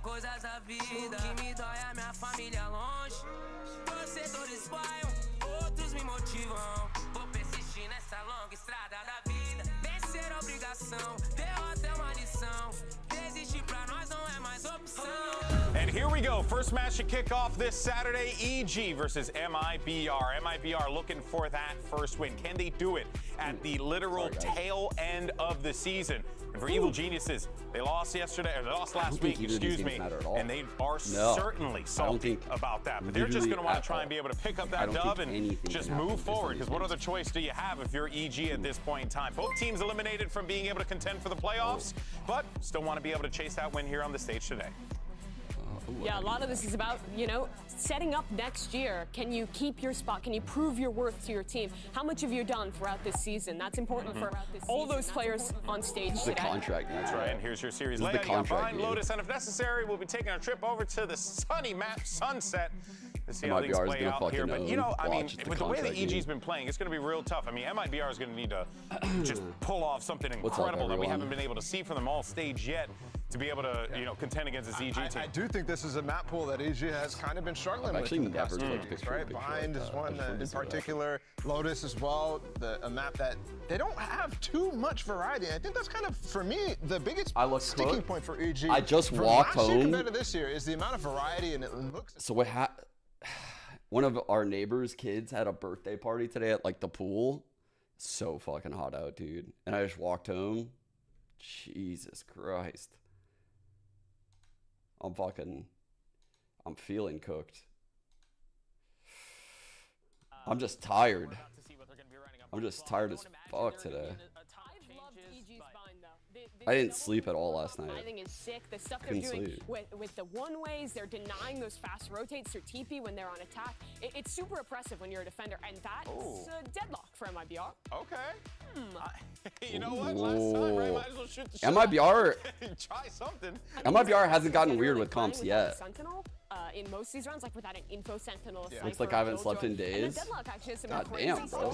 coisas da vida. O que me dói é minha família longe. Torcedores vaiam, outros me motivam. Vou persistir nessa longa estrada da vida. Vencer a obrigação, derrota é uma lição. Desistir pra nós não é mais opção. And here we go. First match to kick off this Saturday, EG versus Mibr. Mibr looking for that first win. Can they do it at the literal tail end of the season? And for Evil Geniuses, they lost yesterday, or they lost last week, excuse me, and they are certainly salty about that. But they're just going to want to try and be able to pick up that dub and just move forward, because what other choice do you have if you're EG at this point in time? Both teams eliminated from being able to contend for the playoffs, but still want to be able to chase that win here on the stage today. Yeah, a lot of this is about, you know, setting up next year. Can you keep your spot? Can you prove your worth to your team? How much have you done throughout this season? That's important for all those players on stage today. The contract. That's right. And here's your series layout. You got Vine, Lotus, and if necessary, we'll be taking a trip over to the sunny map Sunset to see how things play out here. But, you know, I mean, with the way that EG's been playing, it's going to be real tough. I mean, Mibr is going to need to just pull off something incredible that we haven't been able to see from them all stage yet to be able to, you know, contend against this EG team. I do think this is a map pool that EG has kind of been struggling with in the past 2 weeks, right? Bind is one in particular, Lotus as well, a map that they don't have too much variety. I think that's kind of, for me, the biggest sticking point for EG. I just walked home. Compared to this year is the amount of variety, and it looks. So what happened? One of our neighbors' kids had a birthday party today at like the pool. So fucking hot out, dude. And I just walked home. Jesus Christ. I'm feeling cooked. I'm just tired. I'm just tired as fuck today. I didn't sleep at all last night. I think it's sick. The stuff they're doing with the one-ways, they're denying those fast rotates through TP when they're on attack. It's super oppressive when you're a defender, and that's a deadlock for Mibr. Okay. You know what? Last time, right? Might as well shoot the shot. Mibr, try something. Mibr hasn't gotten weird with comps yet. Sentinel, in most of these rounds, like without an info sentinel. Looks like I haven't slept in days. God damn, bro.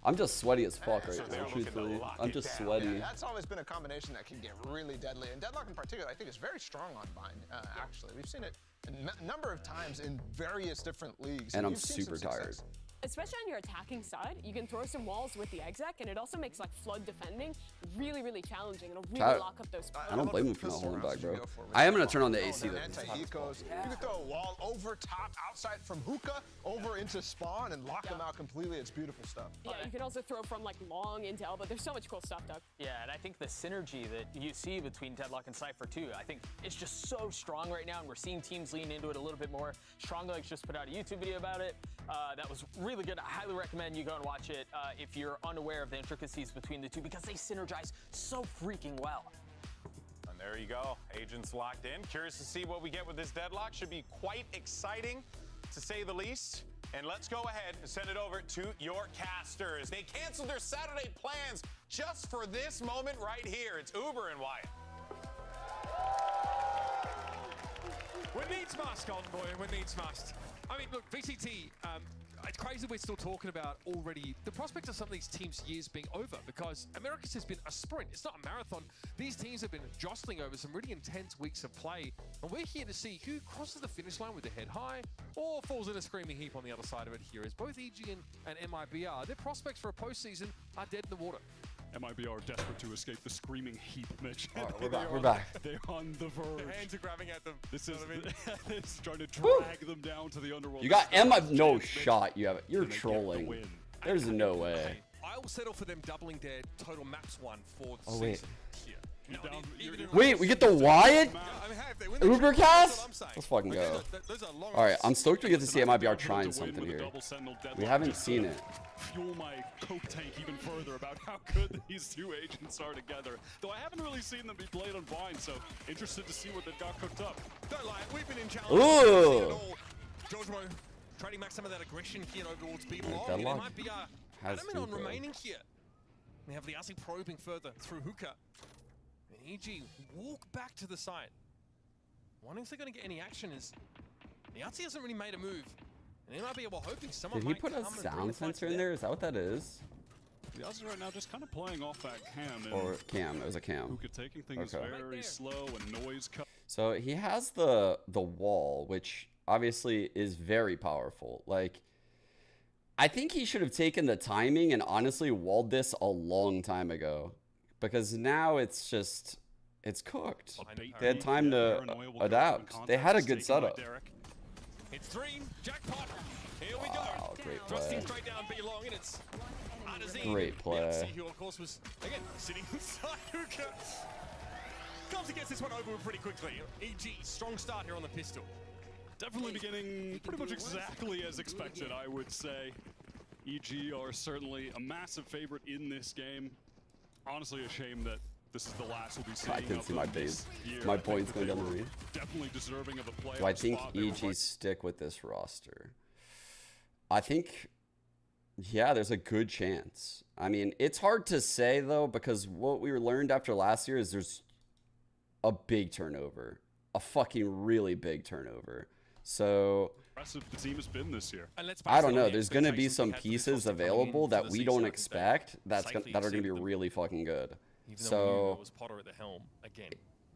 I'm just sweaty as fuck right now, truthfully. I'm just sweaty. Yeah, that's always been a combination that can get really deadly. And Deadlock in particular, I think, is very strong on Bind, actually. We've seen it a number of times in various different leagues. And I'm super tired. Especially on your attacking side, you can throw some walls with the exec, and it also makes like flood defending really, really challenging. It'll really lock up those spots. I don't blame him for not holding back, bro. I am gonna turn on the AC though. You can throw a wall over top, outside from hookah, over into spawn, and lock them out completely. It's beautiful stuff. Yeah, you can also throw from like long into elbow. There's so much cool stuff, Doug. Yeah, and I think the synergy that you see between Deadlock and Cypher too, I think it's just so strong right now, and we're seeing teams lean into it a little bit more. Stronglegs just put out a YouTube video about it. That was really good. I highly recommend you go and watch it if you're unaware of the intricacies between the two, because they synergize so freaking well. And there you go, agents locked in. Curious to see what we get with this Deadlock. Should be quite exciting, to say the least. And let's go ahead and send it over to your casters. They canceled their Saturday plans just for this moment right here. It's Uber and Wyatt. When needs must, Envoy, when needs must. I mean, look, VCT, it's crazy we're still talking about already the prospect of some of these teams' years being over, because Americas has been a sprint. It's not a marathon. These teams have been jostling over some really intense weeks of play, and we're here to see who crosses the finish line with their head high or falls in a screaming heap on the other side of it here, as both EG and Mibr, their prospects for a postseason are dead in the water. Mibr are desperate to escape the screaming heap, Mitch. All right, we're back. They're on the verge. Their hands are grabbing at them. This is it's trying to drag them down to the underworld. You got Mibr, no shot. You have it. You're trolling. There's no way. I will settle for them doubling their total maps won for the season here. Wait, we get the Wyatt Ubercast? Let's fucking go. All right, I'm stoked we get to see Mibr trying something here. We haven't seen it. Fuel my coke tank even further about how good these two agents are together. Though I haven't really seen them be played on Vine, so interested to see what they've got cooked up. Don't lie, we've been in challenge. Ooh. George Mo trading back some of that aggression here over towards B-Long. They might be adamant on remaining here. We have the Aussie probing further through hookah. And EG walk back to the side. Wondering if they're going to get any action, is the Aussie hasn't really made a move. And they might be able hoping someone Did he put a sound sensor in there? Is that what that is? The Aussies right now just kind of playing off that cam. Or cam. It was a cam. Hookah taking things very slow and noise cut. So he has the wall, which obviously is very powerful. Like, I think he should have taken the timing and honestly walled this a long time ago. Because now it's just, it's cooked. They had time to adapt. They had a good setup. It's 3, jackpot. Here we go. Wow, great Thrusting play. straight down B long, and it's Great play. Who, of course, was again sitting inside Hookah. Comes and gets this one over pretty quickly. EG, strong start here on the pistol. Definitely beginning pretty much exactly as expected, I would say. EG are certainly a massive favorite in this game. Honestly, a shame that this is the last we'll be seeing. I can see my base. My points going down the range. Definitely deserving of a playoff Do I think spot. They were EG stick with this roster? I think, yeah, there's a good chance. I mean, it's hard to say, though, because what we learned after last year is there's a big turnover. A fucking really big turnover. So impressive the team has been this year. I don't know. There's going to be some pieces available that we don't expect that are going to be really fucking good. So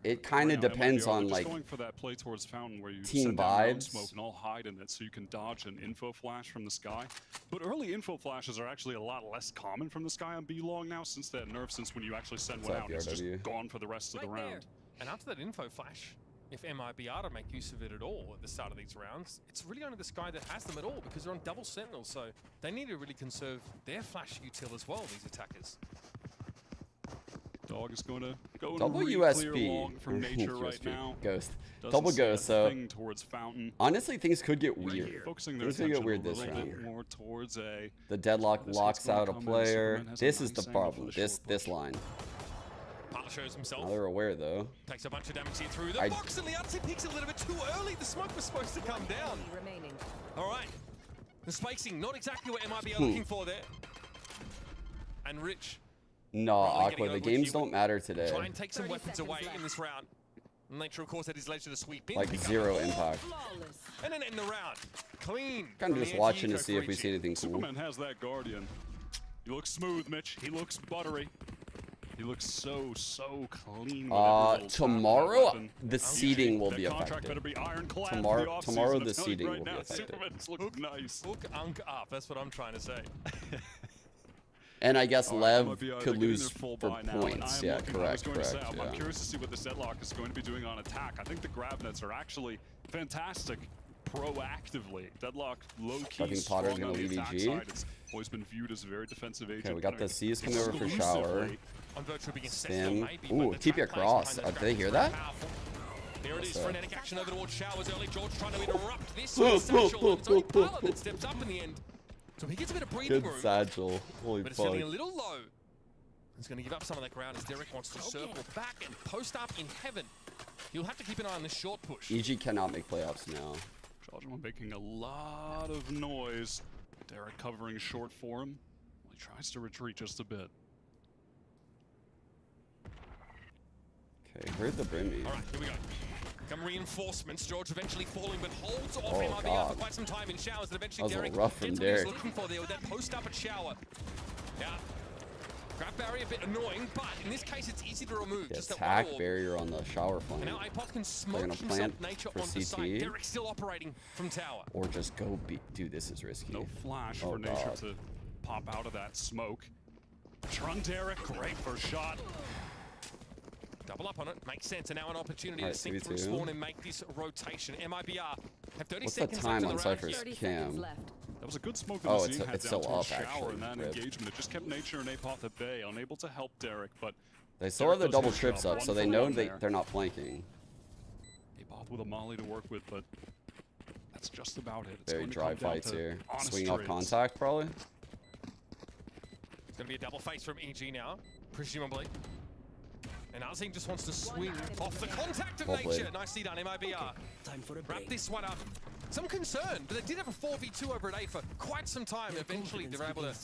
it kind of depends on like going for that play towards Fountain where you team send down vibes. smoke and all hide in it so you can dodge an info flash from the sky. But early info flashes are actually a lot less common from the sky on B long now since that nerf. Since when you actually send one out, it's just gone for the rest of the round. And after that info flash, if Mibr are to make use of it at all at the start of these rounds, it's really only the Sky that has them at all because they're on double sentinel, so they need to really conserve their flash util as well, these attackers. Dog is going to go double USB long from nature right now. Ghost. Doesn't Double ghost. So towards Fountain. Honestly, things could get weird. Focusing their Things could get weird this a round. bit more towards a The deadlock locks out a come in. player. Superman has This a is the nice angle problem. for the short This line. Pala shows himself. Now they're aware though. Takes a bunch of damage here through the box, and the outside peaks a little bit too early. The smoke was supposed to come down. All right. The spacing, not exactly what Mibr are looking for there. And Rich. No, Aqua, the games don't matter today. Try and take some weapons away in this round. Nature, of course, at his leisure to sweep in. Like zero impact. And then end the round. Clean. Kind of just watching to see if we see anything cool. Superman has that Guardian. He looks smooth, Mitch. He looks buttery. He looks so clean. Tomorrow the seeding will be affected. Tomorrow the seeding will be affected. Superman's looking nice. Hook unk up. That's what I'm trying to say. And I guess Lev could lose for points. Yeah, correct. I'm curious to see what this deadlock is going to be doing on attack. I think the grab nets are actually fantastic proactively. Deadlock low-key. I think Potter's going to leave EG. It's always been viewed as a very defensive agent. Okay, we got the C's coming over for shower. Stim. Ooh, TP across. Did they hear that? There it is, frenetic action over towards Showers early. George trying to interrupt this satchel. It's only Pala that steps up in the end. So he gets a bit of breathing room. Good satchel. Holy but it's fuck. feeling a little low. He's going to give up some of that ground as Derek wants to circle back and post up in heaven. You'll have to keep an eye on this short push. EG cannot make playoffs now. Chargement making a lot of noise. Derek covering short for him. He tries to retreat just a bit. Okay, heard the Brimmy. All right, here we go. Come reinforcements. George eventually falling, but holds off Mibr for quite some time in Showers. And eventually Derek rough from gets what he's Derek. looking for there with that post up at Shower. Yeah. Grab barrier a bit annoying, but in this case it's easy to remove. Yeah, just attack that one barrier on the shower flank. And now iPod can smoke himself plant nature for onto CT. site. Derek still operating from tower. Or just go beat. Dude, this is risky. No flash for nature to pop out of that smoke. Trun Derek, great first shot. Double up on it, makes sense, and now an opportunity to sink through spawn and make this rotation. Mibr have 30 seconds left in the round. What's the time on Cypher's cam? That was a good smoke. Oh, it's still up, actually. And that engagement, it just kept nature and Apoth at bay, unable to help Derek, but they still have the double trips up, so they know they're not flanking. Apoth with a molly to work with, but that's just about it. Very dry fights here. Swing off contact, probably. It's going to be a double face from EG now, presumably. And Azing just wants to swing off the contact of nature. Nicely done, Mibr. Wrap this one up. Some concern, but they did have a 4v2 over at A for quite some time. Eventually, they were able to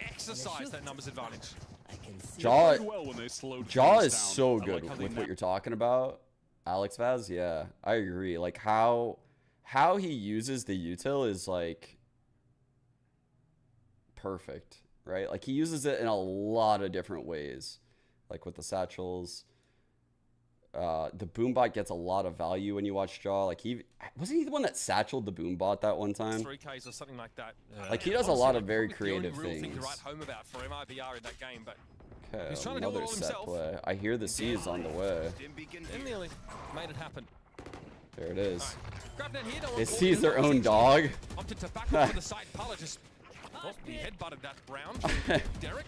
exercise that numbers advantage. Jaw is so good with what you're talking about. Alex Vaz, yeah, I agree. Like how he uses the util is like perfect. right? Like, he uses it in a lot of different ways, like with the satchels. The Boombot gets a lot of value when you watch Jaw. Like, wasn't he the one that satcheled the Boombot that one time? 3Ks or something like that. Like, he does a lot of very creative things. Thing to write home about for MIBR in that game, but okay, he's trying to do it all himself. Play. I hear the C is on the way. They nearly made it happen. There it is. Right. They seize their own dog. Opted to back up to the side. Pala just he headbutted that round. Derek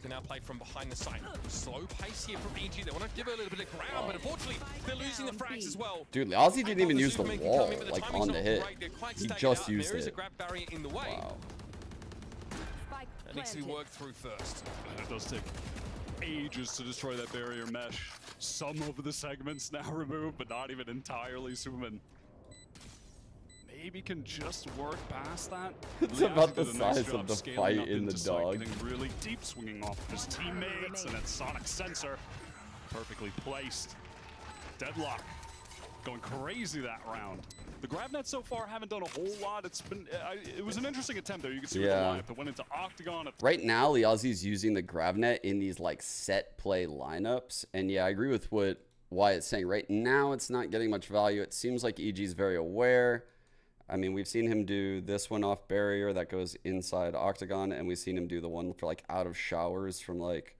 can now play from behind the site. Slow pace here from EG. They want to give it a little bit of ground, but unfortunately they're losing the frags as well. Dude, Aussie didn't even use the wall like on the hit. He just used There is a it. grab barrier in the way. Wow. That needs to be worked through first. It does take ages to destroy that barrier mesh. Some of the segments now removed, but not even entirely. Suman maybe can just work past that. It's about the size of the fight in the dog. Getting really deep, swinging off of his teammates, and then Sonic Sensor perfectly placed. Deadlock going crazy that round. The grab nets so far haven't done a whole lot. It's been it was an interesting attempt there. You can see with the lineup that went into Octagon. Right now, Liazzi's using the grab net in these like set play lineups, and yeah, I agree with what Wyatt's saying. Right now, it's not getting much value. It seems like EG's very aware. I mean, we've seen him do this one off barrier that goes inside Octagon, and we've seen him do the one for like out of showers from like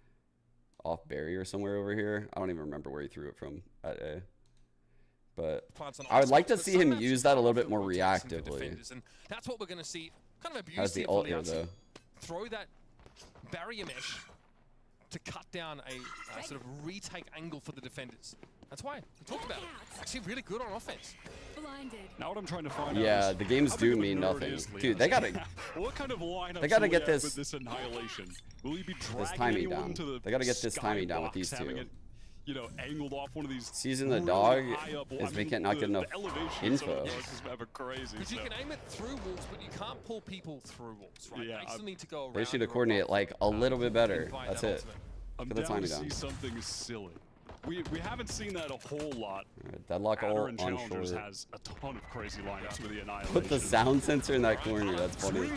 off barrier somewhere over here. I don't even remember where he threw it from at A. But I would like to see him use that a little bit more reactively. And that's what we're going to see. Kind of abuse How's the ult here, though? Throw that barrier mesh to cut down a sort of retake angle for the defenders. That's why we talked about it. Actually really good on offense. Now what I'm trying to find out is the games do mean nothing. Dude, they gotta what kind of lineup they gotta get with this annihilation. Will he be dragging timing anyone down. to the They gotta get this timing down with these two. It, you know, angled off one of these. Seizing the dog is they can't not get enough info. Crazy. Because you can aim it through walls, but you can't pull people through walls, right? Yeah, they still need to go around. They should have coordinated like a little bit better. That's it. I'm Put the down to timing see down. something silly. We haven't seen that a whole lot. Deadlock all on Challengers short. has a ton of crazy lineups with the annihilation. Put the sound sensor in that corner. That's funny.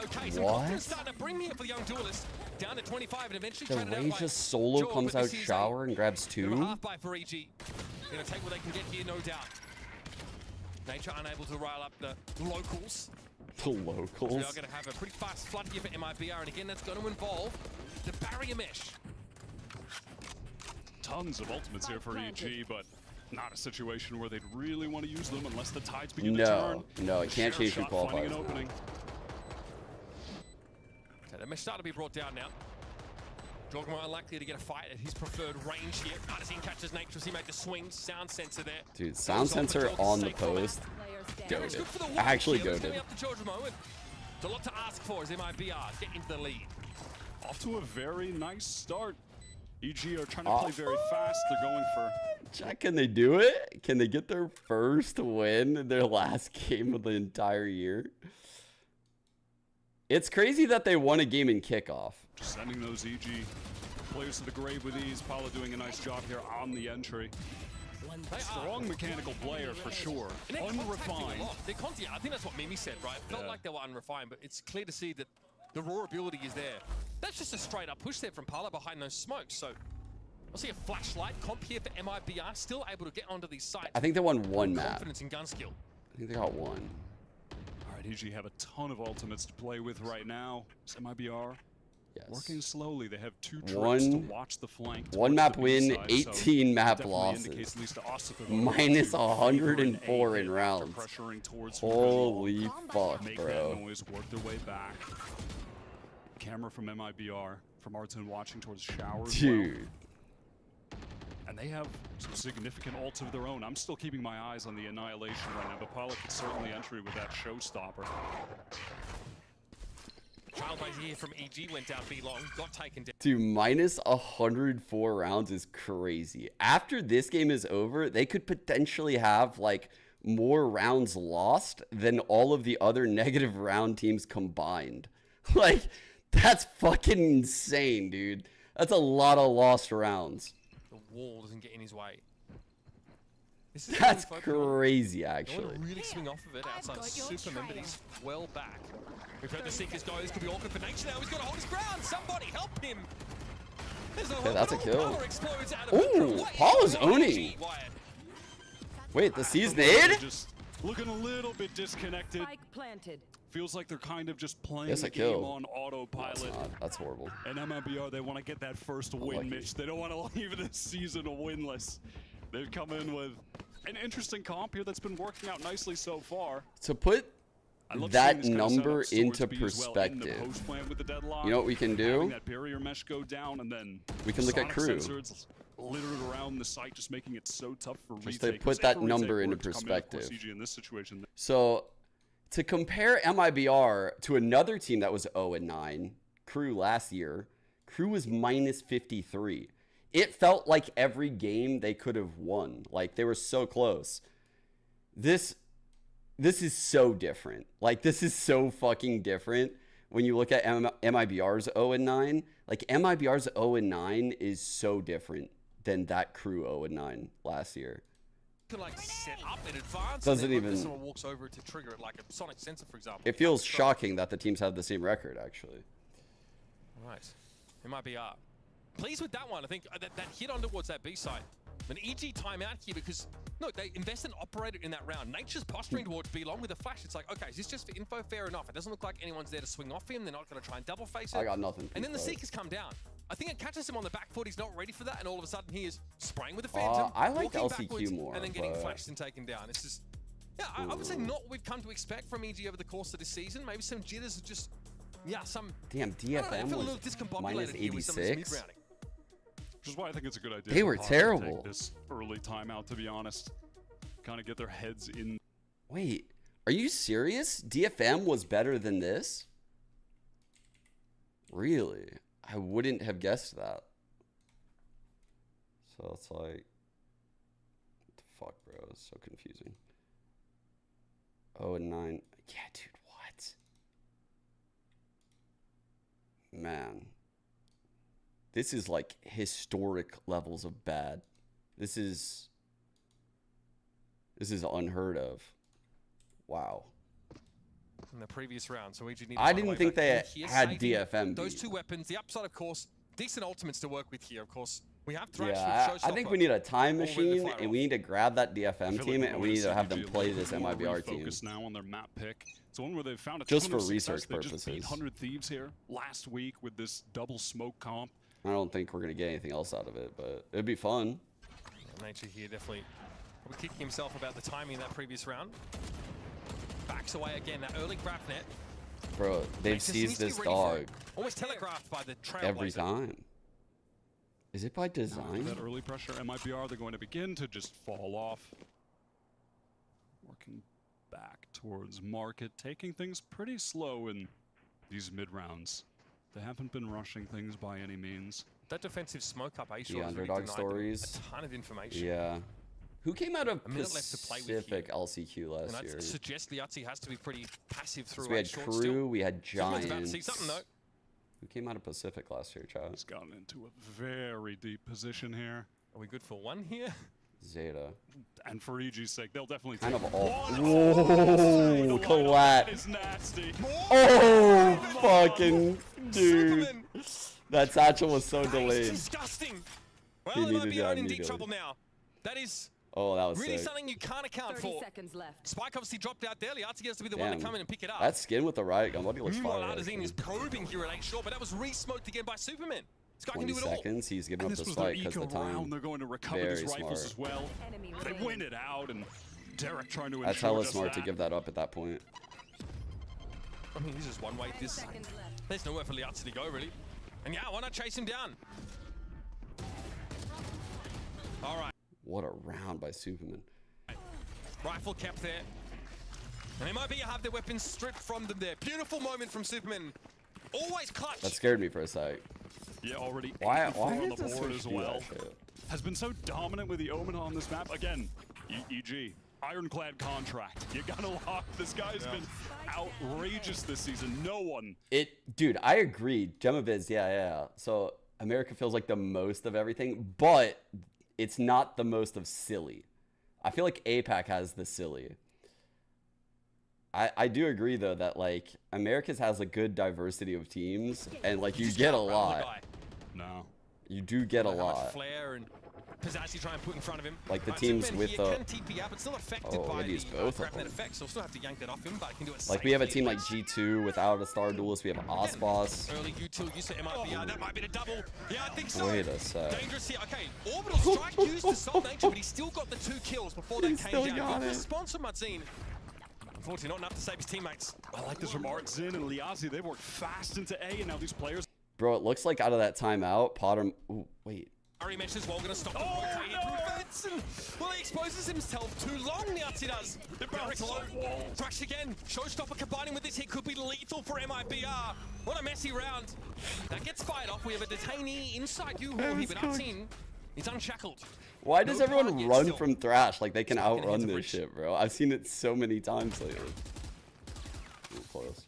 Okay, so what? Starting to bring me up for the young duelist down to 25 and eventually The traded out Ray by just solo Joe, comes but out this is shower and grabs a two. half buy for EG. Gonna take what they can get here, no doubt. Nature unable to rile up the locals. The locals. We are going to have a pretty fast flood here for MIBR, and again, that's going to involve the barrier mesh. Tons of ultimates here for EG, but not a situation where they'd really want to use them unless the tides begin to turn. No, it can't change your qualifiers. Okay, the mesh start to be brought down now. Jorgen more unlikely to get a fight at his preferred range here. Artisan catches Nature as he made the swing. Sound sensor there. Dude, sound sensor on the post. Goated. Actually goated. It's a lot to ask for as MIBR get into the lead. Off to a very nice start. EG are trying to play very fast. They're going for... Jack, can they do it? Can they get their first win in their last game of the entire year? It's crazy that they won a game in kickoff. Sending those EG players to the grave with ease. Paula doing a nice job here on the entry. Strong mechanical player for sure. Unrefined. I think that's what Mimi said, right? It felt like they were unrefined, but it's clear to see that the raw ability is there. That's just a straight up push there from Pala behind those smokes. So we'll see a flashlight comp here for MIBR, still able to get onto these sites. I think they won one map. Confidence in gun skill. I think they got one. All right, EG have a ton of ultimates to play with right now. MIBR working slowly. They have two trips to watch the flank. One map win, 18 map losses. Minus 104 in rounds. Holy fuck, bro. Work their way back. Camera from MIBR, from Arton watching towards showers. Dude. And they have some significant ults of their own. I'm still keeping my eyes on the annihilation right now, but Pilot could certainly enter with that showstopper. Trailblazer here from EG went down B long, got taken down. Dude, minus 104 rounds is crazy. After this game is over, they could potentially have like more rounds lost than all of the other negative round teams combined. Like, that's fucking insane, dude. That's a lot of lost rounds. The wall doesn't get in his way. That's crazy, actually. Don't really swing off of it outside of Superman, but he's well back. We've heard the Seekers go. This could be awkward for Nature now. He's got to hold his ground. Somebody help him. There's no Okay, that's a kill. Ooh, Paul is owning. Wait, the C's nade? Just looking a little bit disconnected. Planted. Feels like they're kind of just playing Yes, the a kill. game on autopilot. That's horrible. And MIBR, they want to get that first win, Mitch. They don't want to leave this season winless. They've come in with an interesting comp here that's been working out nicely so far. To put that number into perspective, you know what we can do? That barrier mesh go down, and then we can look at crew. Littered around the site, just making it so tough for just to put that number into perspective. In this situation. So to compare MIBR to another team that was 0-9, Crew last year, Crew was minus 53. It felt like every game they could have won. Like they were so close. This is so different. Like this is so fucking different when you look at MIBR's 0-9. Like MIBR's 0-9 is so different than that Crew 0-9 last year. Can like set up in advance. Doesn't even. Someone walks over to trigger it, like a sonic sensor, for example. It feels shocking that the teams have the same record, actually. Right, it might be up. Pleased with that one. I think that hit on towards that B side. An EG timeout here because look, they invested and operated in that round. Nature's posturing towards B long with a flash. It's like, okay, is this just for info? Fair enough. It doesn't look like anyone's there to swing off him. They're not going to try and double face it. I got nothing. And then the Seekers come down. I think it catches him on the back foot. He's not ready for that, and all of a sudden he is spraying with the Phantom. I like LCQ more, and then getting flashed and taken down. It's just, yeah, I would say not what we've come to expect from EG over the course of this season. Maybe some jitters, just, yeah, some. Damn, DFM was minus 86. Which is why I think it's a good idea. They were terrible. Take this early timeout, to be honest. Kind of get their heads in. Wait, are you serious? DFM was better than this? Really? I wouldn't have guessed that. So it's like, what the fuck, bro? It's so confusing. 0-9. Yeah, dude, what? Man. This is like historic levels of bad. This is unheard of. Wow. In the previous round, so EG I didn't think they had DFM. Those two weapons, the upside, of course, decent ultimates to work with here, of course. We have Thrash with I think we need a time machine, and we need to grab that DFM team, and we need to have them play this MIBR team. Focus now on their map pick. It's one where they've found a just for research purposes. They just beat 100 Thieves here last week with this double smoke comp. I don't think we're gonna get anything else out of it, but it'd be fun. Nature here definitely kicking himself about the timing in that previous round. Backs away again, that early grab net. Bro, they've seized this dog. Almost telegraphed by the trail every time. Is it by design? That early pressure, MIBR, they're going to begin to just fall off. Working back towards market, taking things pretty slow in these mid rounds. They haven't been rushing things by any means. That defensive smoke up A the underdog stories. A ton of information. Yeah. Who came out of Pacific LCQ last year? And I'd suggest Liazzi has to be pretty passive through. We had Crew, we had Giants. About to see something, though. Who came out of Pacific last year, Chad? He's gotten into a very deep position here. Are we good for one here? Zeta. And for EG's sake, they'll definitely kind take of all. Whoa, collat. Is nasty. Oh, fucking dude. That satchel was so delayed. Disgusting. Well, they might be in deep trouble now. That is. Oh, that was really sick. something you can't account for. 30 seconds left. Spike obviously dropped out there. Liazzi has to be the one to come in and pick it up. That skin with the riot gun, what looks fire. Ladazine is probing here at 8 short, but that was re-smoked again by Superman. This guy 20 can do it all. seconds, he's giving up the spike because the time. They're going to recover these rifles as well. They win it out, and Derek trying to ensure that's hella smart to give that up at that point. I mean, this is one way. There's nowhere for Liazzi to go, really. And yeah, why not chase him down? All right. What a round by Superman. Rifle kept there. And MIB have their weapons stripped from them there. Beautiful moment from Superman. Always clutch. That scared me for a sec. Yeah, already why on the board as well. Has been so dominant with the Omen on this map. Again, EG, ironclad contract. You gotta lock. This guy's been outrageous this season. No one. Dude, I agree. Gemaviz, yeah. So America feels like the most of everything, but it's not the most of silly. I feel like APAC has the silly. I do agree though that like Americas has a good diversity of teams, and like you get a lot. No. You do get a lot. Flair and Pizzazzi try and put in front of him. Like the teams with can TP up, it's still affected by it is the both of them. effect, so we'll still have to yank that off him, but can do it like we have a team like G2 without a star duelist. We have Osboss. Early util use to MIBR, that might be the double. Yeah, I think so. Wait a sec. Dangerous here. Okay, orbital strike used to stop nature, but he still got the 2 kills before they came down. Good response from Madzine. Unfortunately, not enough to save his teammates. I like this from Artzin and Liazi. They worked fast into A, and now these players. Bro, it looks like out of that timeout, Potter. Ooh, wait. Ari mentions well, gonna stop the no! Well, he exposes himself too long, Liazi does. The barracks low. Thrash again. Showstopper combining with this hit could be lethal for MIBR. What a messy round. That gets fired off. We have a detainee inside U-Haul here, but Artzin is unshackled. Why does everyone run from Thrash like they can outrun this shit, bro? I've seen it so many times lately. Ooh, close.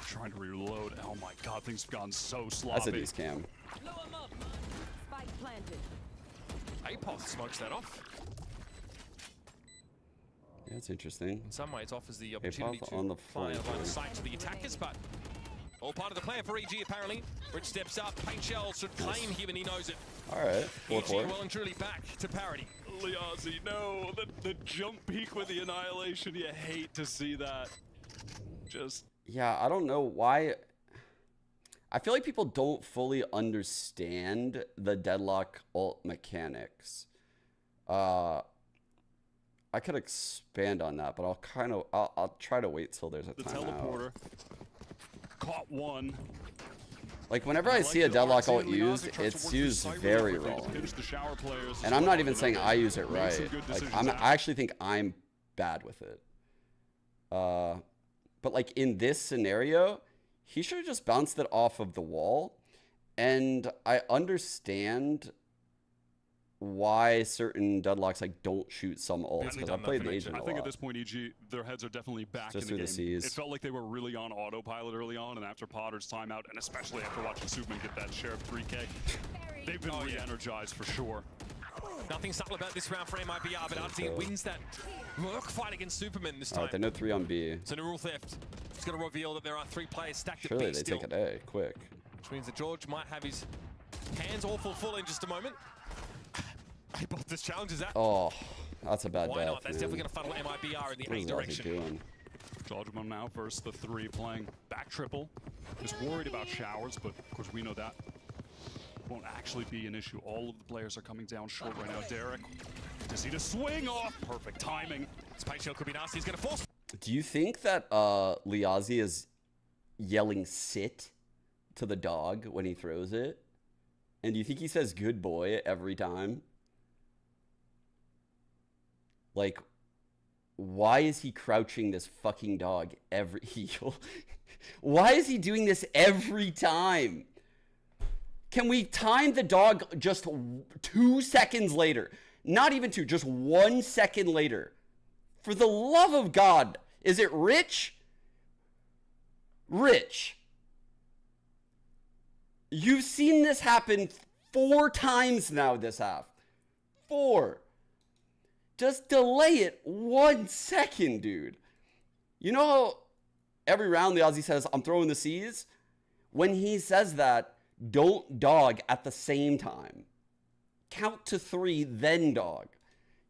Trying to reload. Oh my god, things have gone so sloppy. That's a decent cam. Spike planted. APOS smokes that off. Yeah, it's interesting. In some ways, offers the opportunity to on the fire line of sight to the attackers, but all part of the plan for EG apparently. Rich steps up, paint shell should claim him and he knows it. Alright, 4-4. Well and truly back to parity. Liazi, no, the jump peak with the annihilation. You hate to see that. Just yeah, I don't know why. I feel like people don't fully understand the deadlock ult mechanics. I could expand on that, but I'll try to wait till there's a the timeout. Teleporter caught one. Like whenever I see a deadlock ult used, it's used very wrong. And I'm not even saying I use it right. Like I actually think I'm bad with it. But like in this scenario, he should have just bounced it off of the wall. And I understand why certain deadlocks like don't shoot some ults, because I played the agent a lot. I think at this point, EG, their heads are definitely back just in the game. The it felt like they were really on autopilot early on, and after Potter's timeout, and especially after watching Superman get that share of 3K, they've been re-energized for sure. Nothing subtle about this round for MIBR, but Artzin wins that work fight against Superman this time. Alright, they know 3 on B. So no rule theft. It's going to reveal that there are 3 players stacked Surely at B still. Surely they take it A, quick. Which means that George might have his hands all full in just a moment. Hey, but this challenges that. Oh, that's a bad Why death, not? That's definitely going to funnel MIBR in the A direction. What is doing? Judgment now versus the 3 playing back triple. Just worried about showers, but of course we know that won't actually be an issue. All of the players are coming down short right now. Derek, does he just swing off? Perfect timing. Space Shell could be nasty. He's going to force. Do you think that Liazi is yelling sit to the dog when he throws it? And do you think he says good boy every time? Like, why is he crouching this fucking dog every heal? Why is he doing this every time? Can we time the dog just 2 seconds later? Not even 2, just 1 second later. For the love of God, is it Rich? Rich. You've seen this happen 4 times now this half. 4. Just delay it 1 second, dude. You know how every round the Aussie says, I'm throwing the C's? When he says that, don't dog at the same time. Count to 3, then dog.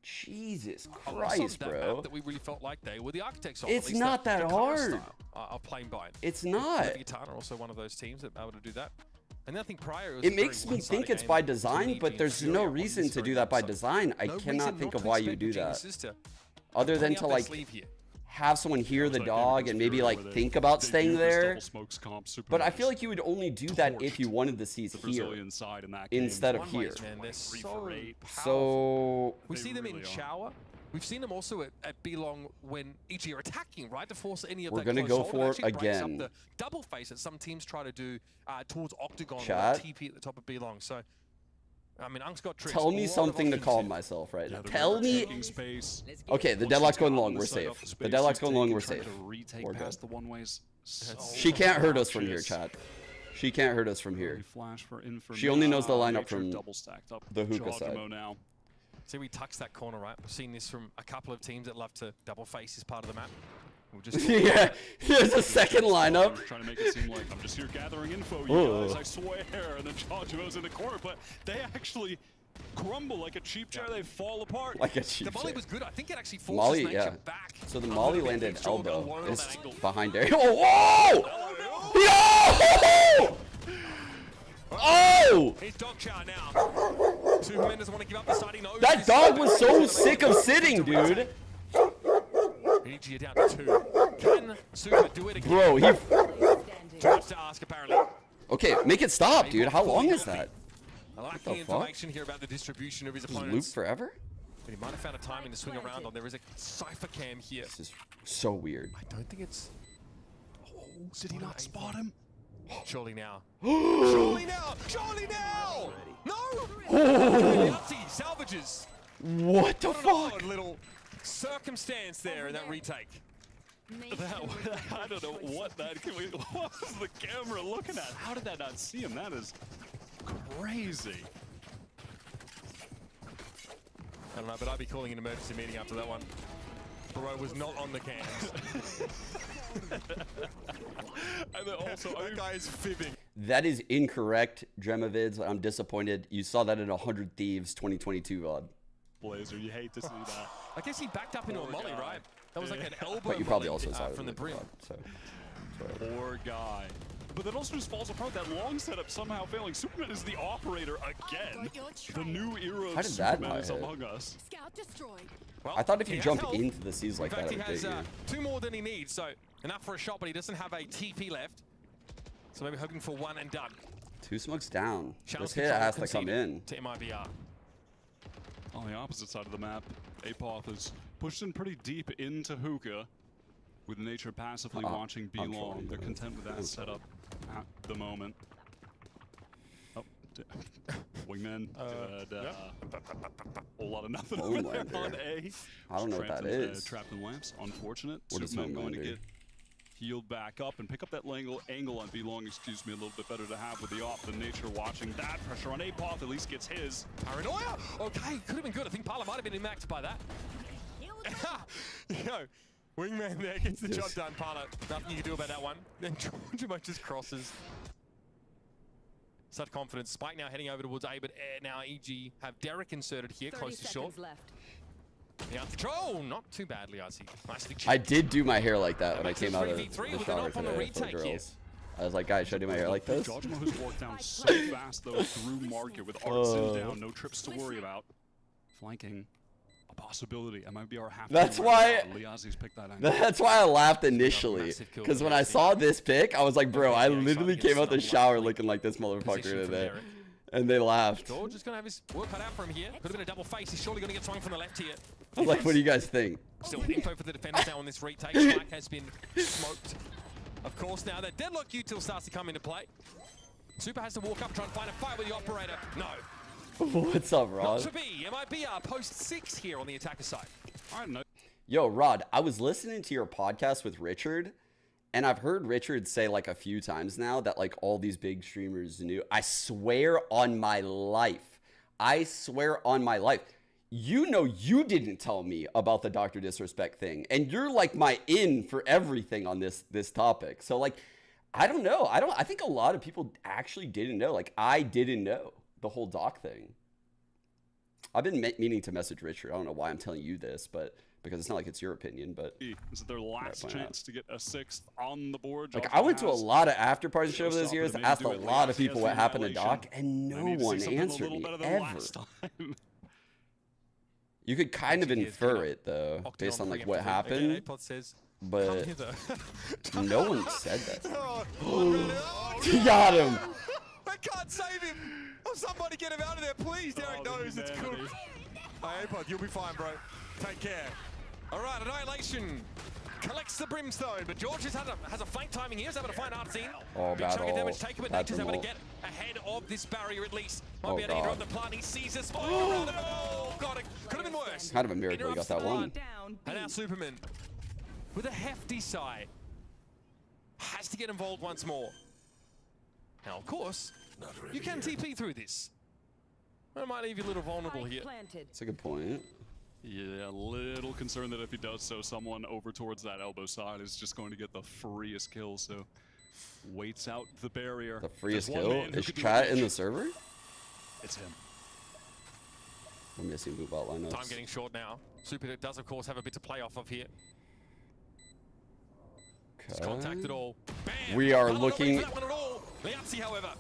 Jesus Christ, bro. That we really felt like they were the architects of. It's not that hard. Of playing by it. It's not. Guitar are also one of those teams that are able to do that. And I think prior it makes me think it's by design, but there's no reason to do that by design. I cannot think of why you do that. Other than to like have someone hear the dog and maybe like think about staying there. But I feel like you would only do that if you wanted the C's here instead of here. So we see them in shower. We've seen them also at B-Long when EG are attacking, right? To force any of that. We're going to go for it again. The double face that some teams try to do towards Octagon or TP at the top of B-Long. So, I mean, Unk's got tricks. Tell me something to calm myself right now. Tell me. Okay, the deadlock's going long. We're safe. The deadlock's going long. We're safe. We're good. She can't hurt us from here, chat. She can't hurt us from here. She only knows the lineup from the hookah side. See, we tucks that corner, right? We've seen this from a couple of teams that love to double face this part of the map. We'll just yeah, here's a second lineup. Trying to make it seem like I'm just here gathering info, you guys, I swear. And then Jojo's in the corner, but they actually crumble like a cheap chair. They fall apart. Like a cheap The molly chair. was good. I think it actually forces nature back. So the molly landed elbow. It's behind there. Oh, whoa! Oh! He's dog chow now. Superman doesn't want to give up the side. He knows That dog was so sick of sitting, dude. EG down to 2. Can Super do it again? Bro, he... Too much to ask, apparently. Okay, make it stop, dude. How long is that? Lacking information here about the distribution of his opponents. Loop forever? But he might have found a timing to swing around on. There is a Cypher cam here. This is so weird. I don't think it's... Oh, did he not spot him? Surely now. Surely now! Surely now! No! Salvages. What the fuck? Odd little circumstance there in that retake. I don't know what that. What was the camera looking at? How did that not see him? That is crazy. I don't know, but I'd be calling an emergency meeting after that one. Bro was not on the cams. And then also, that guy is fibbing. That is incorrect, Dremovids. I'm disappointed. You saw that in 100 Thieves 2022 VOD. Blazer, you hate to see that. I guess he backed up into a molly, right? That was like an elbow But you probably also saw it from the brim. So. Poor guy. But then also just falls apart. That long setup somehow failing. Superman is the operator again. The new era of Superman is among us. Scout destroyed. Well, I thought if you jump into the seas like that, he it would has get you. 2 more than he needs, so enough for a shot, but he doesn't have a TP left. So maybe hoping for 1 and done. 2 smokes down. Challenge This hit has to come in. To Mibr. On the opposite side of the map, Apoth is pushed in pretty deep into Hookah, with Nature passively watching B long. They're content with that setup at the moment. Oh, Wingman did a whole lot of nothing over there on A. I don't know what that is. Trapped in lamps, unfortunate. What is Superman going to Homelander? get healed back up and pick up that angle on B long, excuse me, a little bit better to have with the off than Nature watching that pressure on Apoth, at least gets his. Paranoia! Okay, could have been good. I think Parla might have been impacted by that. Yo, Wingman there gets the job done, Parla. Nothing you can do about that one. Then Georgia just crosses. Such confidence. Spike now heading over towards A, but now EG have Derek inserted here, close to short. Yeah, control, not too badly, I see. Nicely checked. I did do my hair like that when I came out of the shower today for the girls. I was like, guys, should I do my hair like this? Jojima has worked down so fast, though, through market with Artson down. No trips to worry about. Flanking, a possibility. MIBR have to That's why. Liazzi's picked that angle. That's why I laughed initially, because when I saw this pick, I was like, bro, I literally came out the shower looking like this motherfucker today. And they laughed. George is going to have his work cut out for him here. Could have been a double face. He's surely going to get swung from the left here. I'm like, what do you guys think? Still info for the defenders now on this retake. Spike has been smoked. Of course, now that deadlock util starts to come into play. Super has to walk up and try and find a fight with the operator. No. What's up, Rod? Not to be. Mibr post 6 here on the attacker side. I don't know. Yo, Rod, I was listening to your podcast with Richard, and I've heard Richard say like a few times now that like all these big streamers knew. I swear on my life. I swear on my life. You know you didn't tell me about the Dr. Disrespect thing, and you're like my in for everything on this topic. So like, I don't know. I think a lot of people actually didn't know. Like, I didn't know the whole Doc thing. I've been meaning to message Richard. I don't know why I'm telling you this, but because it's not like it's your opinion, but is it their last chance to get a 6th on the board? Like, I went to a lot of after party shows those years, asked a lot of people what happened to Doc, and no one answered me ever. You could kind of infer it though, based on like what happened, but no one said that. He got him. I can't save him. Oh, somebody get him out of there, please. Derek knows it's cool. Hey, Apod, you'll be fine, bro. Take care. All right, Annihilation collects the brimstone, but George has a flank timing here. He's able to find Artine. Oh, big chunk of damage taken, but Nature's able to get ahead of this barrier at least. Might be able to interrupt the plant. He sees a spike around him. Oh, God, it could have been worse. Kind of a miracle he got that one. And now Superman, with a hefty sigh, has to get involved once more. Now, of course, you can TP through this. That might leave you a little vulnerable here. That's a good point. Yeah, a little concerned that if he does so, someone over towards that elbow side is just going to get the freest kill, so waits out the barrier. The freest kill? Is chat in the server? It's him. I'm missing boot bot lineups. Time getting short now. Super does, of course, have a bit to play off of here. Okay. Contact it all. Bam! We are looking. That one at all. Liazzi, however,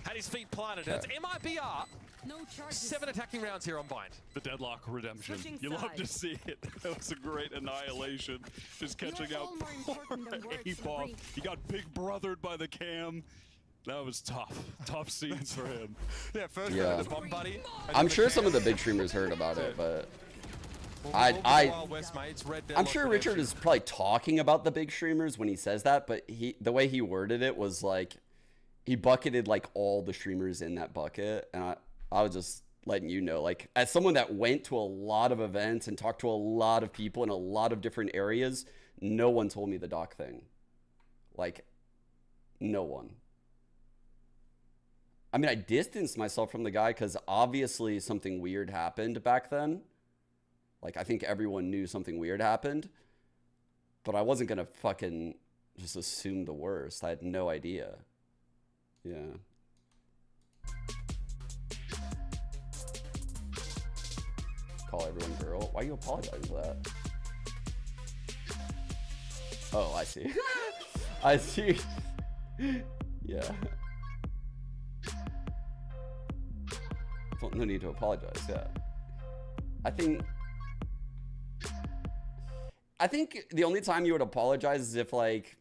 had his feet planted. Okay. It's Mibr. No charges. 7 attacking rounds here on Bind. The deadlock redemption. You love to see it. That was a great annihilation. Just catching out Apop. He got big brothered by the cam. That was tough. Tough scenes for him. Yeah, first the bomb buddy. I'm sure some of the big streamers heard about it, but I'm sure Richard is probably talking about the big streamers when he says that, but the way he worded it was like he bucketed like all the streamers in that bucket, and I was just letting you know, like, as someone that went to a lot of events and talked to a lot of people in a lot of different areas, no one told me the doc thing. Like, no one. I mean, I distanced myself from the guy because obviously something weird happened back then. Like, I think everyone knew something weird happened, but I wasn't going to fucking just assume the worst. I had no idea. Yeah. Call everyone girl. Why are you apologizing for that? Oh, I see. I see. Yeah. No need to apologize. Yeah. I think the only time you would apologize is if, like,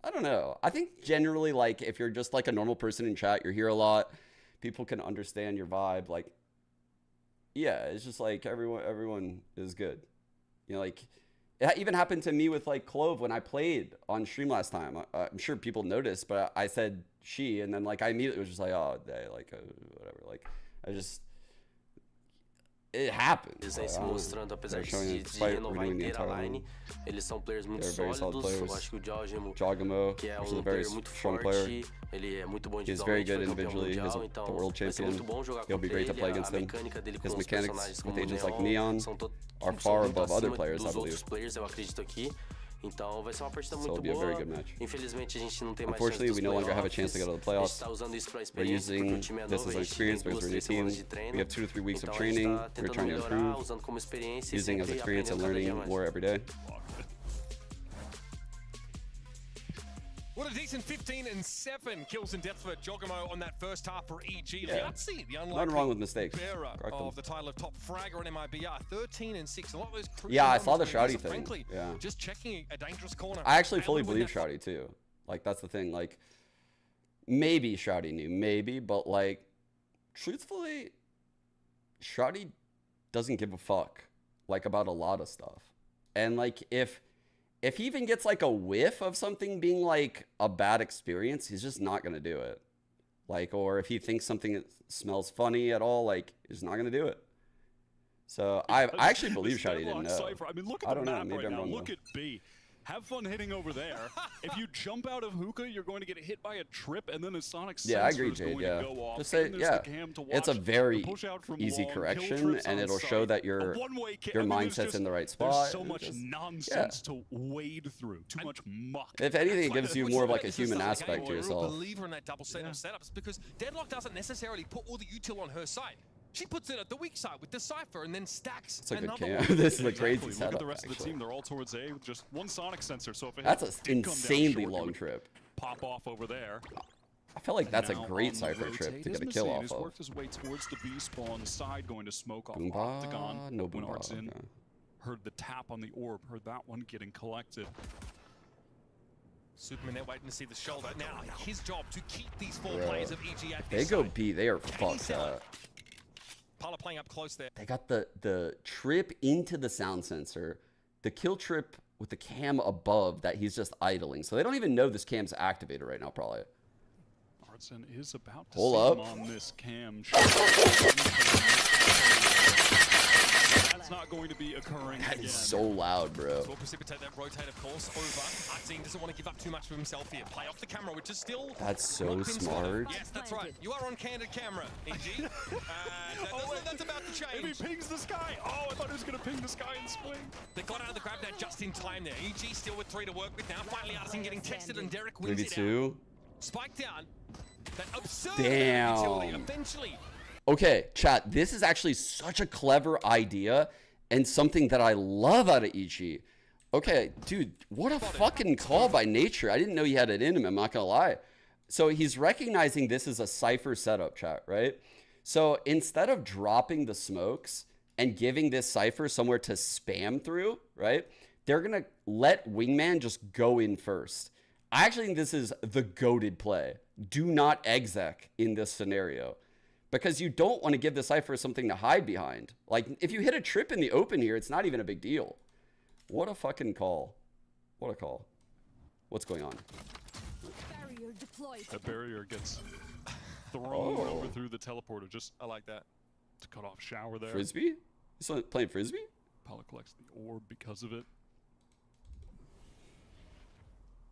I don't know. I think generally, like, if you're just like a normal person in chat, you're here a lot, people can understand your vibe. Like, yeah, it's just like everyone is good. You know, like, it even happened to me with like Clove when I played on stream last time. I'm sure people noticed, but I said she, and then like I immediately was just like, oh, they like whatever. Like, I just. It happened. Eles vêm se mostrando, apesar de renovar inteira a line, eles são players muito sólidos. Eu acho que o Jogamo, que é player muito forte, ele é muito bom individualmente, foi campeão mundial, então vai ser muito bom jogar contra ele. A mecânica dele com os personagens como o Neon são muito acima dos outros players, eu acredito aqui. Então vai ser uma partida muito boa. Infelizmente a gente não tem mais chance dos playoffs. A gente está usando isso para experiência, porque o time é novo, a gente tem 2 a 3 semanas de treino. Então a gente está tentando melhorar, usando como experiência e sempre aprendendo cada dia mais. What a decent 15 and 7 kills and deaths for Jogamo on that first half for EG. Yeah. Liazzi, the unlikely nothing wrong with mistakes. Bearer of the title of top fragger on Mibr, 13 and 6. A lot of those crucial I saw the Shroudy thing. Frankly, yeah. Just checking a dangerous corner. I actually fully believe Shroudy too. Like, that's the thing. Like, maybe Shroudy knew, maybe, but like, truthfully, Shroudy doesn't give a fuck, like, about a lot of stuff. And like, if he even gets like a whiff of something being like a bad experience, he's just not going to do it. Like, or if he thinks something smells funny at all, like, he's not going to do it. So I actually believe Shroudy didn't know. I mean, look at the map right now. Look at B. Have fun hitting over there. If you jump out of hookah, you're going to get hit by a trip, and then a sonic sensor is going to go off. Just say, it's a very easy correction, and it'll show that your mindset's in the right spot. There's so much nonsense to wade through, too much muck. If anything, it gives you more of like a human aspect to yourself. I'm a believer in that double set of setups because Deadlock doesn't necessarily put all the util on her side. She puts it at the weak side with Decisive and then stacks. It's a good camp. This is a crazy setup. Look at the rest of the team. They're all towards A with just one sonic sensor. So if it that's an insanely long trip. Pop off over there. I feel like that's a great Cypher trip to get a kill off of. He's worked his way towards the B spawn side, going to smoke off Octagon. No when Art's in, heard the tap on the orb, heard that one getting collected. Superman there waiting to see the shoulder. Now his job to keep these 4 players of EG at this side. They go B, they are fucked up. Pala playing up close there. They got the trip into the sound sensor, the kill trip with the cam above that he's just idling. So they don't even know this cam's activated right now, probably. Artson is about to hold see up him on this cam. That's not going to be reoccurring That again. is so loud, bro. Will precipitate that rotate, of course, over. Arzine doesn't want to give up too much of himself here. Play off the camera, which is still... That's so smart. Yes, that's right. You are on candid camera, EG. That's about to change. If he pings the sky. Oh, I thought he was going to ping the sky and swing. They got out of the grab net just in time there. EG still with 3 to work with now. Finally, Arzine getting tested, and Derek wins it out. Spike down. That absurd utility eventually. Okay, chat, this is actually such a clever idea and something that I love out of EG. Okay, dude, what a fucking call by nature. I didn't know he had it in him, I'm not gonna lie. So he's recognizing this is a Cypher setup, chat, right? So instead of dropping the smokes and giving this Cypher somewhere to spam through, right? They're gonna let Wingman just go in first. I actually think this is the goated play. Do not exec in this scenario. Because you don't want to give the Cypher something to hide behind. Like, if you hit a trip in the open here, it's not even a big deal. What a fucking call. What a call. What's going on? Barrier deployed. The barrier gets thrown over through the teleporter. Just, I like that. To cut off shower there. Frisbee? He's playing Frisbee? Apollo collects the orb because of it.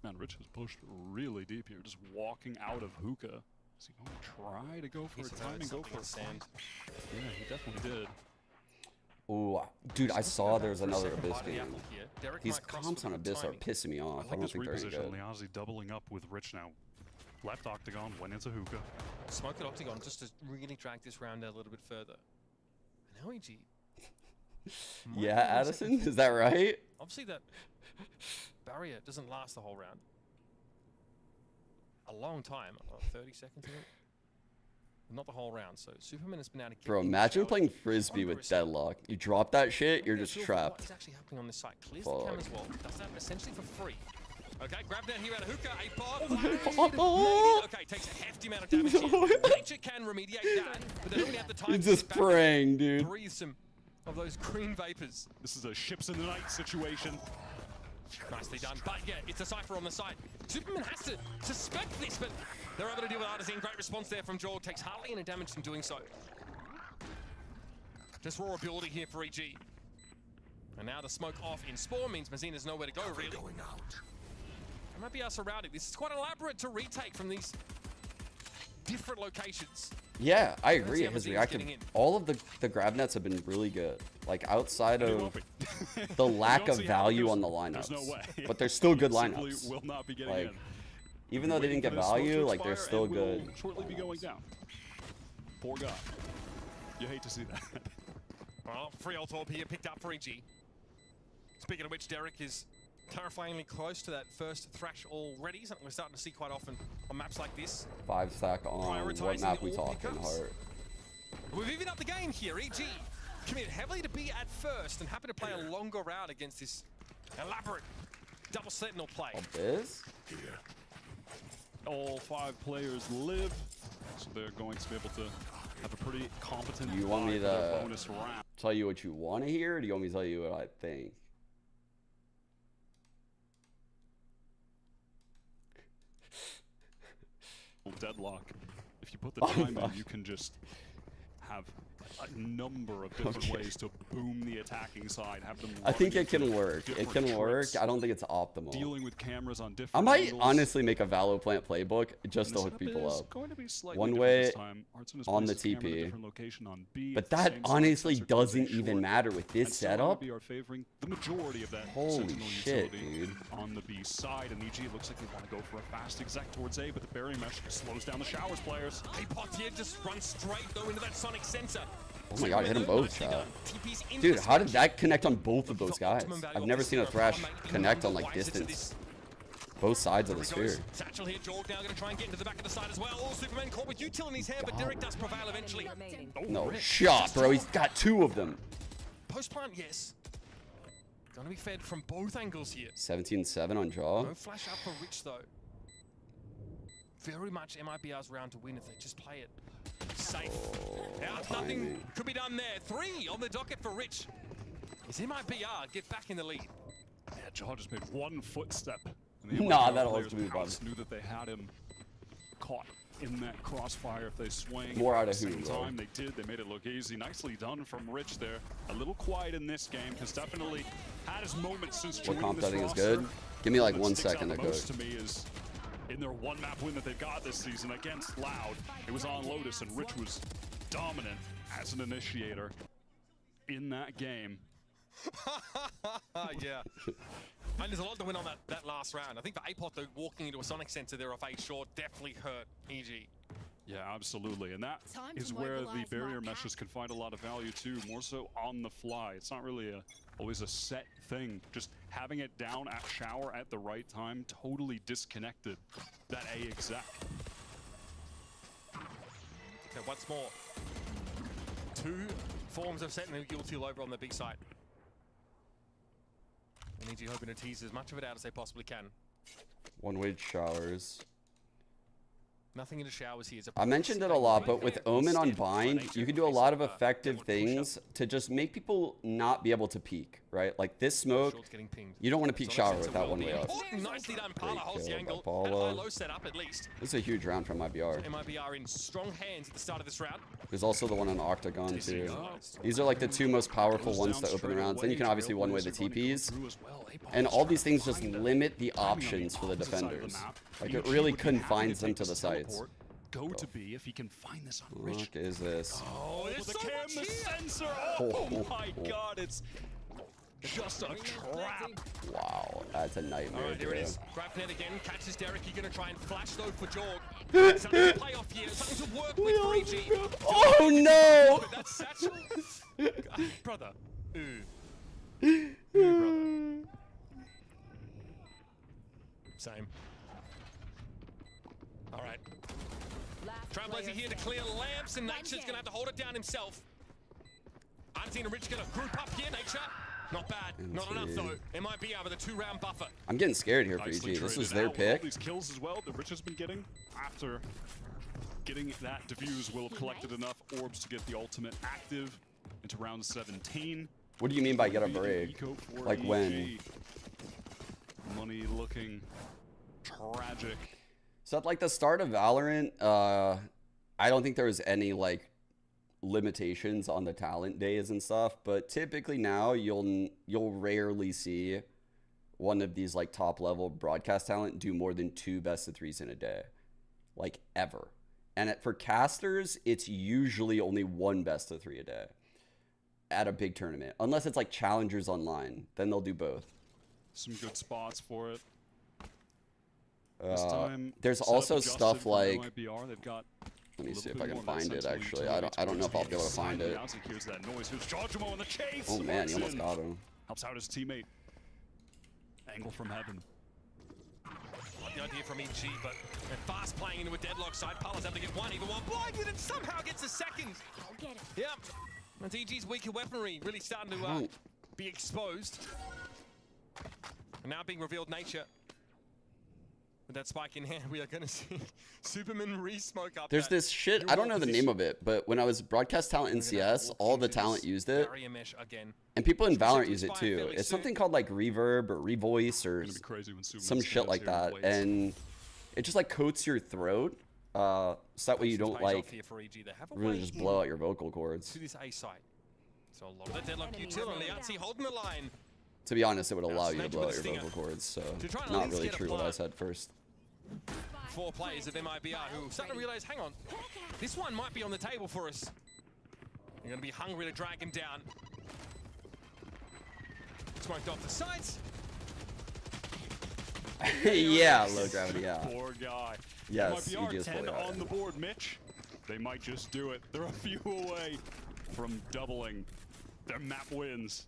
Man, Rich has pushed really deep here. Just walking out of hookah. Is he going to try to go for a time and go for a sand? Yeah, he definitely did. Oh, dude, I saw there's another Abyss game. These comps on Abyss are pissing me off. I don't think they're any good. Liazi doubling up with Rich now. Left octagon, went into hookah. Smoke at octagon just to really drag this round out a little bit further. Now EG. Yeah, Addison, is that right? Obviously that barrier doesn't last the whole round. A long time, 30 seconds of it. Not the whole round, so Superman has been able to get... Bro, imagine playing Frisbee with Deadlock. You drop that shit, you're just trapped. What's actually happening on this site? Clears the cam as well. Does that essentially for free. Okay, grab down here out of hookah, a bomb. Okay, takes a hefty amount of damage here. Nature can remediate that, but they don't have the time He's just praying, dude. Breathe some of those green vapors. This is a ships in the night situation. Nicely done, but yeah, it's a Cypher on the side. Superman has to suspect this, but they're able to deal with Artisan. Great response there from Joel. Takes hardly any damage from doing so. Just raw ability here for EG. And now the smoke off in Spore means Mazina's nowhere to go, really. Going out. It might be us surrounded. This is quite elaborate to retake from these different locations. Yeah, I agree. His reactive, all of the grab nets have been really good. Like outside of the lack of value on the lineups, but they're still good lineups. Like, even though they didn't get value, like they're still good. Shortly be going down. Poor guy. You hate to see that. Well, free ult orb here picked up for EG. Speaking of which, Derek is terrifyingly close to that first thrash already, something we're starting to see quite often on maps like this. 5 stack on what map we talking, Heart? We've even up the game here. EG committed heavily to be at first and happy to play a longer route against this elaborate double sentinel play. Abyss? All 5 players live, so they're going to be able to have a pretty competent you want me to bonus round. Tell you what you want to hear, or do you want me to tell you what I think? Deadlock. If you put the time in, you can just have a number of different ways to boom the attacking side. Have them. I think it can work. It can work. I don't think it's optimal. Dealing with cameras on different. I might angles. honestly make a Valoplant playbook just to hook people up. One way on the TP. On B, but that honestly doesn't even matter with this setup. We are favoring the majority of that. Holy shit, dude! On the B side, and EG looks like they want to go for a fast exec towards A, but the Barrier Mesh slows down the Showers players. A-Pot here just runs straight though into that Sonic sensor. Oh my god, hit them both, chat. Dude, how did that connect on both of those guys? I've never seen a Thrash connect on like distance. Both sides of the sphere. Satchel here, Jorg now going to try and get into the back of the side as well. Oh, Superman caught with util in his hand, but Derek does prevail eventually. No shot, bro. He's got 2 of them. Post plant, yes. Going to be fed from both angles here. 17-7 on Jaw. No flash out for Rich though. Very much MIBR's round to win if they just play it safe. Nothing could be done there. 3 on the docket for Rich. Is MIBR get back in the lead? Yeah, Jaw just made 1 footstep. Nah, that'll have to be fun. Knew that they had him caught. in that crossfire if they swing. More out at of the who, same though? time. They did. They made it look easy. Nicely done from Rich there. A little quiet in this game. Has definitely had his moments since What joining comp this setting is roster. good? Give me like What 1 sticks out second the to most cook. to me is in their one map win that they've got this season against Loud. It was on Lotus, and Rich was dominant as an initiator in that game. Yeah. And there's a lot to win on that last round. I think for APOT, though, walking into a Sonic Center there off 8 short definitely hurt EG. Yeah, absolutely. And that is where the barrier meshes can find a lot of value too, more so on the fly. It's not really always a set thing. Just having it down at shower at the right time, totally disconnected that A exec. Okay, once more. 2 forms of setting the guilty over on the B side. And EG hoping to tease as much of it out as they possibly can. One-way showers. Nothing in the showers here. I mentioned it a lot, but with Omen on Bind, you can do a lot of effective things to just make people not be able to peek, right? Like this smoke, you don't want to peek shower with that one way up. Nicely done. Pala holds the angle. Low set up at least. This is a huge round from IBR. MIBR in strong hands at the start of this round. There's also the one on Octagon too. These are like the 2 most powerful ones to open the rounds. Then you can obviously one-way the TPs. And all these things just limit the options for the defenders. Like it really confines them to the sites. Go to B if he can find this on Rich. What is this? Oh, there's so much the sensor. Oh my god, it's just a trap. Wow, that's a nightmare. All right, here it is. Grab net again, catches Derek. You're going to try and flash though for Jorg. Something to play off here, something to work with for EG. Oh no! That's Satchel. Brother. Ooh, brother. Same. All right. Trailblazer here to clear lamps, and Nature's gonna have to hold it down himself. Unseen and Rich gonna group up here, Nature. Not bad, not enough though. It might be over the 2-round buffer. I'm getting scared here for EG. This was their pick. These kills as well that Rich has been getting after getting that diffuse will have collected enough orbs to get the ultimate active into round 17. What do you mean by get a break? Like when? Money looking tragic. So at like the start of Valorant, I don't think there was any like limitations on the talent days and stuff, but typically now you'll rarely see one of these like top level broadcast talent do more than 2 best of 3s in a day, like ever. And for casters, it's usually only 1 best of 3 a day at a big tournament, unless it's like challengers online, then they'll do both. Some good spots for it. There's also stuff like, MIBR, they've got let me see if I can find it actually. I don't know if I'll be able to find it. Oh man, he almost got him. Helps out his teammate. Angle from heaven. Like the idea from EG, but they're fast playing into a deadlock side. Pala's able to get one, even one blinded, and somehow gets a second. I'll get it. Yep. And EG's weaker weaponry really starting to be exposed. And now being revealed, Nature. With that spike in hand, we are going to see Superman re-smoke up. There's this shit, I don't know the name of it, but when I was broadcast talent in CS, all the talent used it. And people in Valorant use it too. It's something called like reverb or revoice or some shit like that. And it just like coats your throat. So that way you don't like really just blow out your vocal cords. To this A site. So a lot of the deadlock utility, Lianzi holding the line. To be honest, it would allow you to blow out your vocal cords, so not really true what I said first. 4 players of MIBR who starting to realize, hang on, this one might be on the table for us. They're going to be hungry to drag him down. Smoked off the sides. Yeah, low gravity, yeah. Poor guy. Yes, MIBR 10 on the board, Mitch. They might just do it. They're a few away from doubling their map wins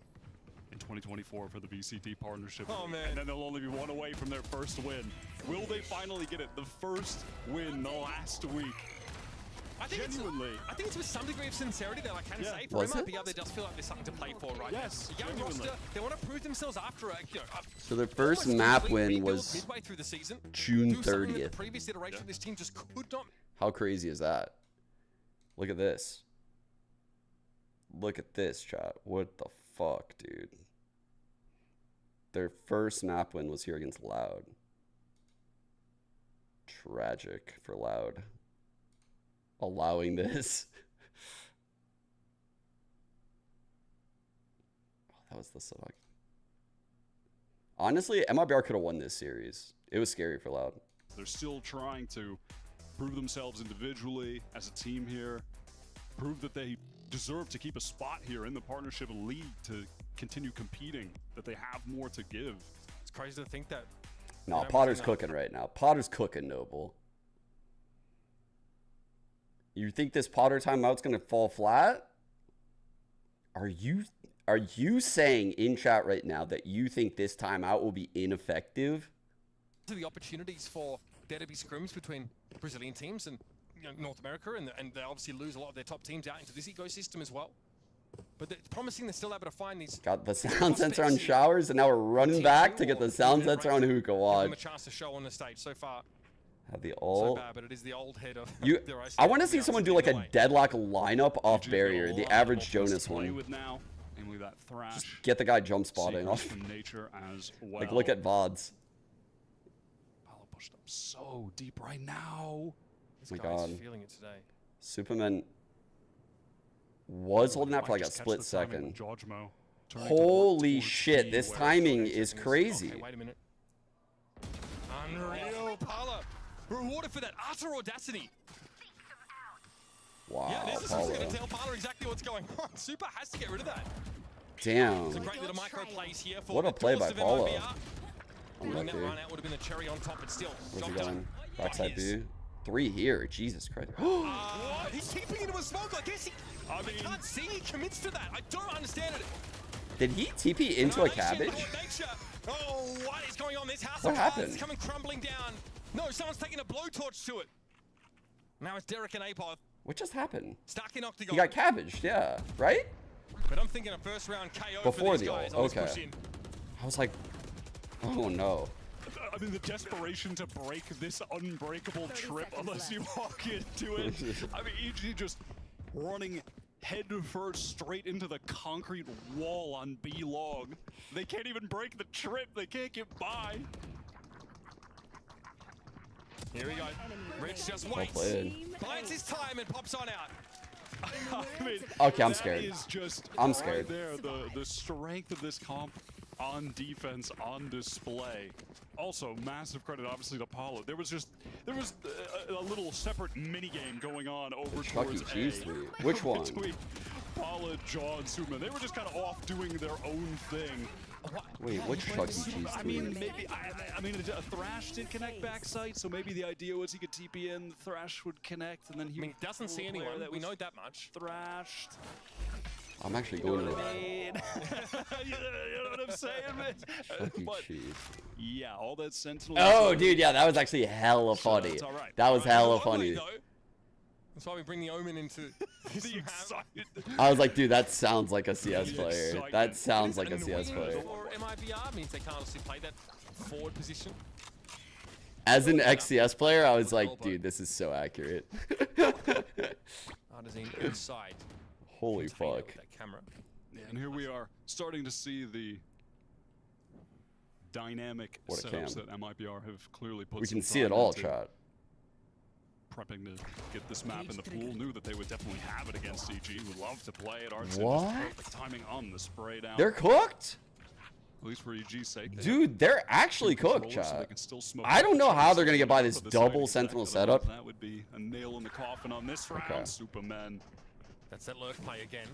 in 2024 for the VCT partnership. Oh man. And then they'll only be 1 away from their first win. Will they finally get it? The first win the last week. I think it's with some degree of sincerity that I can say for MIBR, they just feel like there's something to play for right now. A young roster, they want to prove themselves after a, so their first map win was midway through the season. June 30th. The previous iteration of this team just could not. How crazy is that? Look at this. Look at this, chat. What the fuck, dude? Their first map win was here against Loud. Tragic for Loud. allowing this. Oh, that was the suck. Honestly, MIBR could have won this series. It was scary for Loud. They're still trying to prove themselves individually as a team here, prove that they deserve to keep a spot here in the partnership league to continue competing, that they have more to give. It's crazy to think that. No, Potter's cooking right now. Potter's cooking, Noble. You think this Potter timeout's gonna fall flat? Are you saying in chat right now that you think this timeout will be ineffective? The opportunities for there to be scrims between Brazilian teams and North America, and they obviously lose a lot of their top teams out into this ecosystem as well. But it's promising they're still able to find these. Got the sound sensor on showers, and now we're running back to get the sound sensor on hookah watch. A chance to show on the stage so far. Have the ult. So bad, but it is the old head of. I want to see someone do like a deadlock lineup off barrier, the average Jonas one. Just get the guy jump spotting off. Like look at VODs. Pushed up so deep right now. This guy's feeling it today. Superman was holding that for like a split second. Holy shit, this timing is crazy. Okay, wait a minute. Unreal. Paula rewarded for that utter audacity. Wow, yeah, this is going to tell Paula exactly what's going on. Super has to get rid of that. Damn. It's a great little micro plays here for what a play by Paula. That run out would have been the cherry on top, but still. Where's he going? Backside view. 3 here. Jesus Christ. What? He's keeping into a smoke. I guess I can't see. He commits to that. I don't understand it. Did he TP into a cabbage? Oh, what is going on? This house what happened? It's coming crumbling down. No, someone's taking a blowtorch to it. Now it's Derek and Apod. What just happened? Stuck in Octagon. He got cabbaged, yeah. Right? But I'm thinking a first round KO before for these guys. Okay. I was like, oh no. I mean, the desperation to break this unbreakable trip unless you walk into it. I mean, EG just running head first straight into the concrete wall on B-Log. They can't even break the trip. They can't get by. Here we go. Rich just waits. Bides his time and pops on out. I mean, okay, I'm scared. Is just I'm scared. Right there, the strength of this comp on defense, on display. Also, massive credit, obviously, to Paula. There was a little separate mini game going on over towards A. Which one? Between Paula, Jaw, and Superman. They were just kind of off doing their own thing. Wait, which Chuck E. Cheese? I mean, maybe. I mean, a Thrash did connect backside, so maybe the idea was he could TP in, the Thrash would connect, and then he. I mean, he doesn't see anyone. We know that much. Thrashed. I'm actually going to. You know what I'm saying, man? But, yeah, all that Sentinel. Oh, dude, yeah, that was actually hella funny. So right. That was hella funny. That's why we bring the Omen into the excited. I was like, dude, that sounds like a CS player. That sounds like a CS player. Or MIBR means they can't honestly play that forward position. As an ex-CS player, I was like, dude, this is so accurate. Artisan inside. Holy fuck. That camera. Yeah, and here we are, starting to see the dynamic setups that MIBR have clearly put. We can see it all, into. chat. Prepping to get this map in the pool, knew that they would definitely have it against EG. Would love to play it. What? Perfect timing on the spray down. They're cooked? At least for EG's sake. Dude, they're actually cooked, chat. I don't know how they're going to get by this double Sentinel setup. That would be a nail in the coffin on this round, Superman. That's that lurk play again.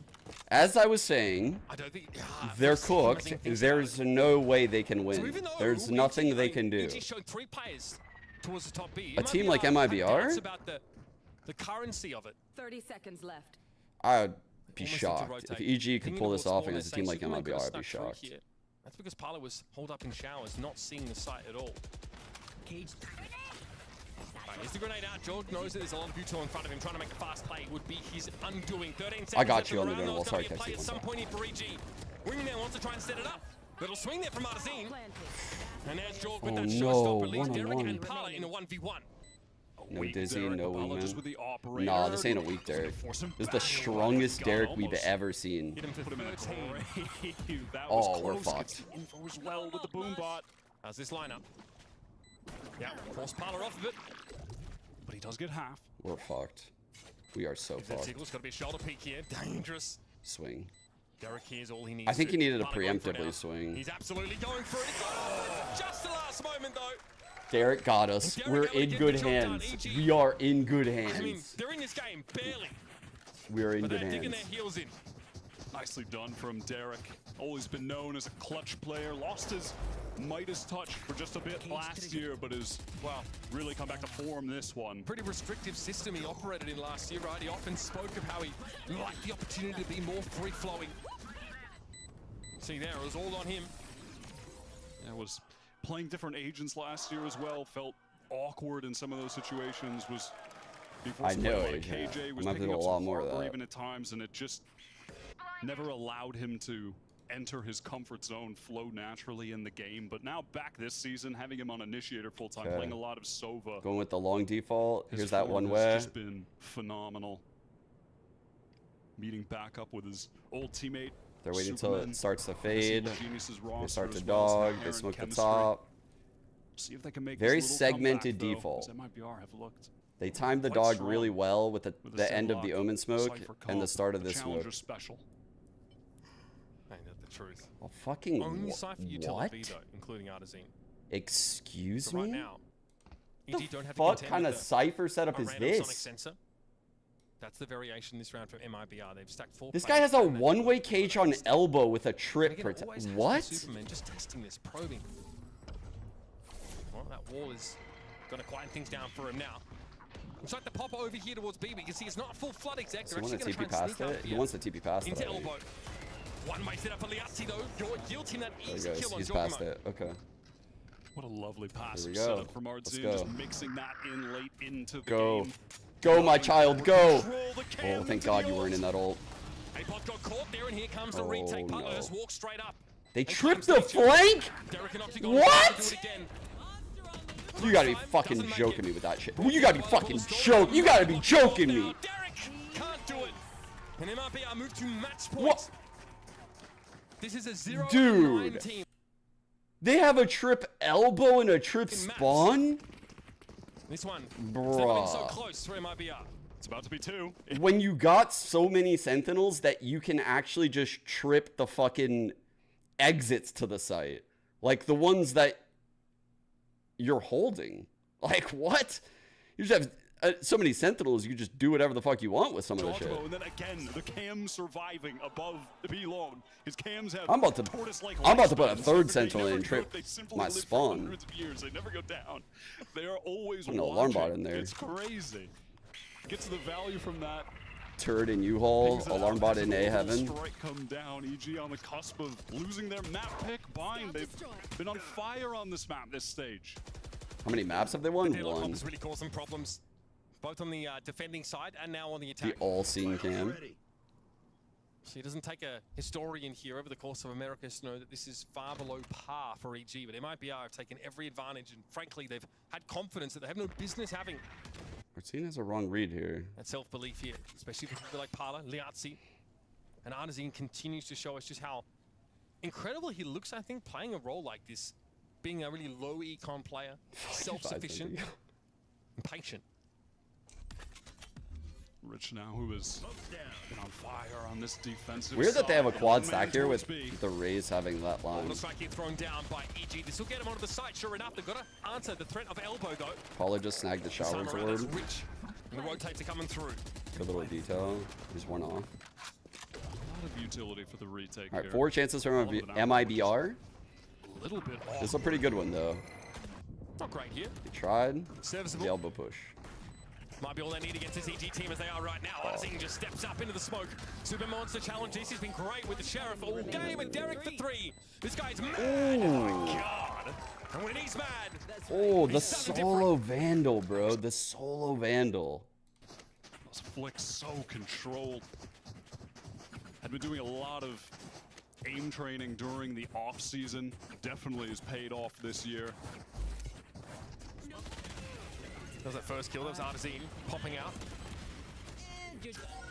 As I was saying, I don't think, they're cooked. There's no way they can win. There's nothing they can do. Showed 3 players towards the top B. A team like MIBR? It's about the currency of it. 30 seconds left. I'd be shocked. If EG could pull this off against a team like MIBR, I'd be shocked. That's because Paula was holed up in showers, not seeing the site at all. Here's the grenade out. George knows that there's a lot of Buto in front of him. Trying to make a fast play would be his undoing. 13 seconds. I got you on the donor. Sorry, play at some point here for EG. Wingman wants to try and set it up. Little swing there from Artisan. And there's George with that showstopper. Leaves Derek and Paula in a 1v1. No Dizzy, no Wingman. Nah, this ain't a weak Derek. This is the strongest Derek we've ever seen. Oh, we're fucked. Well with the boom bot. How's this lineup? Yeah, force Paula off of it. But he does get half. We're fucked. We are so fucked. Got to be a shoulder peek here. Dangerous. Swing. Derek here's all he needs. I think he needed a preemptively swing. He's absolutely going for it. Oh, just the last moment, though. Derek got us. We're in good hands. We are in good hands. I mean, they're in this game, barely. We are in good hands. Digging their heels in. Nicely done from Derek. Always been known as a clutch player. Lost his Midas touch for just a bit last year, but has, well, really come back to form this one. Pretty restrictive system he operated in last year, right? He often spoke of how he liked the opportunity to be more free-flowing. See there, it was all on him. Yeah, was playing different agents last year as well. Felt awkward in some of those situations. Was I know it. KJ was I'm picking up up a lot some more of harbor that. even at times, and it just never allowed him to enter his comfort zone, flow naturally in the game. But now back this season, having him on initiator full time, playing a lot of Sova. Going with the long default. Here's that one way. Has just been phenomenal. Meeting back up with his old teammate. They're waiting until it starts to fade. They start to well dog. They smoke the top. See if they can make Very this little segmented comeback, default. MIBR have looked They timed the quite dog strong really well with the end of deadlock, the Omen smoke Cypher and the comp, start of the this smoke. Challenger special. Ain't that the truth? Oh, fucking Only Cypher what? utility though, including Artisan. Excuse So right me? now, What EG don't have fuck to contend kind of with Cypher setup a is random Sonic this? sensor. That's the variation this round from MIBR. They've stacked 4 This guy has a one-way cage on elbow with a And trip again, protect. always has What? the Superman just testing this, probing. Well, that wall is going to quieten things down for him now. Looks like the pop over here towards B, but you can see it's not a full flood exec. They're Someone actually to going TP to try and past sneak out it? He here wants to TP past it. into I think. elbow. One-way set up for Liazzi though. You're guilty that There he easy goes. kill on He's past Giacomo. it. Okay. What a lovely passive go. setup from Let's Artzun, go. just mixing that in late into the Go. game. Go, my child, go! Control the Oh, cam thank into God the you weren't in that ult. A-Bot got caught there, and here comes the retake. Oh, Butler no. just walks straight up. They And tripped comes the to flank? Derek and Octagon What? do it again. You gotta be fucking joking me with that shit. You gotta be fucking You gotta be joking me. Derek can't do it. And MRBR move to match point. What? This is a 0-9 Dude. team. They have a trip elbow and a trip spawn? This one. It's never been so Bruh. close for MRBR. It's about to be 2. When you got so many sentinels that you can actually just trip the fucking exits to the site. Like the ones that you're holding. Like what? You just have so many sentinels, you just do whatever the fuck you want with some of the shit. And then again, the cam surviving above the B long. His cams have I'm about to put a third sentinel in and trip my spawn. Hundreds of years. They never go down. They are always Put an alarm bot watching. in there. It's crazy. Gets the value from that. Turret in U-Haul, Pings it alarm out, bot has in a A little heaven. Strike come down. EG on the cusp of losing their map pick. Bind. They've been on fire on this map this stage. How many maps have they won? The deadlock One. has really caused some problems, both on the defending side and now on the The attack. all-seeing cam. So it doesn't take a historian here over the course of America to know that this is far below par for EG, but MIBR have taken every advantage, and frankly, they've had confidence that they have no business having. Martin has a wrong read here. That self-belief here, especially for people like Parla, Liazzi, and Artisan continues to show us just how incredible he looks, I think, playing a role like this, being a really low econ player, self-sufficient, and patient. Rich now, who has been on fire on this defensive Weird that they have a side. quad Man stack here towards with B. the Rays having that line. Looks like he's thrown down by EG. This will get him onto the site. Sure enough, they've got to answer the threat of elbow, though. Paula just snagged the This shower time around, that's sword. Rich. And the rotates are coming through. Good little detail. There's one off. A lot of utility for the retake All right, here. 4 chances from MIBR. A little bit off. This is a pretty good one, though. Not great here. They tried. Serviceable. The elbow push. Might be all they need against this EG team as they are right now. Artisan just steps up into the smoke. Super Monster challenge. This has been great with the Sheriff all game, and Derek for 3. This guy's mad. Oh my God. And when he's mad, Oh, the he's something solo Vandal, bro. The solo Vandal. Those flicks so controlled. Had been doing a lot of aim training during the off season. Definitely has paid off this year. That was that first kill. That was Artisan popping out.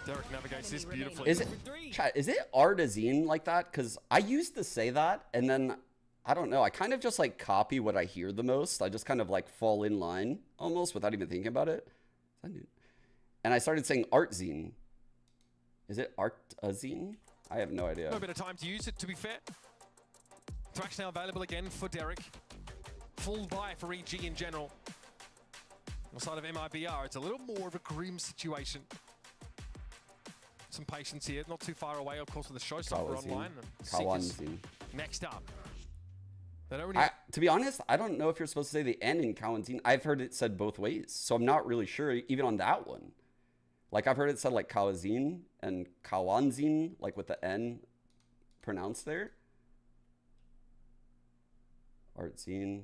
Derek navigates this beautifully. Is it, chat, is it Artisan like that? Because I used to say that, and then, I don't know, I kind of just like copy what I hear the most. I just kind of like fall in line almost without even thinking about it. And and I started saying Artzine. Is it Artzine? I have no idea. No bit of time to use it, to be fair. Thrash now available again for Derek. Full buy for EG in general. On the side of MIBR, it's a little more of a grim situation. Some patience here, not too far away, of course, with the showstopper online. Kawanzin. Next up. To be honest, I don't know if you're supposed to say the N in Kawanzin. I've heard it said both ways, so I'm not really sure, even on that one. Like, I've heard it said like Kawazin and Kawanzin, like with the N pronounced there. Artzine.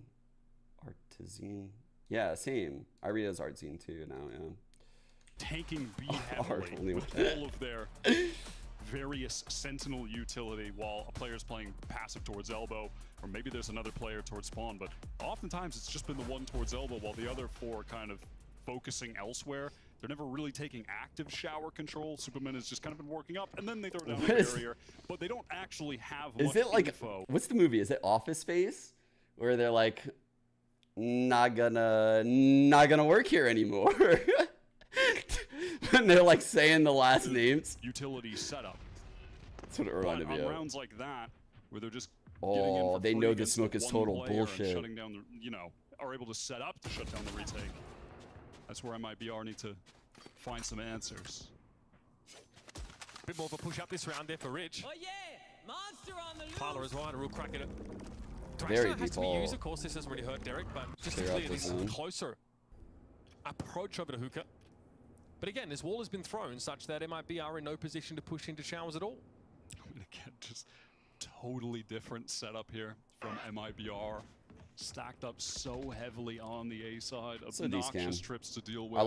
Artizine. Yeah, same. I read it as Artzine too now, yeah. Tanking B heavily with all of their various sentinel utility while a player's playing passive towards elbow, or maybe there's another player towards spawn, but oftentimes it's just been the one towards elbow while the other four kind of focusing elsewhere. They're never really taking active shower control. Superman has just kind of been working up, and then they throw down the barrier, but they don't actually have much info. What's the movie? Is it Office Space? Where they're like, not gonna work here anymore. And they're like saying the last names. Utility setup. That's what it reminded me of. Rounds like that, where they're just they know the smoke is total bullshit. Shutting down the, are able to set up to shut down the retake. That's where MIBR need to find some answers. A bit more of a push up this round there for Rich. Oh yeah, monster on the loose. Parler as well, and a real crack at it. Very has to be used, of course. This doesn't really hurt Derek, but just to clear this closer approach over to Hookah. But again, this wall has been thrown such that MIB are in no position to push into showers at all. Again, just totally different setup here from MIBR. Stacked up so heavily on the A side. Obnoxious trips to deal with.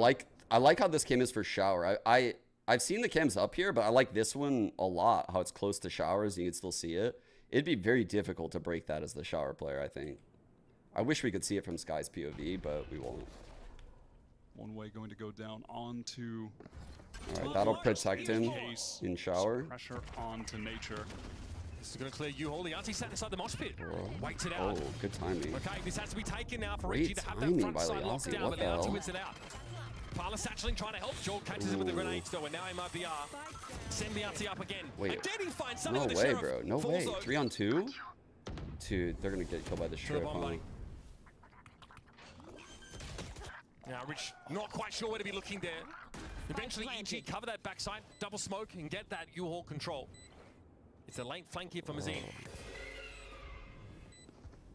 I like how this cam is for shower. I've seen the cams up here, but I like this one a lot. How it's close to showers and you can still see it. It'd be very difficult to break that as the shower player, I think. I wish we could see it from Sky's POV, but we won't. One way going to go down onto. All right, that'll protect him in shower. Pressure onto nature. This is going to clear U-Hole. The Auntie sat inside the mosh pit. Waits it out. Oh, good timing. Okay, this has to be taken now for Richie to have that front side locked down, but the Auntie wins it out. Parler satcheling trying to help. Joel catches it with the grenades though, and now MIBR send the Auntie up again. Wait, again he finds no way, bro. No way. 3-on-2? Dude, they're going to get killed by the strip, huh? Now, Rich, not quite sure where to be looking there. Eventually, EG cover that backside, double smoke, and get that U-Haul control. It's a late flank here from Mazine.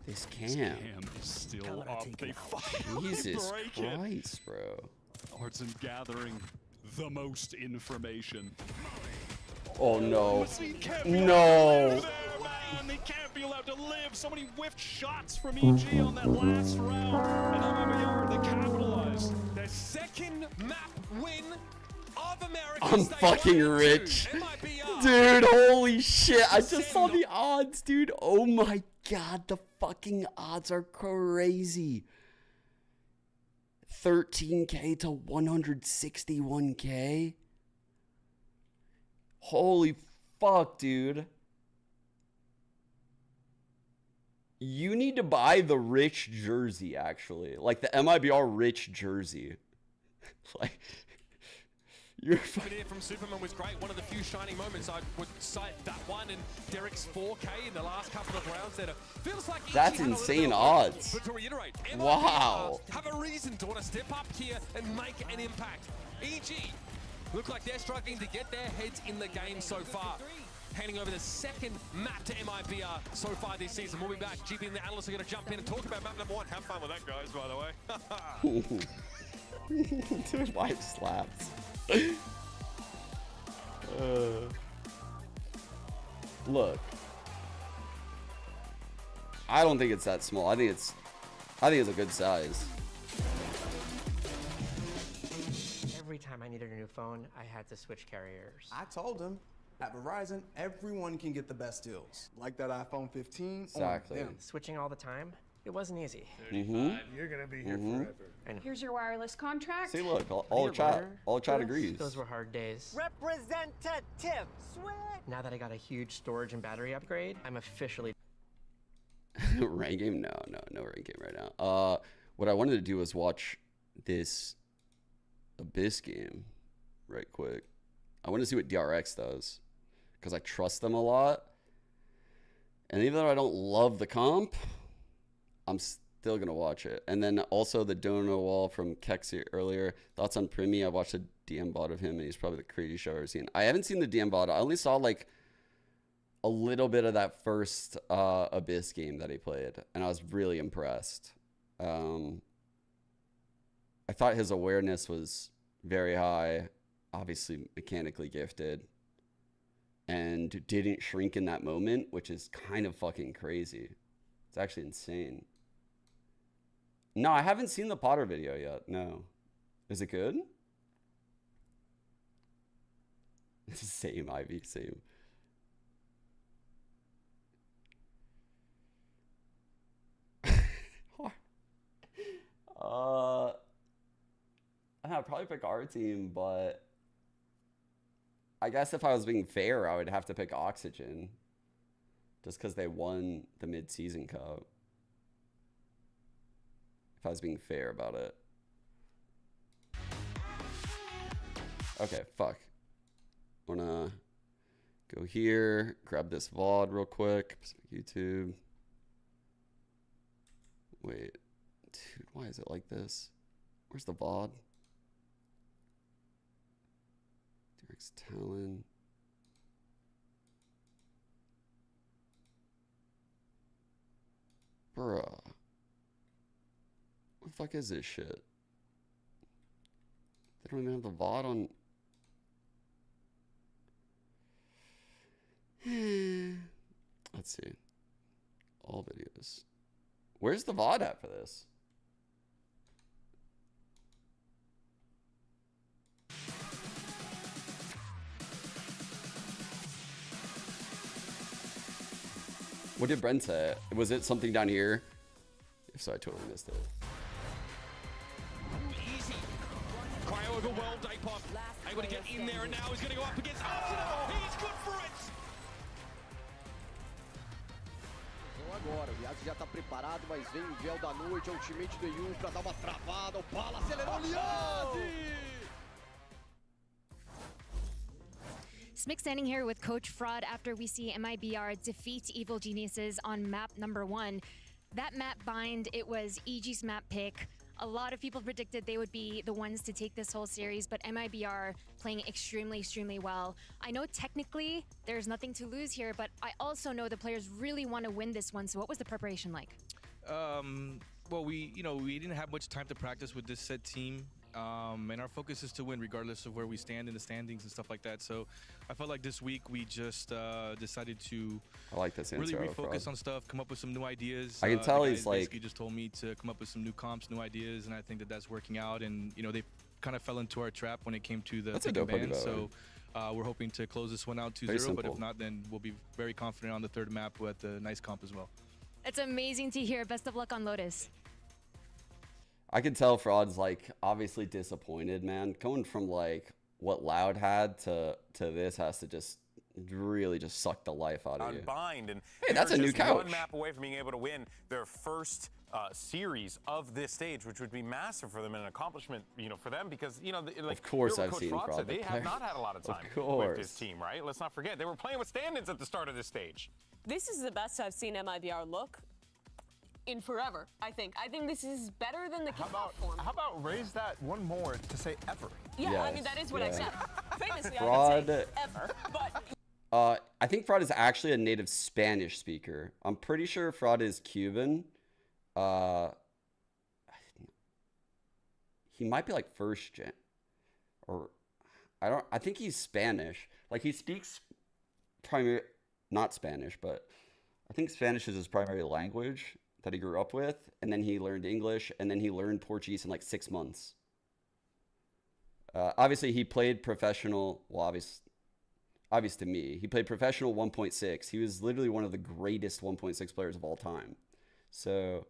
This cam is still up. They finally Jesus break Christ, bro. Artzine gathering the most information. Oh, no. No. They can't be allowed to live. So many whiffed shots from EG on that last round. And MIBR, they capitalize. Their second map win of America. I'm fucking rich. Dude, holy shit. I just saw the odds, dude. Oh my god, the fucking odds are crazy. 13K to 161K. Holy fuck, dude. You need to buy the rich jersey, actually. Like the MIBR rich jersey. Like, you're here from Superman was great. One of the few shining moments. I would cite that one and Derek's 4K in the last couple of rounds there. Feels like that's insane odds. But to reiterate, wow. Have a reason to want to step up here and make an impact. EG look like they're struggling to get their heads in the game so far. Handing over the second map to MIBR so far this season. We'll be back. GP and the analysts are going to jump in and talk about map number 1. Have fun with that, guys, by the way. Dude, wipe slaps. Look. I don't think it's that small. I think it's a good size. Every time I needed a new phone, I had to switch carriers. I told him, at Verizon, everyone can get the best deals. Like that iPhone 15. Exactly. Switching all the time, it wasn't easy. You're gonna be here forever. And here's your wireless contract. See, look, all chat agrees. Those were hard days. Representative, swear. Now that I got a huge storage and battery upgrade, I'm officially. Rank game? No rank game right now. What I wanted to do was watch this Abyss game. right quick. I want to see what DRX does because I trust them a lot. And even though I don't love the comp, I'm still going to watch it. And then also the donor wall from Kexi earlier. Thoughts on Primi? I watched a DM bot of him, and he's probably the craziest show I've ever seen. I haven't seen the DM bot. I only saw like a little bit of that first Abyss game that he played, and I was really impressed. I thought his awareness was very high, obviously mechanically gifted, and didn't shrink in that moment, which is kind of fucking crazy. It's actually insane. No, I haven't seen the Potter video yet. No. Is it good? Same, Ivy, same. I'd probably pick our team, but I guess if I was being fair, I would have to pick Oxygen just because they won the mid-season cup. If I was being fair about it. Okay, fuck. Wanna go here, grab this VOD real quick, YouTube. Wait, dude, why is it like this? Where's the VOD? Derek's Talon. Bruh. What the fuck is this shit? They don't even have the VOD on. Let's see. All videos. Where's the VOD at for this? What did Brent say? Was it something down here? If so, I totally missed it. Easy. Cryo overwhelmed, Apop. Able to get in there, and now he's going to go up against Arsenal. He's good for it. Agora, o Liaz já tá preparado, mas vem o véu da noite, é o ultimate do EU pra dar uma travada. O Pala acelerou o Liaz! Smick standing here with Coach Fraud after we see MIBR defeat Evil Geniuses on map number 1. That map bind, it was EG's map pick. A lot of people predicted they would be the ones to take this whole series, but MIBR playing extremely, extremely well. I know technically there's nothing to lose here, but I also know the players really want to win this one. So what was the preparation like? Well, we didn't have much time to practice with this set team. And our focus is to win regardless of where we stand in the standings and stuff like that. So I felt like this week we just decided to really refocus on stuff, come up with some new ideas. I can tell he's like basically just told me to come up with some new comps, new ideas, and I think that that's working out. And they kind of fell into our trap when it came to the pick and ban. So we're hoping to close this one out 2-0, but if not, then we'll be very confident on the third map with a nice comp as well. It's amazing to hear. Best of luck on Lotus. I can tell Fraud's like obviously disappointed, man. Going from like what Loud had to this has to just really just suck the life out of you. Bind, and hey, that's a new couch. One map away from being able to win their first series of this stage, which would be massive for them and an accomplishment, for them because like of course I've Coach seen Fraud Fraud. They have not had a lot of time with this team, right? Let's not forget they were playing with stand-ins at the start of this stage. This is the best I've seen MIBR look in forever, I think. I think this is better than the kickoff form. How about raise that one more to say ever? Yeah, yes, I mean, that is what I said. Famously, Fraud, I would say ever, but... I think Fraud is actually a native Spanish speaker. I'm pretty sure Fraud is Cuban. He might be like first gen. Or, I think he's Spanish. Like, he speaks not Spanish, but I think Spanish is his primary language that he grew up with, and then he learned English, and then he learned Portuguese in like 6 months. Obviously, he played professional, well, obvious to me, he played professional 1.6. He was literally one of the greatest 1.6 players of all time. So,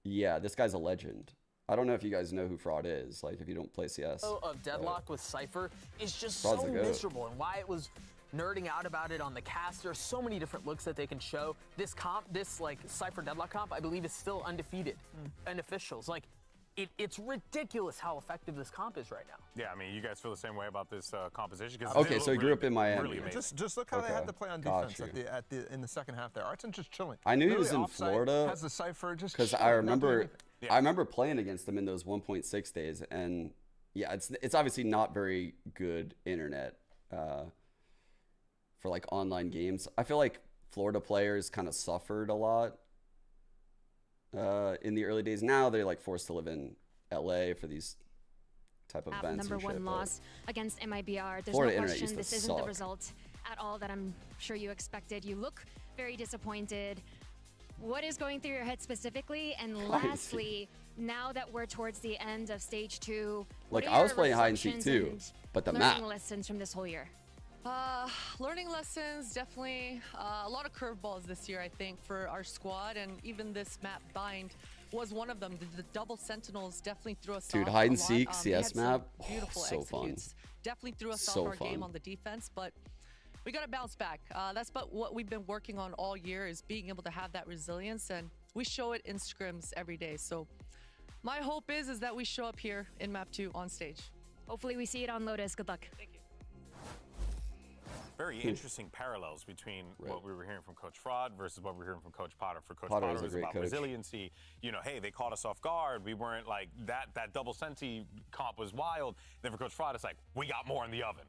yeah, this guy's a legend. I don't know if you guys know who Fraud is, like if you don't play CS. Of Deadlock with Cypher is just so miserable, and why it was nerding out about it on the cast. There's so many different looks that they can show. This comp, this like Cypher Deadlock comp, I believe is still undefeated in officials. Like, it's ridiculous how effective this comp is right now. Yeah, I mean, you guys feel the same way about this composition? Okay, so he grew up in Miami. Really just look how they had to play on defense in the second half there. Artson just chilling. I knew he was in Florida has the Cypher just because I remember playing against him in those 1.6 days, and yeah, it's obviously not very good internet for like online games. I feel like Florida players kind of suffered a lot in the early days. Now they're like forced to live in LA for these type of events. Number one loss against Mibr. There's Florida no internet question used to this isn't the suck. result at all that I'm sure you expected. You look very disappointed. What is going through your head specifically? And lastly, now that we're towards the end of stage 2, Like, what I are was your playing hide and seek reflections too, and but the learning map. lessons from this whole year? Learning lessons, definitely a lot of curveballs this year, I think, for our squad, and even this map bind was one of them. The double sentinels definitely threw us Dude, off hide a and lot. seek We CS had some map, beautiful so fun. executes. Definitely threw us So off our fun. game on the defense, but we got to bounce back. That's but what we've been working on all year is being able to have that resilience, and we show it in scrims every day. So my hope is that we show up here in map 2 on stage. Hopefully we see it on Lotus. Good luck. Thank you. Very interesting parallels between what we were hearing from Coach Fraud versus what we're hearing from Coach Potter. For Coach Potter Potter, is a it was great about coach. resiliency. You know, hey, they caught us off guard. We weren't like that double senti comp was wild. Then for Coach Fraud, it's like, we got more in the oven.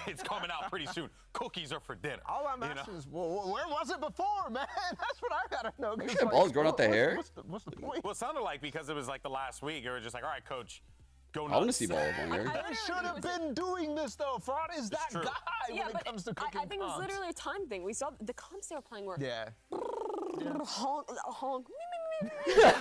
It's coming out pretty soon. Cookies are for dinner. All I'm asking is, well, where was it before, man? That's what I gotta know. Look at the balls growing out the hair. What's the point? Well, it sounded like because it was like the last week, it was just like, all right, Coach, go nuts. I want to see ball on here. They should have been doing this though. Fraud is that guy when it comes to cooking I think it was comps. literally a time thing. We saw the comps they were playing were honk, honk. They're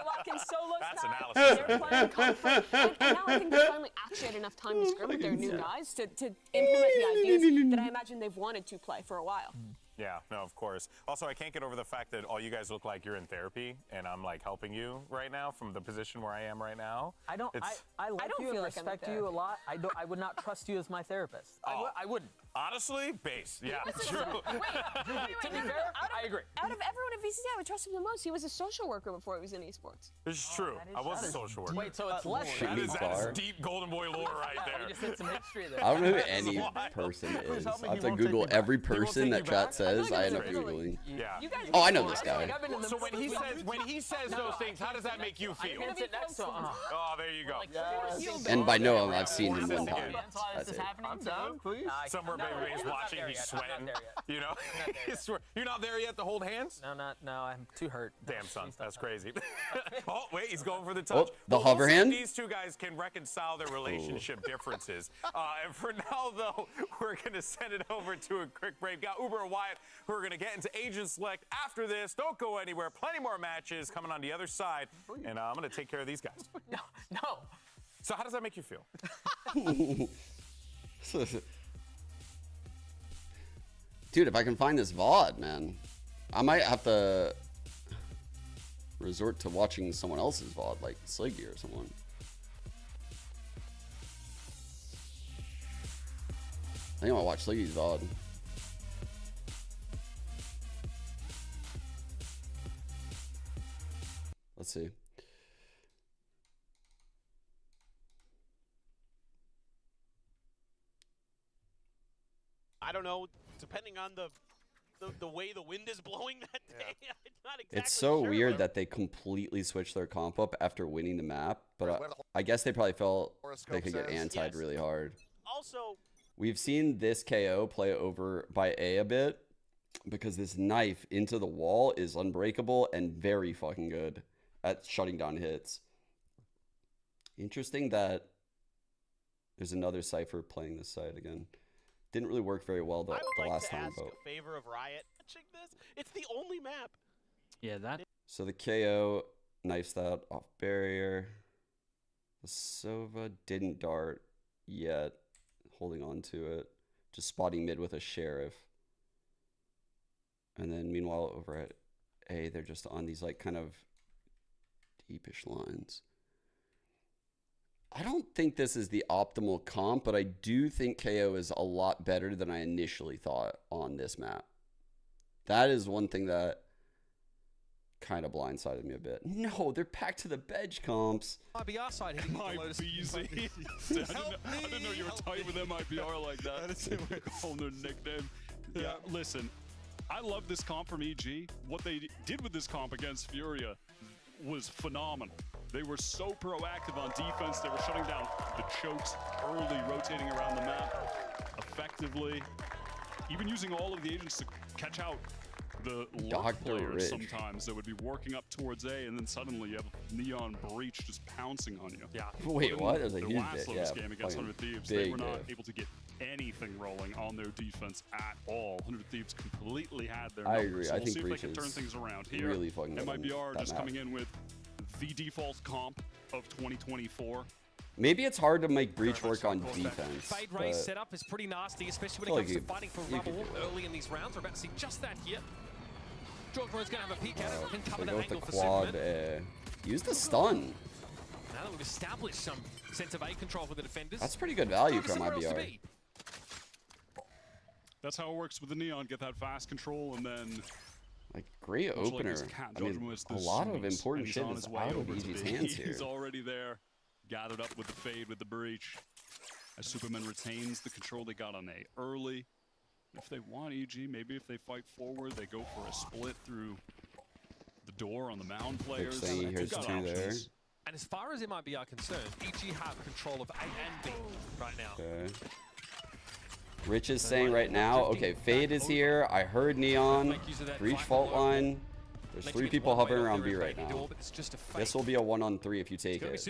locking solos. That's analysis. They're playing comfort. And now I think they finally actually had enough time to scrim with their new guys to implement the ideas that I imagine they've wanted to play for a while. Yeah, no, of course. Also, I can't get over the fact that all you guys look like you're in therapy, and I'm like helping you right now from the position where I am right now. I like you and respect you a lot. I would not trust you as my therapist. I wouldn't. Honestly, base. Yeah, true. To be fair, I agree. Out of everyone at VCT, I would trust him the most. He was a social worker before he was in esports. This is true. I was a social worker. Wait, so it's less. That is deep Golden Boy lore right there. We just hit some history there. I don't know who any person is. I have to Google every person that chat says. I end up Googling. Yeah. Oh, I know this guy. So when he says those things, how does that make you feel? I'm gonna sit next to him. Oh, there you go. And by no, I've seen him one time. That's it. I'm down, please. Somewhere baby's watching, he's sweating. You know, you're not there yet to hold hands. No, I'm too hurt. Damn, son, that's crazy. Oh, wait, he's going for the touch. The hover hand? These two guys can reconcile their relationship differences. And for now, though, we're going to send it over to a quick break. Got Uber and Wyatt, who are going to get into Agent Select after this. Don't go anywhere. Plenty more matches coming on the other side. And I'm going to take care of these guys. No. So how does that make you feel? Dude, if I can find this VOD, man, I might have to resort to watching someone else's VOD, like Sliggy or someone. I think I'm gonna watch Sliggy's VOD. Let's see. I don't know, depending on the way the wind is blowing that day. I'm not exactly It's so sure, weird but that they completely switched their comp up after winning the map, but I guess they probably felt they could get anti'd really hard. Also, We've seen this KO play over by A bit because this knife into the wall is unbreakable and very fucking good at shutting down hits. Interesting that there's another Cypher playing this side again. Didn't really work very well the last time. I would like to ask a favor of Riot. Watching this, it's the only map. Yeah, that. So the KO knifes that off barrier. The Sova didn't dart yet. Holding on to it. Just spotting mid with a Sheriff. And then meanwhile over at A, they're just on these like kind of deepish lines. I don't think this is the optimal comp, but I do think KO is a lot better than I initially thought on this map. That is one thing that kind of blindsided me a bit. No, they're back to the bench comps. MIBR side hitting the Lotus. I didn't know you were tight with MIBR like that. That's calling their nickname. Yeah, listen, I love this comp from EG. What they did with this comp against Furia was phenomenal. They were so proactive on defense. They were shutting down the chokes early, rotating around the map effectively, even using all of the agents to catch out the lurk players sometimes that would be working up towards A, and then suddenly you have Neon Breach just pouncing on you. Yeah. Wait, what? It was a the huge last bit. Yeah, game against 100 Thieves, they were not able to get anything rolling on their defense at all. 100 Thieves completely had their numbers. I agree. So I we'll think see if they Breach can turn is things around here. really fucking good MIBR just map. coming in with the default comp of 2024. Maybe it's hard to make Breach work on defense. Fade race setup is pretty nasty, especially when it comes to fighting for rubble early in these rounds. We're about to see just that here. Jordan's going to have a peek at it and cover that angle for quad, use the stun. Now that we've established some sense of A control for the defenders. That's pretty good value from MIBR. That's how it works with the Neon. Get that fast control and then... Like, great opener. I mean, a lot of important shit is out of EG's hands here. He's already there. Gathered up with the fade with the Breach. As Superman retains the control they got on A early. If they want EG, maybe if they fight forward, they go for a split through the door on the mound players. Here's two there. And as far as MIBR are concerned, EG have control of A and B right now. Okay. Rich is saying right now, okay, Fade is here. I heard Neon. Breach fault line. There's 3 people hovering around B right now. This will be a 1-on-3 if you take it.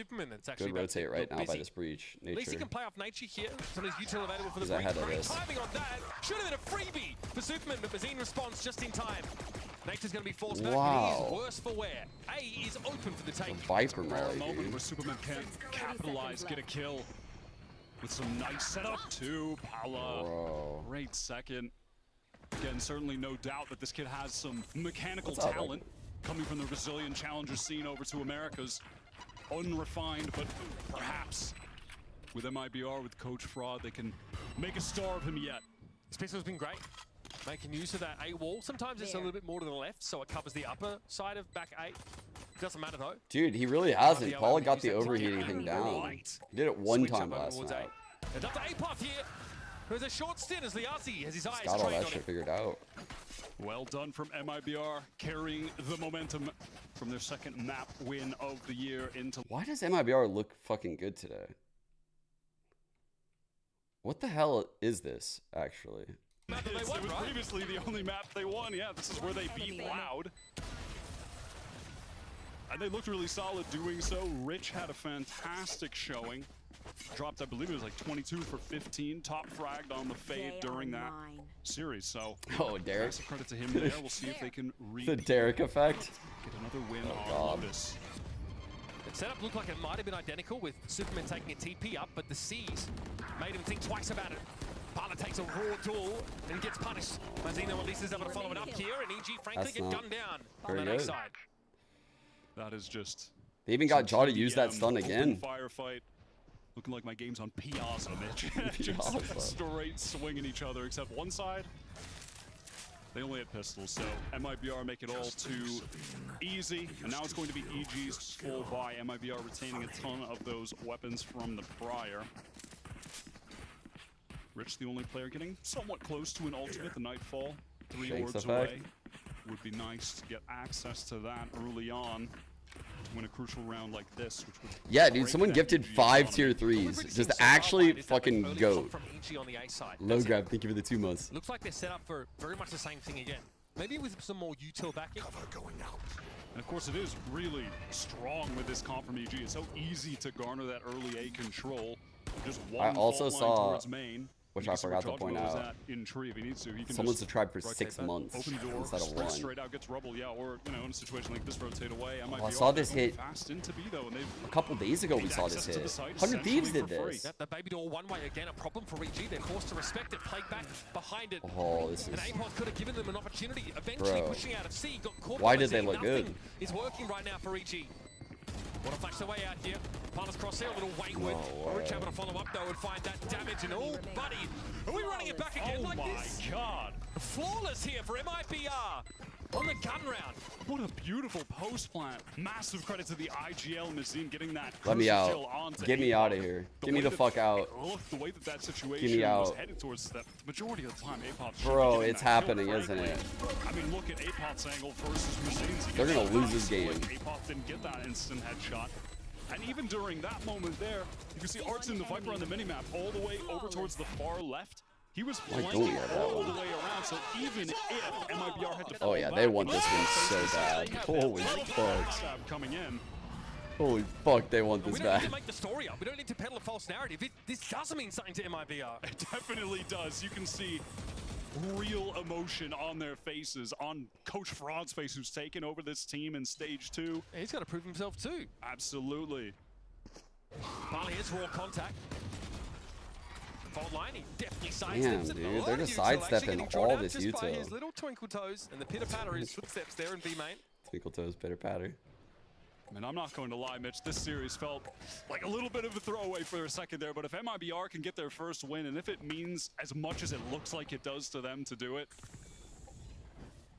Good rotate right now by this Breach. Nature. At least he can play off Nature here. Some of his util available for the Breach. Ahead of Great this. timing on that. Should have been a freebie for Superman, but Mazine responds just in time. Nature's going to be forced back. Wow. He is worse for wear. A is open for the take. Viper Molly, moment dude. where Superman can capitalize, get a kill. With some nice setup to Paula. Whoa. Great second. Again, certainly no doubt that this kid has some mechanical talent coming from the resilient challenger scene over to America's. Unrefined, but perhaps with MIBR, with Coach Fraud, they can make a star of him yet. This pistol's been great. Making use of that A wall. Sometimes it's a little bit more to the left, so it covers the upper side of back A. Doesn't matter though. Dude, he really hasn't. Paula got the overheating thing down. He did it one time last night. And up to A path here. There's a short stint as Liasi has his eyes got all trained that on shit it. figured out. Well done from MIBR, carrying the momentum from their second map win of the year into... Why does MIBR look fucking good today? What the hell is this, actually? It was previously the only map they won. Yeah, this is where they beat Loud. And they looked really solid doing so. Rich had a fantastic showing. Dropped, I believe it was like 22 for 15. Top fragged on the fade during that series. So, Derek. Massive credit to him there. We'll see if they can The Derek effect. Get another win on Lotus. The setup looked like it might have been identical with Superman taking a TP up, but the C's made him think twice about it. Parla takes a raw duel and gets punished. Mazino at least is able to follow it up here, and EG frankly get gunned down on that A side. That is just... They even got Jaw to use that stun again. Firefight. Looking like my game's on Piazza, Mitch. Just straight swinging each other, except one side, they only had pistols, so MIBR make it all too easy. And now it's going to be EG's full buy. MIBR retaining a ton of those weapons from the prior. Rich, the only player getting somewhat close to an ultimate, the Nightfall. 3 orbs away. Would be nice to get access to that early on. Win a crucial round like this, which would yeah, dude, someone gifted 5 tier 3s. Just actually fucking goat. Low grab, thank you for the 2 months. Looks like they're set up for very much the same thing again. Maybe with some more util backing. Cover going out. And of course, it is really strong with this comp from EG. It's so easy to garner that early A control. Just one I also saw, towards main. which I forgot to point out, someone subscribed for 6 months instead of 1. Straight out gets rubble, yeah, or in a situation like this, rotate away. I saw this hit a couple days ago. We saw this hit. 100 Thieves did this. The baby door one way again, a problem for EG. They're forced to respect it, played back behind it. Oh, this is. And APOS could have given them an opportunity. Eventually pushing out of C, got caught. Why did they look good? Is working right now for EG. Want to flash the way out here. Palmer's cross there, a little wayward. Rich able to follow up though and find that damage. And oh, buddy, are we running it back again like this? Oh my god. Flawless here for MIBR. on the gun round. What a beautiful post plant. Massive credit to the IGL Mazine getting that. Let me out. Get me out of here. Get me the fuck out. Look, the way that situation Get me out. was headed towards that, the majority of the time, Apop. Bro, it's happening, isn't it? I mean, look at Apop's angle versus Mazine's. They're gonna lose this game. Apop didn't get that instant headshot. And even during that moment there, you can see Arts in the Viper on the minimap all the way over towards the far left. He was flanking all the way around, so even if MIBR had to fall yeah, they want this one so bad. Holy fuck. Coming in. Holy fuck, they want this bad. We don't need bad. to make the story up. We don't need to peddle a false narrative. This does mean something to MIBR. It definitely does. You can see real emotion on their faces, on Coach Fraud's face, who's taken over this team in stage 2. Yeah, he's got to prove himself too. Absolutely. Finally, here's raw contact. Fault line, he definitely sidesteps. Damn, dude, they're just sidestepping all this util. By his util. little twinkle toes and the pitter patter his footsteps there in B main. Twinkle toes, pitter patter. And I'm not going to lie, Mitch, this series felt like a little bit of a throwaway for a second there, but if MIBR can get their first win, and if it means as much as it looks like it does to them to do it,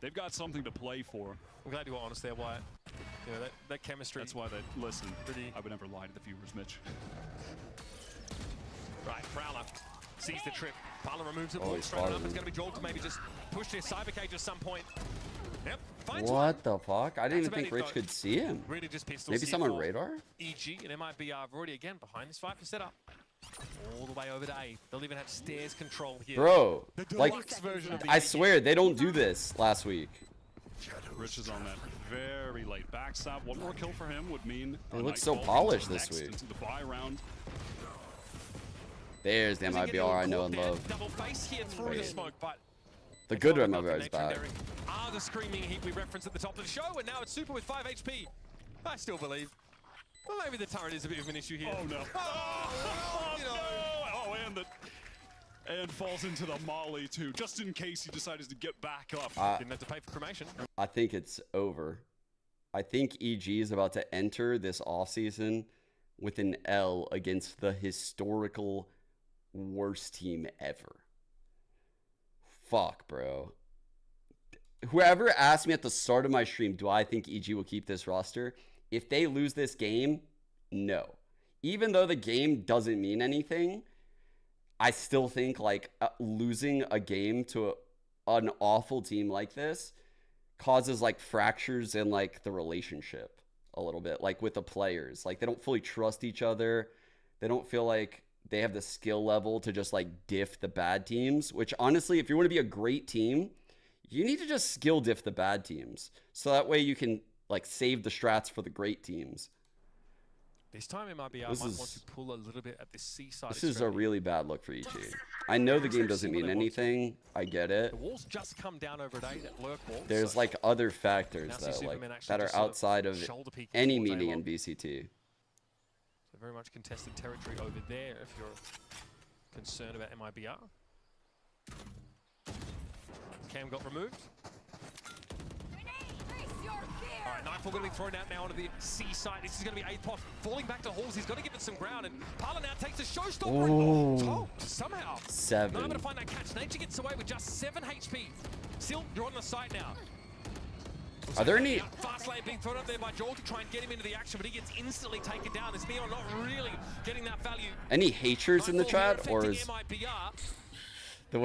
they've got something to play for. I'm glad you were honest there, Wyatt. You know, that chemistry. That's why they listen. I would never lie to the viewers, Mitch. Right, Prowler sees the trip. Parler removes it. He's Straight enough. It's going to be Joel to maybe just push his cyber cage at some point. Yep, finds What one. the fuck? I didn't even think Rich could see him. Really just pistols. Maybe someone radar? EG and MIBR have already again behind this fight for setup. All the way over to A. They'll even have stairs control here. Bro, The like, deluxe version of the I AG. swear, they don't do this last week. Rich is on that very late backstab. One more kill for him would mean They a look nice so ball polished next this week. into the buy round. There's the MIBR I know and love. Double face here through the smoke, but The good MIBR is back. the screaming heat we referenced at the top of the show, and now it's Super with 5 HP. I still believe. Well, maybe the turret is a bit of an issue here. Oh no. And falls into the molly too, just in case he decides to get back up. Didn't have to pay for cremation. I think it's over. I think EG is about to enter this offseason with an L against the historical worst team ever. Fuck, bro. Whoever asked me at the start of my stream, do I think EG will keep this roster? If they lose this game, no. Even though the game doesn't mean anything, I still think like losing a game to an awful team like this causes like fractures in like the relationship a little bit, like with the players. Like they don't fully trust each other. They don't feel like they have the skill level to just like diff the bad teams, which honestly, if you want to be a great team, you need to just skill diff the bad teams. So that way you can like save the strats for the great teams. This time it might be I might want to pull a little bit at this seaside. This is a really bad look for EG. I know the game doesn't mean anything. I get it. The walls just come down over today, that lurk wall. There's like other factors though, like that are outside of any meaning in VCT. So very much contested territory over there if you're concerned about MIBR. Cam got removed. All right, Nightfall going to be thrown out now onto the C side. This is going to be Apop falling back to Halls. He's got to give it some ground, and Parla now takes a showstopper. Oh, somehow. 7. Not able to find that catch. Nature gets away with just 7 HP. Still, you're on the site now. Are there any? Fast lane being thrown up there by Joel to try and get him into the action, but he gets instantly taken down. This Neon not really getting that value. Any haters in the chat, or is the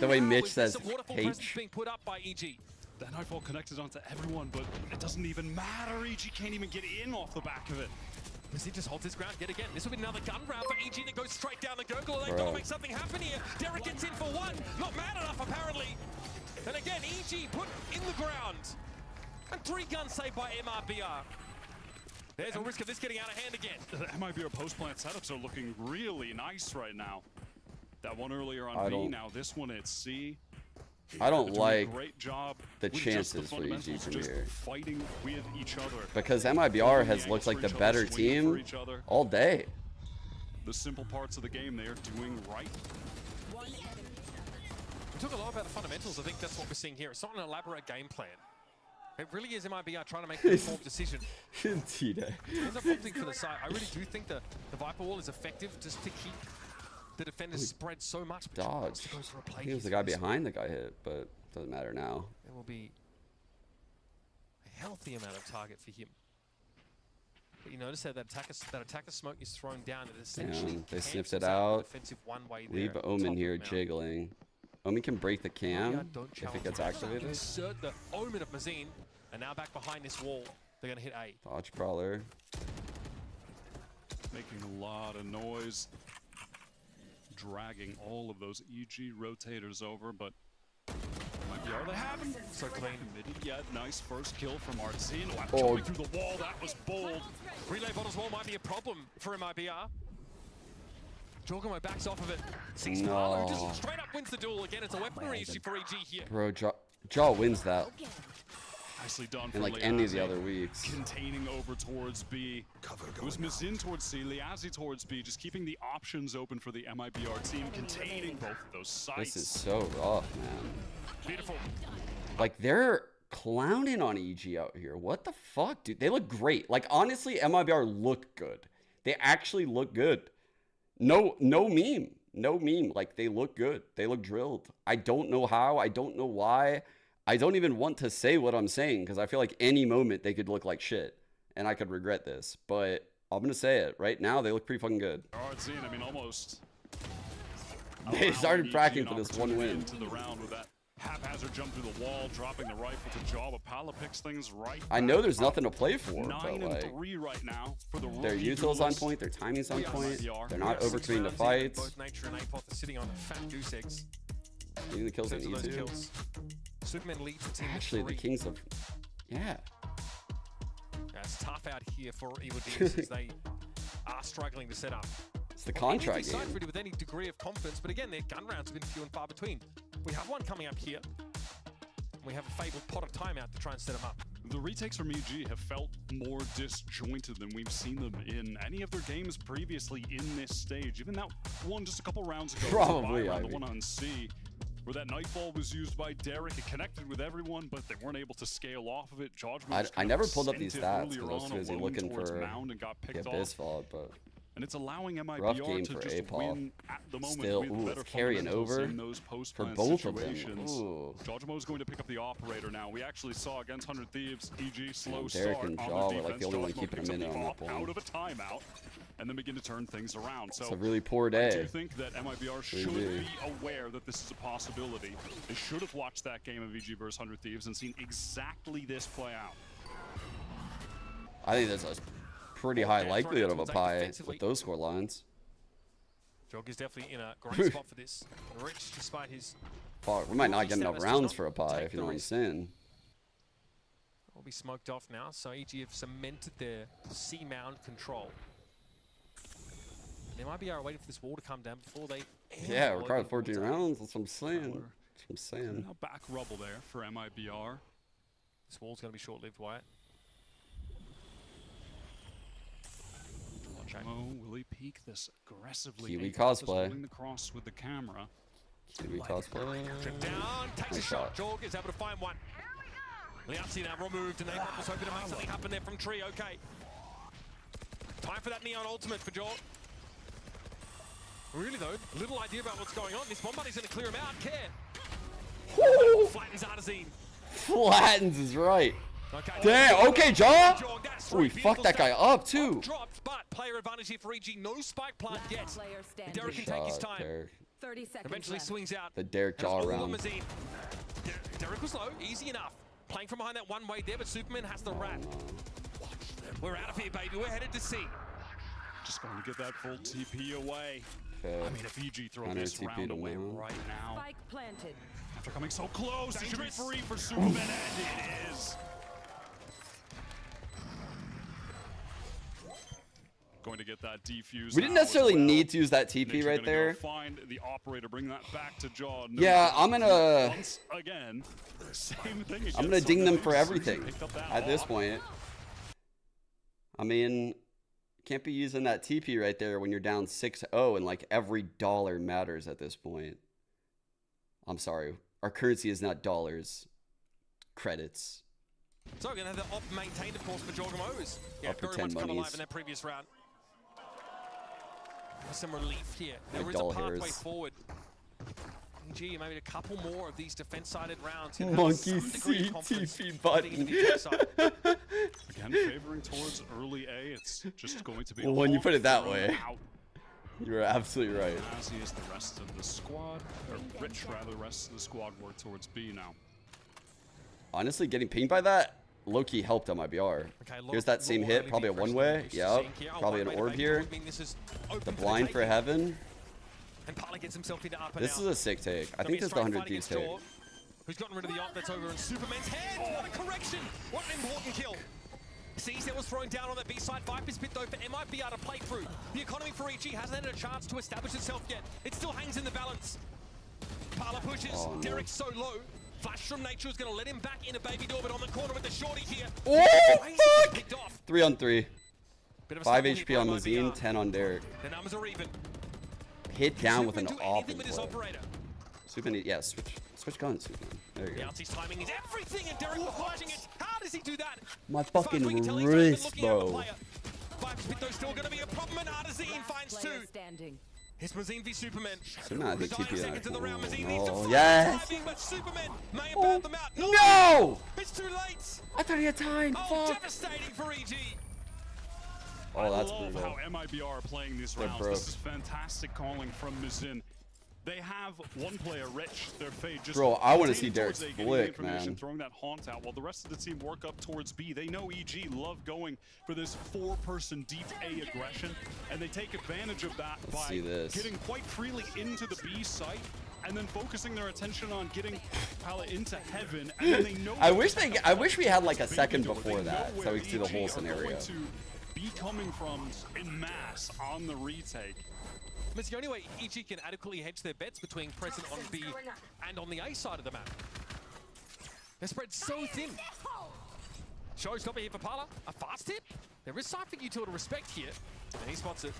way Mitch says H? Being put up by EG. That Nightfall connected onto everyone, but it doesn't even matter. EG can't even get in off the back of it. Does he just hold his ground yet again? This will be another gun round for EG that goes straight down the gurgle. They've got to make something happen here. Derek gets in for 1. Not mad enough, apparently. And again, EG put in the ground. And 3 guns saved by MIBR. There's a risk of this getting out of hand again. The MIBR post-plant setups are looking really nice right now. That one earlier on B, now this one at C. I don't like job the chances for EG from here. Fighting with each other. Because MIBR has looked like the better team all day. The simple parts of the game they are doing right. We talk a lot about the fundamentals. I think that's what we're seeing here. It's not an elaborate game plan. It really is MIBR trying to make an informed decision. T-Day. Ends up opting for the side. I really do think the Viper Wall is effective just to keep the defenders spread so much. Dodge. He was the guy behind the guy hit, but doesn't matter now. There will be a healthy amount of target for him. But you notice that attacker smoke is thrown down. It essentially they sniffed it out. Leave Omen here jiggling. Omen can break the cam if it gets activated. Insert the Omen of Mazin, and now back behind this wall. They're going to hit A. Dodge Prowler. Making a lot of noise. Dragging all of those EG rotators over, but they have him. So clean. Yeah, nice first kill from Artzine. Jumping through the wall, that was bold. Relay bottles wall might be a problem for MIBR. Jorgamo backs off of it. Sees Marlo, just straight up wins the duel again. It's a weaponry issue for EG here. Bro, Jaw wins that. Nicely done in like any of the other weeks. Containing over towards B. It was Mazin towards C, Liazzi towards B, just keeping the options open for the MIBR team, containing both of those sites. This is so rough, man. Beautiful. Like, they're clowning on EG out here. What the fuck, dude? They look great. Like, honestly, MIBR look good. They actually look good. No meme. No meme. Like, they look good. They look drilled. I don't know how. I don't know why. I don't even want to say what I'm saying because I feel like any moment they could look like shit and I could regret this. But I'm going to say it. Right now, they look pretty fucking good. I mean, almost. They started fracking for this one win. Into the round with that haphazard jump through the wall, dropping the rifle to Jaw, but Pala picks things right. I know there's nothing to play for, 9 but like, and 3 right now for the their util's on point, their timing's on point, they're not overcommitting the fights. Both Nature and Apoth are sitting on fat goose eggs. Getting the kills they need to. Superman leads the team. Actually, the Kings have, yeah. It's tough out here for Evil Geniuses. They are struggling to set up. It's the contract game. With any degree of confidence, but again, their gun rounds have been few and far between. We have one coming up here. We have a fabled pot of timeout to try and set them up. The retakes from EG have felt more disjointed than we've seen them in any of their games previously in this stage. Even that one just a couple rounds ago, probably the one on C, where that Nightfall was used by Derek. It connected with everyone, but they weren't able to scale off of it. I never pulled up these stats because I was busy looking for Bisfall, but and it's allowing MIBR rough game to for just Apoth. win at the moment. Still, it's carrying over for both of them. Jawjamo is going to pick up the operator now. We actually saw against 100 Thieves, EG slow Derek start and on Jaw the were like the only one keeping a minute on that one. Out of a timeout, and then begin to turn things around. So it's a really poor day. I do think that MIBR should be aware that this is a possibility. They should have watched that game of EG versus 100 Thieves and seen exactly this play out. I think that's a pretty high likelihood of a pie with those score lines. Jog is definitely in a great spot for this. Rich, despite his... Fuck, we might not get enough rounds for a pie, if you know what I'm saying. Will be smoked off now, so EG have cemented their C-mount control. They might be waiting for this wall to come down before they... Yeah, required 14 rounds, that's what I'm saying. That's what I'm saying. Now back rubble there for MIBR. This wall's going to be short-lived, Wyatt. Will he peek this aggressively? Kiwi cosplay. The cross with the camera. Kiwi cosplay. Trip down, takes a shot. Jorg is able to find one. Liazzi now removed, and they was hoping to make something happen there from Tree. Okay. Time for that Neon ultimate for Jorg. Really though, little idea about what's going on. This Bombardier's going to clear him out. Care. Flattens Artazine. Flattens is right. Okay. Damn, okay, Jaw! Oh, he fucked that guy up, too. Dropped, but player advantage here for EG. No spike plant yet. Derek can take his time. 30 seconds eventually swings out. The Derek Jaw round. Derek was low, easy enough. Playing from behind that one way there, but Superman has the rat. We're out of here, baby. We're headed to C. Just going to get that full TP away. Okay. I mean, if EG throw this round away right now. Spike planted. After coming so close, it should be free for Superman, and it is. Going to get that defuse. We didn't necessarily need to use that TP right there. Find the operator, bring that back to Jaw. Yeah, I'm gonna. Once again, same thing again. I'm gonna ding them for everything at this point. I mean, can't be using that TP right there when you're down 6-0 and like every dollar matters at this point. I'm sorry, our currency is not dollars, credits. So we're gonna have the op maintained, of course, for Jorgamo's. Yeah, very much come alive monies. in that previous round. Some relief here. There Like is a doll pathway hairs. forward. EG, maybe a couple more of these defense-sided rounds. Monkey C TP button. Again, favoring towards early A. It's just going to be. Well, when you put it that way, you're absolutely right. As is the rest of the squad, or Rich rather, the rest of the squad work towards B now. Honestly, getting pinged by that low-key helped on my BR. Here's that same hit, probably a one-way. Yep, probably an orb here. The blind for heaven. This is a sick take. I think this is the 100 Thieves take. Who's gotten rid of the op that's over in Superman's head? What a correction! What an important kill! CZ was thrown down on the B side. Viper's pit though for MIBR to play through. The economy for EG hasn't had a chance to establish itself yet. It still hangs in the balance. Parla pushes. Oh, no. Derek's so low. Flash from Nature is going to let him back into Baby Door, but on the corner with the shorty here. Oh, fuck! 3 on 3. 5 HP on Mazine, 10 on Derek. The numbers are even. Hit down with an op as well. Superman, yeah, switch guns, Superman. There you go. Yaltzi's timing is everything, and Derek was watching it. How does he do that? My fucking wrist, bro. Viper's pit though still going to be a problem, and Artazine finds 2. Here's Mazine v Superman. Superman, I think TP into the round. Mazine needs to fight yes! but Superman may have bailed them out. No! It's too late! I thought he had time. Oh, devastating for EG. Oh, that's I love brutal. how MIBR are playing these rounds. This is fantastic calling from Mazin. They have one player, Rich, their fade. Just bro, I want to see Derek's flick, man. Throwing that haunt out while the rest of the team work up towards B. They know EG love going for this 4-person deep A aggression, and they take advantage of that by getting quite freely into the B site and then focusing their attention on getting Pala into heaven. And then they know I wish we had like a second before that so we could see the whole scenario. To be coming from en masse on the retake. It's the only way EG can adequately hedge their bets between present on B and on the A side of the map. They're spread so thin. Show's got me here for Parla. A fast hit. There is something you two to respect here. And he spots it.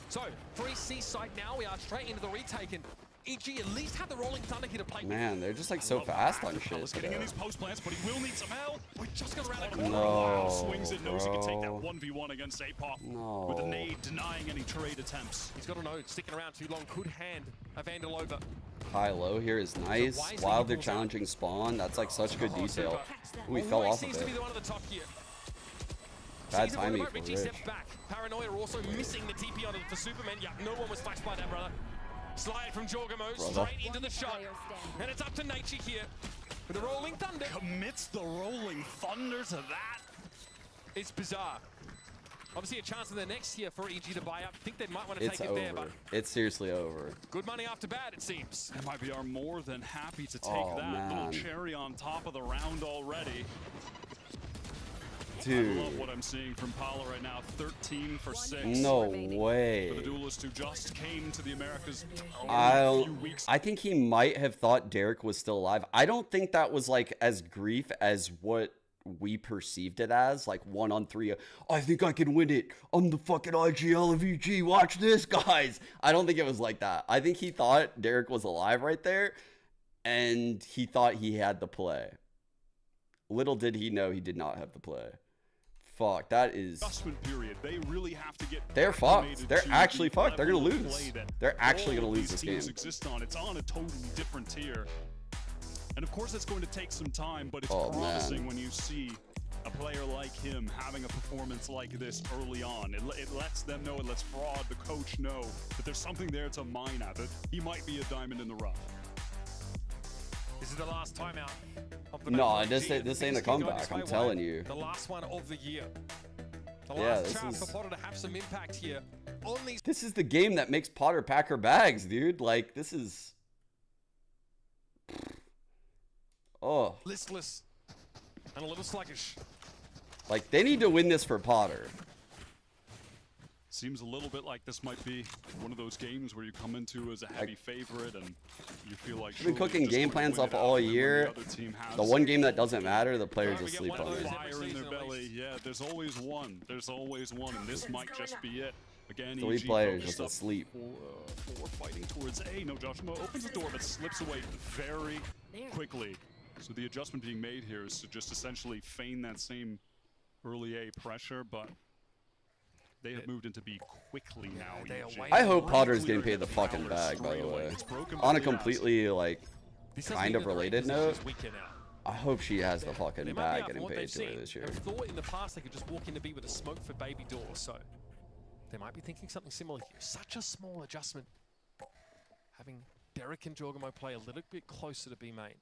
So, 3C site now. We are straight into the retake. And EG at least have the rolling thunder here to play. Man, they're just like so fast on shit. Getting in these post plants, but he will need some help. We're just gonna round no, swings it, knows he can take that 1v1 against APOP with a nade denying any trade attempts. He's got a node sticking around too long. Could hand a Vandal over. High low here is nice. While they're challenging spawn, that's like such good detail. Ooh, he fell off of it. Bad timing for Rich. Paranoia also missing the TP on it for Superman. Yeah, no one was flashed by that, brother. Slide from Jorgamo straight into the shot. And it's up to Nature here with the rolling thunder. Commits the rolling thunder to that. It's bizarre. Obviously a chance in the next here for EG to buy up. I think they might want to take it there, but it's seriously over. Good money after bad, it seems. MIBR more than happy to take that little cherry on top of the round already. Dude. I love what I'm seeing from Paula right now. 13 for 6. No way. For the duelist who just came to the Americas a few weeks. I think he might have thought Derek was still alive. I don't think that was like as grief as what we perceived it as. Like 1-on-3. I think I can win it. I'm the fucking IGL of EG. Watch this, guys. I don't think it was like that. I think he thought Derek was alive right there. And he thought he had the play. Little did he know he did not have the play. Fuck, that is. Period. They really have to get. They're fucked. They're actually fucked. They're gonna lose. They're actually gonna lose this game. Exist on. It's on a totally different tier, and of course it's going to take some time. But it's promising when you see a player like him having a performance like this early on. It lets them know. It lets Fraud, the coach, know that there's something there to mine at. That he might be a diamond in the rough. This is the last timeout. No, this ain't a comeback. I'm telling you. The last one of the year. The last chance for Potter to have some impact here on these. This is the game that makes Potter pack her bags, dude. Like, this is. Oh. Listless and a little sluggish. Like, they need to win this for Potter. Seems a little bit like this might be one of those games where you come into as a heavy favorite and you feel like we've been cooking game plans up all year. The one game that doesn't matter, the players will sleep on it. Fire in their belly. Yeah, there's always one. There's always one, and this might just be it. Again, 3 players just asleep. Four fighting towards A. No, Joshua opens the door but slips away very quickly. So the adjustment being made here is to just essentially feign that same early A pressure, but They have moved into B quickly now. I hope Potter's getting paid the fucking bag, by the way. On a completely, like, kind of related note, I hope she has the fucking bag getting paid to her this year. I've thought in the past they could just walk into B with a smoke for baby door, so they might be thinking something similar here. Such a small adjustment. Having Derek and Jorgamo play a little bit closer to B main.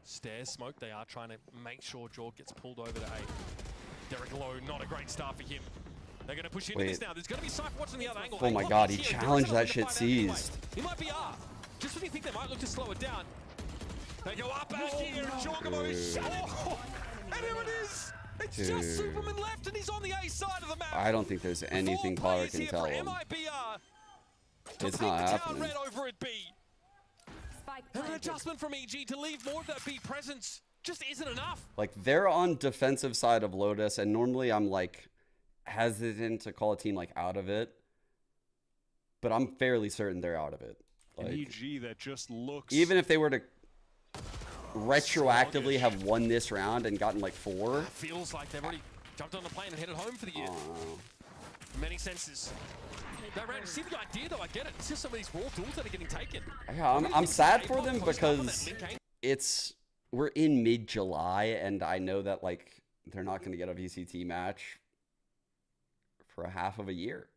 Stairs smoke, they are trying to make sure Jorg gets pulled over to A. Derek low, not a great start for him. They're going to push into this now. There's going to be Cypher watching the other angle. Oh my god, he challenged that shit seized. He might be R. Just when you think they might look to slow it down. They go up out here, and Jorgamo is and here it is! It's just Superman left, and he's on the A side of the map. I don't think there's anything Potter can tell him. It's not happening. Red over at B. And an adjustment from EG to leave more of that B presence just isn't enough. Like, they're on defensive side of Lotus, and normally I'm like hesitant to call a team like out of it, but I'm fairly certain they're out of it. Like, an EG that just looks, even if they were to retroactively have won this round and gotten like 4, feels like they've already jumped on the plane and headed home for the year. In many senses. That round, see the idea though, I get it. It's just some of these raw tools that are getting taken. Yeah, I'm sad for them because we're in mid-July, and I know that like they're not going to get a VCT match for a half of a year.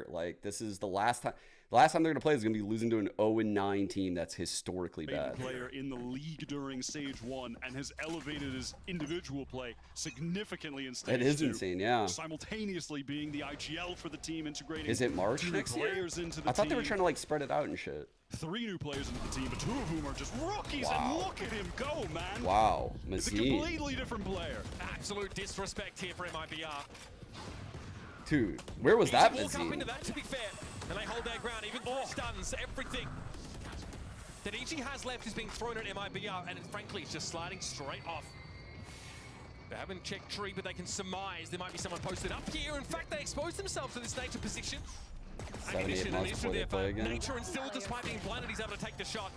Like, this is the last time. The last time they're going to play is going to be losing to an 0-9 team that's historically bad. Player in the league during Stage 1 and has elevated his individual play significantly in Stage 2. It is insane, yeah. Simultaneously being the IGL for the team, integrating. Is it March next year? I thought they were trying to like spread it out and shit. 3 new players into the team, but 2 of whom are just rookies, and look at him go, man. Wow, It's a completely different player. Absolute disrespect here for MIBR. Dude, where was that walk up Mazine? into that, to be fair, and they hold their ground, even though stuns, everything that EG has left is being thrown at MIBR, and frankly, it's just sliding straight off. They haven't checked tree, but they can surmise there might be someone posted up here. In fact, they exposed themselves to this Nature position. 78 months before they play again. Nature, and still, despite being blinded, he's able to take the shot.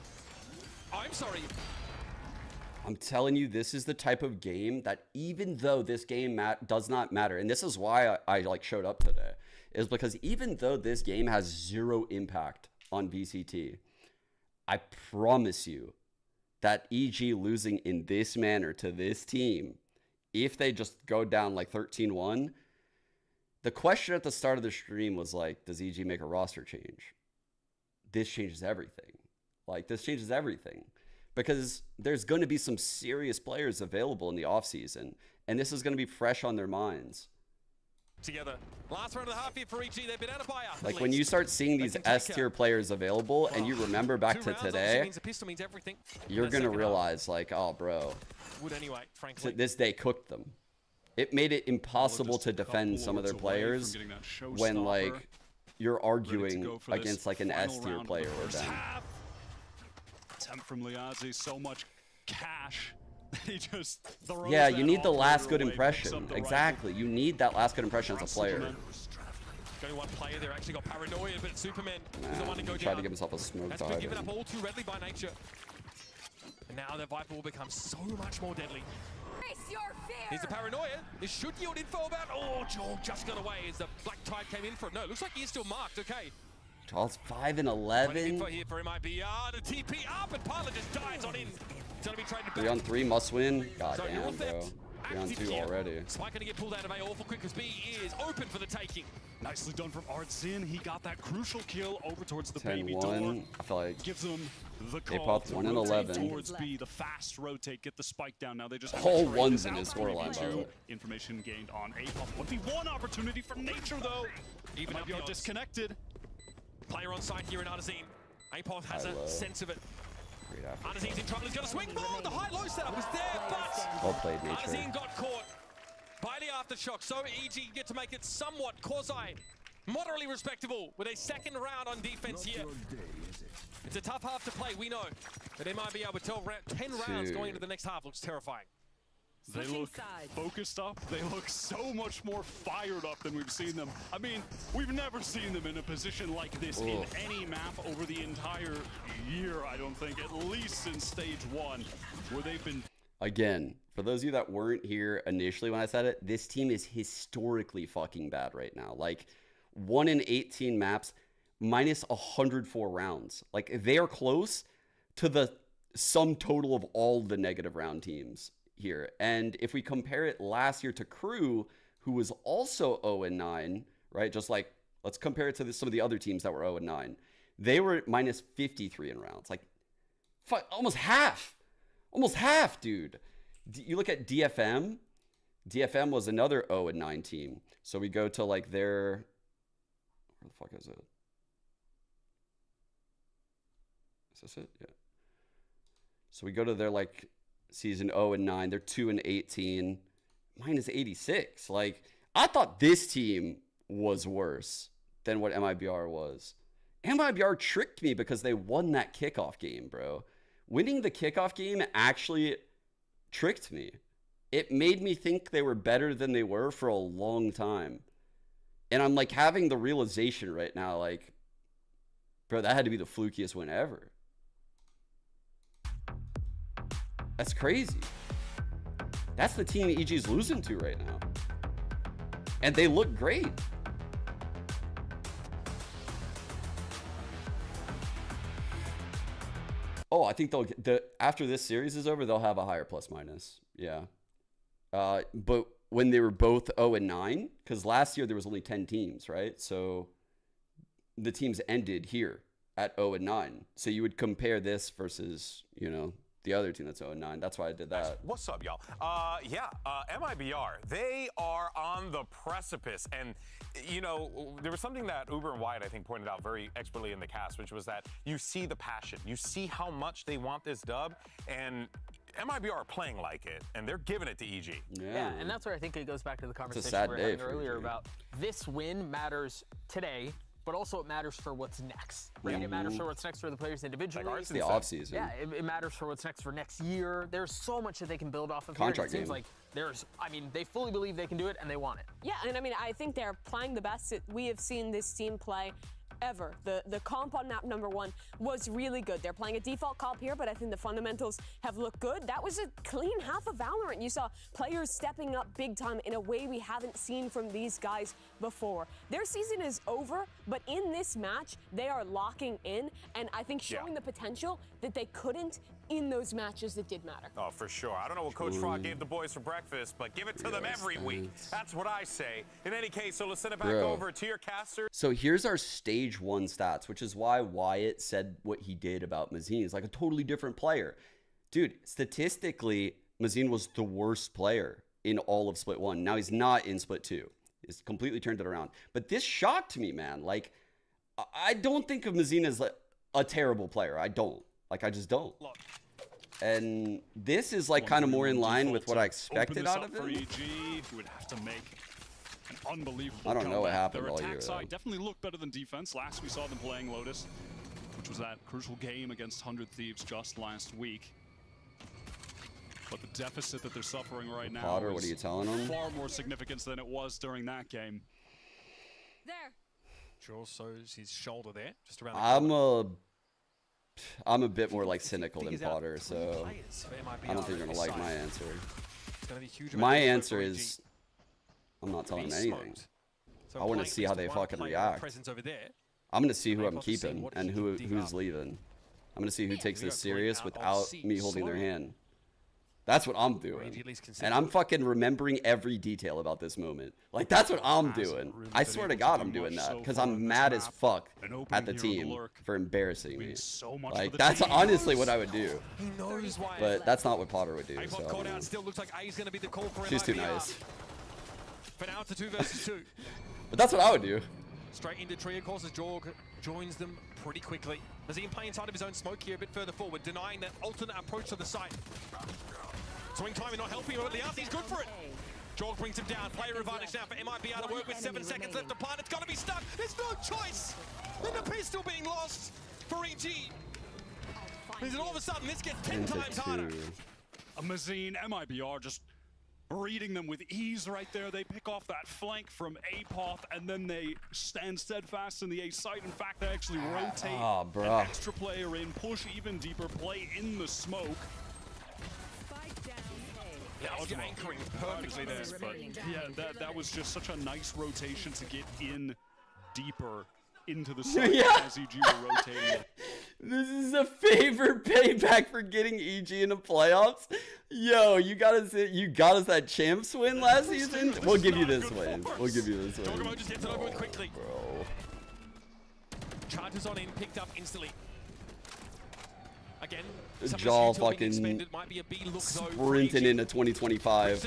I'm sorry. I'm telling you, this is the type of game that even though this game does not matter, and this is why I like showed up today, is because even though this game has 0 impact on VCT, I promise you that EG losing in this manner to this team, if they just go down like 13-1, the question at the start of the stream was like, does EG make a roster change? This changes everything. Like, this changes everything. Because there's going to be some serious players available in the offseason, and this is going to be fresh on their minds. Together. Last round of the half here for EG. They've been out of buy up. Like, when you start seeing these S-tier players available, and you remember back to today, you're going to realize, like, oh, bro, would anyway, frankly. This day cooked them. It made it impossible to defend some of their players when, like, you're arguing against, like, an S-tier player or them. Attempt from Liazi, so much cash. He just throws you need the last good impression. Exactly. You need that last good impression as a player. Only one player there actually got paranoia, but Superman is the one to go down. Tried to give himself a smoke dive. That's been given up all too readily by Nature. And now the Viper will become so much more deadly. Here's the paranoia. This should yield info about. Oh, Joel just got away as the Black Tide came in for it. No, looks like he is still marked. Okay. Charles 5 and 11. Info here for MIBR. The TP up, and Pilot just dies on in. It's gonna be traded back. 3-on-3 must win. God damn, bro. 3-on-2 already. Spike gonna get pulled out of A awful quick because B is open for the taking. Nicely done from Artzin. He got that crucial kill over towards the 10-1. baby door. I feel like gives them the they call popped 1 and 11 towards B. The fast rotate, get the spike down. Now they just whole ones in his scoreline, by the way. Information gained on A. Would be one opportunity for Nature though. Even up disconnected. Player on site here in Artazine. Apoth has a sense of it. Artazine's in trouble. He's going to swing. Oh, the high-low setup was there, but well played, Nature. Artazine got caught by the aftershock. So EG get to make it somewhat quasi-moderately respectable with a second round on defense here. It's a tough half to play, we know. But they might be able to 10 rounds going into the next half. Looks terrifying. They look focused up. They look so much more fired up than we've seen them. I mean, we've never seen them in a position like this in any map over the entire year, I don't think. At least since Stage 1, where they've been again, for those of you that weren't here initially when I said it, this team is historically fucking bad right now. Like 1 in 18 maps, minus 104 rounds. Like they are close to the sum total of all the negative round teams here. And if we compare it last year to Crew, who was also 0-9, right? Just like, let's compare it to some of the other teams that were 0-9. They were minus 53 in rounds. Like, almost half. Almost half, dude. You look at DFM. DFM was another 0-9 team. So we go to like their... Where the fuck is it? Is this it? Yeah. So we go to their like season 0-9. They're 2-18. Minus 86. Like, I thought this team was worse than what MIBR was. MIBR tricked me because they won that kickoff game, bro. Winning the kickoff game actually tricked me. It made me think they were better than they were for a long time. And I'm like having the realization right now, like, bro, that had to be the flukiest win ever. That's crazy. That's the team EG's losing to right now. And they look great. Oh, I think they'll get after this series is over, they'll have a higher plus minus. Yeah. But when they were both 0-9, because last year there was only 10 teams, right? So the teams ended here at 0-9. So you would compare this versus, you know, the other team that's 0-9. That's why I did that. What's up, y'all? MIBR, they are on the precipice. And, you know, there was something that Uber and Wyatt, I think, pointed out very expertly in the cast, which was that you see the passion. You see how much they want this dub. And MIBR are playing like it, and they're giving it to EG. Yeah, and that's where I think it goes back to the conversation we were having earlier about this win matters today, but also it matters for what's next, right? It matters for what's next for the players individually. Like it's the offseason. Yeah, it matters for what's next for next year. There's so much that they can build off of Contract here. It seems game. like they fully believe they can do it, and they want it. Yeah, and I mean, I think they're playing the best that we have seen this team play ever. The comp on map number 1 was really good. They're playing a default comp here, but I think the fundamentals have looked good. That was a clean half of Valorant. You saw players stepping up big time in a way we haven't seen from these guys before. Their season is over, but in this match, they are locking in, and I think showing the potential that they couldn't in those matches that did matter. Oh, for sure. I don't know what Coach Frog gave the boys for breakfast, but give it to them every week. That's what I say. In any case, so let's send it back over to your caster. So here's our stage 1 stats, which is why Wyatt said what he did about Mazine. He's like a totally different player. Dude, statistically, Mazine was the worst player in all of Split 1. Now he's not in Split 2. He's completely turned it around. But this shocked me, man. Like, I don't think of Mazine as a terrible player. I don't. Like, I just don't. And this is like kind of more in line with what I expected out of him. Would have to make an unbelievable I don't know what happened Their all attack year. side definitely looked better than defense. Last we saw them playing Lotus, which was that crucial game against 100 Thieves just last week. But the deficit that they're suffering right now Potter, what are you telling them? Far more significance than it was during that game. There. Jules shows his shoulder there, just around the I'm a bit more like cynical than Potter, so I don't think you're gonna like my answer. My answer is I'm not telling them anything. I want to see how they fucking react. I'm gonna see who I'm keeping and who's leaving. I'm gonna see who takes this serious without me holding their hand. That's what I'm doing. And I'm fucking remembering every detail about this moment. Like, that's what I'm doing. I swear to God I'm doing that. Because I'm mad as fuck at the team for embarrassing me. Like, that's honestly what I would do. But that's not what Potter would do. So she's too nice. For now, it's a 2 versus 2. But that's what I would do. Straight into tree, of course, as Jorg joins them pretty quickly. Mazine playing inside of his own smoke here a bit further forward, denying that alternate approach to the site. Swing timing not helping him, but the RC's good for it. Jorg brings him down. Player advantage now for MIBR to work with 7 seconds left to plant. It's got to be stuck. There's no choice. And the pistol being lost for EG. And all of a sudden, this gets 10 times harder. Mazine, MIBR just reading them with ease right there. They pick off that flank from A-Path, and then they stand steadfast in the A site. In fact, they actually rotate an extra player in, push even deeper, play in the smoke. Yeah, I was anchoring perfectly there. But yeah, that was just such a nice rotation to get in deeper into the site as EG were rotating. This is a favorite payback for getting EG into playoffs. Yo, you got us that champs win last season. We'll give you this win. We'll give you this win. Jogamo just gets it over with quickly. Bro. Charges on in, picked up instantly. Again, Jaw fucking sprinting into 2025.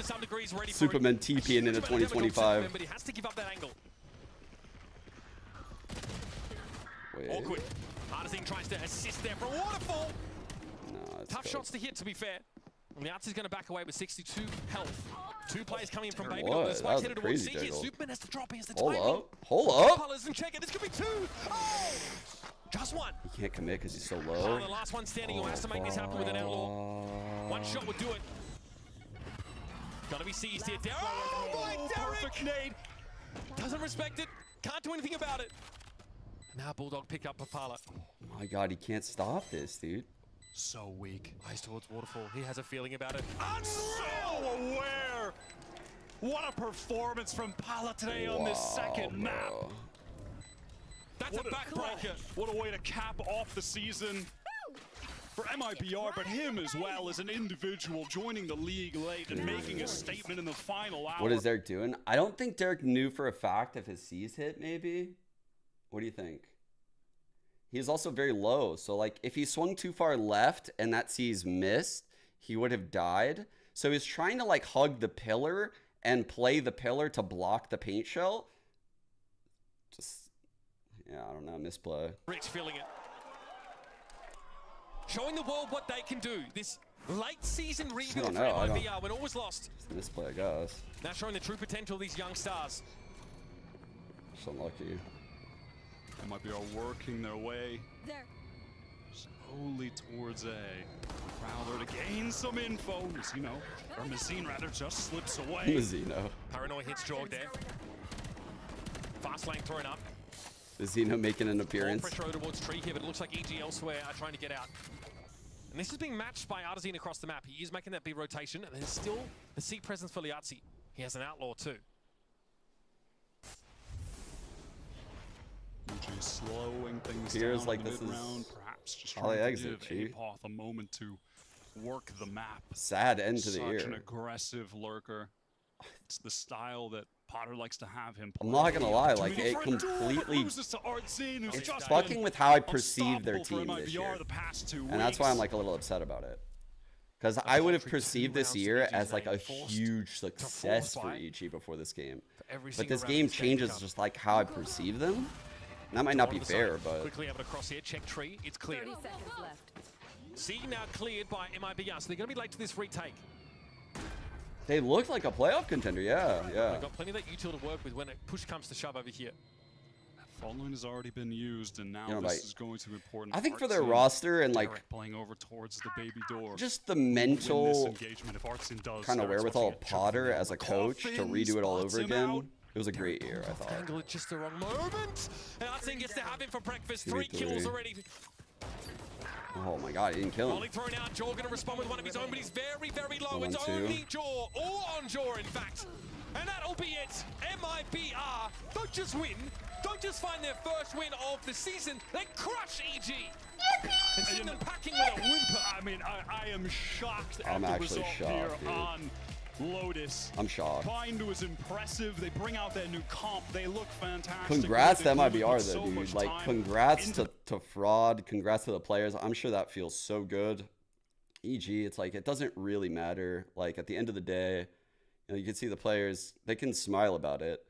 Superman TPing into 2025. But he has to give up that angle. Wait. Awkward. Artisan tries to assist there for a waterfall. No, tough shots to hit, to be fair. And the Art's going to back away with 62 health. Two players coming in from Baby. What? The spike's headed towards C here. Superman has to drop. He has the timing. Hold up. Colors and check it. This could be two. Oh! Just one. He can't commit because he's so low. The last one standing who has to make this happen with an outlaw. One shot would do it. Gonna be seized here. Oh my Derek! Perfect nade. Doesn't respect it. Can't do anything about it. Now Bulldog pick up Papala. Oh my god, he can't stop this, dude. So weak. Eyes towards Waterfall. He has a feeling about it. I'm so aware. What a performance from Pala today on this second map. That's a backbreaker. What a way to cap off the season for MIBR, but him as well as an individual joining the league late and making a statement in the final hour. What is Derek doing? I don't think Derek knew for a fact if his C's hit, maybe. What do you think? He's also very low, so like if he swung too far left and that C's missed, he would have died. So he's trying to like hug the pillar and play the pillar to block the paint shell. Yeah, I don't know, misplay. Rich feeling it. Showing the world what they can do. This late season rebuild for MIBR when all was lost. It's a misplay, I guess. Now showing the true potential of these young stars. Just unlucky. MIBR working their way slowly towards A. Prowler to gain some info. Mazino, or Mazine rather, just slips away. Mazino. Paranoia hits Jog there. Fast lane thrown up. Mazino making an appearance. More pressure towards Tree here, but it looks like EG elsewhere are trying to get out. And this is being matched by Artisan across the map. He is making that big rotation, and there's still the C presence for Liazzi. He has an outlaw too. EG slowing things Feels down like in the this mid-round, is perhaps just all they trying exit, to give Apoth a moment to work the map. Sad end to the Such year. an aggressive lurker. It's the style that Potter likes to have him play. I'm not gonna lie, like it completely it's fucking with how I perceive their team this year. And that's why I'm like a little upset about it. Because I would have perceived this year as like a huge success for EG before this game. But this game changes just like how I perceive them. And that might not be fair, but Quickly able to cross here, check Tree, it's clear. 30 seconds left. C now cleared by MIBR, so they're gonna be late to this retake. they look like a playoff contender, yeah. They've got plenty of that util to work with when push comes to shove over here. Fault line has already been used, and now this is going to be important. I think for their roster and like playing over towards the baby door, just the mental kind of wherewithal of Potter as a coach to redo it all over again. It was a great year, I thought. Angle at just the wrong moment. And Artsin gets to have him for breakfast. 3 kills already. Oh my god, he didn't kill him. Volley thrown out. Jaw gonna respond with one of his own, but he's very, very low. It's 1-2. only Jaw, all on Jaw, in fact. And that'll be it. MIBR don't just win, don't just find their first win of the season, they crush EG. And send them packing with a whimper. I mean, I am shocked I'm at the actually result shocked, here dude. on Lotus. I'm shocked. Find was impressive. They bring out that new comp. They look fantastic. Congrats to They MIBR put though, so dude. much Like, time congrats to Fraud. Congrats to the players. I'm sure that feels so good. EG, it's like, it doesn't really matter. Like, at the end of the day, you know, you can see the players, they can smile about it.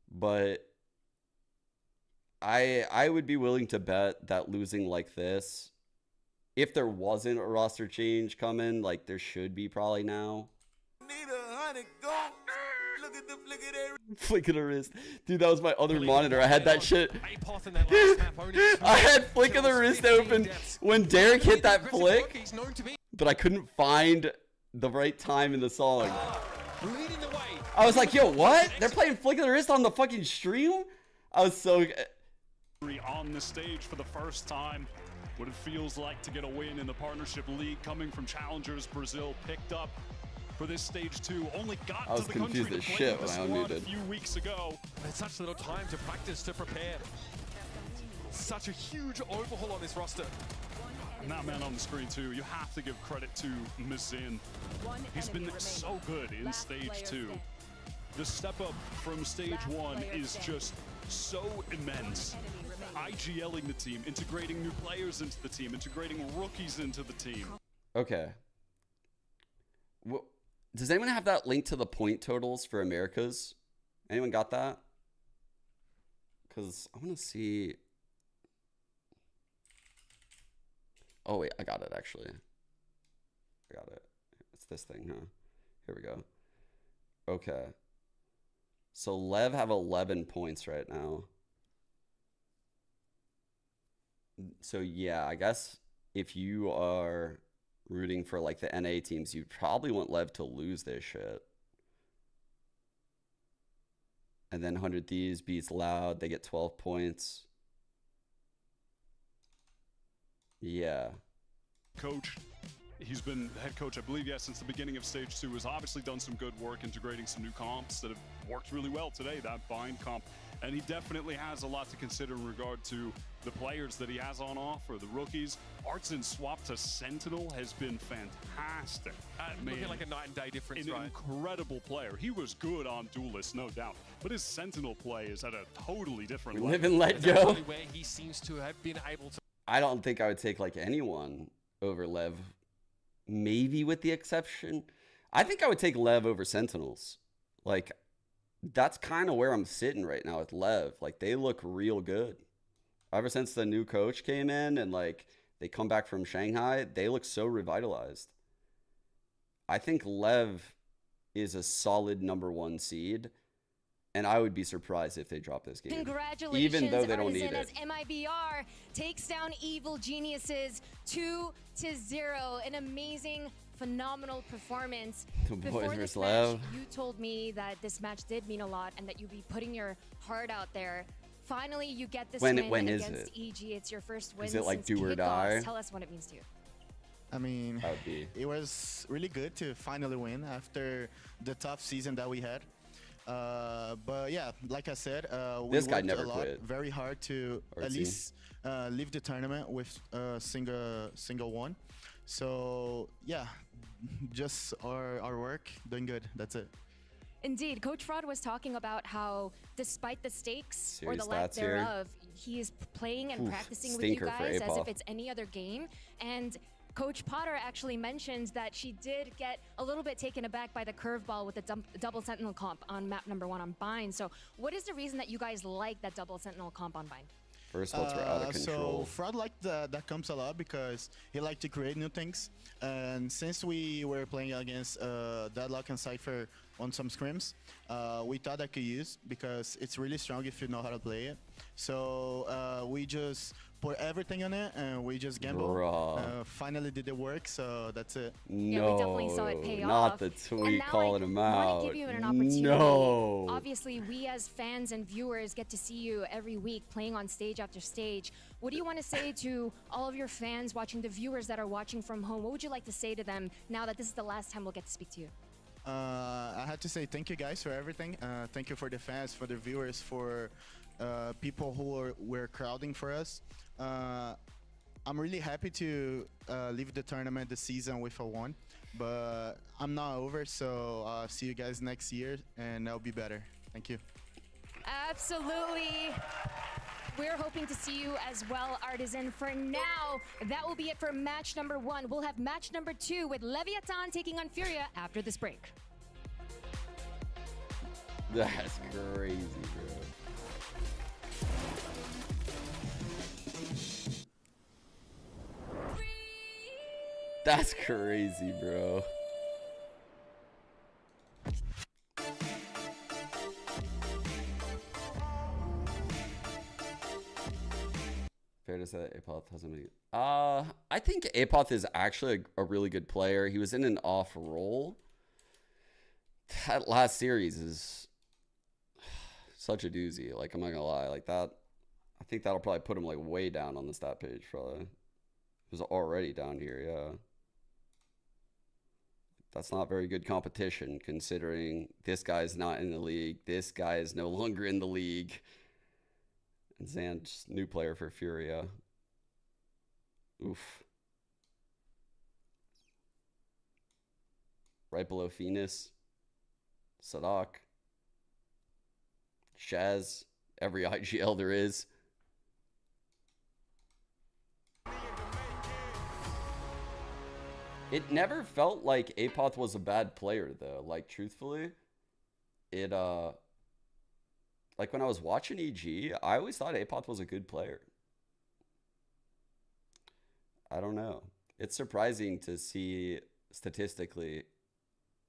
But I would be willing to bet that losing like this, if there wasn't a roster change coming, like there should be probably now. Flick of the wrist. Dude, that was my other monitor. I had that shit. I had flick of the wrist open when Derek hit that flick, but I couldn't find the right time in the song. I was like, yo, what? They're playing flick of the wrist on the fucking stream? I was so... on the stage for the first time. What it feels like to get a win in the Partnership League coming from Challengers Brazil, picked up for this stage 2. Only got I was to the country confused to as play shit with the when I squad a unmuted. few weeks ago. There's such little time to practice, to prepare. Such a huge overhaul on this roster. And that man on the screen too, you have to give credit to Mazin. He's been so good in stage 2. The step up from stage 1 is just so immense. IGLing the team, integrating new players into the team, integrating rookies into the team. Okay. Well, does anyone have that link to the point totals for Americas? Anyone got that? Because I want to see. Oh, wait, I got it, actually. I got it. It's this thing, huh? Here we go. Okay. So Lev have 11 points right now. So, yeah, I guess if you are rooting for, like, the NA teams, you probably want Lev to lose this shit. And then 100 Thieves beats Loud. They get 12 points. Yeah. Coach, he's been the head coach, I believe, since the beginning of stage 2. Has obviously done some good work integrating some new comps that have worked really well today, that bind comp. And he definitely has a lot to consider in regard to the players that he has on offer, the rookies. Artsin's swap to Sentinel has been fantastic. Looking like a night and day difference, right? An incredible player. He was good on Duelist, no doubt. But his Sentinel play is at a totally different level. Live and let go. Where he seems to have been able to. I don't think I would take, like, anyone over Lev. Maybe with the exception. I think I would take Lev over Sentinels. Like, that's kind of where I'm sitting right now with Lev. Like, they look real good. Ever since the new coach came in and, like, they come back from Shanghai, they look so revitalized. I think Lev is a solid #1 seed, and I would be surprised if they drop this game. Congratulations, even though they don't need Artisan, it. as Mibr takes down Evil Geniuses 2-0. An amazing, phenomenal performance. The boys Before versus this match, Lev. you told me that this match did mean a lot and that you'd be putting your heart out there. Finally, you get this win is against it? EG. It's your first win Is it like since do or kickoff. die? Tell us what it means to you. I mean, That would be. it was really good to finally win after the tough season that we had. But yeah, like I said, we This guy worked never a lot, quit. very hard to at Artsy. least leave the tournament with a single one. So yeah, just our work, doing good. That's it. Indeed, Coach Fraud was talking about how, despite the stakes Series or the lack stats here. thereof, he is playing and Oof, practicing with you stinker for guys as Apoth. if it's any other game. And Coach Potter actually mentioned that she did get a little bit taken aback by the curveball with the double Sentinel comp on map #1 on Bind. So, what is the reason that you guys like that double Sentinel comp on Bind? First votes were out of control. So Fraud liked that comes a lot because he liked to create new things. And since we were playing against Deadlock and Cypher on some scrims, we thought I could use because it's really strong if you know how to play it. So we just put everything on it and we just gamble. Finally did the work, so that's it. Yeah, we definitely saw it pay not off. the And tweet now calling I him want out. to give you an opportunity. No. Obviously, we as fans and viewers get to see you every week playing on stage after stage. What do you want to say to all of your fans watching, the viewers that are watching from home? What would you like to say to them now that this is the last time we'll get to speak to you? I had to say thank you guys for everything. Thank you for the fans, for the viewers, for people who were crowding for us. I'm really happy to leave the tournament, the season with a 1, but I'm not over, so I'll see you guys next year and I'll be better. Thank you. Absolutely. We're hoping to see you as well, Artisan. For now, that will be it for match #1. We'll have match #2 with Leviathan taking on Furia after this break. That's crazy, bro. That's crazy, bro. Fair to say that Apoth hasn't been. I think Apoth is actually a really good player. He was in an off role. That last series is such a doozy. Like, I'm not gonna lie. Like that, I think that'll probably put him like way down on the stat page. Probably. It was already down here. Yeah. That's not very good competition, considering this guy's not in the league. This guy is no longer in the league. And Zan's new player for Furia. Oof. Right below Phoenix. Sadak. Shaz. Every IGL there is. It never felt like Apoth was a bad player, though. Like, truthfully, it, like, when I was watching EG, I always thought Apoth was a good player. I don't know. It's surprising to see, statistically,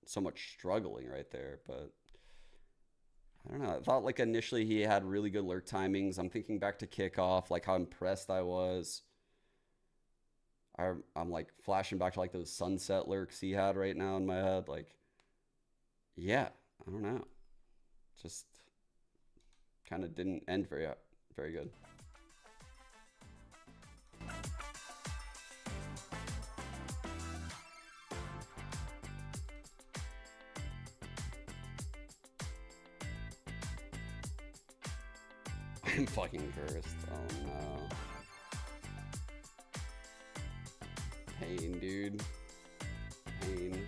so much struggling right there, but I don't know. I thought, like, initially he had really good lurk timings. I'm thinking back to kickoff, like, how impressed I was. I'm like flashing back to like those sunset lurks he had right now in my head. Like, yeah, I don't know. Just kind of didn't end very good. I'm fucking cursed. Oh no. Pain, dude. Pain.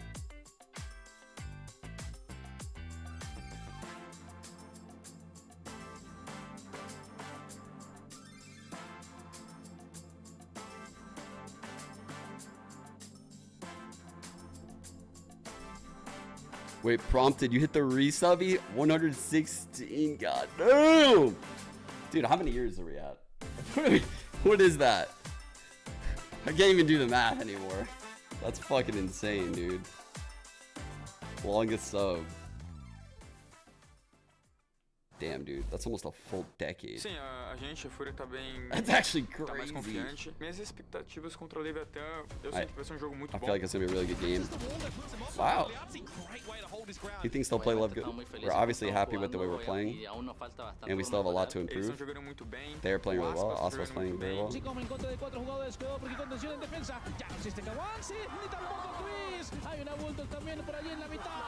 Wait, prompted, you hit the resubby? 116, god damn! Dude, how many years are we at? What is that? I can't even do the math anymore. That's fucking insane, dude. Longest sub. Damn, dude, that's almost a full decade. Sim, a gente, a Fúria tá bem. That's actually Tá mais crazy. confiante. Minhas expectativas contra o Levy até, eu sinto que vai ser um jogo muito I bom. feel like it's gonna be a really good game. Wow. You think still play Love good? We're obviously happy with the way we're playing, and we still have a lot to improve. They're playing really well. Oscar's playing very well. Hay un abulto también por allí en la mitad.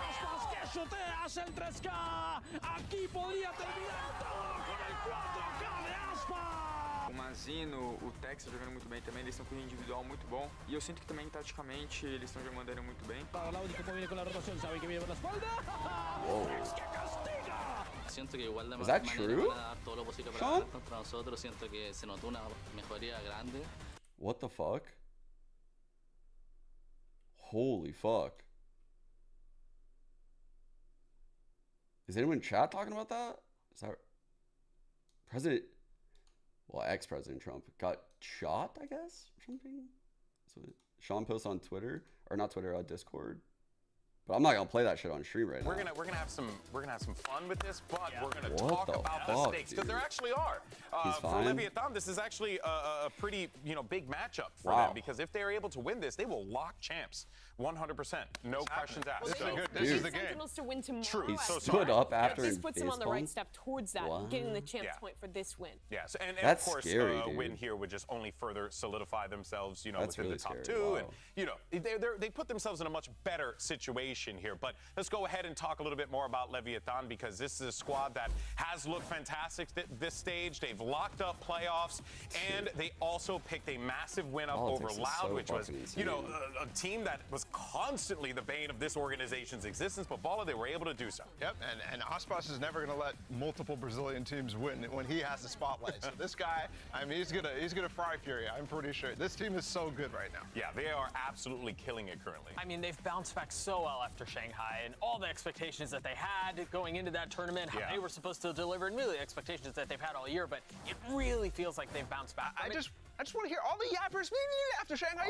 Aspas que chuteas el 3K. Aquí podría terminar todo con el 4K de Aspas. O Mazino, o Tex jogando muito bem também, eles estão com um individual muito bom. E eu sinto que também, taticamente, eles estão mandando muito bem. Laudi como viene con la rotación, sabe que viene por la espalda. Tex que castiga. Siento que igual de Is that true? van a dar todo lo posible para ganar contra nosotros. Siento que se notó una mejoría grande. What the fuck? Holy fuck. Is anyone in chat talking about that? Is that President, well, ex-President Trump got shot, I guess, or something? So Sean posts on Twitter, or not Twitter, Discord. But I'm not gonna play that shit on stream right now. We're gonna have some fun with this, but we're gonna What talk the about fuck, the stakes because there dude? actually are. He's For fine. Leviathan, this is actually a pretty big matchup for Wow. them because if they're able to win this, they will lock champs 100%, no questions asked. Well, This is the game. game. Sentinels to win tomorrow. True. He So stood sorry. up after This and puts him on the facepalmed? right step towards that, What? getting the champs Yeah. point for this win. Yes, and That's of course, scary, a dude. win here would just only further solidify themselves, That's within really the top scary. two, and Wow. they put themselves in a much better situation here. But let's go ahead and talk a little bit more about Leviathan because this is a squad that has looked fantastic this stage. They've locked up playoffs, and they also picked a massive win up Politics over is Loud, so which was, fucking insane. a team that was constantly the bane of this organization's existence. But Balla, they were able to do so. Yep, and Aspas is never going to let multiple Brazilian teams win when he has the spotlight. So this guy, I mean, he's gonna fry Furia. I'm pretty sure. This team is so good right now. Yeah, they are absolutely killing it currently. I mean, they've bounced back so well after Shanghai, and all the expectations that they had going into that tournament, how Yeah. they were supposed to deliver, and really expectations that they've had all year, but it really feels like they've bounced back. I just want to hear all the yappers after Shanghai.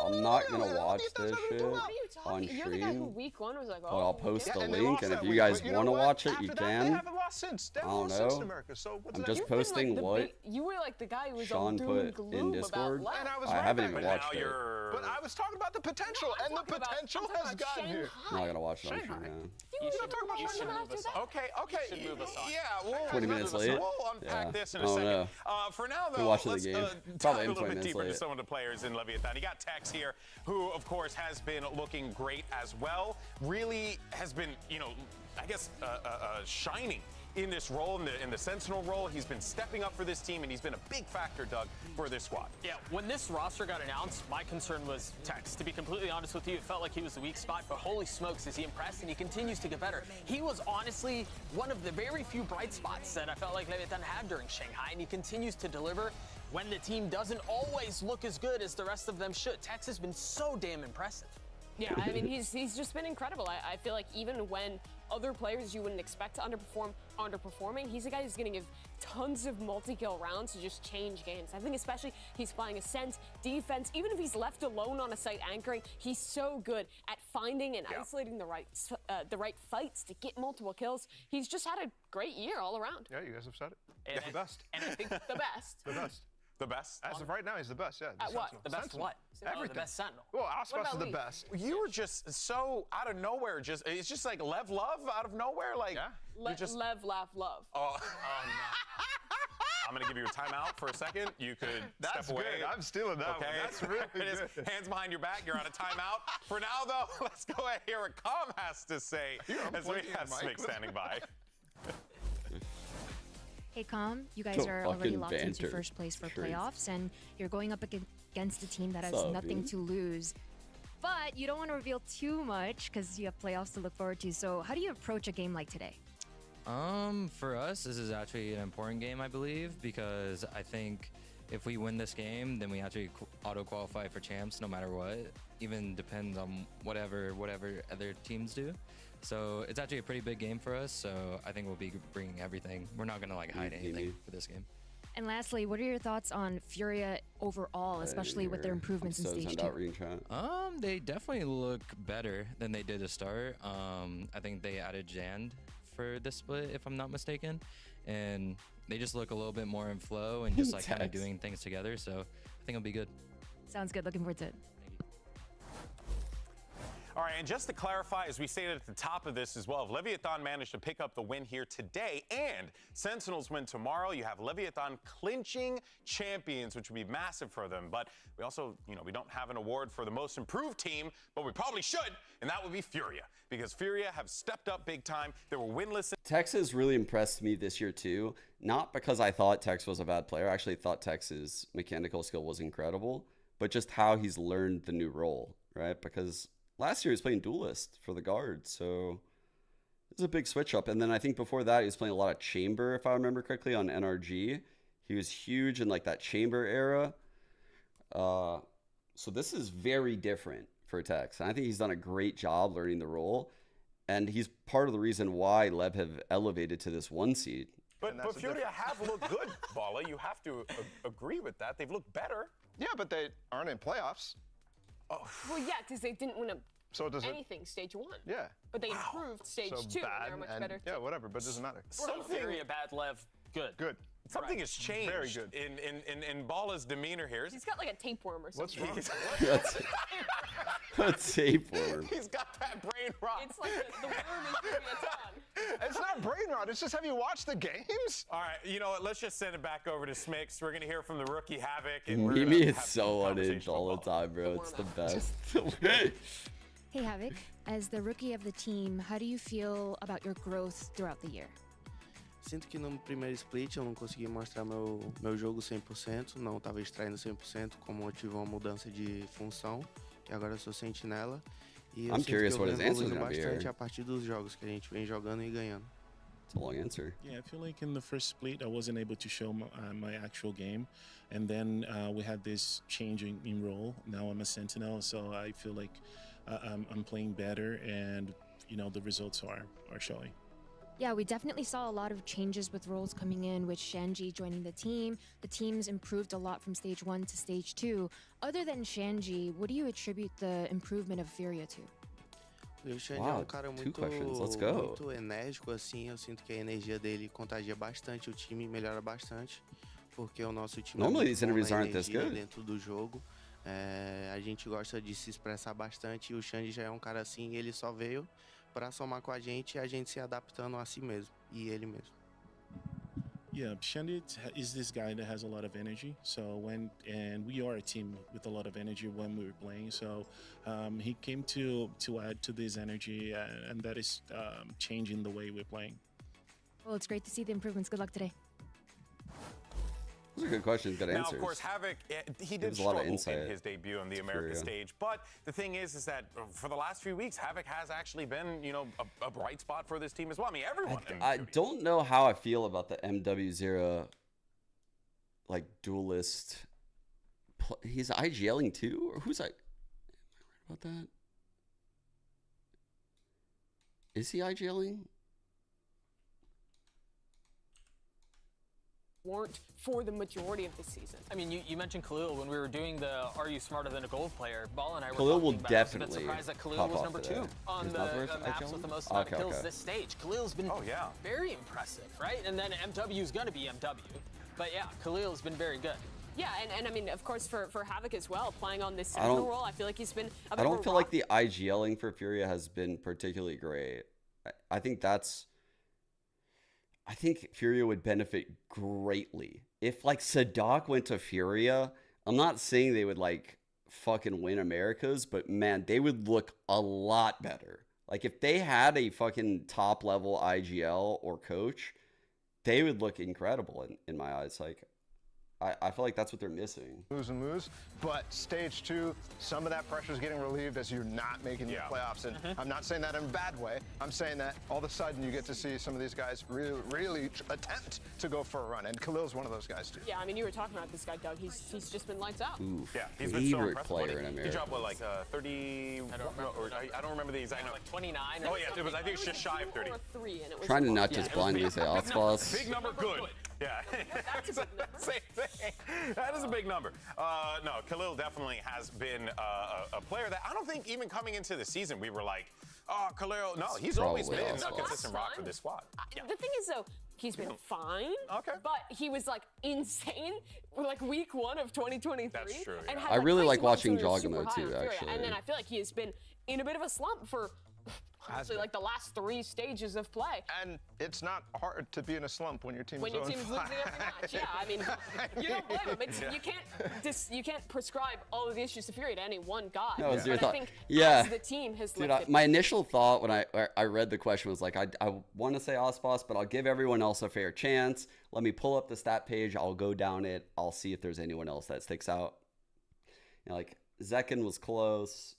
I'm not gonna watch this shit What are you on talking? You're the guy who stream. week one was like, But I'll post Yeah, the and they link, lost and that if you week, guys but you know want to what? watch it, After you that, can. They haven't lost since. They I haven't don't lost since in know. America. So what's I'm that? just You've been, posting the what big- you were like the guy who was Sean all doom and put in gloom Discord. about And I was I right haven't back even then. watched it. But I was talking about the potential, and the potential has gotten here. I'm not gonna watch it on stream Shanghai. now. You should talk about Okay. should move us on. Yeah, we'll 20 minutes late? We'll unpack Yeah. this in I a don't second. know. For now, We're though, watching the let's game. dive Probably a in little 20 bit minutes deeper into late. some of the players in Leviathan. You got Tex here, who, of course, has been looking great as well. Really has been, you know, I guess, shining in this role, in the Sentinel role. He's been stepping up for this team, and he's been a big factor, Doug, for this squad. Yeah, when this roster got announced, my concern was Tex. To be completely honest with you, it felt like he was the weak spot, but holy smokes, is he impressed, and he continues to get better. He was honestly one of the very few bright spots that I felt like Leviathan had during Shanghai, and he continues to deliver when the team doesn't always look as good as the rest of them should. Tex has been so damn impressive. Yeah, I mean, he's just been incredible. I feel like even when other players you wouldn't expect to underperforming, he's a guy who's going to give tons of multi-kill rounds to just change games. I think especially he's playing Ascent, defense, even if he's left alone on a site anchoring, he's so good at finding and isolating the right fights to get multiple kills. He's just had a great year all around. Yeah, you guys have said it. And the best. And I think the best. The best. The best? As of right now, he's the best, yeah. At what? The best Sentinel. what? Everything. The best Sentinel. Well, Ospas is the best. You were just so out of nowhere. It's just like Lev Love out of nowhere. Like, Lev, laugh, love. Oh, no. I'm going to give you a timeout for a second. You could step away. Good. I'm stealing that one. That's really good. Hands behind your back. You're on a timeout. For now, though, let's go ahead and hear what Com has to say as we have Smick standing by. Hey, Com, you guys are already locked into first place for playoffs, and you're going up against a team that has nothing to lose. But you don't want to reveal too much because you have playoffs to look forward to. So how do you approach a game like today? For us, this is actually an important game, I believe, because I think if we win this game, then we actually auto-qualify for champs no matter what. Even depends on whatever other teams do. So it's actually a pretty big game for us, so I think we'll be bringing everything. We're not going to like hide anything for this game. And lastly, what are your thoughts on Furia overall, especially with their improvements in Stage 2? They definitely look better than they did to start. I think they added Jand for this split, if I'm not mistaken. And they just look a little bit more in flow and just like kind of doing things together. So I think it'll be good. Sounds good. Looking forward to it. All right, and just to clarify, as we stated at the top of this as well, if Leviathan managed to pick up the win here today and Sentinels win tomorrow, you have Leviathan clinching champions, which would be massive for them. But we also, we don't have an award for the most improved team, but we probably should, and that would be Furia, because Furia have stepped up big time. They were winless. Tex has really impressed me this year too, not because I thought Tex was a bad player. I actually thought Tex's mechanical skill was incredible, but just how he's learned the new role, right? Because last year he was playing Duelist for the guard, so it's a big switch up. And then I think before that he was playing a lot of Chamber, if I remember correctly, on NRG. He was huge in like that Chamber era. So this is very different for Tex. And I think he's done a great job learning the role. And he's part of the reason why Lev have elevated to this 1 seed. But Furia have looked good, Bala. You have to agree with that. They've looked better. Yeah, but they aren't in playoffs. Oh. Well, yeah, because they didn't win anything Stage 1. Yeah. But they improved Stage 2. They're much better. Yeah, whatever, but it doesn't matter. Furia, bad Lev, good. Good. Something has changed Very good. in Bala's demeanor here. He's got like a tapeworm or something. What's wrong? A tapeworm. He's got that brain rot. It's like the worm is moving its on. It's not brain rot. It's just, have you watched the games? All right, you know what? Let's just send it back over to Smix. We're going to hear from the rookie Havoc. And Mimi is so unhinged all the time, bro. It's the best. Hey, Havoc, as the rookie of the team, how do you feel about your growth throughout the year? Sinto que no primeiro split eu não consegui mostrar meu jogo 100%, não estava extraindo 100%, como motivou a mudança de função, e agora eu sou sentinela. E eu sinto que eu venho evoluindo bastante a partir dos jogos que a gente vem jogando e ganhando. It's a long answer. Yeah, I feel like in the first split I wasn't able to show my actual game, and then we had this change in role. Now I'm a sentinel, so I feel like I'm playing better, and the results are showing. Yeah, we definitely saw a lot of changes with roles coming in, with Shanji joining the team. The team's improved a lot from Stage 1 to Stage 2. Other than Shanji, what do you attribute the improvement of Furia to? O Shanji é cara muito enérgico, assim. Eu sinto que a energia dele contagia bastante o time, melhora bastante, porque o nosso time Normally these interviews aren't this good. Dentro do jogo. A gente gosta de se expressar bastante, e o Shanji já é um cara assim, ele só veio para somar com a gente e a gente se adaptando a si mesmo e ele mesmo. Yeah, Shandit is this guy that has a lot of energy. So and we are a team with a lot of energy when we were playing. So he came to add to this energy, and that is changing the way we're playing. Well, it's great to see the improvements. Good luck today. Those are good questions, good answers. Now, of course, Havoc, he did Gives a lot struggle of insight in his debut on the America Furia. stage. But the thing is that for the last few weeks, Havoc has actually been, you know, a bright spot for this team as well. I mean, everyone. I don't know how I feel about the MW0, like, duelist. He's IGLing too? Or who's I? Am I right about that? Is he IGLing? Weren't for the majority of the season. I mean, you mentioned Khalil when we were doing the "Are you smarter than a gold player?" Ball and I were Khalil will talking about. I was a bit definitely surprised that Khalil pop was off number today. 2 on He's the not worth maps IGLing? with the most amount of kills Okay. this stage. Khalil's been very impressive, right? And then MW is going to be MW, but yeah, Khalil's been very good. Yeah, and I mean, of course, for Havoc as well, playing on this Sentinel role, I feel like he's been a bit I of don't a feel rock. like the IGLing for Furia has been particularly great. I think Furia would benefit greatly. If like Sadak went to Furia, I'm not saying they would like fucking win Americas, but man, they would look a lot better. Like if they had a fucking top level IGL or coach, they would look incredible in my eyes. Like I feel like that's what they're missing. Lose and lose, but stage 2, some of that pressure is getting relieved as you're not making the playoffs. And I'm not saying that in a bad way. I'm saying that all of a sudden you get to see some of these guys really attempt to go for a run. And Khalil's one of those guys too. Yeah, I mean, you were talking about this guy, Doug. He's just been lights out. Oof, Yeah, he's been so favorite impressive. player in He America. dropped what, like 30? I don't remember the exact number. Like 29. Oh yeah, it was. I think it's just shy of 30. Or 3, and it was Trying to not just blindly say off boss. Big number, good. Yeah. That's a big number. Same thing. That is a big number. No, Khalil definitely has been a player that I don't think even coming into the season we were like, oh, Khalil. No, he's always Probably been also. a consistent rock for this squad. The thing is, though, he's been fine. Okay. But he was like insane, like week 1 of 2023. That's true, And yeah. had, I really crazy like months watching when he was super Jogamo high too, on Furia. actually. And then I feel like he has been in a bit of a slump for honestly like the last 3 stages of play. And it's not hard to be in a slump when your team's When your on team's fire. losing every match, yeah. I mean, you don't blame him. It's, you can't prescribe all of the issues to Furia to any one guy. That was your but thought. I think Yeah. as the team has Dude, lifted. my initial thought when I read the question was like, I want to say Osboss, but I'll give everyone else a fair chance. Let me pull up the stat page. I'll go down it. I'll see if there's anyone else that sticks out. You know, like Zekin was close.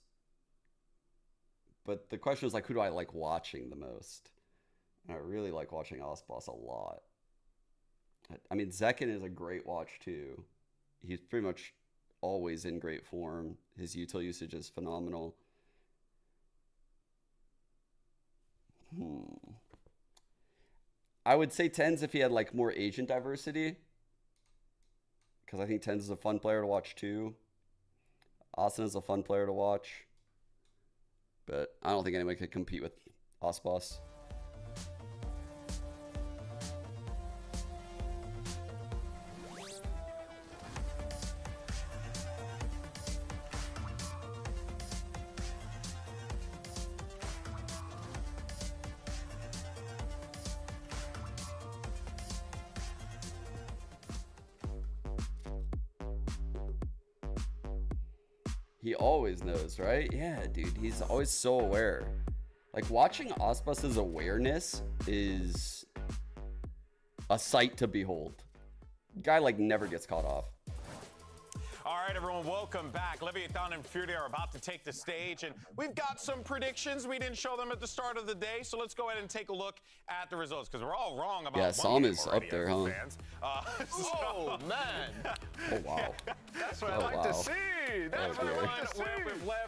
But the question was like, who do I like watching the most? And I really like watching Osboss a lot. I mean, Zekin is a great watch too. He's pretty much always in great form. His util usage is phenomenal. I would say Tens if he had like more agent diversity. Because I think Tens is a fun player to watch too. Austin is a fun player to watch. But I don't think anyone could compete with Osboss. He always knows, right? Yeah, dude, he's always so aware. Like, watching Osboss's awareness is a sight to behold. Guy, like, never gets caught off. All right, everyone, welcome back. Leviathan and Furia are about to take the stage, and we've got some predictions. We didn't show them at the start of the day, so let's go ahead and take a look at the results, because we're all wrong about Yeah, one Psalm game is already up there, as huh? fans. Oh, man. Oh, wow. That's what I Oh, like wow. to see. That's what I dear. like to see.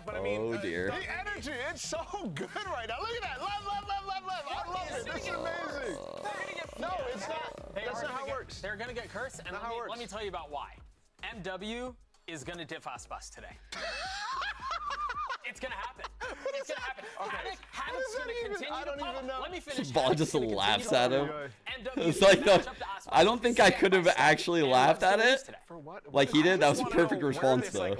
But I mean, Oh, dear. The energy, it's so good right now. Look at that. Love. I love it. This is amazing. No, it's not. That's not how it works. They're gonna get cursed, and let me tell you about why. MW is gonna diff Osboss today. It's gonna happen. It's gonna happen. Havoc's gonna continue to pop. Let me finish. Ball just Havoc's gonna laughs continue at to him. pop. It's like, no, match up to Osboss I don't think I could have actually laughed at it. For what? Like he did. That was a I wanna know perfect where response, this, though. like,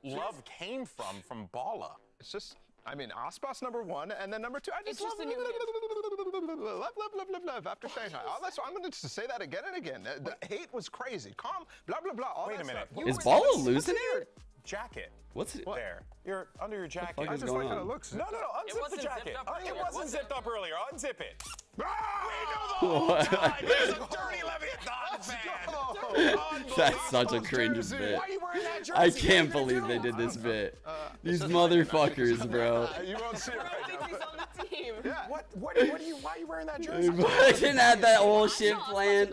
love came from Bala. It's just, I mean, Osboss number 1, and then number 2. I just It's just love a new Love after Shanghai. I'm going to say that again and again. The hate was crazy. Calm, blah, blah, blah. All Wait that a minute. stuff. Is Balo losing it? Jacket. What's it? There. You're under your jacket. fuck I is just going like how on? it looks. No. Unzip the jacket. It wasn't zipped up earlier. Unzip it. We know the whole time. There's a dirty Leviathan fan. That's such a cringe bit. I can't believe they did this bit. These motherfuckers, bro. You won't see it right now. He's on the team. Yeah. Why are you wearing that jersey? I didn't have that whole shit planned.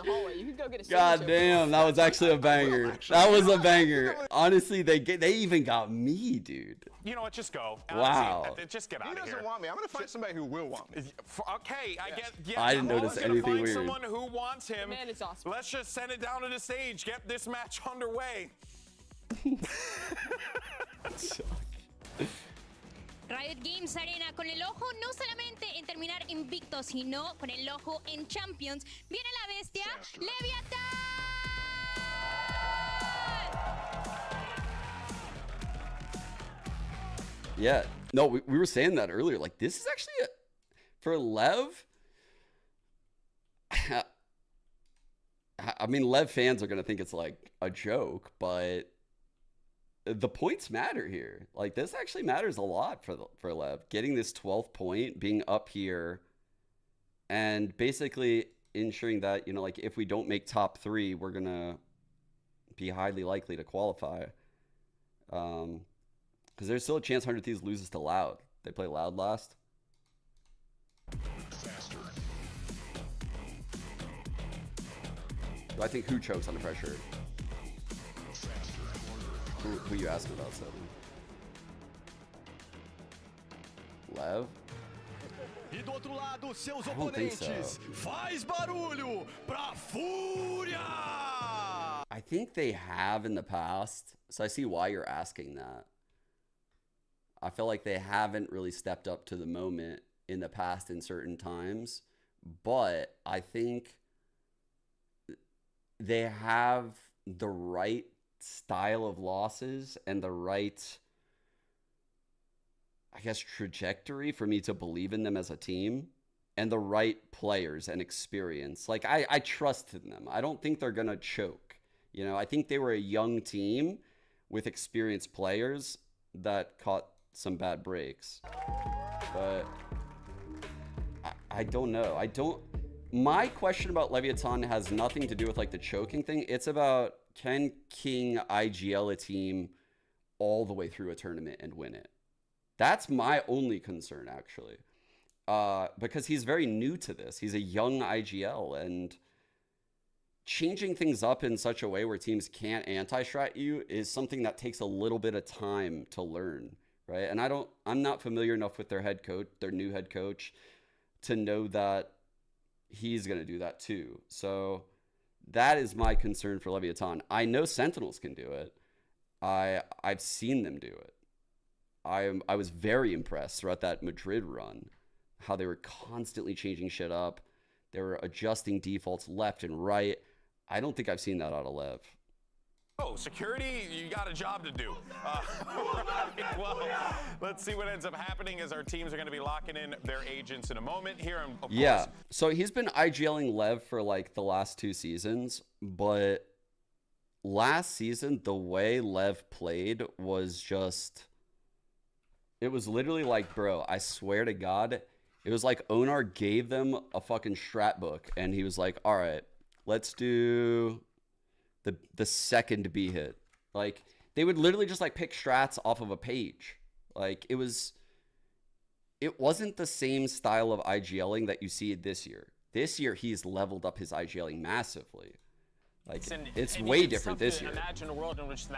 God damn, that was actually a banger. That was a banger. Honestly, they even got me, dude. You know what? Just go. Wow. Just get out of here. He doesn't want me. I'm going to find somebody who will want me. Okay, I get. Yeah, I didn't notice anything find weird. Someone who wants him. The man is awesome. Let's just send it down to the stage. Get this match underway. Riot Games Arena con el ojo no solamente en terminar invictos, sino con el ojo en Champions. Viene la bestia, Leviathan. Yeah. No, we were saying that earlier. Like, this is actually for Lev. I mean, Lev fans are going to think it's like a joke, but the points matter here. Like, this actually matters a lot for Lev. Getting this 12th point, being up here, and basically ensuring that, you know, like, if we don't make top 3, we're going to be highly likely to qualify. Because there's still a chance 100 Thieves loses to Loud. They play Loud last. I think who chokes under pressure? Who you asking about, Seven? Lev? E do outro lado, seus I don't think so. oponentes. Faz barulho pra Furia! I think they have in the past, so I see why you're asking that. I feel like they haven't really stepped up to the moment in the past in certain times, but I think they have the right style of losses and the right, I guess, trajectory for me to believe in them as a team, and the right players and experience. Like, I trust in them. I don't think they're going to choke. You know, I think they were a young team with experienced players that caught some bad breaks. But I don't know. My question about Leviathan has nothing to do with like the choking thing. It's about, can King IGL a team all the way through a tournament and win it? That's my only concern, actually. Because he's very new to this. He's a young IGL, and changing things up in such a way where teams can't anti-strat you is something that takes a little bit of time to learn, right? And I'm not familiar enough with their head coach, their new head coach, to know that he's going to do that too. So that is my concern for Leviathan. I know Sentinels can do it. I've seen them do it. I was very impressed throughout that Madrid run, how they were constantly changing shit up. They were adjusting defaults left and right. I don't think I've seen that out of Lev. Oh, security, you got a job to do. Right, well, let's see what ends up happening as our teams are going to be locking in their agents in a moment here. Of Yeah, course, so he's been IGLing Lev for like the last 2 seasons, but last season, the way Lev played was just, it was literally like, bro, I swear to God, it was like Onar gave them a fucking strat book, and he was like, all right, let's do the second B hit. Like, they would literally just like pick strats off of a page. Like, it wasn't the same style of IGLing that you see this year. This year, he's leveled up his IGLing massively. Like, it's way different this year.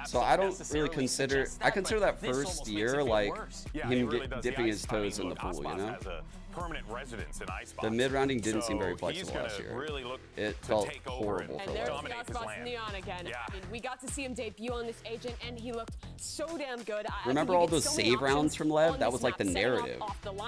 So I don't really consider, I consider that first year like him dipping his toes in the pool, you know? permanent residence in Icebox. The mid-rounding didn't seem very So flexible last year. Really look It to felt take over horrible for And there's Lev. the Icebox Neon again. Yeah. I mean, we got to see him debut on this agent, and he looked so damn good. Remember all those save rounds from Lev? That was like the narrative.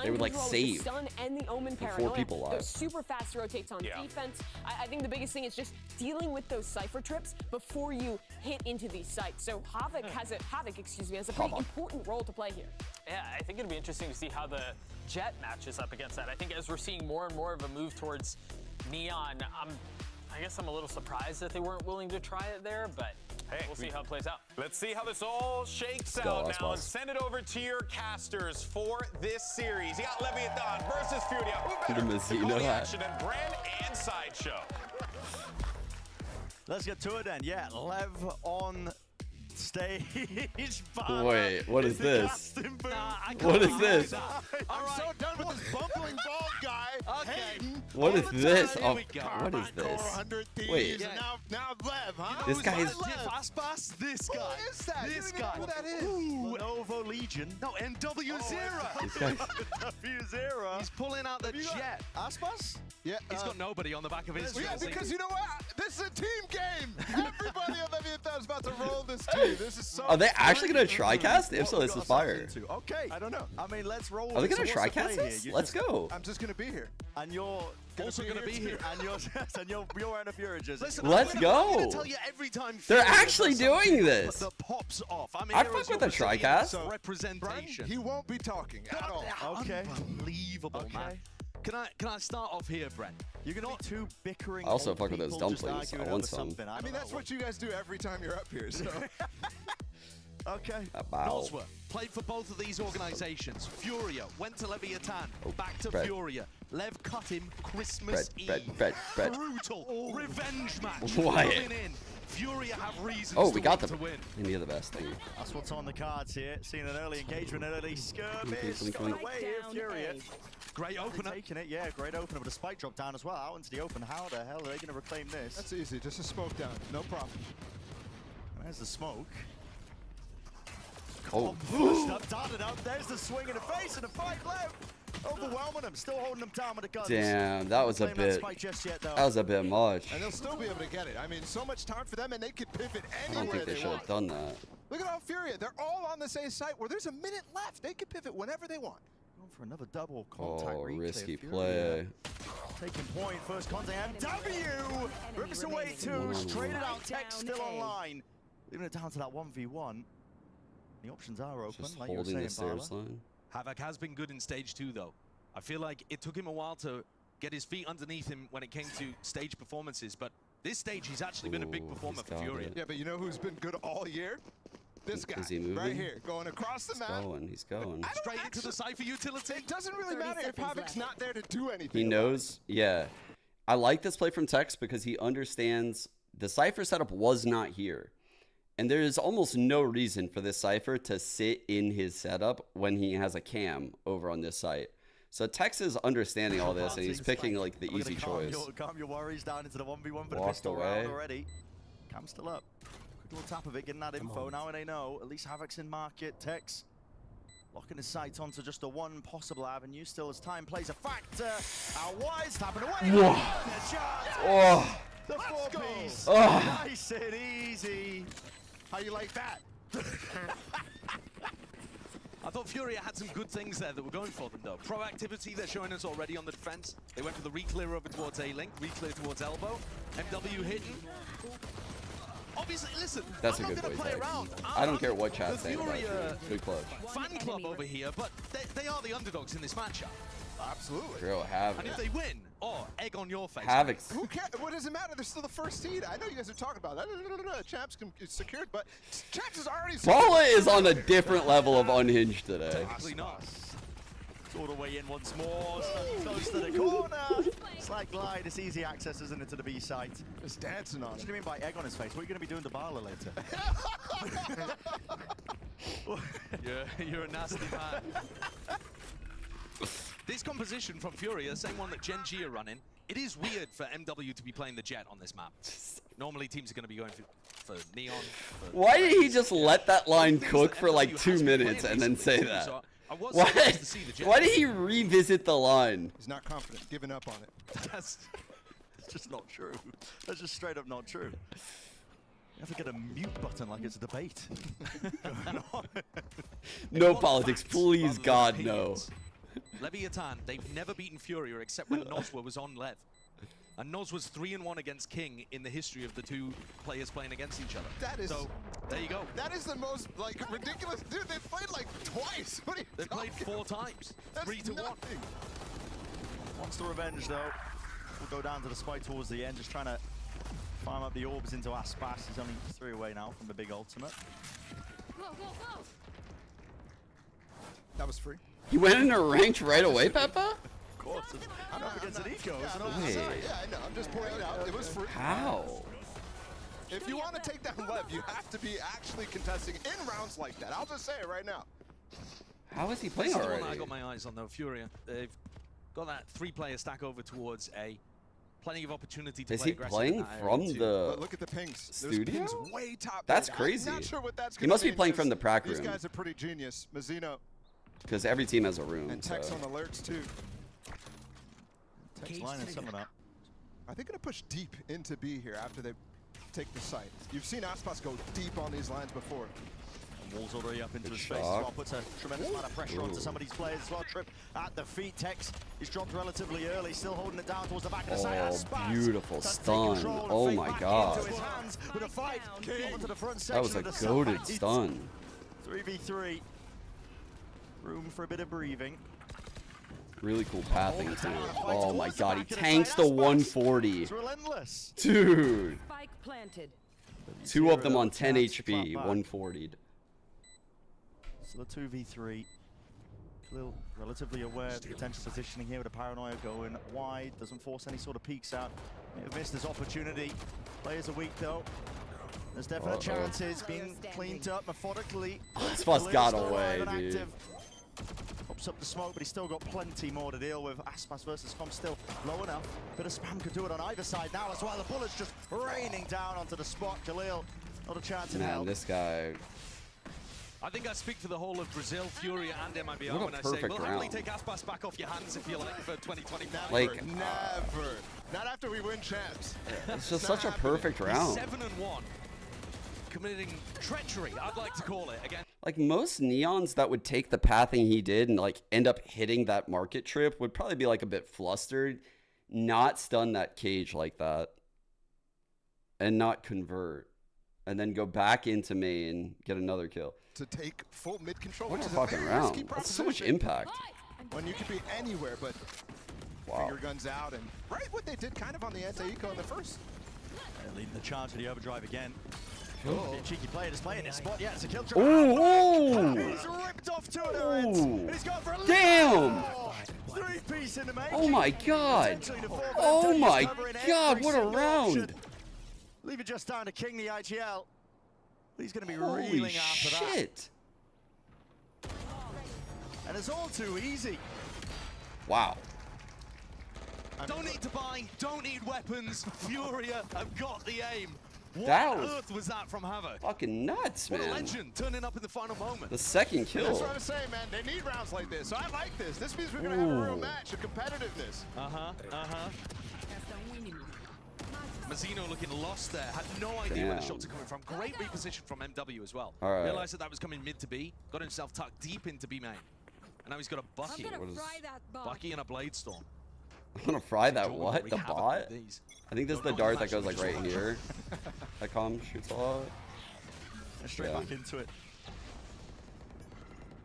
They would like save Stun and the Omen before paranoia. people Those live. super fast rotates on defense. I think the biggest thing is just dealing with those Cypher trips before you hit into these sites. So Havoc has a pretty important role to play here. Yeah, I think it'll be interesting to see how the Jet matches up against that. I think as we're seeing more and more of a move towards Neon, I guess I'm a little surprised that they weren't willing to try it there, but we'll see how it plays out. Let's see how this all shakes out now and send it over to your casters for this series. You got Leviathan versus Furia. Who better to call the action than Brand and Sideshow? Let's get to it then. Yeah, Lev on stage. Wait, what is this? What is this? I'm so done with this bumbling bald guy. What is this? Oh, God. what is this? 100 thieves. Wait. Now Lev, huh? This guy is. This guy. Who is that? This You don't guy. even know who that is. Lenovo Legion. No, NW Zero. This guy. NW Zero. He's pulling out the jet. Aspas? Yeah. He's got nobody on the back of his Yeah, jersey. because you know what? This is a team game. Everybody on Leviathan is about to roll this team. This is so. Are they actually gonna try cast? If so, this is fire. Okay. I don't know. I mean, let's roll. Are they So gonna what's try the play cast here? this? You Let's just- go. I'm just gonna be here. And you're also going to be here. And you're wearing a Furia jersey. Listen, Let's I'm go. gonna tell you every time They're Furia actually does something doing this. that pops off. I'm I here fuck as with your the recipient tricast. of representation. He won't be talking at all. Okay. Unbelievable, man. Can I start off here, Brent? You're gonna be two bickering. I also old fuck with those people just dumplings. I arguing want over some. something. I mean, that's what you guys do every time you're up here. So. Okay. Wow. Noswa played for both of these organizations. Furia went to Leviathan, back to bread. Furia. Lev cut him Christmas Bread, Eve. bread. Brutal revenge match. Wyatt. Coming in. Furia have reasons Oh, we got to them. win. And you're the best. Thank you. That's what's on the cards here. Seeing an early engagement, an early skirmish. Blink. Going away here, Furia. Great opener. Taking it, yeah, great opener, but a spike drop down as well. Out into the open. How the hell are they going to reclaim this? That's easy. Just a smoke down. No problem. There's the smoke. Oh. Pushed up, darted up. There's the swing in the face and the fight left. Overwhelming them, still holding them down with the guns. Damn, that was a Claim that bit. spike just yet, though. That was a bit much. And they'll still be able to get it. I mean, so much time for them, and they could pivot I don't anywhere think they should want. have done that. Look at all Furia. They're all on the same site where there's a minute left. They can pivot whenever they want. Going for another double contact. Oh, reclear. risky Furia play. taking point, first contact, and W! Rips away two, traded out, tech still online. Leaving it down to that 1v1. The options are open, Just like you were holding saying, the stairs Paula. line. Havoc has been good in stage 2, though. I feel like it took him a while to get his feet underneath him when it came to stage performances, but this stage he's actually been a big performer he's for got Furia. it. Yeah, but you know who's been good all year? This guy, Is he moving? right here, going across the map. He's going. Straight into the Cypher utility. It doesn't really matter if Havoc's not there to do anything. He knows. Yeah. I like this play from Tex because he understands the Cypher setup was not here. And there is almost no reason for this Cypher to sit in his setup when he has a cam over on this site. So Tex is understanding all this, and he's picking like the easy choice. Calm your worries down into the 1v1 for the Walked pistol away. round already. Cam's still up. Quick little tap of it, getting that info. Now they know. At least Havoc's in market. Tex locking his sights onto just the one possible avenue. Still as time plays a factor. Out wise, tapping away. Whoa. The shot. Oh. The four-piece. Oh. Nice and easy. How you like that? I thought Furia had some good things there that were going for them, though. Proactivity they're showing us already on the defense. They went for the re-clear over towards A-Link, re-clear towards elbow. MW hitting. Obviously, listen, That's I'm a not good going to play, play Tex. around. I don't care what chat's the saying about you. Furia Good clutch. fan club over here, but they are the underdogs in this matchup. Absolutely. True, Havoc. And if they win, egg on your face. Havoc. Who cares? What does it matter? They're still the first seed. I know you guys are talking about that. No. Champs is secured, but Champs is already secured. Paula is on a different level of unhinged today. Technically not. It's all the way in once more. Close to the corner. Slight glide. It's easy access, isn't it, to the B site? Just dancing on it. What do you mean by egg on his face? What are you going to be doing to Bala later? You're a nasty man. This composition from Furia, same one that Gen G are running, it is weird for MW to be playing the Jet on this map. Normally teams are going to be going for Neon. Why did he just let that line cook for like 2 minutes and then say that? Why did he revisit the line? He's not confident, giving up on it. That's just not true. That's just straight up not true. You have to get a mute button like it's a debate. No politics, please, God, no. Leviathan, they've never beaten Furia except when Noswa was on Lev. And Noz was 3-1 against King in the history of the two players playing against each other. That is. So, there you go. That is the most, like, ridiculous. Dude, they played, like, twice. What are you They played 4 times. That's 3-1. nothing. Wants the revenge, though. We'll go down to the spike towards the end, just trying to farm up the orbs into Aspas. He's only 3 away now from the big ultimate. Go, go, go. That was free. You went into ranked right away, Peppa? Of course. I'm up against an eco. Yeah, I know. I'm just pointing out. It was free. How? If you want to take down Lev, you have to be actually contesting in rounds like that. I'll just say it right now. How is he playing This is the already? one I got my eyes on, though. Furia. They've got that 3-player stack over towards A. Plenty of opportunity to Is play he aggressive playing in that from area too. the But look at the pings. studio? There's pings way top. That's there. crazy. I'm not sure what that's He must be mean, playing from the 'cause prac These room. guys are pretty genius. Mazzino Because every team has a room. and Tex so. on alerts too. Tex lining someone up. Are they going to push deep into B here after they take the site? You've seen Aspas go deep on these lines before. Walls already up into Good his face as shot. well. Puts a tremendous amount of pressure onto some of these players as well. Trip at the feet. Tex is dropped relatively early, still holding it down towards the back of the side. Oh, beautiful stun. Oh my god. Into his hands with a fight. Onto the front That was section a of the goated side. stun. 3v3. Room for a bit of breathing. Really cool pathing too. Oh my god, he tanks the 140. It's relentless. Dude. Spike planted. 2 of them on 10 HP, 140'd. So the 2v3. Khalil relatively aware of the potential positioning here with a paranoia going wide. Doesn't force any sort of peeks out. May have missed his opportunity. Players are weak though. There's definite chances being cleaned up methodically. Aspas got away, dude. Active. Pops up the smoke, but he's still got plenty more to deal with. Aspas versus Com still low enough. Bit of spam could do it on either side now as well. The bullets just raining down onto the spot. Khalil, not a chance in hell. Man, this guy. I think I speak for the whole of Brazil, Furia, and MIBR What a when I say perfect we'll happily round. take Aspas back off your hands if you like for 2025. Like, Never. Not after we win champs. It's just such a perfect round. 7-1. Committing treachery, I'd like to call it again. Like most neons that would take the pathing he did and like end up hitting that market trip would probably be like a bit flustered, not stun that cage like that, and not convert, and then go back into main, get another kill. To take full mid control, What which a is fucking a very round. risky That's so much proposition. impact. When you could be anywhere, but finger guns out and right what they did kind of on the anti-eco in the first. Leading the charge for the overdrive again. Oh. Cheeky player displaying his spot. Yeah, it's a kill. Ooh! He's ripped off 2 of their ends. Ooh. And he's gone for a Damn! 3-piece in the making. Oh my god! Oh my god, what a round! Leave it just down to King the IGL. He's going to be Holy reeling after that. shit! And it's all too easy. Wow. Don't need to buy, don't need weapons. Furia have got the aim. What That on was earth was that from Havoc? Fucking nuts, What a man. legend, turning up in the final moment. The second That's kill. what I'm saying, man. They need rounds like this. So I like this. This means we're going to have a real Ooh. match, a competitiveness. Mazzino looking lost there, had no idea where the Damn. shots are coming from. Great reposition from MW as well. All right. Realized that that was coming mid to B, got himself tucked deep into B main. And now he's got a Bucky. What is- Bucky and a Blade Storm. I'm gonna fry that Jordan what? wreak The havoc bot? with these. I think this is the No, dart no, that goes like actually, right just here. That calm shoots a lot. Straight Yeah. back into it.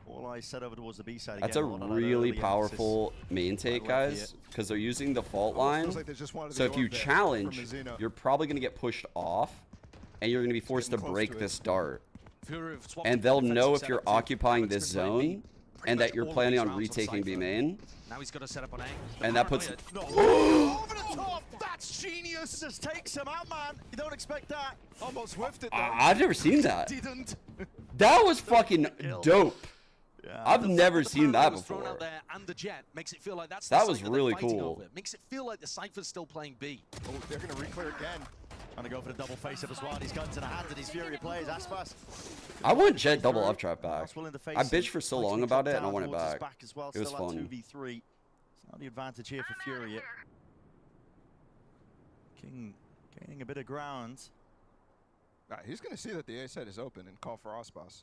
All eyes set over towards the B side That's again. a lot of that really early powerful main take, guys, because they're using the fault line. feels like they just wanted So the if you orb there challenge, from Mazzino. you're probably gonna get pushed off, and you're gonna be forced to getting close break to it. this dart. Furia have swapped And to they'll defensive know if setup you're too. occupying Havoc's this been playing zone, B pretty and much that you're all of planning these on rounds retaking B Cypher. main. Now he's got to set up on A. And that puts- No. Oh, over the top! That's genius! Just takes him out, man. You don't expect that. Almost whiffed it, though. I've never seen that. Didn't. That was fucking dope. Yeah. I've never The seen power that was thrown before. out there and the jet makes it feel like that's That the was site really they're fighting cool. over. Makes it feel like the Cypher's still playing B. Oh, they're going to re-clear again. Trying to go for the double face-up as well. He's guns in the hands of these Furia players. Aspas. I want Jet double up trap back. Willing to face I him. bitched for so Likes to long be about dropped it, and I down want it towards his back. back as well. It was Still at fun. 2v3. It's not the advantage here for Furia. King gaining a bit of ground. He's going to see that the A side is open and call for Aspas.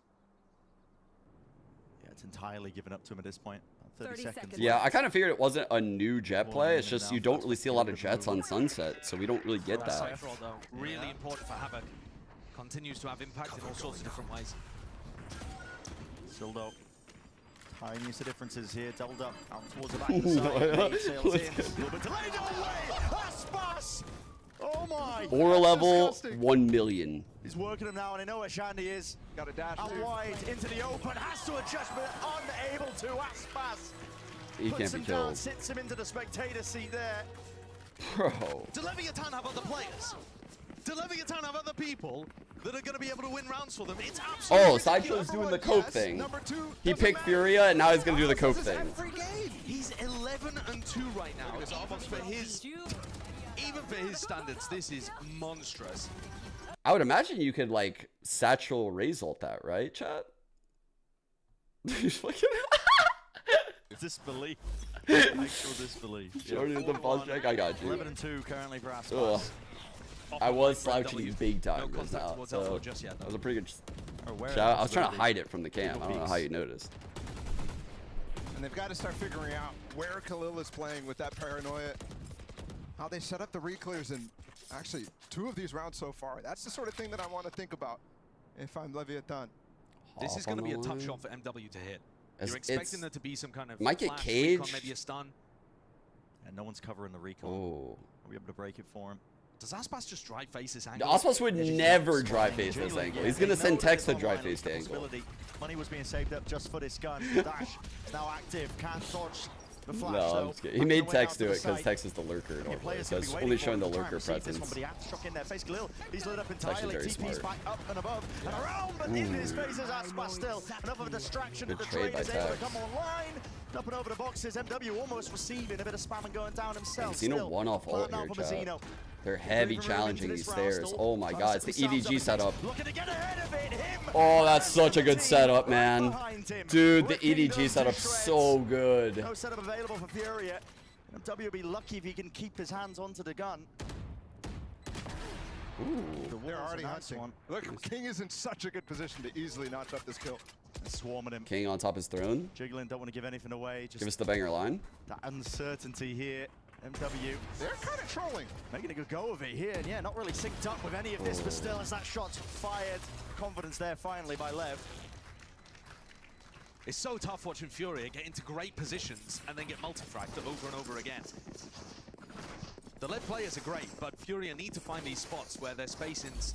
Yeah, it's entirely given up to him at this point. 30 seconds. Yeah, I kind of figured it wasn't a new jet play. It's just you don't really see a lot of jets on Sunset, so we don't really get that. Cypher, though, really important for Havoc. Continues to have impact in all sorts of different ways. Sildo. Tiny use of differences here. Doubled up out towards the back of the side. Sails in. A little bit delayed. No way! Aspas! Oh my! Aura level 1 million. He's working him now, and I know where Shandy is. Got a dash. Out wide into the open. Has to adjust, but unable to. Aspas. He can't be killed. Down, sits him into the spectator seat there. Bro. Do Leviathan have other players? Do Leviathan have other people that are going to be able to win rounds for them? It's absolutely Oh, Sideshow's doing the cope thing. He picked Furia, and now he's going to do the cope thing. He's 11-2 right now. It's almost for his, even for his standards, this is monstrous. I would imagine you could, like, satchel Razult that, right, chat? Disbelief. Actual disbelief. Jordan with the pulse check, I got you. 11-2 currently for Aspas. I was slouching you big time just now, so that was a pretty good shout. I was trying to hide it from the cam. I don't know how you noticed. And they've got to start figuring out where Khalil is playing with that paranoia. How they set up the reclears in actually 2 of these rounds so far. That's the sort of thing that I want to think about if I'm Leviathan. This is going to be a tough shot for MW to hit. You're expecting there to be some kind of might get caged. Maybe a stun. And no one's covering the recon. Oh. Are we able to break it for him? Does Aspas just dry face this angle? Aspas would never dry face this angle. He's going to send Tex to dry face the angle. Money was being saved up just for this gun. Dash is now active. Can't dodge the flash. No, I'm just kidding. He made Tex do it because Tex is the lurker normally. So it's only showing the lurker presence. He's lit up entirely. TP's back up and above and around, but in his face is Aspas still. Enough of a distraction that the trade is able to come online. Up and over the boxes. MW almost receiving a bit of spam and going down himself. Zeno one off ult here, chat. They're heavy challenging these stairs. Oh my god, it's the EDG setup. Oh, that's such a good setup, man. Dude, the EDG setup's so good. No setup available for Furia. MW will be lucky if he can keep his hands onto the gun. Ooh. They're already hunting. Look, King is in such a good position to easily notch up this kill. And swarming him. King on top of his throne. Jiggling, don't want to give anything away. Just give us the banger line. That uncertainty here. MW. They're kind of trolling. Making a good go of it here. And yeah, not really synced up with any of this, but still as that shot's fired. Confidence there finally by Lev. It's so tough watching Furia get into great positions and then get multi-fragged over and over again. The lead players are great, but Furia need to find these spots where their spacing's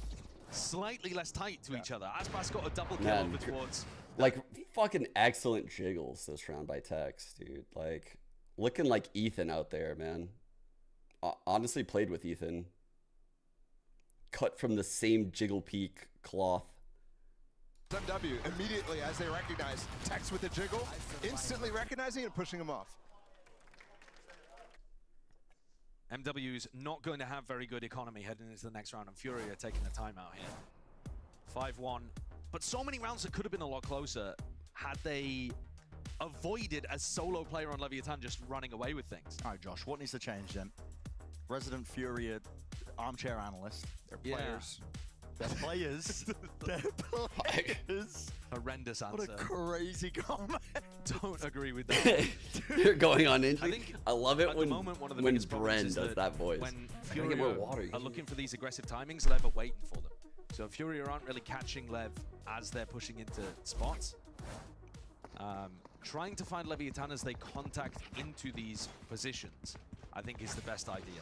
slightly less tight to each other. Aspas got a double kill over towards... Like, fucking excellent jiggles this round by Tex, dude. Like, looking like Ethan out there, man. Honestly, played with Ethan. Cut from the same jiggle peak cloth. MW immediately, as they recognize Tex with the jiggle, instantly recognizing and pushing him off. MW's not going to have very good economy heading into the next round, and Furia are taking the timeout here. 5-1. But so many rounds that could have been a lot closer had they avoided a solo player on Leviathan just running away with things. All right, Josh, what needs to change then? Resident Furia armchair analyst. They're players. They're players. They're players. Horrendous answer. What a crazy comment. Don't agree with that. You're going on injury. I love it at when, the moment, one of the when biggest problems Bren is does that voice. When Can I get Furia more water? are looking for these aggressive timings, Lev are waiting for them. So Furia aren't really catching Lev as they're pushing into spots. Trying to find Leviathan as they contact into these positions, I think is the best idea.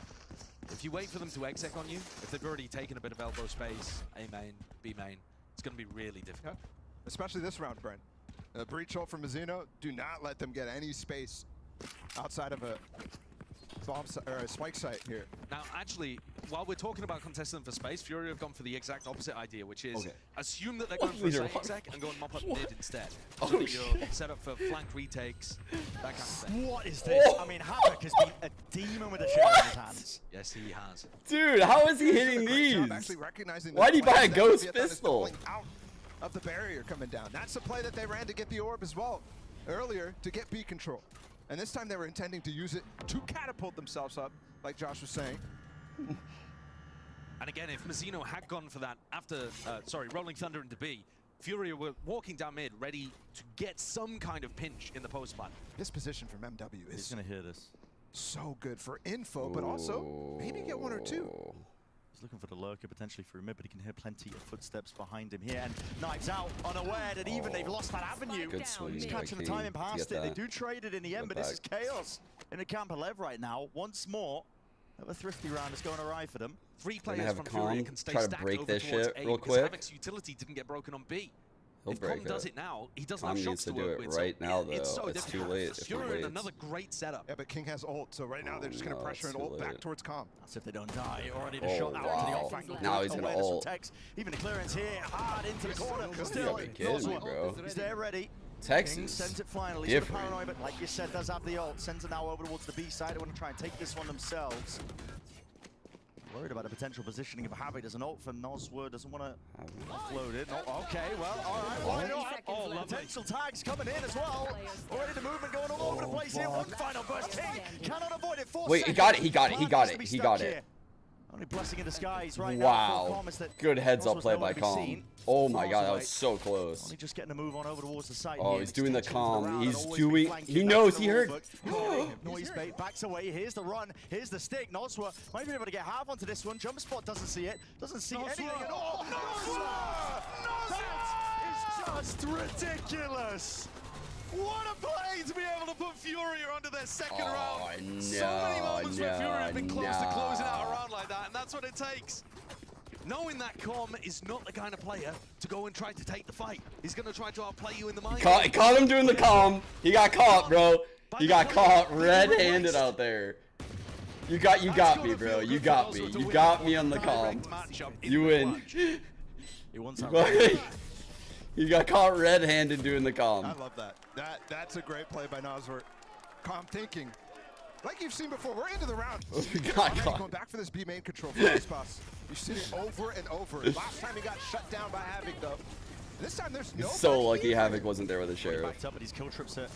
If you wait for them to exec on you, if they've already taken a bit of elbow space, A main, B main, it's going to be really difficult. Yeah. Especially this round, Brent. A breach ult from Mizzino, do not let them get any space outside of a bomb or a spike site here. Now, actually, while we're talking about contesting for space, Furia have gone for the exact opposite idea, which is assume that they're going for a site exec and go and mop up mid instead. So you're set up for flank retakes, that kind of thing. What is this? I mean, Havoc has been a demon with a shell in his hands. Yes, he has. Dude, how is he hitting these? Why'd he buy a ghost pistol? Out of the barrier coming down. That's the play that they ran to get the orb as well earlier to get B control. And this time they were intending to use it to catapult themselves up, like Josh was saying. And again, if Mizzino had gone for that after, Rolling Thunder into B, Furia were walking down mid, ready to get some kind of pinch in the post plant. This position from MW is going to hear this. So good for info, but also maybe get one or two. He's looking for the lurker potentially through mid, but he can hear plenty of footsteps behind him here. And Knives out, unaware that even they've lost that avenue. Good swing He's by catching the King timing to past get it. They that. do trade it in the end, but this is chaos in the camp 11 right now. Once more, a thrifty round is going awry for them. 3 Gonna players have from Calm Furia can stay try to stacked break over this towards shit A real because quick. Havoc's utility didn't get broken on B. He'll If break Calm does it. it now, he doesn't Calm have needs shots to to do work it with. right so now, it's though. so It's too difficult. late if he Furia in waits. another great setup. Yeah, but King has ult, so right now they're just going to pressure it's an too ult back late. towards Calm. That's if they don't die. Already the Oh, shot out to the wow. off angle. Now he's gonna Awareness from ult. Tex. Even the clearance here, hard into the corner. You Still, gotta be kidding me, bro. he's there ready. Texas. King sends it finally. He's Different. paranoid, but like you said, does have the ult. Sends it now over towards the B side. They want to try and take this one themselves. Worried about a potential positioning of Havoc. There's an ult for Nosworth. Doesn't want to offload it. No, okay, well, all right. Why not? Oh, potential tags coming in as well. Already the movement going all over the place here. One final burst. King cannot avoid it. 4 Wait, he got it, he got it, he seconds. got Plan it, needs he to be got stuck it. here. Only blessing in disguise right Wow. now. Promise that Good heads up Nosworth's play nowhere by to be Calm. seen. Oh my god, that Away. was so close. Only just getting a move on over towards the site. Oh, here. he's doing the Extension to calm. round. He's Always be doing. flanking He back knows. to He the heard. wall, but noise bait backs away. Here's the run. Here's the stick. Nosworth might be able to get half onto this one. Jump spot doesn't see it. Doesn't see anything at all. That is just ridiculous. What a play to be able to put Furia onto their second round. no, So many moments where Furia have been close to closing out a no. round like that, and that's what it takes. Knowing that Calm is not the kind of player to go and try to take the fight. He's going to try to outplay you in the mind. Caught him doing the calm. He got caught, bro. He got caught red-handed out there. You got me, bro. You got me. You got me on the calm. You win. He wants You got caught red-handed doing the calm. I love that. That's a great play by Nosworth. Calm thinking. Like you've seen before, we're into the round. Going back for this B main control for this boss. You've seen it over and over. Last time he got shut down by Havoc, though. This time there's no. So lucky Havoc wasn't there with the sheriff. Backed up, but his kill trips are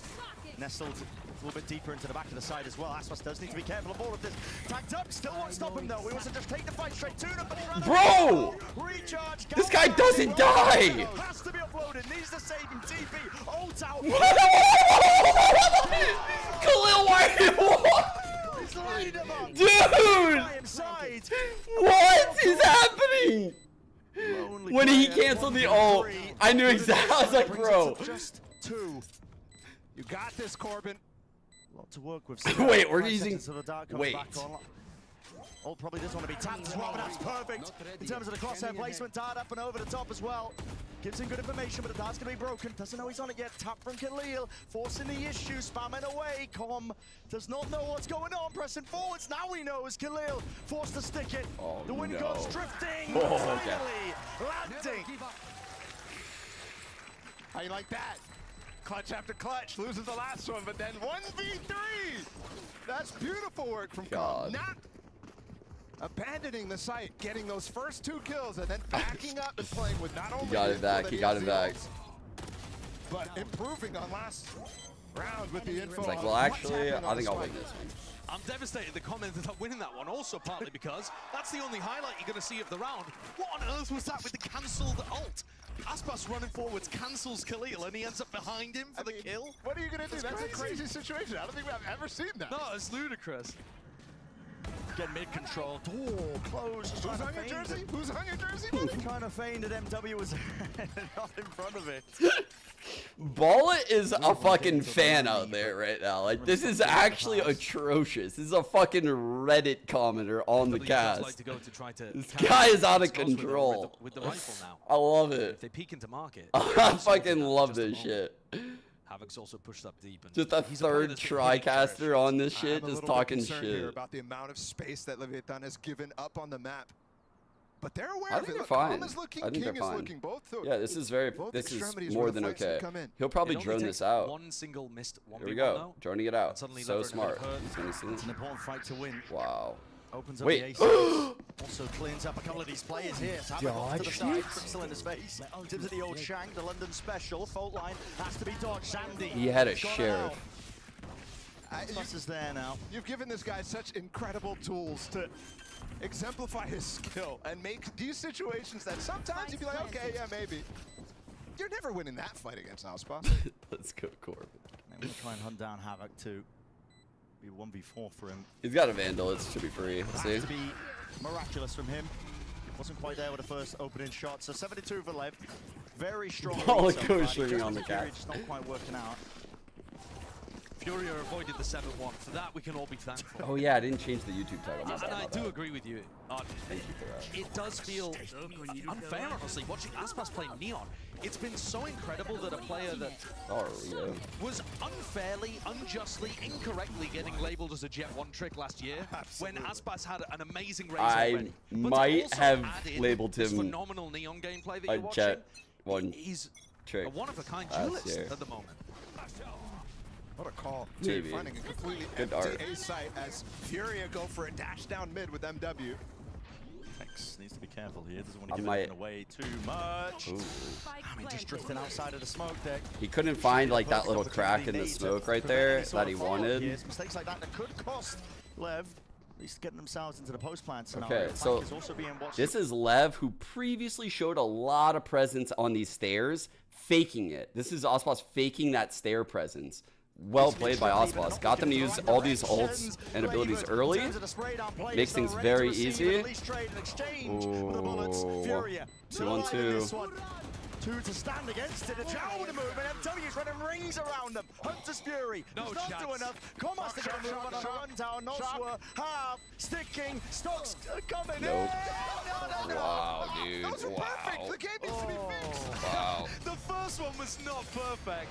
nestled a little bit deeper into the back of the side as well. Aspas does need to be careful of all of this. Tagged up, still won't stop him though. He wants to just take the fight straight to him, but he ran Bro! Recharge. This guy doesn't die! Has to be uploaded. Needs to save him. TP. Ult out. Khalil, why? He's lining him up. Dude! By his side. What is happening? When he canceled the ult, I knew exactly. I was like, bro. Just 2. You got this, Corbin. A lot to work with. Wait, we're 5 using. seconds till the dart comes Wait. back on. Ult probably does want to be tapped as well, but that's perfect. In terms of the crosshair placement, dart up and over the top as well. Gives him good information, but the dart's going to be broken. Doesn't know he's on it yet. Tap from Khalil, forcing the issue, spamming away. Com does not know what's going on, pressing forwards. Now he knows. Khalil forced to stick it. Oh, the wind no. goes drifting. Oh, Finally, okay. landing. How you like that? Clutch after clutch, loses the last one, but then 1v3! That's beautiful work from Calm. Not abandoning the site, getting those first 2 kills, and then backing up and playing with not only He got it back. He got it back. but improving on last round with the info. It's like, on well, what's actually, happening I on think the I'll win spike. this one. I'm devastated the comment that I'm winning that one, also partly because that's the only highlight you're going to see of the round. What on earth was that with the cancelled ult? Aspas running forwards, cancels Khalil, and he ends up behind him for the kill? What are you going to do? That's a crazy situation. I don't think I've ever seen that. No, it's ludicrous. Get mid control. Door closed. Who's on your jersey? Who's on your jersey? Trying to feign that MW was not in front of it. Bullet is a fucking fan out there right now. Like, this is actually atrocious. This is a fucking Reddit commenter on the cast. This guy is out of control. With the rifle now. I love it. If they peek into market, I fucking love this shit. Havoc's also pushed up deep. And Just a third TriCaster on this shit, I'm a just little bit talking concerned here shit. about the amount of space that Leviathan has given up on the map. But they're aware I of think it. they're Look, fine. Calm is looking, I think King they're is fine. looking, both. Yeah, this is very. Both This is extremities more where the than fights can okay. come in. He'll probably It only drone takes this out. one single missed 1v1 Here we go. though, Droning it out. and suddenly So Leverett smart. hurt. He's gonna see. It's an important fight to win. Wow. Opens up Wait. the ace. Also cleans up a couple of these players here. So have off to the side. Crystal in his face. Gives it the old shank. The London special. Fault line has to be dodged. Sandy. He had a Got it sheriff. out. Plus is there now. You've given this guy such incredible tools to exemplify his skill and make these situations that sometimes you'd be like, okay, yeah, maybe. You're never winning that fight against Auspa. Let's go, Corbin. I'm going to try and hunt down Havoc too. Be 1v4 for him. He's got a Vandal. It should be free. That See? has to be miraculous from him. Wasn't quite there with the first opening shot. So 72 for Lev. Very strong. Ball lead so goes far. swinging on the Furia cat. just not quite working out. Furia avoided the 7-1. For that, we can all be thankful. Oh yeah, I didn't change the YouTube title. My bad, And I my do bad. agree with you. Thank you for that. It does feel unfair, honestly, watching Aspas play Neon. It's been so incredible that a player that was unfairly, unjustly, incorrectly getting labeled as a Jet 1 trick last year, when Aspas had an amazing race already. I might have labeled this him phenomenal Neon gameplay that a you're watching. Jet 1 He's trick. a one-of-a-kind last duelist year. at the moment. What a call. Maybe. Finding a completely Good empty art. A site as Furia go for a dash down mid with MW. Tex needs to be careful here. Doesn't want to I give might- anything away too much. Ooh. I mean, just drifting outside of the smoke deck. He couldn't find like that little crack in the smoke right there that he wanted. Yes, mistakes like that could cost Lev. At least getting themselves into the post plant scenario. Okay, so Flank is also being watched. this is Lev, who previously showed a lot of presence on these stairs, faking it. This is Ospas faking that stair presence. Well played by Ospas. Got them to use all these ults and abilities early. Makes things very easy. Ooh. 2-on-2. Two to stand against it. A Chow with a move, and MW's running rings around them. Hunter's Fury does not do enough. Comas to get a move on the run tower. No sure. Half sticking. Stocks coming in. Nope. No. Wow, dude. Those are perfect. The game needs to be fixed. Wow. The first one was not perfect.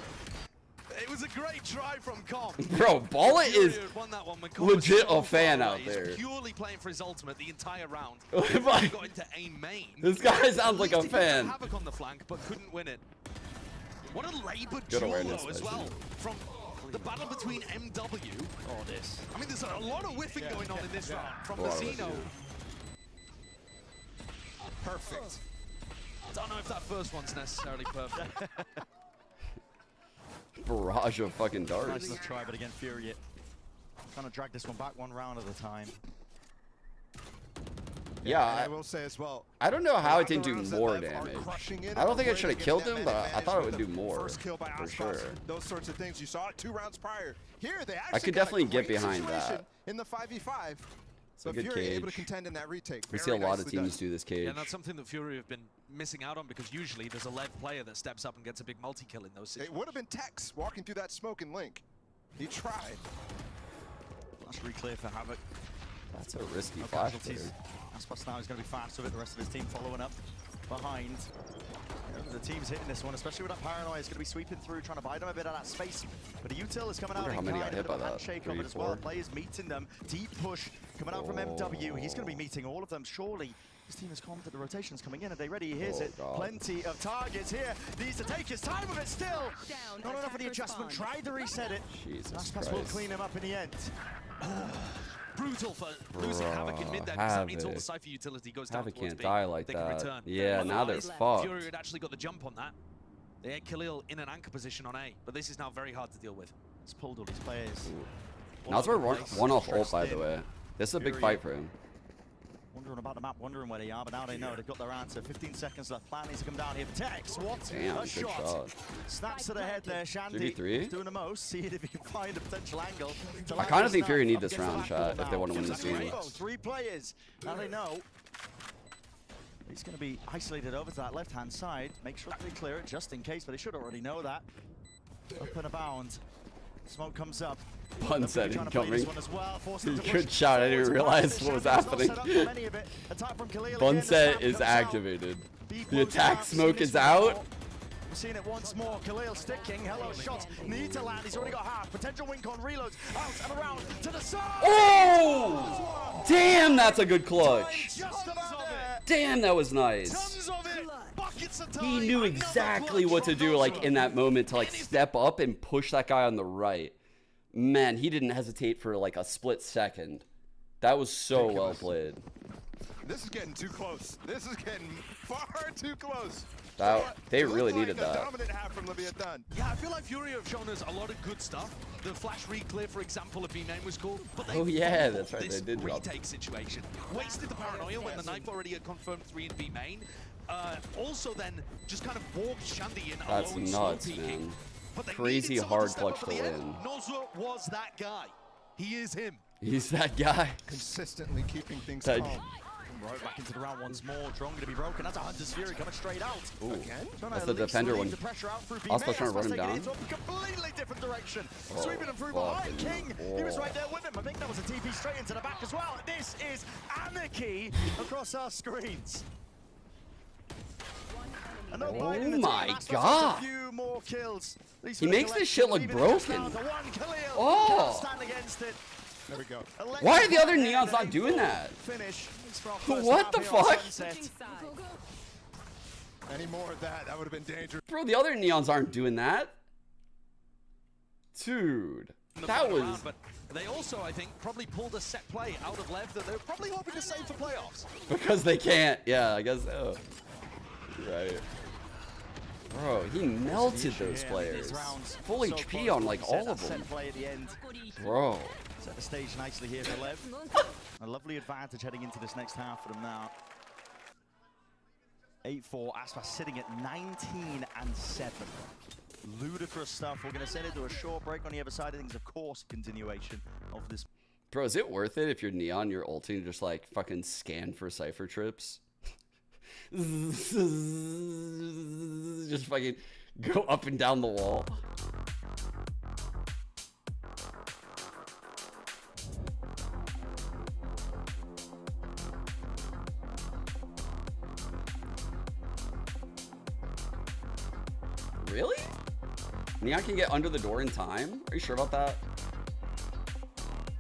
It was a great try from Com. Bro, Balla is Won that one when Com was legit so a fan far out away. there. He's purely playing for his ultimate the entire round. If He I- got into A main. This guy sounds like a At least he got fan. Havoc on the flank, but couldn't win it. What a labored Good duel awareness, though, as well. From the battle between MW. Oh, this. I mean, there's a lot of whiffing going on in this round from A the lot of Xeno. whiffing. Perfect. Don't know if that first one's necessarily perfect. Barrage of fucking Nice darts. enough try, but again, Fury trying to drag this one back one round at a time. Yeah, I will say as well. I don't know how it the didn't do rounds that more Lev are damage. crushing in I don't on think I players should have that killed give him, them but I advantage thought it with would do the more. First kill by For Aspas, sure. those sorts of things. You saw it 2 rounds prior. Here they actually could got a definitely get great behind situation that. in the 5v5. It's a But good Fury able to cage. contend in that retake. We Very see a lot of nicely teams done. do this cage. Yeah, and that's something that Fury have been missing out on because usually there's a Lev player that steps up and gets a big multi-kill in those It situations. would have been Tex walking through that smoke and Link. He tried. That's re-clear for Havoc. That's a risky No flash casualties. there. Aspas now is going to be fast with it. The rest of his team following up behind. The team's hitting this one, especially with that paranoia. It's going to be sweeping through, trying to buy them a bit of that space. But a util is coming out Wonder how in many kind. got hit by that. Handshake of 3, it as well. 4. Players meeting them. Deep push coming out from MW. He's going to be meeting all of them, surely. His team is confident the rotation's coming in. Are they ready? Here's Oh, it. God. Plenty of targets here. Needs to take his time with it still. Not enough of the adjustment. Tried to reset it. Jesus Aspas will Christ. clean him up in the end. Brutal for losing Havoc in mid there because that means all the Cypher utility goes down Havoc towards can't B. die like They can that. return. Yeah, now they're fucked. Fury had actually got the jump on that. They had Khalil in an anchor position on A, but this is now very hard to deal with. He's pulled all these players. Now it's one off ult, by the way. This is a big fight for him. Wondering about the map, wondering where they are, but now they know they've got their answer. 15 seconds left. Plan needs to come down here. Tex, what Damn, a good shot. shot. Snaps to the head there, Shandy. 3v3? He's doing the most. See if he can find a potential angle. I kind of think Fury need this round, chat, if they want to win this game. 3 players. Now they know. He's going to be isolated over to that left-hand side. Make sure that they clear it just in case, but they should already know that. Up and abound. Smoke comes up. Pun set Trying to play this incoming. one as well, forcing him to push Good shot. I didn't forward. realize what was happening. Bun set is activated. The attack smoke is out. We're seeing it once more. Khalil sticking. Hello, shots. Need to land. He's already got half. Potential win con reloads. Out and around to the side. Oh! Damn, that's a good clutch. Just about there. Damn, that was nice. Tons of it. Buckets of time. He knew exactly what to do, like, in that moment to, like, step up and push that guy on the right. Man, he didn't hesitate for, like, a split second. That was so well played. This is getting too close. This is getting far too close. They really needed like a that. dominant half from Leviathan. Yeah, I feel like Fury have shown us a lot of good stuff. The flash re-clear, for example, of B-Main was cool. But they Oh, yeah, fumbled that's right, this they did drop. retake situation. Wasted the paranoia when the knife already had confirmed 3 in B-Main. also then just kind of walked Shandy in That's alone, nuts, slow man. But they Crazy needed someone hard to step clutch up to at the end. win. Nozo was that guy. He is him. He's that guy. Consistently keeping things That- calm. Right back into the round once more. Drone going to be broken. That's a Hunter's Fury coming straight out. Ooh. Again? That's the defender one. The pressure out through Oscar's trying to run him taking down. it into a completely different direction. Oh, Sweeping him through behind fucking- King. He was right there with him. I think that was a TP straight into the back as well. This is anarchy across our screens. Oh my god! A few more kills. He makes this shit look broken. Oh! Stand against it. There we go. Why are the other Neons not doing that? Finish. What the fuck? Any more of that, that would have been dangerous. Bro, the other Neons aren't doing that. Dude, that was... But they also, I think, probably pulled a set play out of Lev that they're probably hoping to save for playoffs. Because they can't. Yeah, I guess so. Right. Bro, he melted those players. Full HP on like all of them. Bro. Set the stage nicely here for Lev. A lovely advantage heading into this next half for them now. 8-4, Aspas sitting at 19-7. Ludicrous stuff. We're going to send it to a short break on the other side of things. Of course, continuation of this. Bro, is it worth it if you're Neon, you're ulting to just like fucking scan for Cypher trips? Just fucking go up and down the wall. Really? Neon can get under the door in time? Are you sure about that?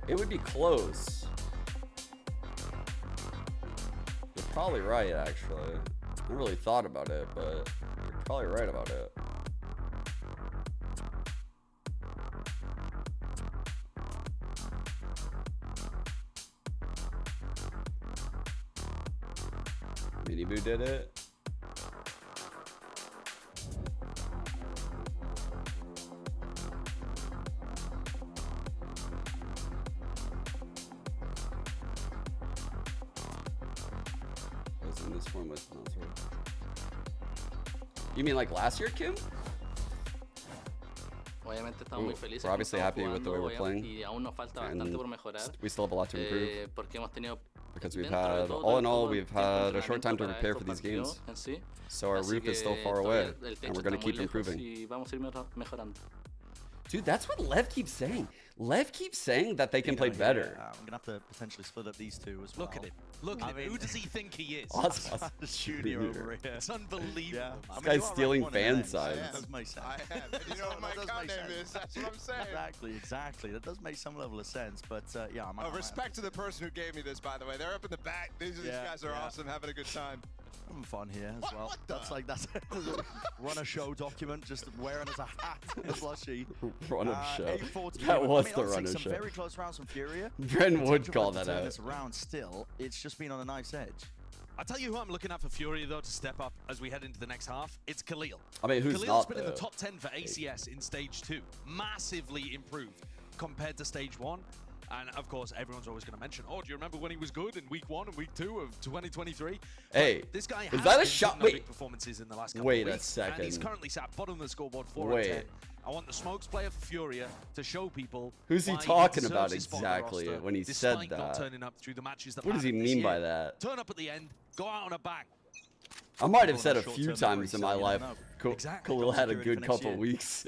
It would be close. You're probably right, actually. I haven't really thought about it, but you're probably right about it. Miniboo did it. In this form with You mean like last year, Kim? Ooh, we're obviously happy with the way we're playing, and we still have a lot to improve because we've had, all in all, we've had a short time to prepare for these games. So our roof is still far away, and we're going to keep improving. Dude, that's what Lev keeps saying. Lev keeps saying that they can play better. I'm going to have to potentially split up these two as well. Look at it. Look at it. Who does he think he is? Junior over here. It's unbelievable. Yeah. This guy's stealing fan signs. That does make sense. I am. And you know what my account name is. That's what I'm saying. Exactly. That does make some level of sense. But yeah, I'm respect to the person who gave me this, by the way. They're up in the back. These guys are awesome, having a good time. Having fun here as well. That's run a show document, just wearing as a hat, a plushie. Run a show. That was the run a show. Some very close rounds from Furia. Bren would call that out. This round still, it's just been on a nice edge. I'll tell you who I'm looking at for Furia, though, to step up as we head into the next half. It's Khalil. I mean, who's Khalil's not, been in the top 10 for ACS in Stage 2. Massively improved compared to Stage 1. And, of course, everyone's always going to mention, oh, do you remember when he was good in Week 1 and Week 2 of 2023? Hey, but this guy is that a has shot? been Wait, performances in the last couple wait of a weeks, second. And he's currently sat bottom of the scoreboard 4 and 10. I want the smokes player for Furia to show people who's he why talking deserves about his spot on the exactly roster, when he said despite not that? turning up through the matches that What does he mattered this mean by year. that? Turn up at the end, go out on a bang. I might have said a few times in my life, Khalil had a good couple weeks.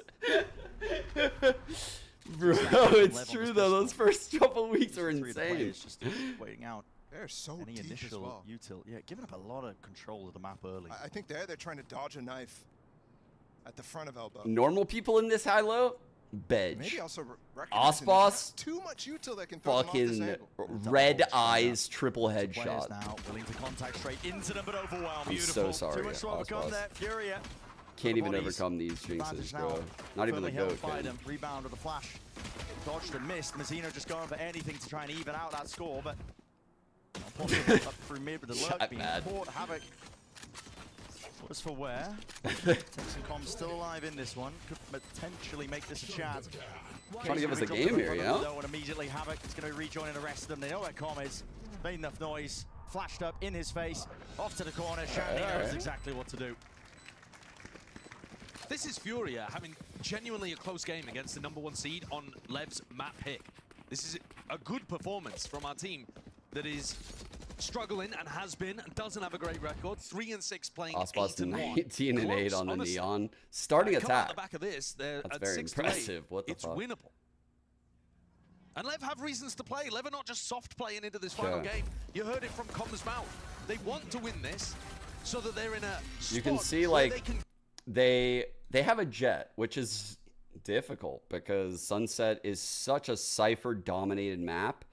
Bro, it's true though. Those first couple weeks are insane. Just waiting out. They're so Any deep initial as well. util. Yeah, giving up a lot of control of the map early. I think they're trying to dodge a knife at the front of elbow. Normal people in this high-low, Bedge. Maybe also Osboss, too much util that can throw them off this fucking angle. red eyes, triple headshot. Now willing to contact straight into them, but overwhelmed. I'm so sorry, Too much to overcome there. Furia. Can't even overcome these jinxes, bro. Not even the GOAT can. Rebound with a flash. Dodged and missed. Mazzino just going for anything to try and even out that score, but not possible. Up through mid with the lurk being caught. Havoc was for where. Texacom still alive in this one. Could potentially make this a chance. Trying to give us a game here, you know? And immediately Havoc is going to rejoin the rest of them. They know where Com is. Made enough noise. flashed up in his face. Off to the corner. Shandy knows exactly what to do. This is Furia having genuinely a close game against the #1 seed on Lev's map pick. This is a good performance from our team that is struggling and has been and doesn't have a great record. 3-6 playing 8-1. 19 and 8 on the Neon. Starting attack. On the back of this, they're That's at very 6 impressive. What the it's fuck? winnable. And Lev have reasons to play. Lev are not just soft playing into this final game. You heard it from Com's mouth. They want to win this so that they're in a spot You can see where like they have a Jet, which is difficult because Sunset is such a Cypher dominated map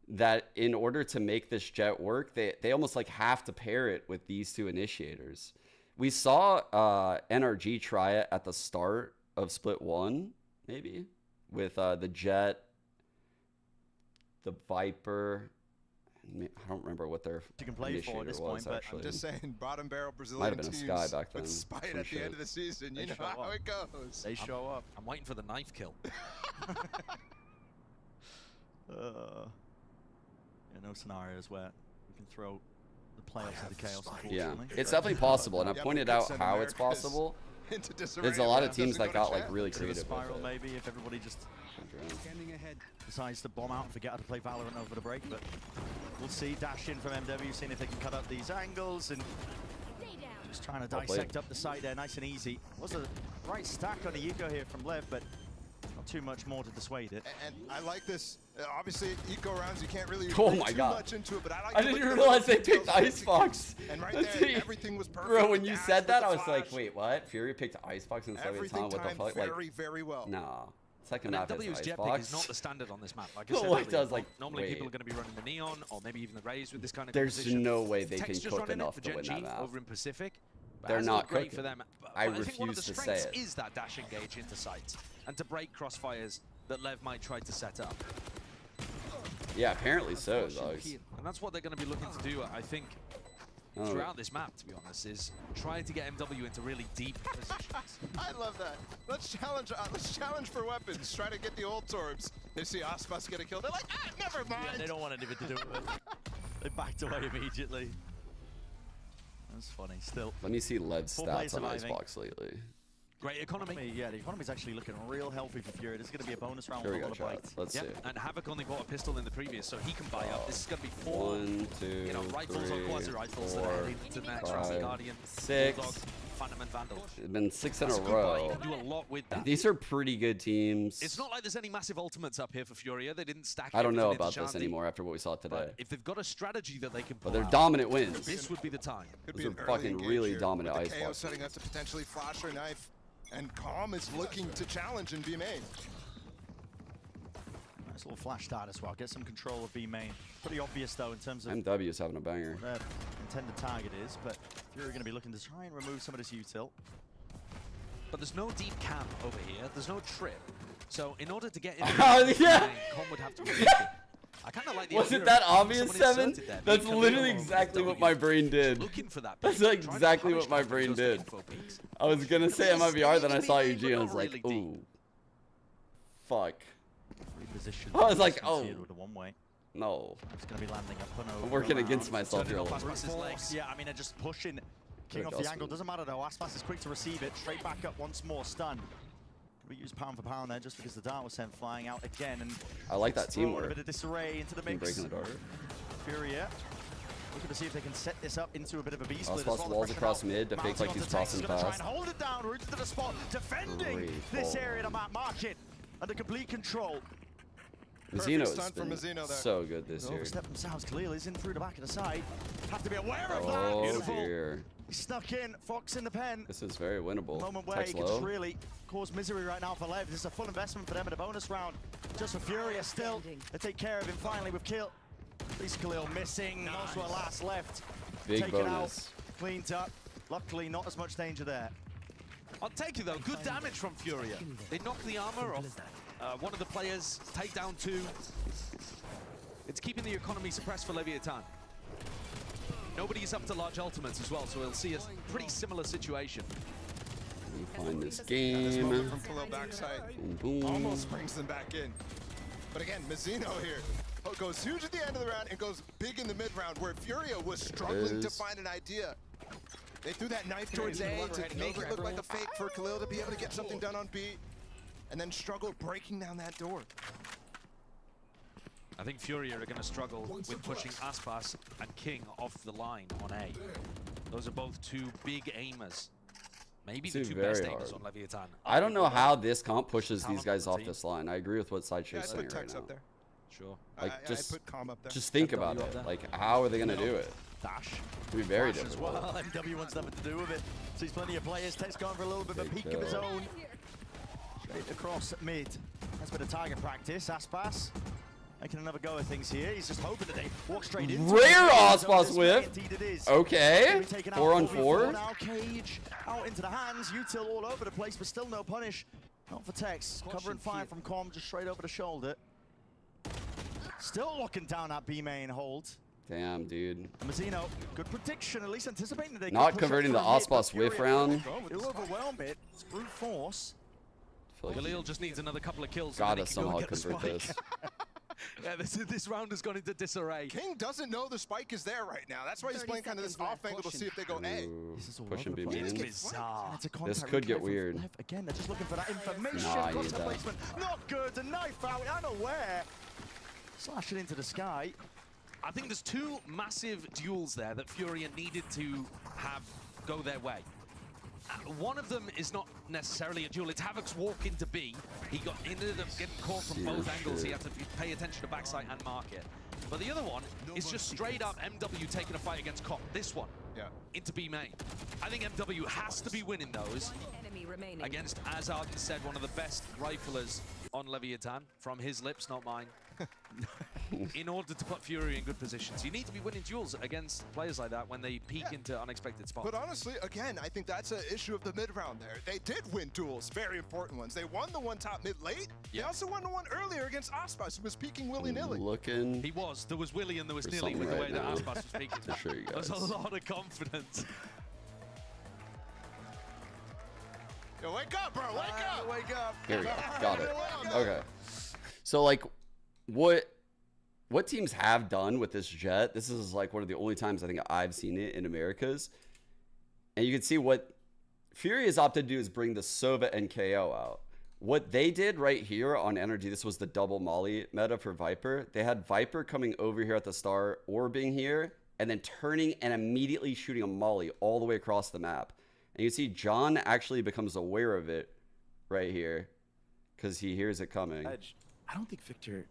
that in order to make this Jet work, they almost like have to pair it with these two initiators. We saw NRG try it at the start of Split 1, maybe, with the Jet, the Viper. I don't remember what their initiator was, actually. I'm just saying, bottom barrel Brazilian Might have been a teams Sky back then. with Spite at the end of the season. You know how it goes. They show up. I'm waiting for the knife kill. No scenarios where we can throw the playoffs into chaos, Yeah, unfortunately. it's definitely possible, and I pointed out how it's possible. There's a lot of teams that got like really creative Spiral with it. maybe if everybody just decides to bomb out and forget how to play Valorant over the break, but we'll see. Dash in from MW, seeing if they can cut up these angles and just trying to dissect up the site there, nice and easy. Was a right stack on the Eco here from Lev, but not too much more to dissuade it. And I like this. Obviously, eco rounds, you can't really Oh read my too God. much into it, but I like I didn't even realize they picked Icebox. And right there, everything was perfect. Bro, when you Dash said with that, the I was flash. like, wait, what? Fury picked Icebox instead of Everything Tom? What the timed fuck? very, Like, very well. nah. Second And map is W's jet pick Icebox. is not the standard on this map. Like I No, said it earlier, does, like, normally wait. people are going to be running the Neon or maybe even the Rays with this kind of There's composition. no way they Tech's can just cook running it enough for to win Gen that G map. over in Pacific. But They're hasn't not looked great cooking. for them. But I think one of the refuse to say strengths it. is that dash engage into sites and to break crossfires that Lev might try to set up. Yeah, apparently so, dogs. And that's what they're going to be looking to do, I think, Oh. throughout this map, to be honest, is trying to get MW into really deep positions. I love that. Let's challenge for weapons. Try to get the old Torbs. They see Aspas get a kill. They're like, ah, never mind. Yeah, they don't want anything to do with it. They backed away immediately. That's funny. Still. Let me see Lev's Four players stats on surviving. Icebox lately. Great economy. Yeah, the economy's actually looking real healthy for Fury. This is going to be a bonus round Here we with a go, lot of chat. bites. Let's see. And Havoc only bought a pistol in the previous, so he can buy up. This is going to be 4 1, 2, you know, rifles or quasi rifles that are heading to the next round. 5, Guardian, 6. Bulldog, Phantom, and Vandal. It's been 6 in That's a a good buy. row. You can do a lot with that. These are pretty good teams. It's not like there's any massive ultimates up here for Furia. They didn't stack. I don't know everything about into this Shandy. anymore after what we saw today. But if they've got a strategy that they can pull But they're out, dominant wins. This would be the time. Could Those be are an early fucking engage really here dominant with the KO Icebox. setting up to potentially flash or knife. And Calm is looking to challenge in B main. Nice little flash start as well. Get some control of B main. Pretty obvious though in terms of MW is having a banger. what their intended target is, but Fury are going to be looking to try and remove some of this util. But there's no deep cam over here. There's no trip. So in order to get in, yeah. Com would have to predict it. I kind of like the Wasn't idea that of obvious, someone 7? inserted there, That's being literally Camille exactly over what my brain did. looking for that That's peak, like trying to exactly punish what my them brain with those did. info peaks. I was gonna say MIBR, then I saw UG and I was like, ooh. Fuck. Reposition. I was like, oh. With a one-way. No. It's going to be landing up and over. I'm working around. against myself here a Turning little off bit. Aspas' legs. Yeah, I mean, they're just pushing. King off the angle. Doesn't matter though. Aspas is quick to receive it. Straight back up once more. Stun. We use pound for pound there just because the dart was sent flying out again. And I like that throw teamwork. A bit of disarray into the Team mix. breaking the door. Furia looking to see if they can set this up into a bit of a B split. Aspas walls across mid to fake like he's crossing Try and fast. hold it down, roots to the spot, defending Great this ball. area to map market under complete control. Mizzino has stunt for been Mizzino there. so good this year. Overstep themselves clearly, is in through the back of the side. Have to be aware of that. Oh Beautiful. dear. Stuck in, Fox in the pen. This is very winnable. Moment where Text he can just low. really cause misery right now for Lev. This is a full investment for them in a bonus round. Just for Furia still. They take care of him finally with kill. At least Khalil missing. Nice. Most were last left. Big Taken bonus. out, cleaned up. Luckily, not as much danger there. I'll take it though. Good damage from Furia. They knock the armor off one of the players. Take down 2. It's keeping the economy suppressed for Leviathan. Nobody's up to large ultimates as well, so we'll see a pretty similar situation. Let me find this This game. moment from Khalil backside Boom, boom. almost brings them back in. But again, Mizzino here goes huge at the end of the round and goes big in the mid round, where Furia was struggling to find an idea. They threw that knife towards A to make it look like a fake for Khalil to be able to get something done on B, and then struggle breaking down that door. I think Furia are going to struggle with pushing Aspas and King off the line on A. Those are both two big aimers. Maybe the two best aimers on Leviathan. I don't know how this comp pushes these guys off this line. I agree with what Sideshow's saying right now. Up there. Sure. Like, I put Calm up there. just think about it. Like, how are they going to do it? Dash. It'll be very Dash difficult. as well. MW wants nothing to do with it. Sees plenty of players. Tech's gone for a little bit of a peek of his own. Straight across mid. That's been a target practice. Aspas making another go at things here. He's just hoping that they walk straight into it. Rare Aspas whip. Okay. 4 on 4. Now Cage out into the hands. Util all over the place, but still no punish. Not for Tex. Covering fire from Com just straight over the shoulder. Still locking down that B main hold. Damn, dude. Mazzino, good prediction, at least anticipating that they Not converting the Aspas whiff round. He'll overwhelm it. It's brute force. Khalil just needs another couple of kills. Gotta somehow convert this. Yeah, this round has gone into disarray. King doesn't know the spike is there right now. That's why he's playing kind of this off angle to see if they go A. Pushing B main. Bizarre. This could get weird. Again, they're just looking for that information. Nah, Cross that. placement. Not good. The knife out, unaware. Slashing into the sky. I think there's two massive duels there that Furia needed to have go their way. One of them is not necessarily a duel. It's Havoc's walk into B. He ended up getting caught from both angles. He had to pay attention to backside and market. But the other one is just straight up MW taking a fight against Cop. This one into B main. I think MW has to be winning those against, as Arden said, one of the best riflers on Leviathan, from his lips, not mine. In order to put Fury in good positions, you need to be winning duels against players like that when they peek into unexpected spots. But honestly, again, I think that's an issue of the mid round there. They did win duels, very important ones. They won the one top mid late. They also won the one earlier against Aspas, who was peeking willy-nilly. Looking. He was. There was Willy and there was Nilly with the way that Aspas was peeking. Sure, you guys. There's a lot of confidence. Yo, wake up, bro! Wake up! Wake up! Here we go. Got it. Okay. So, like, what teams have done with this jet, this is like one of the only times I think I've seen it in Americas. And you can see what Fury has opted to do is bring the Sova and KO out. What they did right here on Energy, this was the double Molly meta for Viper. They had Viper coming over here at the start, orbing here, and then turning and immediately shooting a Molly all the way across the map. And you see John actually becomes aware of it right here because he hears it coming. I don't think Victor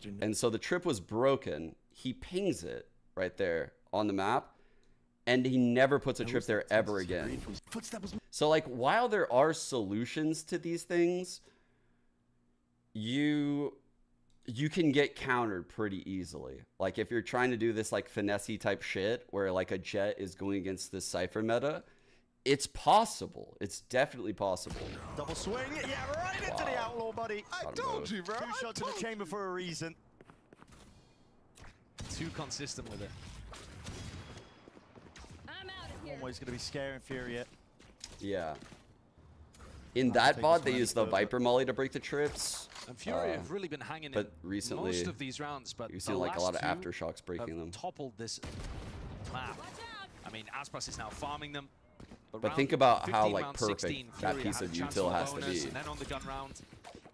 knew. And so the trip was broken. He pings it right there on the map, and he never puts a trip there ever again. So, like, while there are solutions to these things, you can get countered pretty easily. Like, if you're trying to do this, like, finesse-y type shit where, like, a jet is going against this Cypher meta, it's possible. It's definitely possible. Double swing. Yeah, right into the outlaw, buddy. I told you, bro. 2 shots in the chamber for a reason. Too consistent with it. Always going to be scaring Furia. Yeah. In that bot, they used the Viper Molly to break the trips. And Fury have really been hanging in recently, most of these rounds, but you've seen like a lot of aftershocks breaking them. Toppled this map. I mean, Aspas is now farming them. But think about 15, how like round perfect 16, that piece of util has to be. And then on the gun round,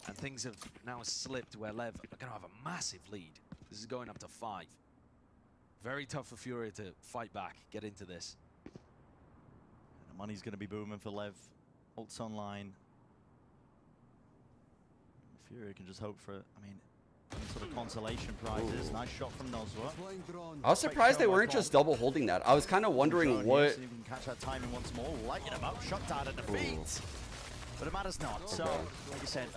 and things have now slipped where Lev are going to have a massive lead. This is going up to 5. Very tough for Fury to fight back, get into this. The money's going to be booming for Lev. Ults online. Fury can just hope for, I mean, some sort of consolation prizes. Nice shot from Nozwa. I was surprised they weren't just double holding that. I was kind of wondering what. So you can catch that timing once more. Lighting him up. Shot down at the feet. But it matters not. So, like you said,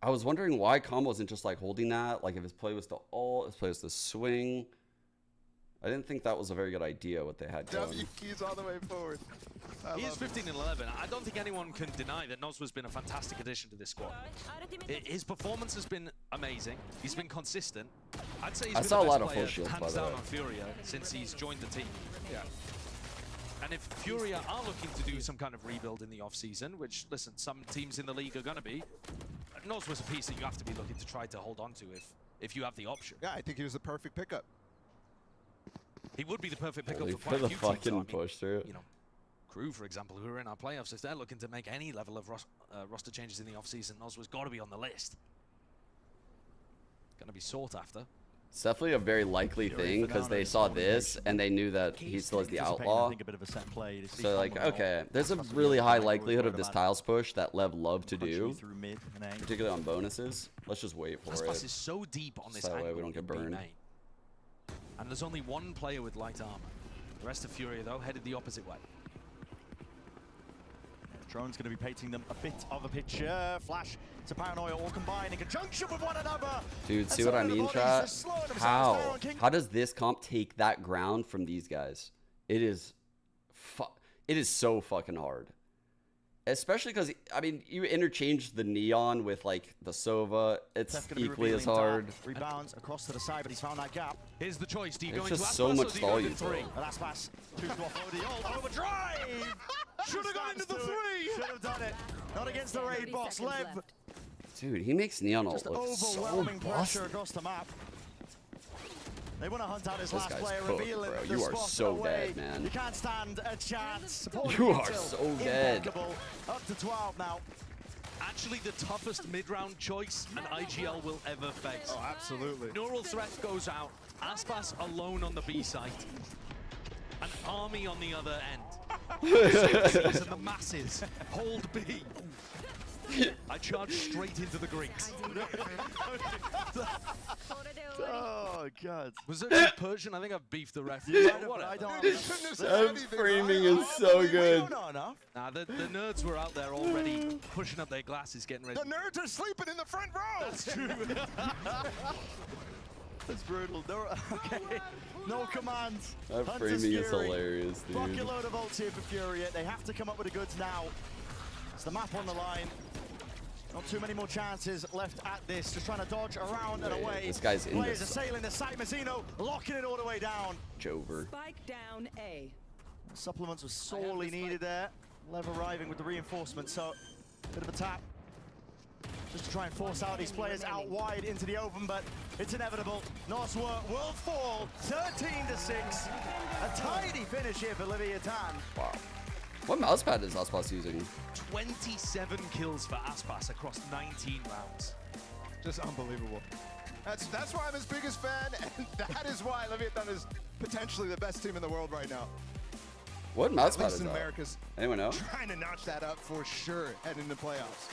I was wondering why Com wasn't just like holding that. Like if his play was the ult, his play was the swing. I didn't think that was a very good idea what they had going. W keys all the way forward. He is 15 and 11. I don't think anyone can deny that Nozwa's been a fantastic addition to this squad. His performance has been amazing. He's been consistent. I'd say he's been saw the a lot best of full player, shields, by hands the down way. on Furia since he's joined the team. Yeah. And if Furia are looking to do some kind of rebuild in the off-season, which, listen, some teams in the league are going to be, Nozwa's a piece that you have to be looking to try to hold on to if if you have the option. Yeah, I think he was the perfect pickup. He would be the perfect pickup for For quite the a few teams. fucking So, I mean, push through. you know, Crew, for example, who are in our playoffs, if they're looking to make any level of roster changes in the offseason, Noswa's got to be on the list. Going to be sought after. It's definitely a very likely thing because they saw this and they knew that he still is the outlaw. So like, okay, there's a really high likelihood of this tiles push that Lev loved to do, particularly on bonuses. Let's just wait for Aspas it. is so deep on this So that way angle we don't get in B burned. main. And there's only one player with light armor. The rest of Furia, though, headed the opposite way. Drone's going to be painting them a bit of a picture. Flash to Paranoia all combined in conjunction with one another. Dude, see what I mean, chat? How? How does this comp take that ground from these guys? It is so fucking hard. Especially because, I mean, you interchange the Neon with, like, the Sova. It's equally as hard. Rebounds across to the side, but he's found that gap. Here's the choice. Do you It's go into just Aspas so or much do you go stall into you three? throw. And Aspas chooses to offload the ult. Overdrive! Should have gone into the three! Should have done it. Not against the raid boss. Lev. Dude, he makes Neon ult Just look so overwhelming pressure busted. across the map. They want to hunt out his This last guy's player, cooked, revealing bro. the You are spot so away. dead, man. You can't stand a chance. You are so dead. Impeccable. Up to 12 now. Actually, the toughest mid-round choice an IGL will ever face. Oh, absolutely. Neural threat goes out. Aspas alone on the B site. An army on the other end. And the masses hold B. I charge straight into the Greeks. Oh, God. Was it Persian? I think I've beefed the ref. I don't That framing is so good. Nah, the nerds were out there already pushing up their glasses, getting ready. The nerds are sleeping in the front row. That's true. That's brutal. No, okay. No commands. That Hunter's framing is Fury. hilarious, dude. Bucket load of ults here for Furia. They have to come up with the goods now. It's the map on the line. Not too many more chances left at this. Just trying to dodge around and away. This guy's in Players this. assailing the site. Mazzino locking it all the way down. Jover. Spike down A. Supplements were sorely needed there. Lev arriving with the reinforcements, so bit of a tap. Just to try and force out these players out wide into the open, but it's inevitable. Noswa will fall 13-6. A tidy finish here for Leviathan. Wow. What mousepad is Aspas using? 27 kills for Aspas across 19 rounds. Just unbelievable. That's why I'm his biggest fan, and that is why Leviathan is potentially the best team in the world right now. What At mousepad least is in that? America's Anyone know? trying to notch that up for sure heading into playoffs.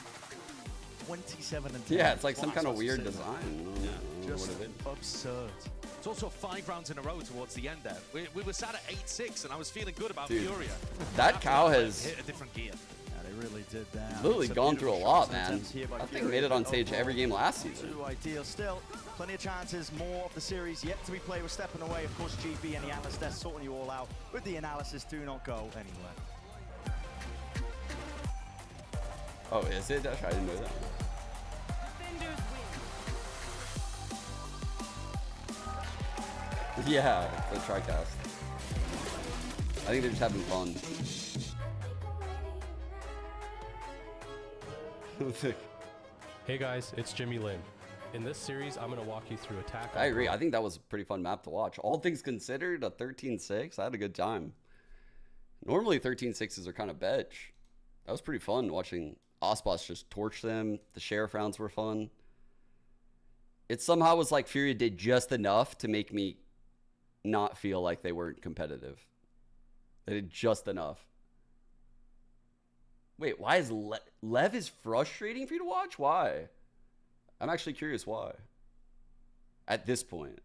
27 and 10. Yeah, it's like some kind of weird design. Just what it is. absurd. It's also 5 rounds in a row towards the end there. We were sat at 8-6, and I was feeling good about Dude, Furia. that cow has hit a different gear. Yeah, they really did that. literally Some gone through a beautiful lot, shots and man. attempts here by I think Furia, made it on but stage every game overall, last season. too ideal. Still, plenty of chances. More of the series yet to be played. We're stepping away. Of course, GB and the analyst desk sorting you all out with the analysis. Do not go anywhere. Oh, is it? I didn't know that. Yeah, the TriCast. I think they're just having fun. Hey guys, it's Jimmy Lin. In this series, I'm going to walk you through attack. I agree. I think that was a pretty fun map to watch. All things considered, a 13-6, I had a good time. Normally 13-6s are kind of bitch. That was pretty fun watching Aspas just torch them. The sheriff rounds were fun. It somehow was like Furia did just enough to make me not feel like they weren't competitive. They did just enough. Wait, why is Lev is frustrating for you to watch? Why? I'm actually curious why. At this point.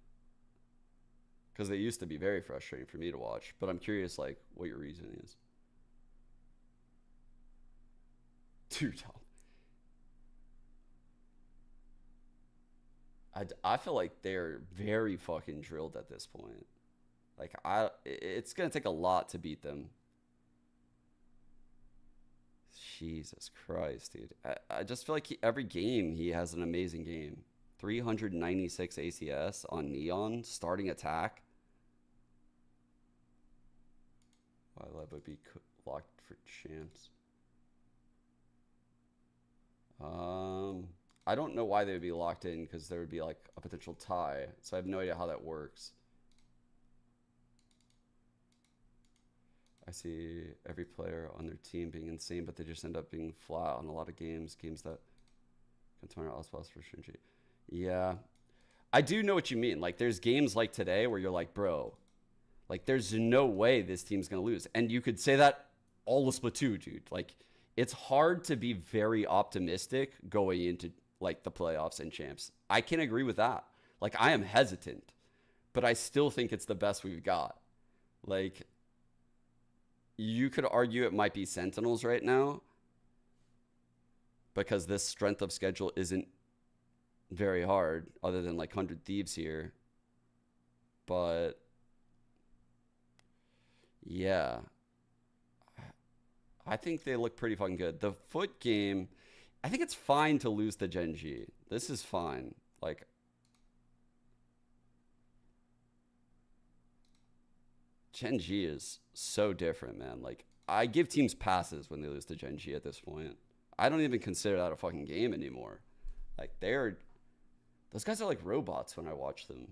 Because they used to be very frustrating for me to watch. But I'm curious, like, what your reasoning is. Dude. I feel like they're very fucking drilled at this point. Like, it's going to take a lot to beat them. Jesus Christ, dude. I just feel like every game he has an amazing game. 396 ACS on Neon, starting attack. Why Lev would be locked for champs? I don't know why they would be locked in, because there would be like a potential tie. So I have no idea how that works. I see every player on their team being insane, but they just end up being flat on a lot of games that can turn out spots for Shinji. Yeah, I do know what you mean. Like, there's games like today where you're like, bro, like, there's no way this team's gonna lose. And you could say that all of Splatoon, dude. Like, it's hard to be very optimistic going into like the playoffs and champs. I can agree with that. Like, I am hesitant, but I still think it's the best we've got. Like, you could argue it might be Sentinels right now, because this strength of schedule isn't very hard, other than like 100 Thieves here. But yeah, I think they look pretty fucking good. The foot game, I think it's fine to lose to Gen G. This is fine. Like, Gen G is so different, man. Like, I give teams passes when they lose to Gen G at this point. I don't even consider that a fucking game anymore. Like, those guys are like robots when I watch them.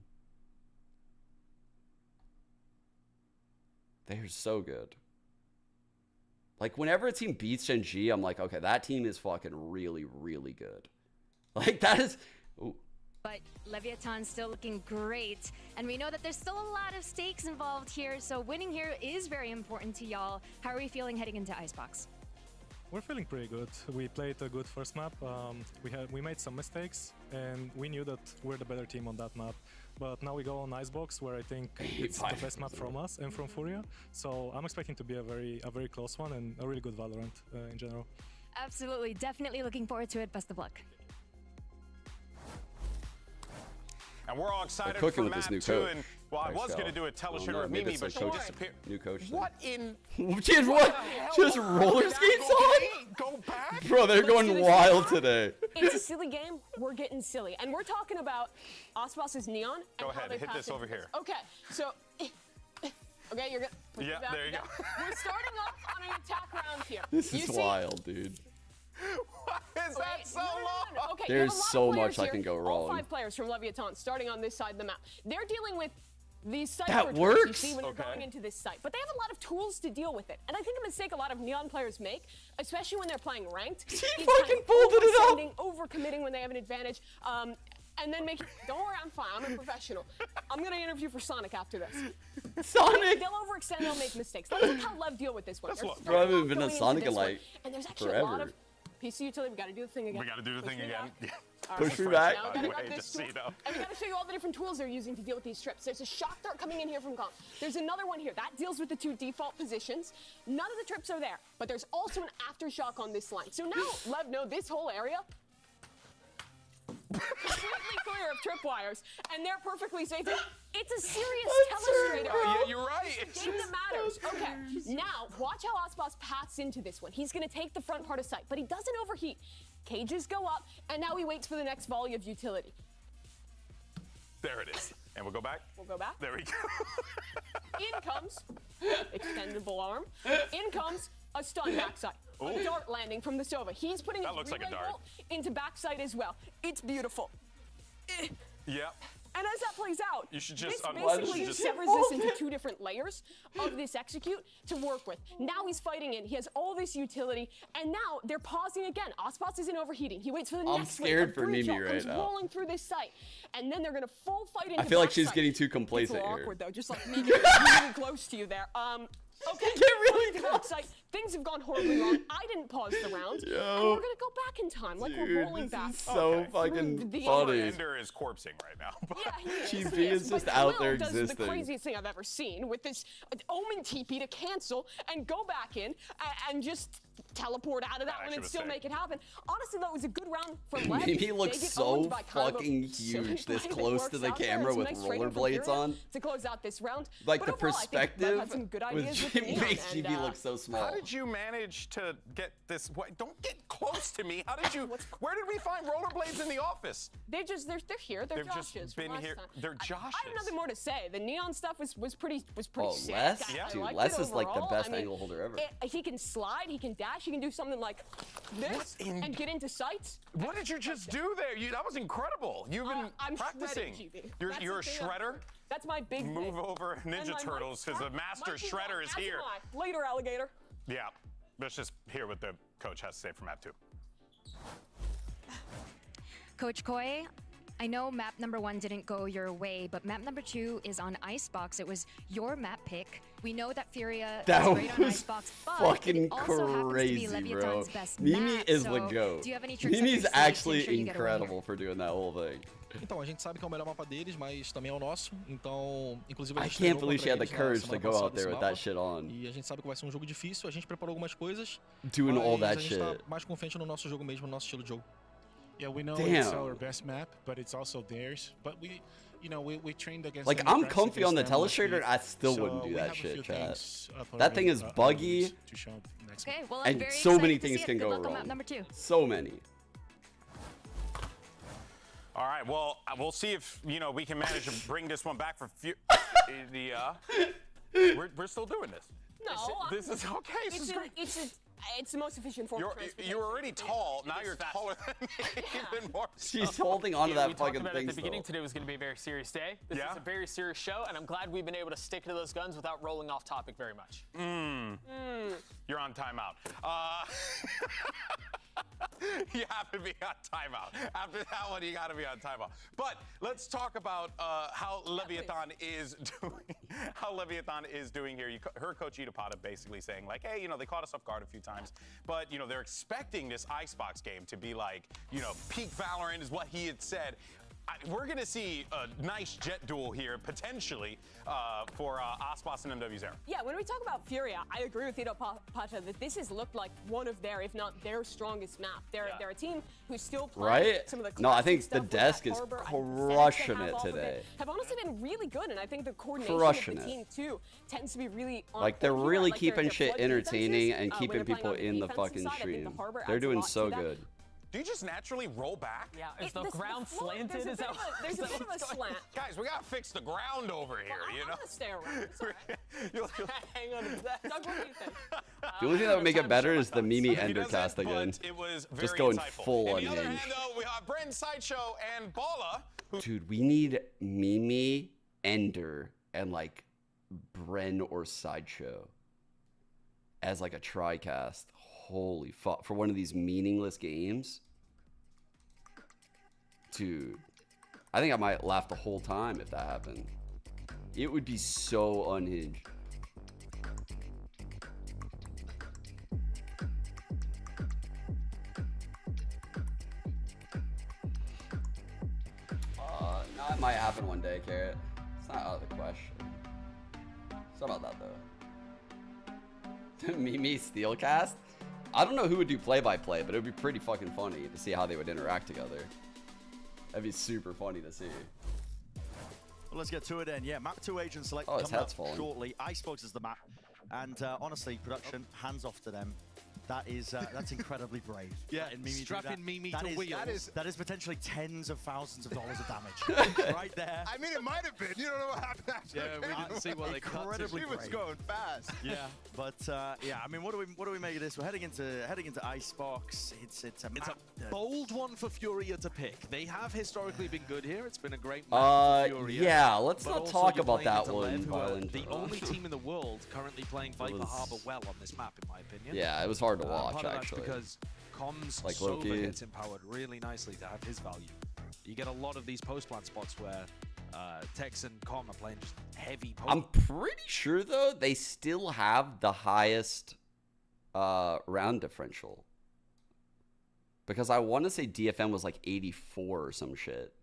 They're so good. Like, whenever a team beats Gen G, I'm like, okay, that team is fucking really, really good. Like, that is... Ooh. But Leviathan's still looking great, and we know that there's still a lot of stakes involved here, so winning here is very important to y'all. How are we feeling heading into Icebox? We're feeling pretty good. We played a good first map. We made some mistakes, and we knew that we're the better team on that map. But now we go on Icebox, where I think it's the best map from us and from Furia. So I'm expecting to be a very close one and a really good Valorant in general. Absolutely, definitely looking forward to it. Best of luck. And we're all excited for map this new 2. coach. And, well, I was going to do a teleshooter with Mimi, but she disappeared. New coach. What in... She has what? She has roller skates on? Go back? Bro, they're going wild today. It's a silly game. We're getting silly. And we're talking about Osmos's Neon. Go ahead, hit this over here. Okay, so... Okay, you're good. Yeah, there you go. We're starting off on an attack round here. This is wild, dude. Why is that so long? Okay, there's so much that can go wrong. All 5 players from Leviathan starting on this side of the map. They're dealing with these site that you works? see when they're going into this site. But they have a lot of tools to deal with it. And I think a mistake a lot of Neon players make, especially when they're playing ranked, is fucking folded it up. overcommitting when they have an advantage. And then don't worry, I'm fine. I'm a professional. I'm going to interview for Sonic after this. Sonic? They'll overextend, they'll make mistakes. Let's look how Lev deal with this one. Bro, I haven't been a Sonic in like and there's actually forever. a lot of PC utility. We got to do the thing again. We got to do the thing again. Push me back. Now we got this tool. And we got to show you all the different tools they're using to deal with these strips. There's a shock dart coming in here from Comp. There's another one here. That deals with the 2 default positions. None of the trips are there, but there's also an aftershock on this line. So now Lev know this whole area completely clear of tripwires, and they're perfectly safe. It's a serious telestrator. Yeah, you're right. It's a game that matters. Okay, now watch how Osmos paths into this one. He's going to take the front part of sight, but he doesn't overheat. Cages go up, and now he waits for the next volley of utility. There it is. And we'll go back? We'll go back. There we go. In comes extendable arm. In comes a stun backside. Ooh. A dart landing from the Sova. He's putting his relay bolt into backside as well. It's beautiful. Yep. And as that plays out, you should just this basically severs this into 2 different layers of this execute to work with. Now he's fighting in. He has all this utility, and now they're pausing again. Osmos isn't overheating. He waits for the next wave. I'm scared for Mimi right comes now. rolling through this site, and then they're going to full fight into I feel like she's backside. getting too complacent it's a little here. awkward though, just like Mimi really close to you there. Okay, get really close. Things have gone horribly wrong. I didn't pause the round, and we're gonna go back in time, like Dude, we're rolling back. This is so fucking funny. Ender is corpsing right now. Yeah, GB is just out there does existing. the craziest thing I've ever seen with this Omen TP to cancel and go back in and just teleport out of that one and still make it happen. Honestly, though, it was a good round for Lev. Mimi looks so fucking huge this close to the camera with rollerblades on. To close out this round. Like but the overall, perspective had some good with ideas GB makes GB look so small. How did you manage to get this? Don't get close to me. How did you? Where did we find rollerblades in the office? They're here. They're They've Josh's. just been here. Time. They're Josh's. I have nothing more to say. The Neon stuff was pretty Oh, sick. Les? I Dude, liked Les it is like the overall. best I mean, angle holder ever. He can slide. He can dash. He can do something like this and get into sights. What did you just do there? That was incredible. You've been I'm practicing. You're a shredder? That's my big Move thing. over Ninja Turtles because the master shredder is here. Later, alligator. Yeah. Let's just hear what the coach has to say for map 2. Coach Koi, I know map number 1 didn't go your way, but map number 2 is on Icebox. It was your map pick. We know that Furia is great on Icebox, but fucking it also crazy, happens to be bro. Leviathan's best Mimi map. is So the GOAT. do you have any tricks up Mimi's your sleeve to actually ensure you get a win here? incredible for doing that whole thing. Então, a gente sabe que é o melhor mapa deles, mas também é o nosso. Então, inclusive I can't believe she had the courage to go out there with that shit on. E a gente sabe que vai ser um jogo difícil. A gente preparou algumas coisas. Doing all that a gente shit. tá mais confiante no nosso jogo mesmo, no nosso estilo de jogo. Yeah, we know Damn. it's our best map, but it's also theirs. But we trained against. Like, I'm comfy on the telestrator and I still wouldn't do that shit, chat. That thing is buggy. Okay, well, I'm And very so many excited to things see it. can Good go luck on map wrong. number 2. So many. All right, well, we'll see if, we can manage to bring this one back for we're still doing this. No, This is okay. This is great. It's the most efficient form of transportation. You're already tall. Now you're taller than me. Even more. She's holding onto that fucking about thing at the beginning still. today was going to be a very serious day. This is a very serious show, and I'm glad we've been able to stick to those guns without rolling off topic very much. You're on timeout. You have to be on timeout. After that one, you got to be on timeout. But let's talk about how Leviathan is doing. How Leviathan is doing here. You heard Coach Itapata basically saying, like, hey, they caught us off guard a few times, but they're expecting this Icebox game to be like, peak Valorant is what he had said. We're going to see a nice jet duel here, potentially, for Aspas and MW's era. Yeah, when we talk about Furia, I agree with Ito Pacha that this has looked like one of their, if not their strongest map. They're a team who's still playing some of the No, I think the stuff desk with is that Harbor. crushing it today. Have honestly been really good, and I think the coordination Crushing of the team, too, tends to be really on Like, they're point here. really Like, keeping their shit flood entertaining defenses, and when keeping they're playing people on the in the defensive fucking side, I think the stream. Harbor They're adds a doing lot so to that. good. Do you just naturally roll back? Yeah, is the ground slanted? There's Is that there's a bit of a slant. Guys, we got to fix the ground over here, I'm gonna stay around. It's all right. Hang on to that. Doug, what do you think? The only thing that would make it better is the Mimi He Ender doesn't, cast again. but it was very Just going insightful. full On the other unhinged. hand, though, we have Bren Sideshow and Bala. Dude, we need Mimi, Ender, and like Bren or Sideshow as like a tri-cast. Holy fuck. For one of these meaningless games. Dude. I think I might laugh the whole time if that happened. It would be so unhinged. No, it might happen one day, Carrot. It's not out of the question. It's not about that, though. Mimi Steelcast? I don't know who would do play-by-play, but it would be pretty fucking funny to see how they would interact together. That'd be super funny to see. Well, let's get to it then. Yeah, map 2 agent select Oh, his coming head's up falling. shortly. Icebox is the map. And honestly, production, hands off to them. That is that's incredibly brave. Yeah, Letting Mimi do strapping that. Mimi That to is- wheels. That is potentially tens of thousands of dollars of damage right there. I mean, it might have been. You don't know what happened after. Yeah, we didn't see what they cut to. Incredibly He was brave. going fast. Yeah, but yeah, I mean, what do we make of this? We're heading into Icebox. It's a map. Bold one for Furia to pick. They have historically been good here. It's been a great map for Furia. Yeah, let's But not also talk you're about playing that into one, Lev, who are Violent. the only team in the world currently playing Viper was- Harbor well on this map, in my opinion. Yeah, it was hard to watch, Part of that's actually. because Comms Like Sova Loki. gets empowered really nicely to have his value. You get a lot of these post-plant spots where Tex and Com are playing just heavy post. I'm pretty sure, though, they still have the highest round differential. Because I want to say DFM was like 84 or some shit.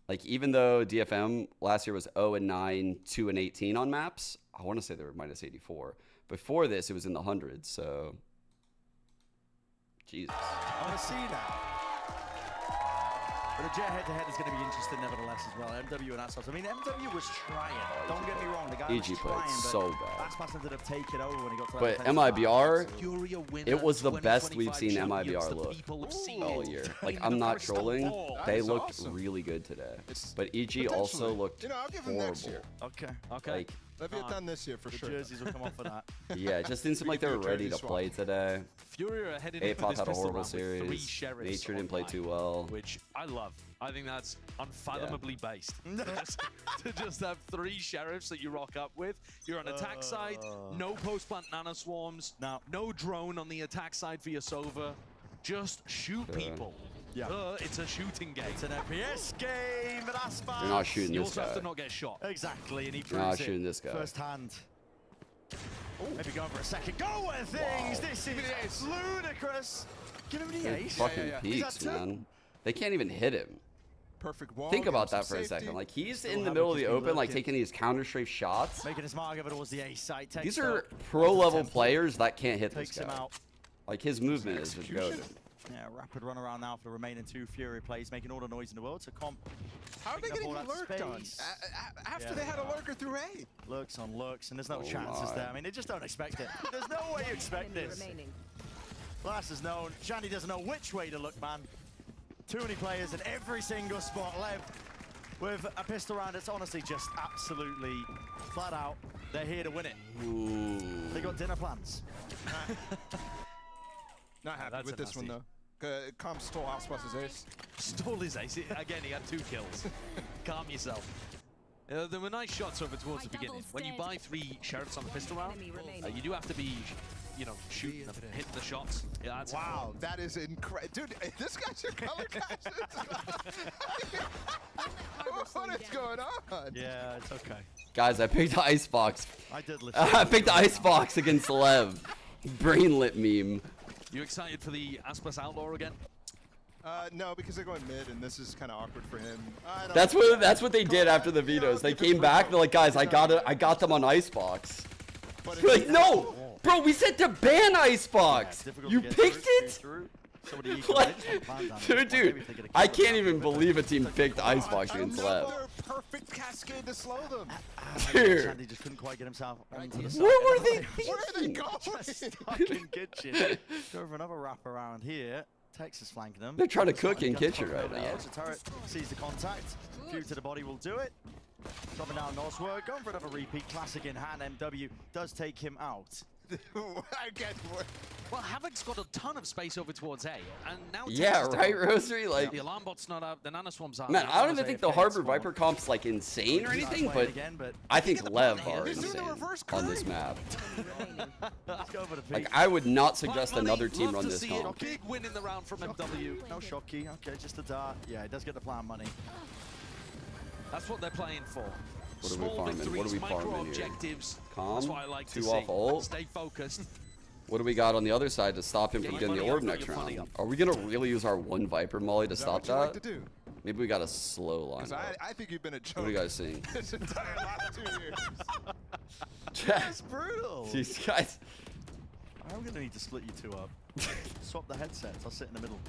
Like, even though DFM last year was 0-9, 2-18 on maps, I want to say they were minus 84. Before this, it was in the hundreds, so... Jesus. I want to see that. But a Jet head-to-head is going to be interesting nevertheless as well. MW and Aspas. I mean, MW was trying. Don't get me wrong, the guy EG was played trying, so but bad. Aspas ended up taking over when he got to that But defensive MIBR, Furia winner, it was the best we've 2025 seen champions, MIBR the look people have seen all it. year. Turning Like, the I'm not crystal trolling. ball. They That is looked awesome. really good today. But EG also looked I'll give him horrible. next year. Okay. Okay. Like, Leviathan this year for sure. Jerseys will come off for that. Yeah, it just didn't seem like they were ready to play today. Furia are headed into A-Pop this had a pistol horrible round with 3 series. sheriffs Nature didn't play too well. which I love. I think that's unfathomably based. to just have 3 sheriffs that you rock up with. You're on attack side, no post-plant nano swarms, no drone on the attack side for your Sova. Just shoot people. Yeah. It's a shooting game. It's an FPS game. That's fast. You're not shooting You this also guy. have to not get shot. Exactly, and he You're not proves shooting it this guy. first hand. Maybe going for a second. Go with things. This is ludicrous. Give him the Dude, ace. fucking peaks, man. They can't even hit him. Perfect wall. Think about some that for a safety. second. Like, he's Still in the haven't middle of the just been open, like lurking. taking these counter strafe shots. Making his mark over towards the ace side. These are pro-level players that can't hit this Takes him guy. out. Like, his movement is just goated. Yeah, rapid run around now for the remaining 2 Fury plays, making all the noise in the world. So Comp. How are they getting lurked on? After they had a lurker through A. Lurks on lurks, and there's no Oh chances my. there. I mean, they just don't expect it. There's no way you expect this. Last is known. Shandy doesn't know which way to look, man. Too many players in every single spot. Lev with a pistol round. It's honestly just absolutely flat out. They're here to win it. Ooh. They got dinner plans. Not happy That's with a this one nasty. though. Comp stole Outspas's ace. Stole his ace. Again, he had 2 kills. Calm yourself. There were nice shots over towards the beginning. When you buy 3 sheriffs on the pistol round, you do have to be, you know, shooting them, hitting the shots. Yeah, that's Wow, that is incredible. Dude, this guy's your color cast. What is going on? Yeah, it's okay. Guys, I picked Icebox. I did listen. I picked Icebox against Lev. Brainlit meme. You excited for the Aspas Outlaw again? No, because they're going mid, and this is kind of awkward for him. That's what they did after the vetoes. They came back. They're like, guys, I got them on Icebox. You're like, no, bro, we said to ban Icebox. You picked it. Dude, I can't even believe a team picked Icebox against Lev. Perfect cascade to slow them. Dude. Shandy just couldn't quite get himself onto the side. What were they Where are they going? Just stuck in kitchen. Go for another wrap around here. Texas flanking them. They're trying to cook in kitchen right now. The turret sees the contact. Few to the body will do it. Dropping down Nosworth. Going for another repeat. Classic in hand. MW does take him out. Again, Well, Havoc's got a ton of space over towards A, and now Yeah, Texas right, down. Rosary? Like, the alarm bot's not up, the nanoswarms are. man, I don't even think the Harbor Viper comp's like insane or anything, but I think Lev are insane on this map. Like, I would not suggest another team run this comp. Big win in the round from MW. No shocky. Okay, just a dart. Yeah, he does get the plan money. That's what they're playing for. What are we Small farming? victories, What are we micro farming here? objectives. Calm, That's what I like to 2 see. off ult. Stay focused. What do we got on the other side to stop him from Get getting the money orb up, next get your money round? up. Are we gonna really use our 1 Viper molly to stop what you like that? to do? Maybe we got a slow line. Because I think you've been a joke. What are you guys seeing? This entire last 2 years. That's brutal. These guys. I'm gonna need to split you 2 up. Swap the headsets. I'll sit in the middle.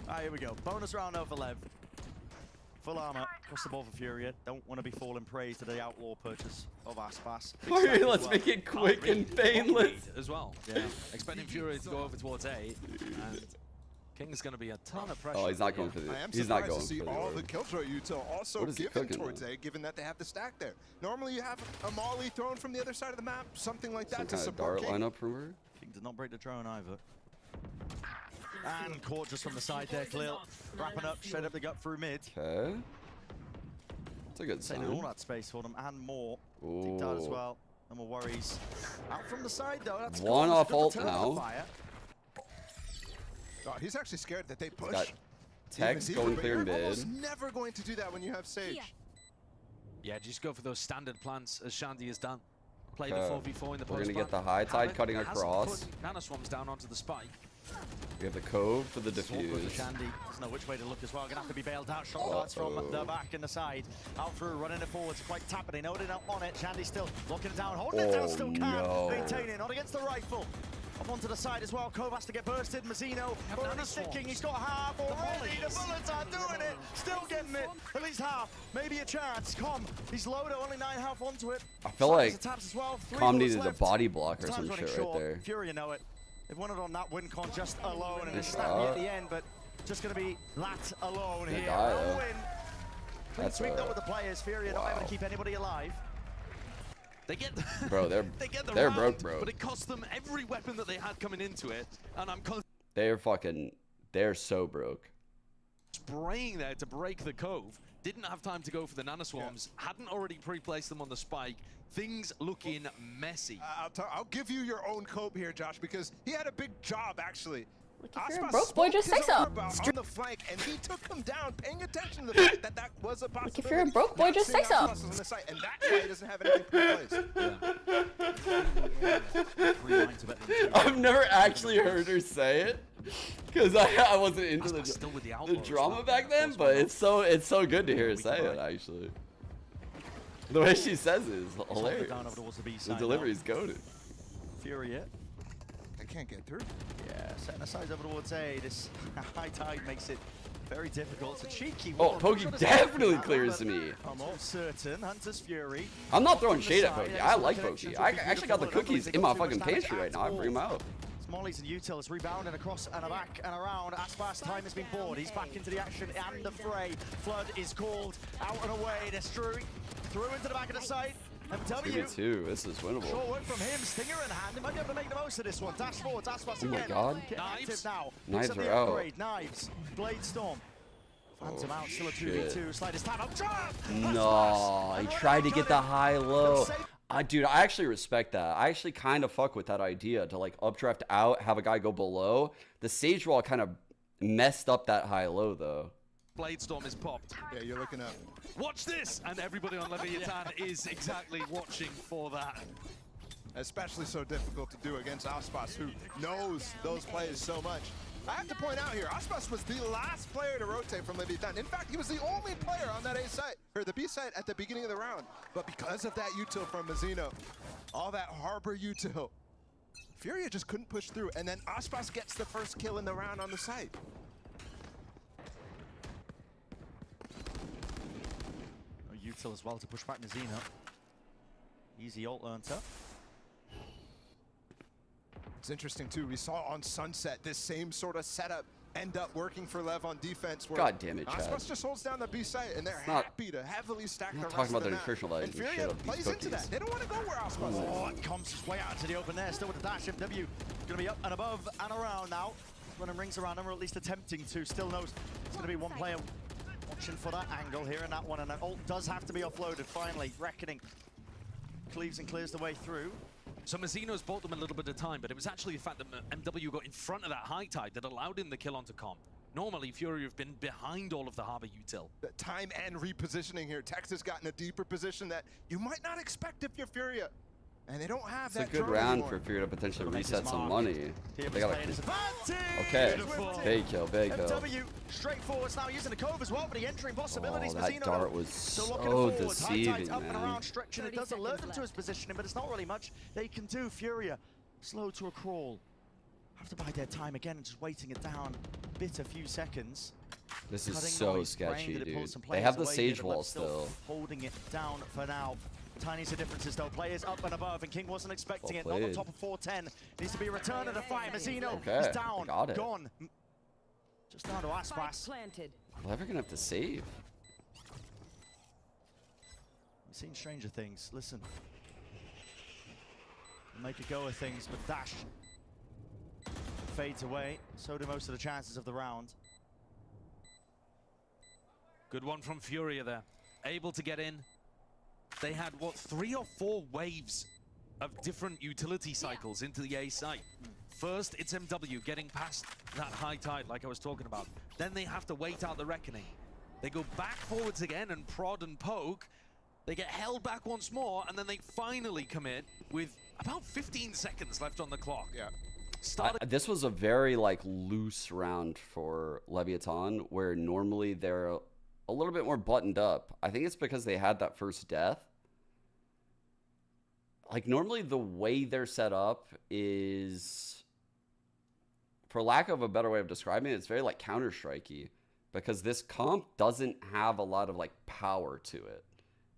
Alright, here we go. Bonus round over Lev. Full armor, across the ball for Furia. Don't want to be falling prey to the outlaw purchase of Aspas. Alright, let's make it quick and painless. As well. Yeah. Expecting Fury to go over towards A, and King's going to be a ton of pressure. Oh, he's not going for the. I am He's not surprised going to see for the all orb. the Killjoy util also What is he given cooking, towards though? A, given that they have the stack there. Normally you have a Molly thrown from the other side of the map, something like that Some to kind of support dart King. lineup from her. King did not break the drone either. And caught just from the side there, Khalil. Wrapping up, straight up the gut through mid. Okay. That's a good Taking sign. all that space for them and more. Deep dart as Ooh. well. No more worries. Out from the side though. That's One gone. off Good ult return on the now. fire. Oh, he's actually scared that they push. Got Tex Even going deeper, clear but you're mid. almost never going to do that when you have Sage. Yeah, just go for those standard plans as Shandy has done. Play Okay. the 4v4 in the We're gonna get post the high tide cutting across. Nanoswarms down onto the spike. We have the cove for the Awkward for defuse. Shandy. Doesn't know which way to look as well. Gonna have to be bailed out. Shot darts from the back and the side. Out through, running it forwards. Quite tapping. They know they're not on it. Shandy still locking it down. Holding it down. Still can. no. Maintain it. Not against the rifle. Up onto the side as well. Cove has to get bursted. Mazzino already sticking. He's got half already. The bullets are doing it. Still getting it. At least half. Maybe a chance. Com. He's low though. Only 9 half onto it. I feel Sides like and taps as well. 3 Com bullets needed a left. body block or Time's some running shit right short. there. Furia know it. They've won it on that win con just alone and Good it's snappy at shot. the end, but just going to be that alone Good here. die, No though. win. Clean sweep though with the players. Furia not able to keep anybody alive. They get bro, they get the they're round, broke, bro. But it cost them every weapon that they had coming into it, and I'm they're so broke. Spraying there to break the cove. Didn't have time to go for the nanoswarms. Hadn't already pre-placed them on the spike. Things looking messy. I'll give you your own cope here, Josh, because he had a big job actually. If you're a broke boy, just say so. On the flank, and he took them down, paying attention to the fact that that was a possibility. If you're a broke boy, just say so. And that's why he doesn't have anything pre-placed. I've never actually heard her say it, because I wasn't into the drama back then. But it's so good to hear her say it actually. The way she says it is hilarious. The delivery is goated. Furia. They can't get through. Yeah, setting aside over towards A. This high tide makes it very difficult. It's a cheeky Oh, one. Pokey definitely clears to me. I'm almost certain. Hunter's Fury. I'm not throwing shade at Pokey. I like Pokey. I actually got the cookies in my fucking pantry right now. I bring them out. Molly's and Utils rebounding across and back and around. Aspas time has been bored. He's back into the action and the fray. Flood is called out and away. They're through into the back of the site. MW. This is winnable. Short work from him. Stinger in hand. He might be able to make the most of this one. Dash forward. Aspas again. Oh my god. Knives now. Knives are out. Knives. Blade Storm. Phantom out. Still a 2v2. Slide his time up. No, he tried to get the high-low. Dude, I actually respect that. I actually kind of fuck with that idea to like updraft out, have a guy go below. The Sage Wall kind of messed up that high-low though. Blade Storm is popped. Yeah, you're looking up. Watch this! And everybody on Leviathan is exactly watching for that. Especially so difficult to do against Aspas, who knows those plays so much. I have to point out here, Aspas was the last player to rotate from Leviathan. In fact, he was the only player on that A site, or the B site at the beginning of the round. But because of that util from Mazzino, all that harbor util, Furia just couldn't push through, and then Aspas gets the first kill in the round on the site. Util as well to push back Mazzino. Easy ult earned up. It's interesting too, we saw on Sunset this same sort of setup end up working for Lev on defense. Where God damn it, Chad. Aspas just holds down the B site and they're happy to heavily stack the rest talking about of the the map. nutritional values And and Furia shit of plays these into that. cookies. They don't want to go where Aspas is. Oh, it comes his way out to the open there, still with the dash. MW gonna be up and above and around now. Running rings around him, or at least attempting to. Still knows it's gonna be one player watching for that angle here in that one, and that ult does have to be offloaded finally. Reckoning cleaves and clears the way through. So Mazzino's bought them a little bit of time, but it was actually the fact that MW got in front of that high tide that allowed him the kill onto Comp. Normally, Fury have been behind all of the harbor util. The time and repositioning here. Tex has gotten a deeper position that you might not expect if you're Furia. And they don't have that. It's a good round for Furia to potentially reset some money. They got okay, big kill, big kill. MW straightforward now using the cove as well for the entering possibilities. Oh, that dart was so deceiving, up and around, man. stretching. It does alert them to his positioning, but it's not really much they can do. Furia slow to a crawl. Have to bide their time again and just waiting it down. A few seconds. This is so sketchy, dude. They have the Sage Wall still. Holding it down for now. Tiniest of differences though. Players up and above, and King wasn't expecting it. Not on top of 410. Needs to be a return of the fight. Mazzino is down, gone. Just down to Aspas. Well, they're gonna have to save. We've seen stranger things. Listen. Make a go of things, but Dash fades away. So do most of the chances of the round. Good one from Furia there. Able to get in. They had, what, 3 or 4 waves of different utility cycles into the A site. First, it's MW getting past that high tide like I was talking about. Then they have to wait out the reckoning. They go back forwards again and prod and poke. They get held back once more, and then they finally commit with about 15 seconds left on the clock. Yeah. This was a very like loose round for Leviathan, where normally they're a little bit more buttoned up. I think it's because they had that first death. Like normally the way they're set up is, for lack of a better way of describing it, it's very like Counter-Strike-y, because this comp doesn't have a lot of like power to it.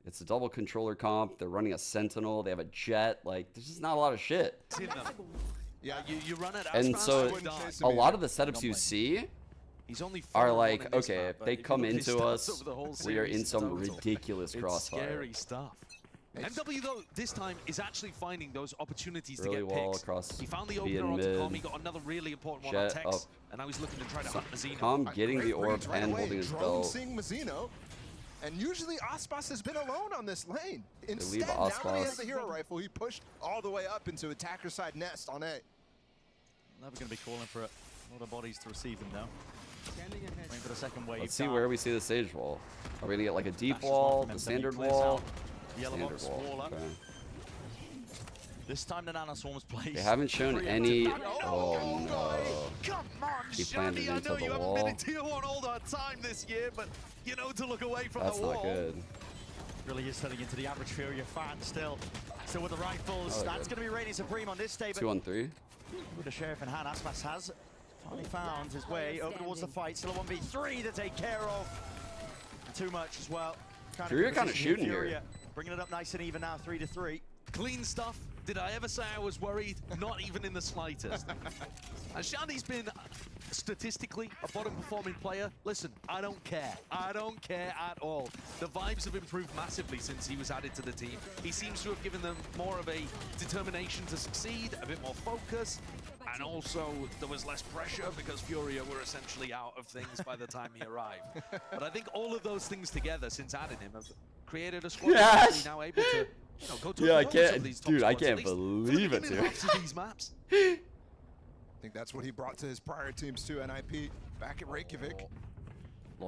It's a double controller comp. They're running a Sentinel. They have a jet. Like there's just not a lot of shit. Yeah, you run it out. And so a lot of the setups you see He's only are 4-1 like, in this okay, map, if but they if you come look at his into stats us, over the whole we are in series some total, ridiculous it's crossfire. scary stuff. MW though this time is actually finding those opportunities Really to get well picks. across He found the B opener and onto mid. Calm. He got another really important one on Jet Tex, up. and now he's looking to try to hunt Mazzino. Calm getting the orb Right and away. holding his Drone belt. seeing Mazzino. And usually Aspas has been alone on this lane. leave Instead, now that he has Aspas. the hero rifle, he pushed all the way up into attacker side nest on A. Never going to be calling for it. A lot of bodies to receive him now. Waiting for the second wave. Let's see where we see the stage wall. Are we gonna get like a deep wall, the standard wall? Standard wall. Okay. This time the Nana Swarm's placed. They haven't shown any. Oh no. Come on, He planted Shani, I into know the you wall. haven't been in Tier 1 all the time this year, but you know to look away from That's the wall. not good. Really is turning into the average Furia fan still. So with the rifles, Oh, that's good. going to be reigning supreme on this day. But 2-on-3. with the Sheriff in hand, Aspas has finally found his way over towards the fight. Still a 1v3 to take care of. And too much as well. Furia kind of shooting Furia here. bringing it up nice and even now, 3-3. Clean stuff. Did I ever say I was worried? Not even in the slightest. And Shani's been statistically a bottom performing player. Listen, I don't care. I don't care at all. The vibes have improved massively since he was added to the team. He seems to have given them more of a determination to succeed, a bit more focus, and also there was less pressure because Furia were essentially out of things by the time he arrived. But I think all of those things together since adding him have created a squad that's now able to go to Yeah, I can't, dude, I can't believe it, dude. these maps. I think that's what he brought to his prior teams too, NIP, back at Reykjavik.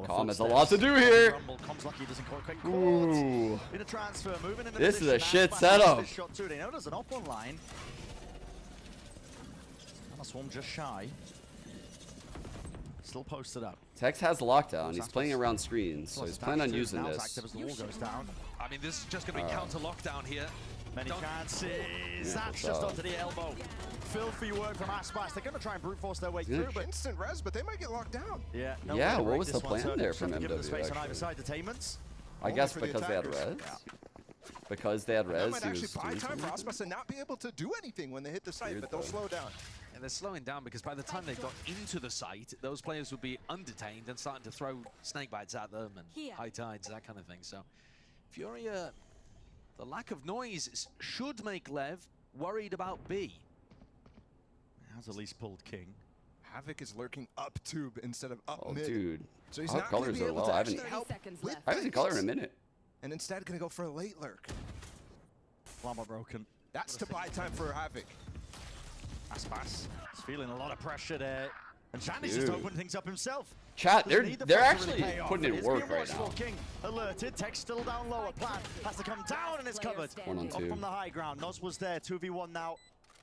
Calm has a lot to do here. Com's lucky he doesn't quite caught. Ooh. In a transfer, moving in the This is a position. shit Aspas setup. has this shot too. They know there's an op online. Nana Swarm just shy. Still posted up. Tex has lockdown. He's playing around screens, so he's planning on using this. Active as the wall goes down. I mean, this is just going to be counter lockdown here. Many chances. Yeah, That's for just sure. onto the elbow. Filthy work from Aspas. They're going to try and brute force their way through, but Instant res, but they might get locked down. yeah. Yeah, way to what break was this the one, plan so there just from have to give them the MW, space on either actually? side. Detainments. I Only guess for the because they had attackers. res. Because they had That res, might he actually was buy doing time for something. Aspas and not be able to do anything when they hit the site, Weird but they'll though. slow down. And they're slowing down because by the time they got into the site, those players would be undetained and starting to throw snake bites at them and high tides, that kind of thing. So Furia, the lack of noise should make Lev worried about B. Has at least pulled King. Havoc is lurking up tube instead of up Oh, mid. dude. So he's I hope not going to colors be are able low. to I actually haven't- help with I haven't seen color in a things. minute. And instead going to go for a late lurk. Llama broken. That's to buy time for Havoc. Aspas is feeling a lot of pressure there. And Shandy's Dude. just opened things up himself. Chat, Doesn't they're need the they're flash to really actually pay off, putting but in it's work being right watchful. now. King alerted. Tech still down lower. Plan has to come down and it's covered. 1-on-2. Up from the high ground. Nos was there. 2v1 now.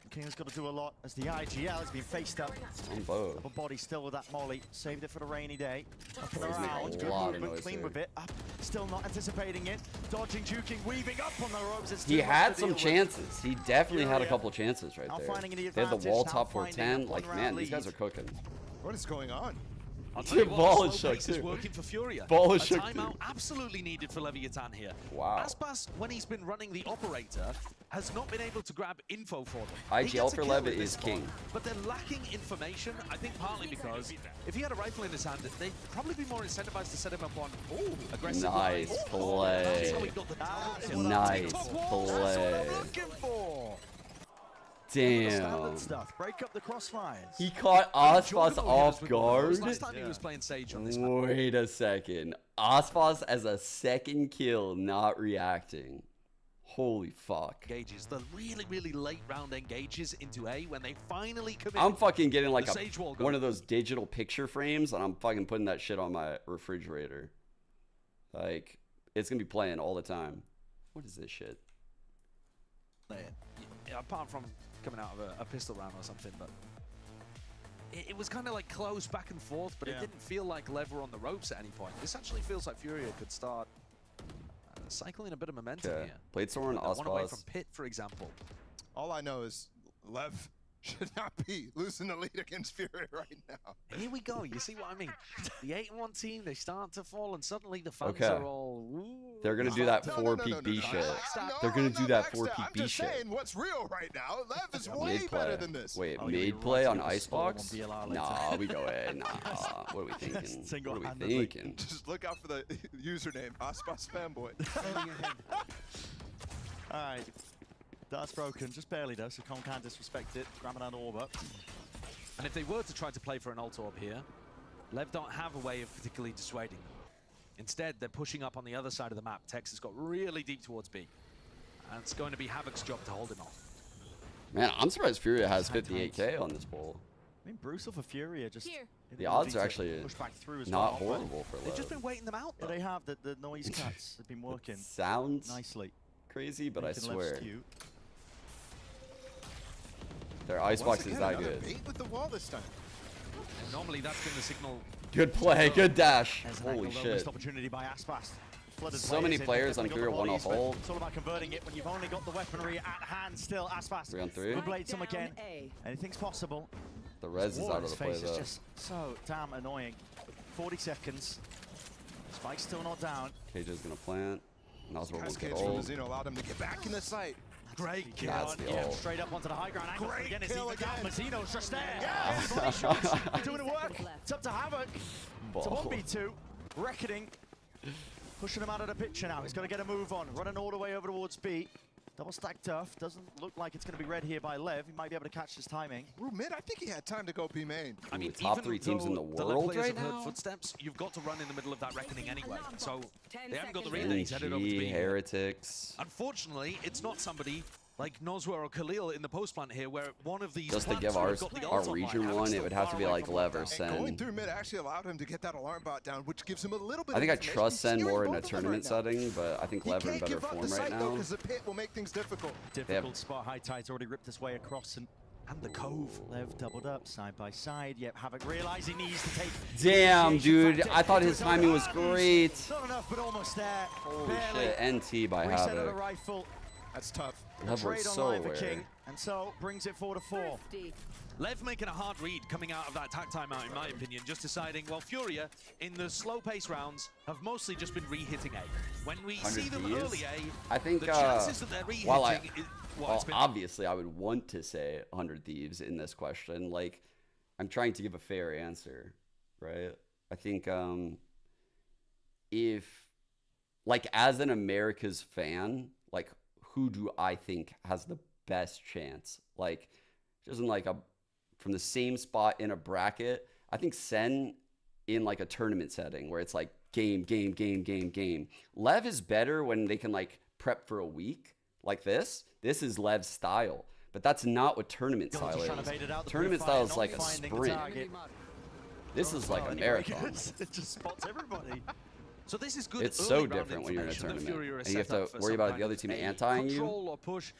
King has got to do a lot as the IGL has been faced up. On both. Upper body still with that molly. Saved it for the rainy day. Up and He's making around. a Good lot of movement. noise Clean here. with it. Up. Still not anticipating it. Dodging, juking, weaving up on the ropes. It's He too much had to some deal with. chances. He definitely had a Furia couple chances right now there. finding the They had the advantage, wall now top finding 410. that Like, one-round man, these guys lead. are cooking. What is going on? I'll tell you Dude, what, ball the is slow shook pace is too. working for Furia. Ball A is shook timeout too. absolutely needed for Leviathan here. Wow. Aspas, when he's been running the operator, has not been able to grab info for them. IGL He gets a for kill Lev in this is spot, king. But they're lacking information, I think partly because if he had a rifle in his hand, they'd probably be more incentivized to set him up on aggressive Nice lines. play. That's how he got the down. Nice That's play. what I'm looking for. Damn. Standard stuff. Break up the crossfires. He caught Aspas off guard. Last time he was playing Sage on this map. Wait a second. Aspas as a second kill, not reacting. Holy fuck. Engages the really, really late round engages into A when they finally commit. I'm fucking getting like The Sage wall one of those digital picture frames, and I'm fucking putting that shit on my refrigerator. Like, it's gonna be playing all the time. What is this shit? Yeah, apart from coming out of a pistol round or something, but it was kind of like close back and forth, but it didn't feel like Lev were on the ropes at any point. This actually feels like Furia could start cycling a bit of momentum Okay. here. Bladestorm and One away Aspas. from Pit, for example. All I know is Lev should not be losing the lead against Furia right now. Here we go. You see what I mean? The 8-1 team, they start to fall, and suddenly the fans are all. Ooh, they're gonna do that 4-peak B shit. They're gonna do that 4-peak B shit. I'm just saying what's real right now. Lev is way better than this. Wait, mid play on Icebox? Nah, we go in. Nah, what are we thinking? What are we thinking? Just look out for the username, Aspas fanboy. All right. That's broken, just barely though, so Con can't disrespect it. Grabbing an orb up. And if they were to try to play for an ult orb here, Lev don't have a way of particularly dissuading them. Instead, they're pushing up on the other side of the map. Tex has got really deep towards B. And it's going to be Havoc's job to hold him off. Man, I'm surprised Furia has 58k on this poll. I mean, brutal for Furia. Just the odds are actually not horrible for Lev. They've just been waiting them out. Yeah, they have. The noise cuts have been working. Sounds nicely. Crazy, but I swear. Their icebox is that good. With the wall this time. Normally that's been the signal. Good play, good dash. Holy shit. Opportunity by Aspas. So many players on Furia 1 off ult. It's all about converting it when you've only got the weaponry at hand still. Aspas 3 on 3. blades him again. Anything's possible. The res is out of the play though. It's just so damn annoying. 40 seconds. Spike's still not down. KJ's gonna plant. Noswell won't get ult. ult. Zeno allowed him to get back in the site. Great kill. That's the ult. Straight up onto the high ground. Angle again is even down. Mazzino's just there. Yeah. Body shots. Doing the work. It's up to Havoc. It's a 1v2. Reckoning. Pushing him out of the picture now. He's got to get a move on. Running all the way over towards B. Double stack tough. Doesn't look like it's going to be red here by Lev. He might be able to catch his timing. Mid, I think he had time to go B main. I mean, top 3 teams in the world right now. Heard footsteps. You've got to run in the middle of that reckoning anyway. So they haven't got the read. He's headed over to B. Heretics. Unfortunately, it's not somebody like Noswa or Khalil in the post plant here, where one of these just to give our region one, it would have to be like Lev or Sen. Going through mid actually allowed him to get that alarm bot down, which gives him a little bit. I think I trust Sen more in a tournament setting, but I think Lev are in better form right now. Because the pit will make things difficult. Difficult spot. High Tide's already ripped his way across and the cove. Lev doubled up side by side. Yep, Havoc realizing he needs to take. Damn, dude! I thought his timing was great. Not enough, but almost there. Holy shit! NT by Havoc. Rifle. That's tough. Lev was so aware. And so brings it 4-4. Lev making a hard read coming out of that attack timeout, in my opinion, just deciding, well, Furia, in the slow pace rounds, have mostly just been re-hitting A. When we see them early A, I think, the chances that they're re-hitting well, obviously, I would want to say 100 Thieves in this question. Like, I'm trying to give a fair answer, right? I think if, like, as an America's fan, like, who do I think has the best chance? Like, just in like from the same spot in a bracket, I think Sen in like a tournament setting where it's like game. Lev is better when they can like prep for a week like this. This is Lev's style, but that's not what tournament style is. Tournament style is like a sprint. This is like a marathon. It just spots everybody. So this is good. It's so different when you're in a tournament, and you have to worry about the other team anti-ing you. Or push,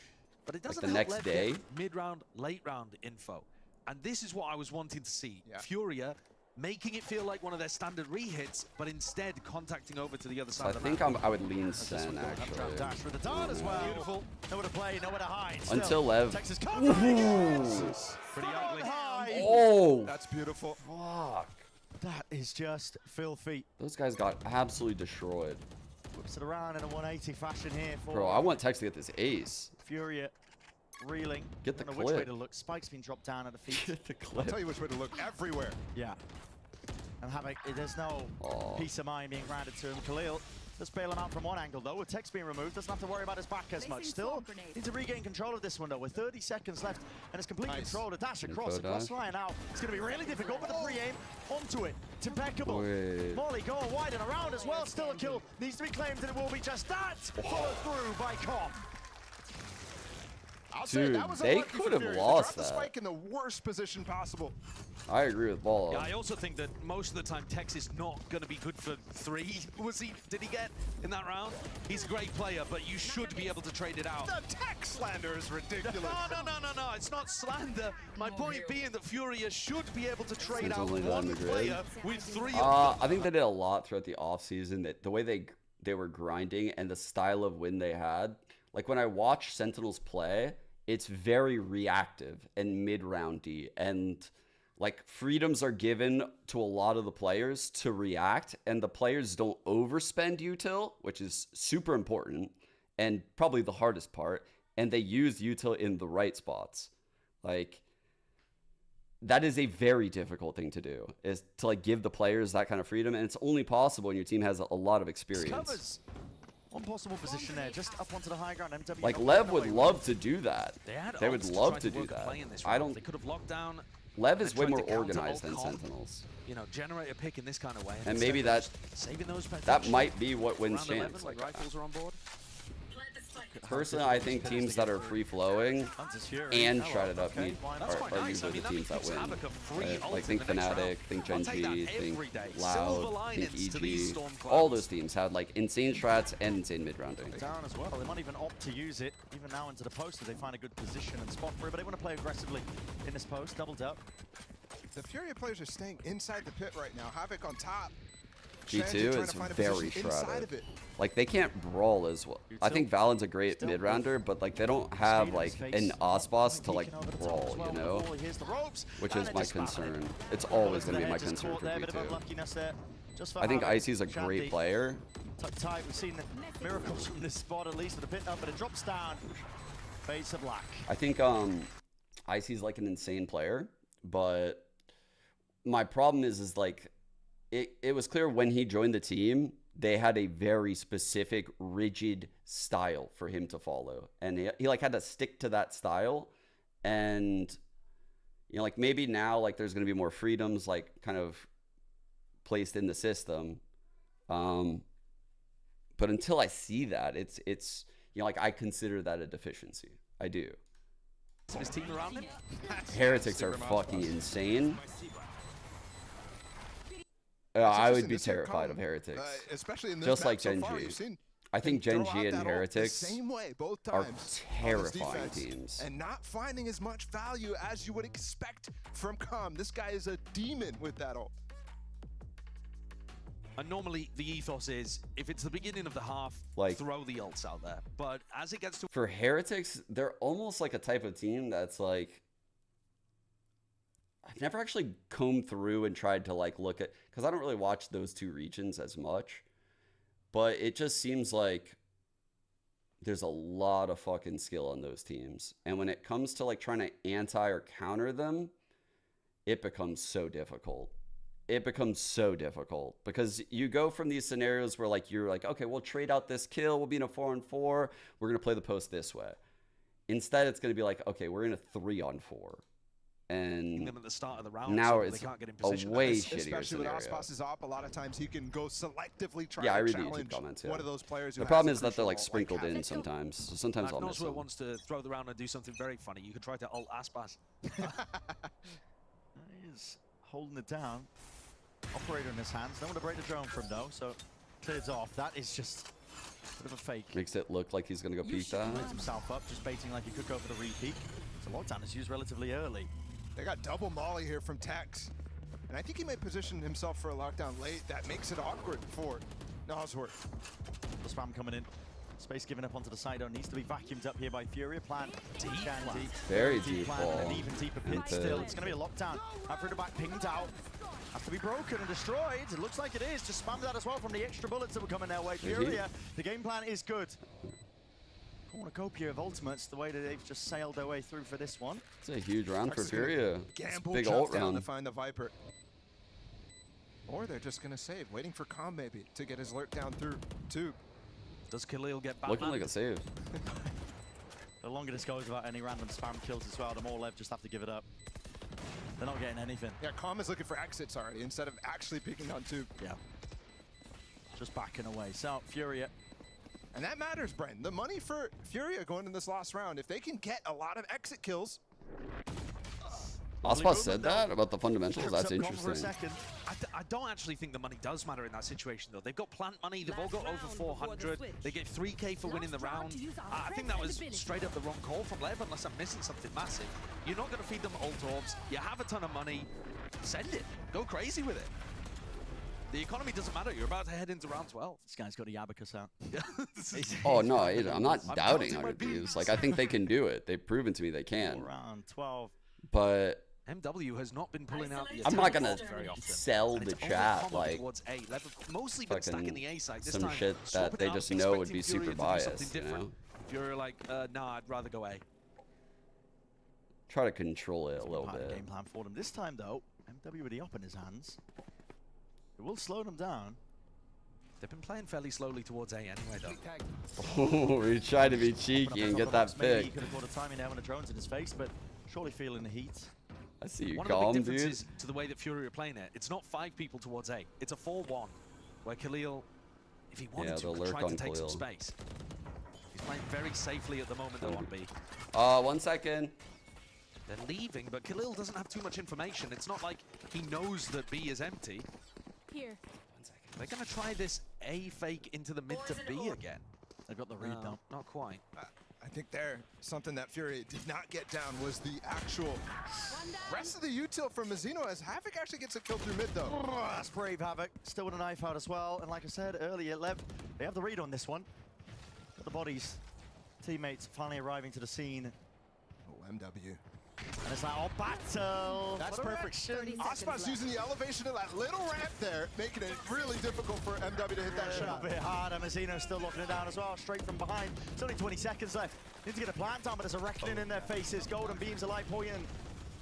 but it doesn't like the next day. Mid-round, late-round info, and this is what I was wanting to see. Yeah. Furia making it feel like one of their standard re-hits, but instead contacting over to the other side. So I think I would lean Sen actually. Dash for the dart as well. Beautiful. Nowhere to play, nowhere to hide. Until Lev. Texas pretty ugly. Oh, that's beautiful. Fuck. That is just filthy. Those guys got absolutely destroyed. Whips it around in a 180 fashion here. Bro, I want Tex to get this ace. Furia reeling. Get the clip. clip. Which way to look. Spike's been dropped down at the feet. Get the clip. I'll tell you which way to look. Everywhere. Yeah. And Havoc, there's no peace of mind being granted to him. Khalil, let's bail him out from one angle though. With Tex being removed, doesn't have to worry about his back as much. Still needs to regain control of this one though. With 30 seconds left and it's complete control. The dash across the line now. It's going to be really difficult, but the pre-aim onto it. It's impeccable. Molly going wide and around as well. Still a kill. Needs to be claimed and it will be just that. Followed through by Kop. Dude, they could have lost that. The spike in the worst position possible. I agree with Ball. Yeah, I also think that most of the time Tex is not going to be good for 3. Did he get in that round? He's a great player, but you should be able to trade it out. The Tex slander is ridiculous. No. It's not slander. My point being that Furia should be able to trade out one player with 3 of them. I think they did a lot throughout the offseason. That the way they were grinding and the style of win they had. Like when I watch Sentinels play, it's very reactive and mid-roundy, and like freedoms are given to a lot of the players to react, and the players don't overspend util, which is super important and probably the hardest part, and they use util in the right spots. Like, that is a very difficult thing to do, is to like give the players that kind of freedom, and it's only possible when your team has a lot of experience. One possible position there, just up onto the high ground. MW Like Lev would love to do that. They would love to do work a that. play in this I round. don't. They could have locked down. Lev is They way tried more to counter organized than alt comp, Sentinels. You know, generate a pick in this kind of way. And maybe that saving those that might be what wins round 11, champs. like rifles are on board. Personally, I think teams that are free-flowing and shredded up need are usually the teams that win. Like think Fnatic, think Gen G, think Loud, think EG. All those teams had like insane strats and insane mid-rounding. Down as well. They might even opt to use it even now into the post if they find a good position and spot for it, but they want to play aggressively in this post. Doubled up. The Furia players are staying inside the pit right now. Havoc on top. G2 is very shrouded. Like, they can't brawl as well. I think Valen's a great mid-rounder, but like they don't have like an Osboss to like brawl, you know? Which is my concern. It's always going to be my concern for G2. I think Icy's a great player. Tight, we've seen the miracles from this spot, at least with the pit up, but it drops down. Fades to black. I think Icy's like an insane player, but my problem is like it was clear when he joined the team, they had a very specific, rigid style for him to follow. And he like had to stick to that style. And, you know, like maybe now like there's going to be more freedoms like kind of placed in the system. But until I see that, it's you know, like I consider that a deficiency. I do. His team around him? Heretics are fucking insane. I would be terrified of Heretics. Especially in this just like so Gen far, G. I think Gen G and Heretics are terrifying teams. And not finding as much value as you would expect from Com. This guy is a demon with that ult. And normally the ethos is, if it's the beginning of the half, like, throw the ults out there. But as it gets to... For Heretics, they're almost like a type of team that's like... I've never actually combed through and tried to like look at... Because I don't really watch those two regions as much. But it just seems like there's a lot of fucking skill on those teams. And when it comes to like trying to anti or counter them, it becomes so difficult. It becomes so difficult because you go from these scenarios where like you're like, okay, we'll trade out this kill. We'll be in a 4-on-4. We're going to play the post this way. Instead, it's going to be like, okay, we're in a 3-on-4. And them at the start of the round, now so it's they can't get in a position. way Especially shittier scenario. with Osboss up, a lot of times he can go selectively try Yeah, I to read challenge YouTube comments, yeah. one of those players. Who The problem has is that they're like crucial sprinkled ult, in sometimes. So sometimes I'll miss Noswell them. wants to throw the round and do something very funny. You could try to ult Aspas. He's holding it down. Operator in his hands. No one to break the drone from though, so clears off. That is just a bit of a fake. Makes it look like he's going to go peek that. Plays himself up, just baiting like he could go for the re-peek. So lockdown is used relatively early. They got double molly here from Tex. And I think he might position himself for a lockdown late. That makes it awkward for Nosworth. The spam coming in. Space given up onto the side. Needs to be vacuumed up here by Furia. Plan deep. Very deep plan ball. and an even deeper pit still. It's going to be a lockdown. After the back pinged out. Has to be broken and destroyed. It looks like it is. Just spammed that as well from the extra bullets that were coming their way. Furia, the game plan is good. Cornucopia of ultimates, the way that they've just sailed their way through for this one. It's a huge round for Furia. Gamble Big jump ult down round. to find the Viper. Or they're just going to save, waiting for Com maybe to get his lurk down through tube. Does Khalil get back? Looking like a save. The longer this goes without any random spam kills as well, the more Lev just have to give it up. They're not getting anything. Yeah, Com is looking for exits already instead of actually picking on tube. Yeah. Just backing away. So, Furia. And that matters, Bren. The money for Furia going in this last round, if they can get a lot of exit kills. Osboss said that about the fundamentals. That's interesting. I don't actually think the money does matter in that situation, though. They've got plant money. They've all got over 400. They get 3K for winning the round. I think that was straight up the wrong call from Lev, unless I'm missing something massive. You're not going to feed them ult orbs. You have a ton of money. Send it. Go crazy with it. The economy doesn't matter. You're about to head into round 12. This guy's got the abacus out. Oh no, I'm not doubting 100 Thieves. Like I think they can do it. They've proven to me they can. Round 12. But MW has not been pulling out the I'm not gonna very often. sell the chat like mostly been stacking the A side. This some time, shit that they just know would be super biased. You know? If you're like, nah, I'd rather go A. Try to control it a little bit. Game plan for them. This time though, MW with the op in his hands. It will slow them down. They've been playing fairly slowly towards A anyway, though. We tried to be cheeky and get that Maybe he pick. could have caught a timing there when the drone's in his face, but surely feeling the heat. I see you One calm, of the big dude. differences to the way that Fury are playing it, it's not 5 people towards A. It's a 4-1, where Khalil, if he wanted to, could try to take some space. He's playing very safely at the moment, though, on B. 1 second. They're leaving, but Khalil doesn't have too much information. It's not like he knows that B is empty. Here. They're going to try this A fake into the mid to B again. They've got the read, though. Not quite. I think there, something that Fury did not get down was the actual rest of the util from Mizzino as Havoc actually gets a kill through mid, though. That's brave, Havoc. Still with a knife out as well. And like I said earlier, Lev, they have the read on this one. Got the bodies. Teammates finally arriving to the scene. Oh, MW. And it's like, oh, battle! That's perfect. Aspas using the elevation of that little ramp there, making it really difficult for MW to hit that shot. A bit hard, and Mazzino still locking it down as well, straight from behind. It's only 20 seconds left. Need to get a plant down, but there's a reckoning in their faces. Golden beams are like pointing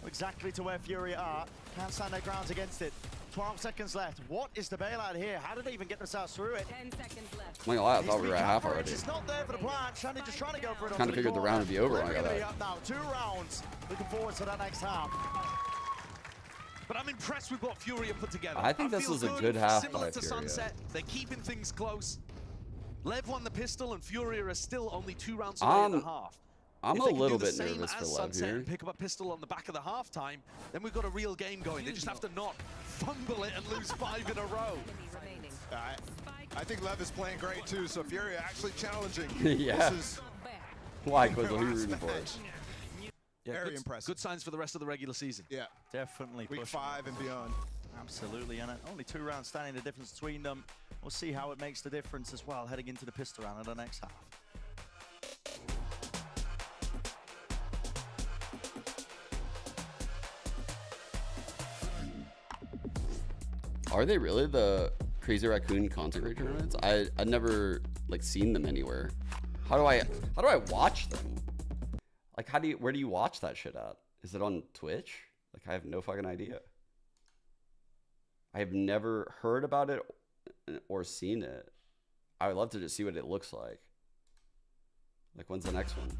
exactly to where Fury are. Can't stand their grounds against it. 12 seconds left. What is the bailout here? How did they even get themselves through it? 10 seconds left. I'm not gonna lie, I thought we were at half already. It's not there for the plant. Shandy just trying to go for it. Kind of figured the round would be over when I got that. Up now, 2 rounds. Looking forward to that next half. But I'm impressed with what Fury have put together. I think this was a good half Similar by to Furia. Sunset, they're keeping things close. Lev won the pistol, and Fury are still only 2 rounds away at the half. I'm If a they can little do the bit same nervous for as Lev Sunset here. and pick up a pistol on the back of the halftime, then we've got a real game going. They just have to not fumble it and lose 5 in a row. I think Lev is playing great too, so Fury actually challenging. Yeah. This is Why, Quizzle? Who are you rooting for? Yeah, very good, impressive. Good signs for the rest of the regular season. Yeah. Definitely. Week 5 and beyond. Absolutely, and only 2 rounds standing the difference between them. We'll see how it makes the difference as well, heading into the pistol round of the next half. Are they really the Crazy Raccoon Consecrate tournaments? I've never like seen them anywhere. How do I watch them? Like where do you watch that shit at? Is it on Twitch? Like I have no fucking idea. I have never heard about it or seen it. I would love to just see what it looks like. Like when's the next one?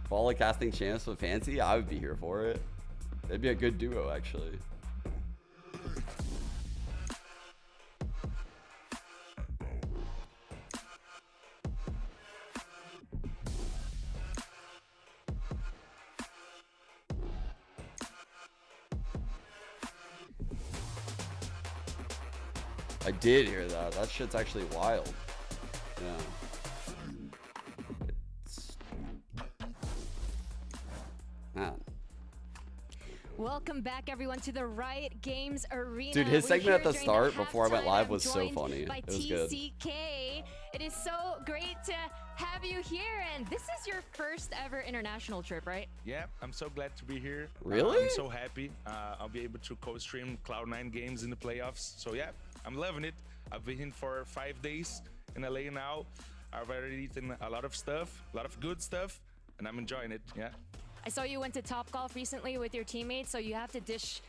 Volley casting champs with Fancy? I would be here for it. It'd be a good duo, actually. I did hear that. That shit's actually wild. Yeah. Man. Welcome back, everyone, to the Riot Games Arena. Dude, his segment at the during start before I went halftime. live I'm was so joined funny. by It was good. TCK. It is so great to have you here, and this is your first ever international trip, right? Yeah, I'm so glad to be here. Really? I'm so happy. I'll be able to co-stream Cloud9 games in the playoffs. So yeah, I'm loving it. I've been in for 5 days in LA now. I've already eaten a lot of stuff, a lot of good stuff, and I'm enjoying it, yeah. I saw you went to Topgolf recently with your teammates, so you have to dish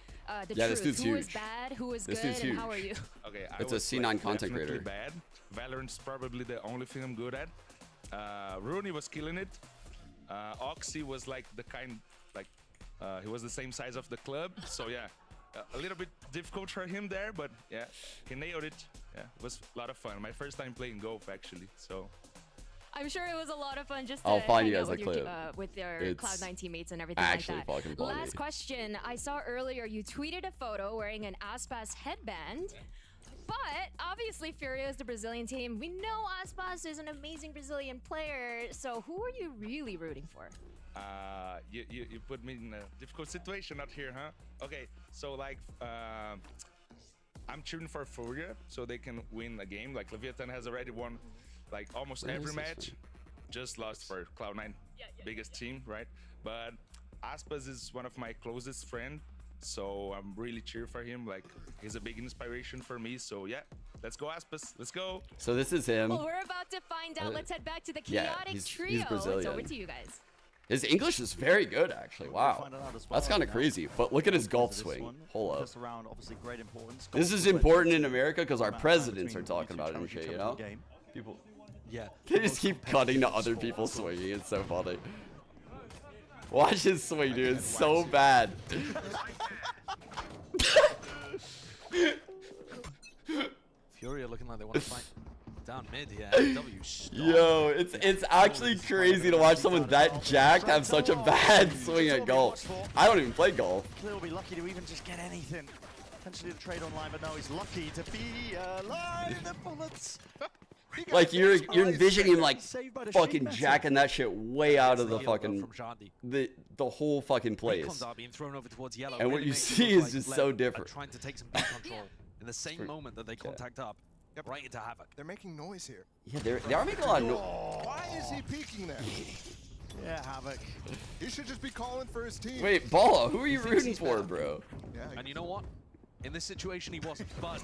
the Yeah, this truth. dude's Who is huge. bad, who is This good, dude's and huge. how are you? Okay, It's a was, C9 like, content definitely creator. bad. Valorant's probably the only thing I'm good at. Rooney was killing it. Oxy was like the kind, like, he was the same size of the club. So yeah, a little bit difficult for him there, but yeah, he nailed it. Yeah, it was a lot of fun. My first time playing golf, actually, so. I'm sure it was a lot of fun just to I'll find hang you out guys with a your, clip. with your It's Cloud9 teammates and everything actually like that. fucking funny. Last question. I saw earlier you tweeted a photo wearing an Aspas headband. But obviously Furia is the Brazilian team. We know Aspas is an amazing Brazilian player. So who are you really rooting for? You put me in a difficult situation out here, huh? Okay, so like I'm cheering for Furia so they can win a game. Like Leviathan has already won like almost every match. Just lost for Cloud9, biggest team, right? But Aspas is one of my closest friends, so I'm really cheering for him. Like he's a big inspiration for me. So yeah, let's go Aspas, let's go. So this is him. Well, we're about to find out. Let's head back to the chaotic trio. He's Brazilian. It's over to you guys. His English is very good, actually. Wow. That's kind of crazy. But look at his golf swing. Hold up. This is important in America because our presidents are talking about it and shit, you know? People. Yeah. They just keep cutting to other people swinging. It's so funny. Watch his swing, dude. It's so bad. Furia looking like they want to fight down mid here. MW Yo, it's actually crazy to watch someone that jacked have such a bad swing at golf. I don't even play golf. Clear will be lucky to even just get anything. Potentially to trade online, but no, he's lucky to be alive. The bullets. Like you're envisioning him like fucking jacking that shit way out of the fucking the whole fucking place. And what you see is just so different. Trying to take some big control in the same moment that they contact up. Right into Havoc. They're making noise here. Yeah, they are making a lot of noise. Why is he peeking there? Yeah, Havoc. He should just be calling for his team. Wait, Balla, who are you rooting for, bro? Yeah, and you know what? In this situation, he wasn't. But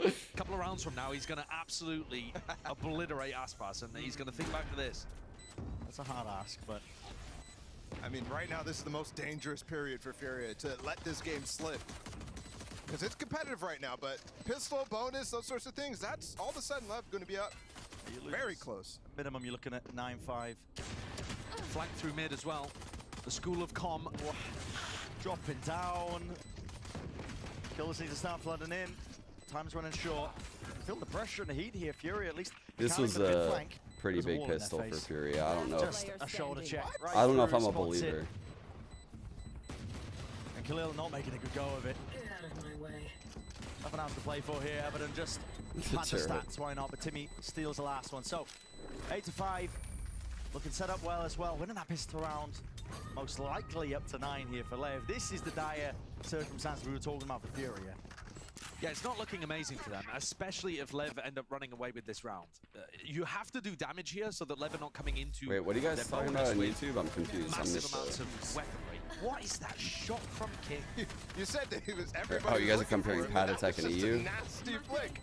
a couple of rounds from now, he's going to absolutely obliterate Aspas, and he's going to think back to this. That's a hard ask, but... I mean, right now, this is the most dangerous period for Furia to let this game slip. Because it's competitive right now, but pistol, bonus, those sorts of things, that's all of a sudden left going to be up very close. Minimum, you're looking at 9-5. Flank through mid as well. The School of Com. Dropping down. Killers need to start flooding in. Time's running short. Feel the pressure and the heat here, Furia at least. This was a pretty big pistol for Furia. I don't know. Just a shoulder check. Right I don't know if I'm a spots believer. it. And Khalil not making a good go of it. Nothing else to play for here, other than just pad the stats. Why not? But Timmy steals the last one. So 8-5. Looking set up well as well. Winning that pistol round. Most likely up to 9 here for Lev. This is the dire circumstance we were talking about for Furia. Yeah, it's not looking amazing for them, especially if Lev end up running away with this round. You have to do damage here so that Lev are not coming into. Wait, what are you guys talking about on YouTube? I'm confused. Massive amounts of weaponry. What is that shot from King? You said that he was everybody. Oh, you guys are comparing Pad Attack and EU? Nasty flick.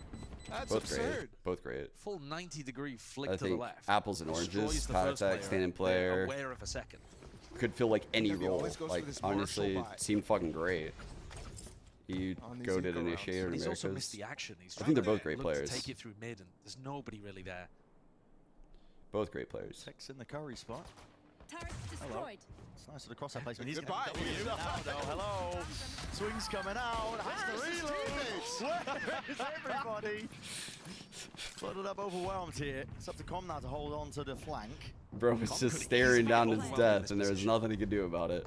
That's Both absurd. great. Both great. Full 90-degree flick I to the think left. apples and oranges. Pad Attack, standing player. Aware of a second. Could feel like any role. Like honestly, seemed fucking great. You go to Initiator and He's also Americas. missed the action. I think they're both great looked to players. take it through mid, and there's nobody really there. Both great players. Six in the Curry spot. Turret destroyed. It's nice with the cross-up placement. He's Goodbye. now, though. Hello. Swings coming out. Has to reload. Where is everybody? Flooded up, overwhelmed here. It's up to Com now to hold on to the flank. Bro is just staring down his death, and there's nothing he can do about it.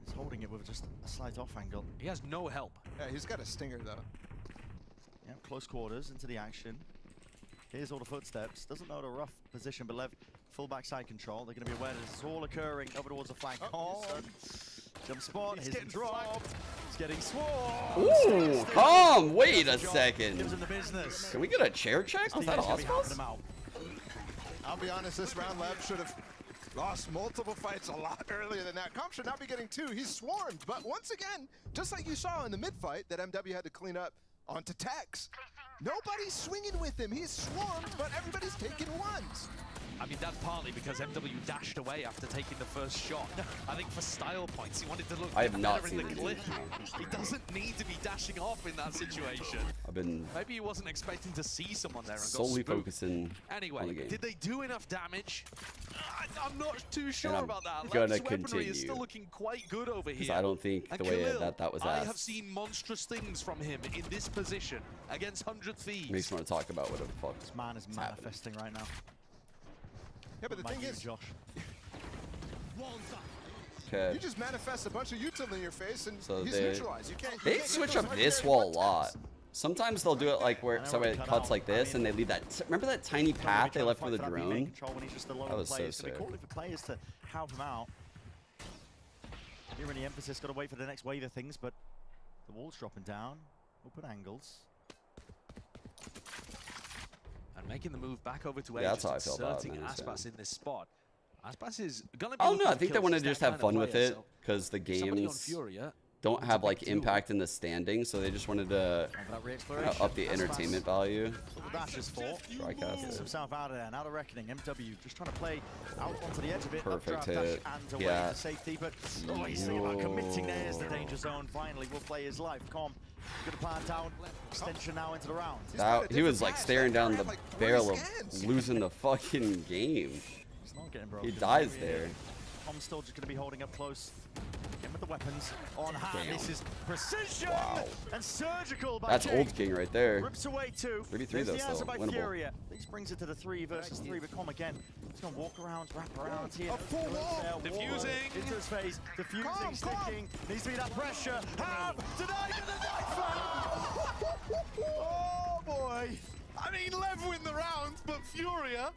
He's holding it with just a slight off angle. He has no help. Yeah, he's got a stinger though. Yeah, close quarters into the action. Here's all the footsteps. Doesn't know the rough position, but Lev full backside control. They're going to be aware that this is all occurring over towards the flank. Oh, jump spot. He's getting dropped. He's getting swarmed. Ooh, calm. Wait a second. Gives him the business. Can we get a chair check? Was that awesome? I'll be honest, this round Lev should have lost multiple fights a lot earlier than that. Comp should not be getting 2. He's swarmed. But once again, just like you saw in the mid-fight that MW had to clean up onto Tex, nobody's swinging with him. He's swarmed, but everybody's taking ones. I mean, that's partly because MW dashed away after taking the first shot. I think for style points, he wanted to look I have not better in seen the clip. He doesn't need to be dashing off in that situation. I've been Maybe he wasn't expecting to see someone there and solely got spooked. focusing Anyway, on the game. did they do enough damage? I'm not too sure I'm about that. gonna Lev's weaponry continue, is still looking quite good over because here. I don't think And the way Khalil, that was I have asked seen monstrous things from him in this position against 100 Thieves. makes me want to talk about whatever the fuck. This man is manifesting right now. Yeah, but the thing is, Josh. Okay. you just manifest a bunch of util in your face and So he's they neutralized. You can't. they switch up this wall a lot. Sometimes they'll do it like where so it cuts like this, and they leave that. Remember that tiny path they left for the drone? That was so sick. For players to help him out. Here in the emphasis, got to wait for the next wave of things, but the wall's dropping down. Open angles. And making the move back over to Yeah, that's how I Edge, felt about inserting Aspas in this spot. Aspas is gonna be. Oh no, I think they want to just have fun with it because the games don't have like impact in the standings, so they just wanted to up the entertainment value. Gets himself out of there, and out of reckoning. MW just trying to play out onto the edge of it. Perfect Updraft, hit. dash, and away Yeah. to safety, but he's thinking about committing there as the danger zone. Finally, will play his life. Com, good plan down. Extension now into the round. He was like staring down the barrel of losing the fucking game. He's not getting broken. He dies there. Com's still just going to be holding up close. In with the weapons on hand. Damn. This is precision and surgical by That's King. old King right there. Rips away 2. 3v3 There's though, the answer still by winnable. Furia. This brings it to the 3 versus 3 with Com again. He's going to walk around, wrap around here. Diffusing. Into his face. Diffusing, sticking. Needs to be that pressure. Ham denied in the knife. Oh boy. I mean, Lev win the round, but Furia,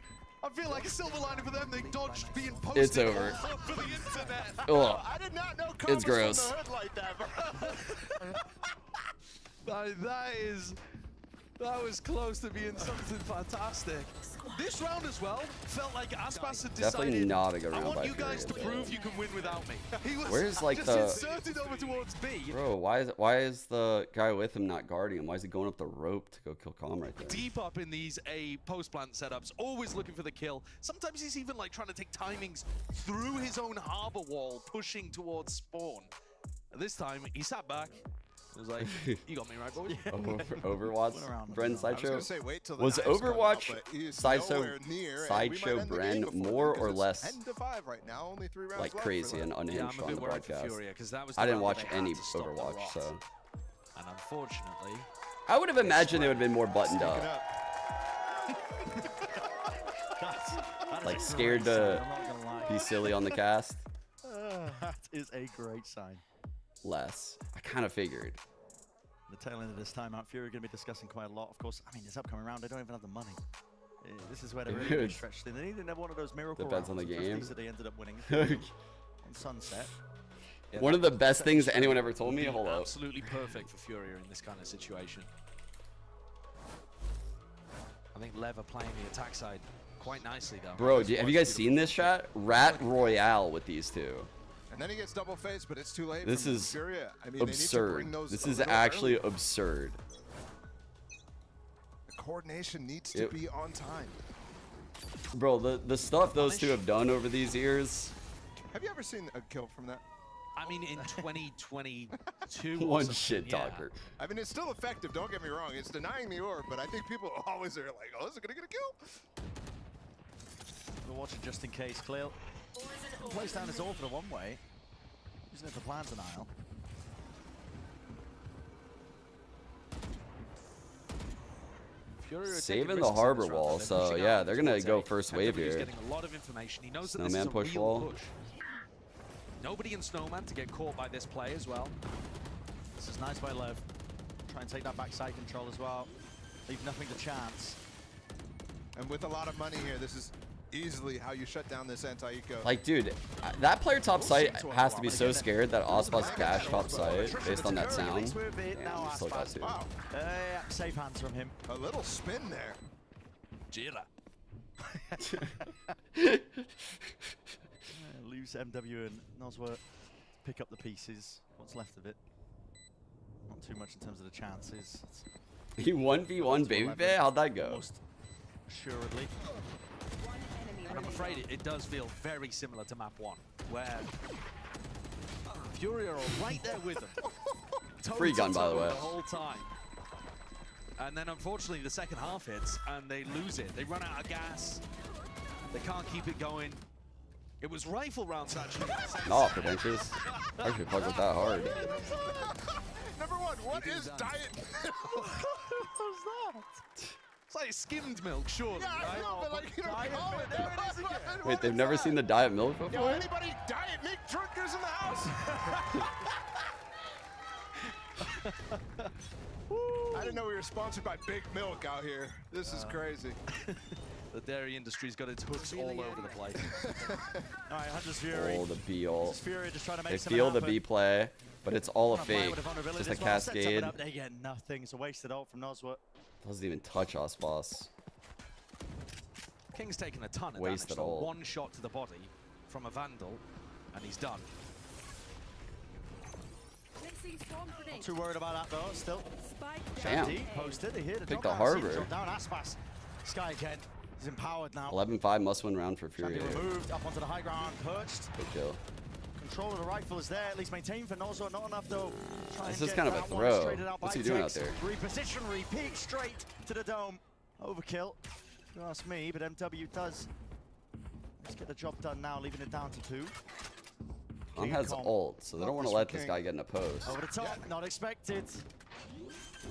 I feel like a silver lining for them. They dodged being posted It's over. for the internet. Ugh. I did not know It's gross. like that, bro. That was close to being something fantastic. This round as well felt like Aspas had decided. Definitely not a good round I want by you guys to Furia, prove you can win without me. He was Where's like just the inserted over towards B. bro? Why is the guy with him not guarding him? Why is he going up the rope to go kill Com right there? Deep up in these A post plant setups, always looking for the kill. Sometimes he's even like trying to take timings through his own harbor wall, pushing towards spawn. This time he sat back. It was like, you got me right, boy. Overwatch, Bren Sideshow. gonna say, wait till the Was knives come out, Overwatch but he's Sideshow nowhere near, and we might end the game Bren before more then, or 'cause less it's 10-5 right now, only 3 rounds like left crazy for and them. unhinged on the worried for broadcast? Furia, 'cause that was I the didn't round watch they had any to stop the Overwatch, rot. so And unfortunately, I would have imagined they would have been more buttoned up. Like scared to be silly on the cast. That is a great sign. Less. I kind of figured. The tail end of this timeout, Fury are going to be discussing quite a lot. Of course, I mean, this upcoming round, they don't even have the money. This is where they're really Dude. stretched thin. They needed another one of those miracle Depends rounds. on the which was game. these that they ended up winning on Sunset. One of the best things anyone ever told me. Hold up. absolutely perfect for Furia in this kind of situation. I think Lev are playing the attack side quite nicely, though. Bro, have you guys seen this shot? Rat Royale with these two. And then he gets double faced, but it's too late. This from is Furia. I mean, they need to absurd. bring those This a is little actually early. absurd. The coordination needs to be on time. Bro, the stuff those two have done over these years. Have you ever seen a kill from that? I mean, in 2022. One shit talker. I mean, it's still effective. Don't get me wrong. It's denying the orb, but I think people always are like, "Oh, is it gonna get a kill?" We're watching just in case. Cleo plays down his ult for the one way. Using it for plan denial. Saving the harbor wall, so yeah, they're gonna go first wave He's here. getting a lot of information. He knows that Snowman this is a push real wall. push. Nobody in Snowman to get caught by this play as well. This is nice by Lev. Try and take that backside control as well. Leave nothing to chance. And with a lot of money here, this is easily how you shut down this anti-eco. Like, dude, that player top site has to be so scared that Ospas dash top site based on that sound. Damn, he still got to. Safe hands from him. A little spin there. Jira. Lose MW and Nosworth pick up the pieces. What's left of it? Not too much in terms of the chances. He 1v1 Baby Bay? How'd that go? Most assuredly. And I'm afraid it does feel very similar to map 1, where Furia are right there with them. Free gun, by the way. The whole time. And then unfortunately the second half hits and they lose it. They run out of gas. They can't keep it going. It was rifle rounds actually. No, credentials. I should fuck with that hard. Number one, what is diet? What's that? It's like skimmed milk, surely, Yeah, I right? know, but like, you don't call it. There it is again. Wait, they've never seen the diet milk Yo, before? anybody diet milk drinkers in the house? I didn't know we were sponsored by Big Milk out here. This is crazy. The dairy industry's got its hooks all over the place. All right, Hunter's Fury. Oh, the B ult. Fury just trying to make They something feel the happen. B play, but it's all a fake. Just Just a cascade. They get nothing. It's a wasted ult from Nosworth. Doesn't even touch us, boss. King's taken a ton of Wasted damage. ult. One shot to the body from a Vandal, and he's done. Not too worried about that though. Still. Damn. Shanty posted. They hit Pick the Harbor. Drop down Aspas. Sky again. He's empowered now. 11-5 must-win round for Furia. Shanty removed up onto the high ground. Perched. Good kill. Control of the rifle is there. At least maintained for Nozo. Not enough though. This is kind of a throw. What's he doing out there? Reposition, repeat, straight to the dome. Overkill. If you ask me, but MW does. Let's get the job done now, leaving it down to 2. Tom has ult, so they don't want to let this guy get in a post. Over the top, not expected.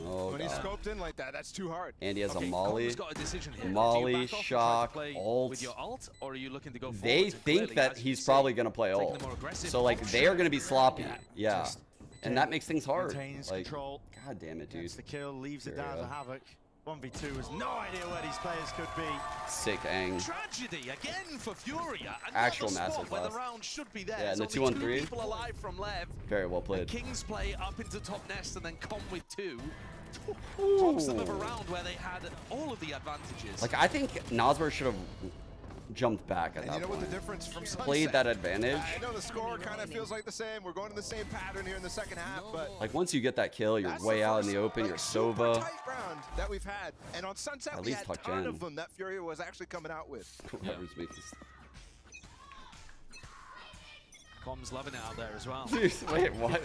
Oh, when he's God. scoped in like that, that's too hard. And he has a Okay, Molly. Com's got a decision here. Molly, Do you back off and try to shock, play ult. with your ult, or are you looking to go They forwards? And think clearly, that as you he's see, probably going to play taking ult. the more aggressive So, like, they are going to be sloppy. Yeah. Just And that makes things hard. maintains Like, control. God damn it, dude. Gets the kill, leaves it down Furia. to Havoc. 1v2 has no idea where these players could be. Sick ang. Tragedy again for Furia. Actual Another spot massive where the loss. round should be there. Yeah, and the There's only 2-on-3. 2 people alive from Lev. Very well played. Kings play up into top nest and then come with 2. Ooh. Tops them of a round where they had all of the advantages. Like, I think Nosworth should have jumped back at And that you know point. what the difference from Sunset? Played that advantage. I know the score kind of feels like the same. We're going in the same pattern here in the second half, but Like, once you get that kill, you're way out in the open. You're super Sova. tight round that we've had. And on Sunset, At we least had tuck a ton Jen. of them that Furia was actually coming out with. Whoever's making this. Com's loving it out there as well. Dude, wait, what?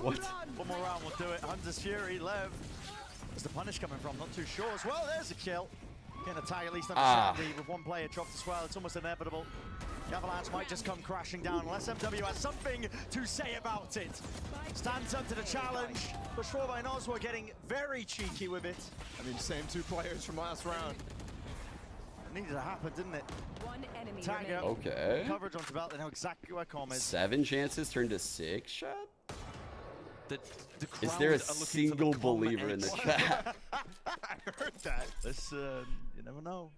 What? One more round will do it. Hunter's Fury, Lev. Where's the punish coming from? Not too sure as well. There's a kill. Getting a tag at least on Shandy with one player dropped as well. It's almost inevitable. The Avalanche might just come crashing down unless MW has something to say about it. Stands up to the challenge. But Schwarber and Oswald getting very cheeky with it. I mean, same 2 players from last round. It needed to happen, didn't it? One enemy Tagger. Okay. Coverage onto belt. They know exactly where Com is. 7 chances turned to 6 shot? The Is there a crowd are looking for the single Com believer in the X. chat? I heard that. Listen, you never know.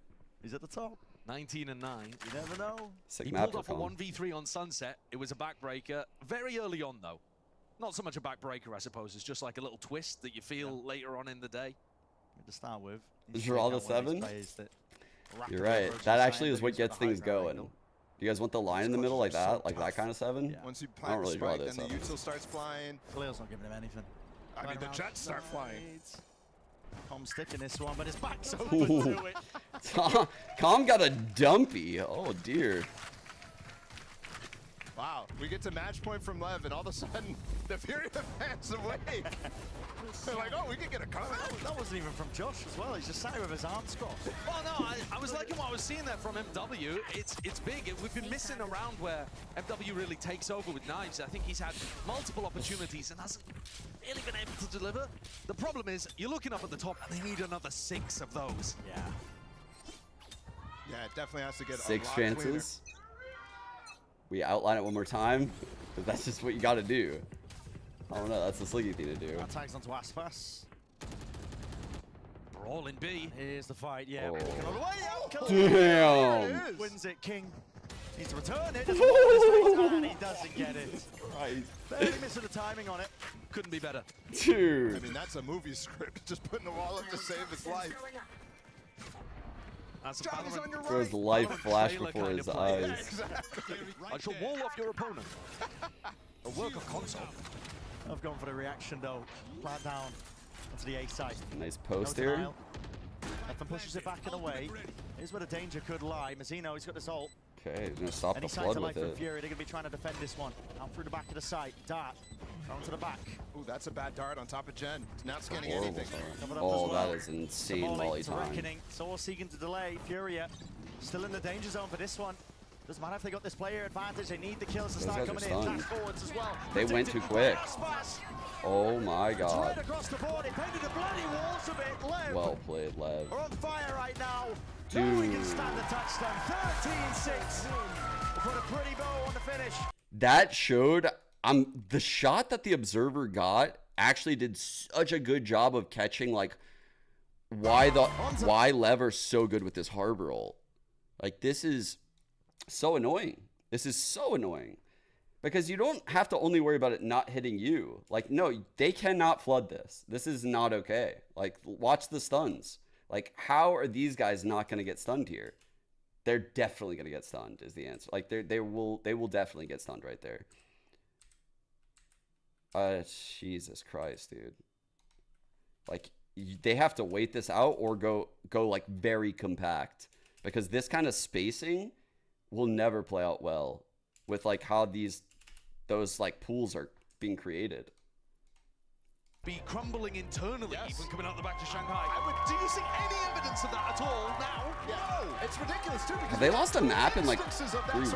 He's at the top. 19 and 9. You never know. Sick He map pulled for off a Com. 1v3 on Sunset. It was a backbreaker very early on, though. Not so much a backbreaker, I suppose. It's just like a little twist that you feel later on in the day. To start with. Draw the 7? You're right. That actually is what gets things going. Do you guys want the line in the middle like that? Like that kind of 7? Once you I don't plant really the draw spike, this then the up. util starts flying. Khalil's not giving him anything. I mean, the Jets start flying. Com sticking this one, but his back's open Ooh. to it. Com got a dumpy. Oh, dear. Wow, we get to match point from Lev, and all of a sudden, the Furia fans away. They're like, oh, we can get a comment. That wasn't even from Josh as well. He's just sat with his arms crossed. Well, no, I was liking what I was seeing there from MW. It's big. We've been missing a round where MW really takes over with knives. I think he's had multiple opportunities and hasn't really been able to deliver. The problem is, you're looking up at the top, and they need another 6 of those. Yeah. Yeah, it definitely has to get 6 a lot chances. We outline it one more time. 'Cause that's just what you got to do. I don't know. That's the sliggy thing to do. That tags onto Aspas. Brawl in B. Here's the fight. Yeah. Oh. Walking all the way out. Damn. Wins it, King. Needs to return it. Doesn't want his face, and he doesn't get it. Right. Barely missing the timing on it. Couldn't be better. Dude. I mean, that's a movie script. Just putting the wall up to save his life. That's a Johnny's Valorant- on your Throws right. the life Valorant flash trailer before kind his of play. eyes. Exactly. I shall wall off your opponent. A work of console. I've gone for the reaction though. Plant down onto the A side. Nice post here. Nothing pushes it back and away. Here's where the danger could lie. Mazzino, he's got this ult. Okay, he's going to stop Any the signs flood of life with from it. Fury, they're going to be trying to defend this one. Out through the back of the site. Dart. Down to the back. Ooh, that's a bad dart on top of Jen. It's not scanning Horrible anything. start. Coming up Oh, as well. that is insane Somali volley to time. reckoning. So seeking to delay. Furia still in the danger zone for this one. Doesn't matter if they got this player advantage. They need the kills to Those start guys are coming in. stunned. Dash forwards as well. They went too quick. Oh my It's right god. across the board. It painted the bloody walls of it. Lev Well played, Lev. are on fire right now. No one can stand the touchdown. 13-6. We'll put a pretty bow on the finish. That showed the shot that the observer got actually did such a good job of catching like why Lev are so good with this harbor ult. Like, this is so annoying. This is so annoying. Because you don't have to only worry about it not hitting you. Like, no, they cannot flood this. This is not okay. Like, watch the stuns. Like, how are these guys not going to get stunned here? They're definitely going to get stunned is the answer. Like, they will definitely get stunned right there. Jesus Christ, dude. Like, they have to wait this out or go like very compact, because this kind of spacing will never play out well with like how those like pools are being created. Be crumbling internally, even coming out the back to Shanghai. Do you see any evidence of that at all now? No, it's ridiculous too. Have they lost a map in like 3 weeks?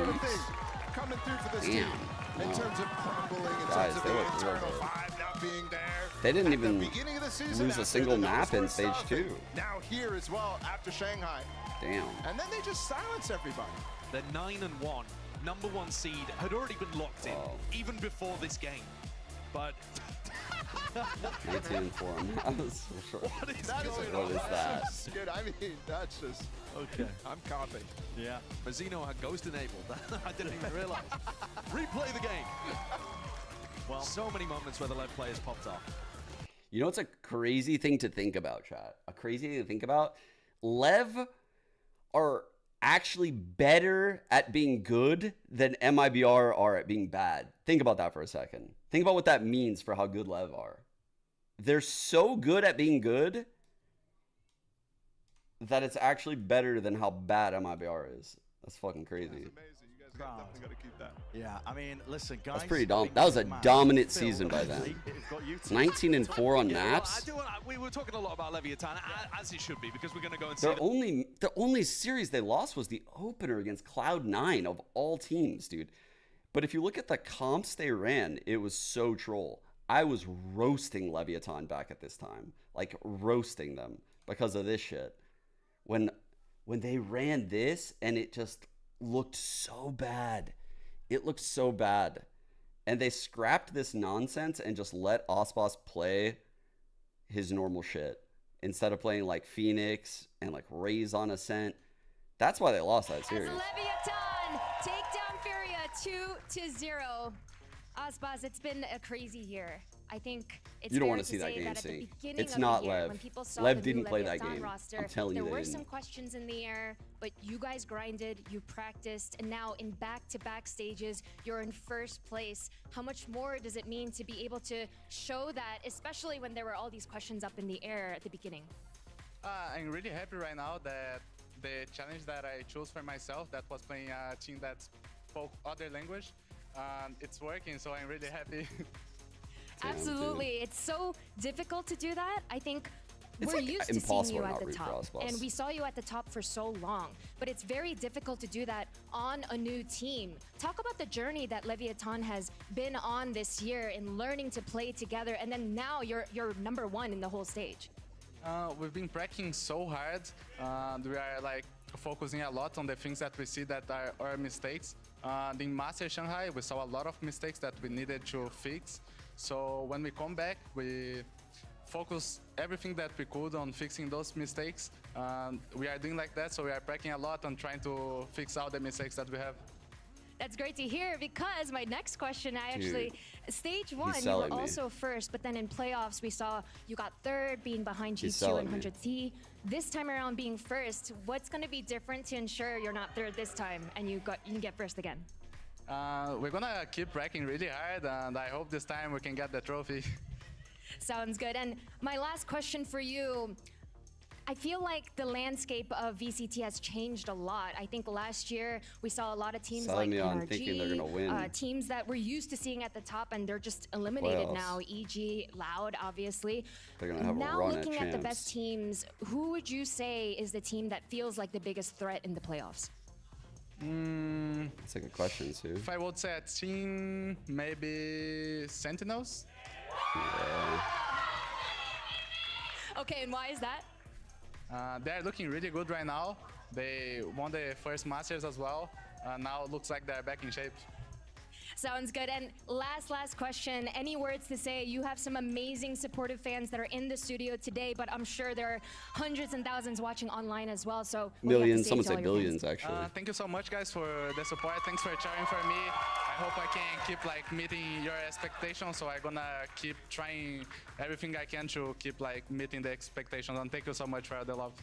Coming through for this Damn. team. In terms of crumbling, in Guys, terms of they the look real internal good. vibe not being there. They didn't At the even beginning of the season, lose a after single the map in nose stage stuff, 2. Now here as well after Shanghai. Damn. And then they just silence everybody. They're 9-1. #1 seed had already been locked in even before this game. But 19-4 on mouse. What is that? going on? That's good. I mean, that's just okay. I'm copying. Yeah. Mazzino had ghost enabled. I didn't even realize. Replay the game. Well, so many moments where the Lev players popped off. You know what's a crazy thing to think about, chat? A crazy thing to think about? Lev are actually better at being good than MIBR are at being bad. Think about that for a second. Think about what that means for how good Lev are. They're so good at being good that it's actually better than how bad MIBR is. That's fucking crazy. That's amazing. You guys definitely got to keep that. Yeah, I mean, listen, guys. That's pretty dominant. That was a dominant season by them. 19-4 on maps. We were talking a lot about Leviathan, as it should be, because we're going to go and see The only series they lost was the opener against Cloud9 of all teams, dude. But if you look at the comps they ran, it was so troll. I was roasting Leviathan back at this time. Like, roasting them because of this shit. When they ran this, and it just looked so bad. It looked so bad. And they scrapped this nonsense and just let Osbos play his normal shit instead of playing like Phoenix and like Raze on Ascent. That's why they lost that series. As Leviathan take down Furia 2-0. Osbos, it's been a crazy year. I think it's you don't fair want to see that game, that at the see. beginning It's of not the year, Lev. when people saw Lev the didn't new play that Leviathan game. roster, I'm telling you, there they were didn't. some questions in the air, but you guys grinded, you practiced, and now in back-to-back stages, you're in first place. How much more does it mean to be able to show that, especially when there were all these questions up in the air at the beginning? I'm really happy right now that the challenge that I chose for myself, that was playing a team that spoke other language, it's working, so I'm really happy. Absolutely. It's so difficult to do that. I think It's we're like used to seeing you impossible at not the root for top, Osbos. and we saw you at the top for so long, but it's very difficult to do that on a new team. Talk about the journey that Leviathan has been on this year in learning to play together, and then now you're #1 in the whole stage. We've been practicing so hard. We are like focusing a lot on the things that we see that are our mistakes. In Master Shanghai, we saw a lot of mistakes that we needed to fix. So when we come back, we focus everything that we could on fixing those mistakes. We are doing like that, so we are practicing a lot on trying to fix all the mistakes that we have. That's great to hear, because my next question, stage 1, you selling were me. also first, but then in playoffs, we saw you got third, being behind He's G2 and selling me. 100T. This time around, being first, what's going to be different to ensure you're not third this time and you can get first again? We're gonna keep practicing really hard, and I hope this time we can get the trophy. Sounds good. And my last question for you, I feel like the landscape of VCT has changed a lot. I think last year we saw a lot of teams like I'm thinking they're gonna win. NRG, teams that we're used to seeing at the top, and they're just eliminated Playoffs. now. EG, Loud, obviously. They're gonna have now a run looking at the champs. best teams, who would you say is the team that feels like the biggest threat in the playoffs? That's a good question, too. If I would say a team, maybe Sentinels. Yeah. Okay, and why is that? They're looking really good right now. They won the first Masters as well. Now it looks like they're back in shape. Sounds good. And last question. Any words to say? You have some amazing supportive fans that are in the studio today, but I'm sure there are hundreds and thousands watching online as well. So millions, someone say billions, actually. Thank you so much, guys, for the support. Thanks for cheering for me. I hope I can keep like meeting your expectations. So I'm gonna keep trying everything I can to keep like meeting the expectations. And thank you so much for the love.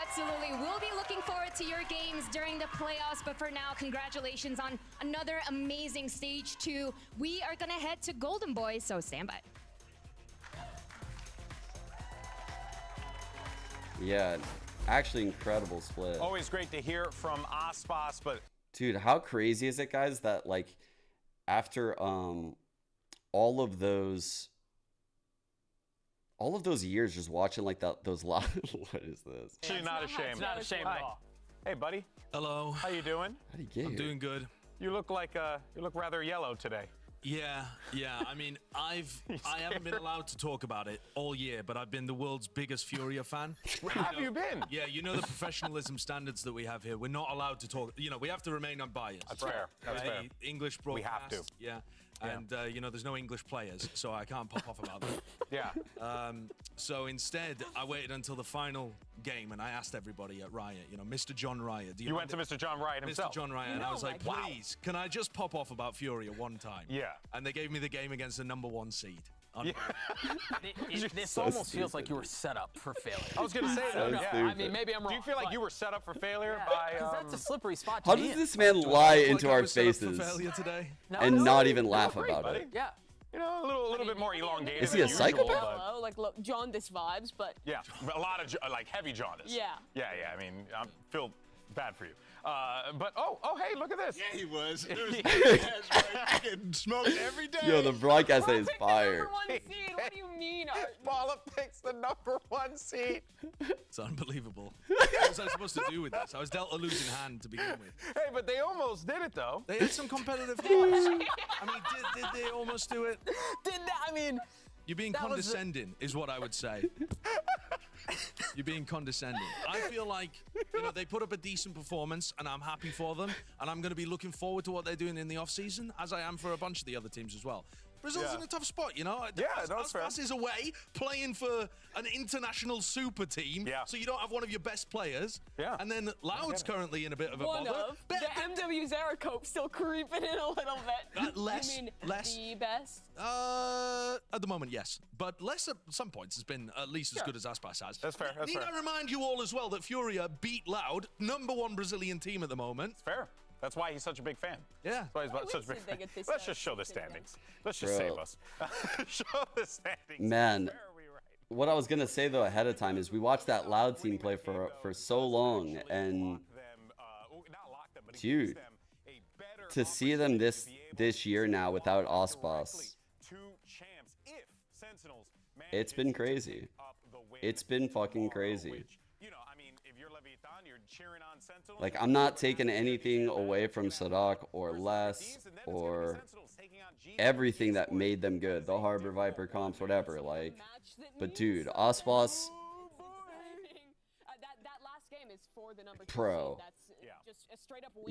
Absolutely. We'll be looking forward to your games during the playoffs, but for now, congratulations on another amazing stage 2. We are going to head to Golden Boy, so stand by. Yeah, actually incredible split. Always great to hear from Aspas, but dude, how crazy is it, guys, that like after all of those years just watching like those live what is this? Actually, not a shame. It's not a shame at all. Hey, buddy. Hello. How you doing? How do you get I'm here? doing good. You look rather yellow today. Yeah. I mean, I haven't been allowed to talk about it all year, but I've been the world's biggest Furia fan. Where have you been? Yeah, you know the professionalism standards that we have here. We're not allowed to talk. You know, we have to remain unbiased. That's fair. That's fair. English broadcast. We have to. Yeah. And you know, there's no English players, so I can't pop off about that. Yeah. So instead, I waited until the final game, and I asked everybody at Riot, you know, Mr. John Riot. You went to Mr. John Riot himself. Mr. John Riot, and I was like, please, can I just pop off about Furia one time? Yeah. And they gave me the game against the #1 seed. Yeah. This almost feels like you were set up for failure. I was going to say that. Yeah. I mean, maybe I'm wrong. Do you feel like you were set up for failure by? Because that's a slippery spot to How be does in. this man lie into our faces today? and not even laugh about it? Yeah. You know, a little bit more elongated. Is he a psychopath? Hello, like look, jaundice vibes, but Yeah, a lot of like heavy jaundice. Yeah. Yeah. I mean, I feel bad for you. But oh, hey, look at this. Yeah, he was. There was getting smoked every day. Yo, the broadcast day is fire. #1 seed. What do you mean? Paula picks the #1 seed. It's unbelievable. What was I supposed to do with this? I was dealt a losing hand to begin with. Hey, but they almost did it though. They had some competitive games. I mean, did they almost do it? I mean, you're being condescending, is what I would say. You're being condescending. I feel like, you know, they put up a decent performance, and I'm happy for them, and I'm going to be looking forward to what they're doing in the off-season, as I am for a bunch of the other teams as well. Brazil's in a tough spot, you know? Yeah, that's fair. Aspas is away, playing for an international super team, so you don't have one of your best players. Yeah. And then Loud's currently in a bit of a One bother. of the MW Zeracope still creeping in a little bit. Less, you mean less. the best? At the moment, yes. But less at some points has been at least as good as Aspas has. That's fair. That's Need fair. I remind you all as well that Furia beat Loud, #1 Brazilian team at the moment. It's fair. That's why he's such a big fan. Yeah. That's why he's such a big fan. Let's just show the standings. Let's just save us. Show the standings. Man, what I was gonna say though ahead of time is we watched that Loud team play for so long, and dude, to see them this year now without Aspas, it's been crazy. It's been fucking crazy. Like, I'm not taking anything away from Sadak or Les or everything that made them good. The Harbor Viper comps, whatever. Like, but dude, Aspas, That last game is for the #2 Pro. seed. That's just a straight up win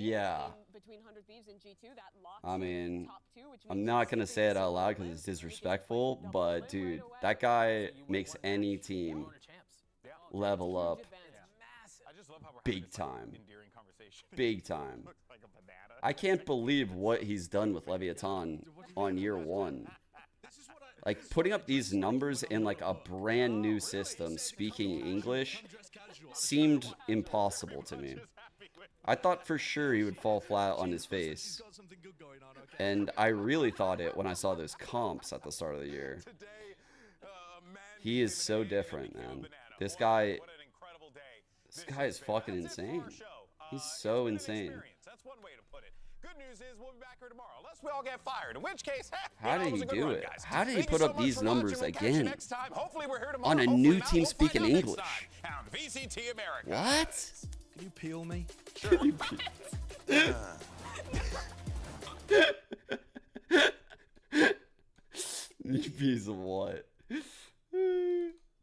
between 100 Thieves and G2. That locks I mean, top 2, which I'm means not gonna say it out loud because it's disrespectful, but dude, that guy makes any team level up big time. Big time. I can't believe what he's done with Leviathan on year 1. Like, putting up these numbers in like a brand new system speaking English seemed impossible to me. I thought for sure he would fall flat on his face. And I really thought it when I saw those comps at the start of the year. He is so different, man. This guy is fucking insane. He's so insane. That's one way to put it. Good news is we'll be back here tomorrow, unless we all get fired. In which case, how did he do it? How did he put up these numbers again Hopefully we're here tomorrow. on a new team speaking English? On VCT America. What? Can you peel me? Sure. You piece of what?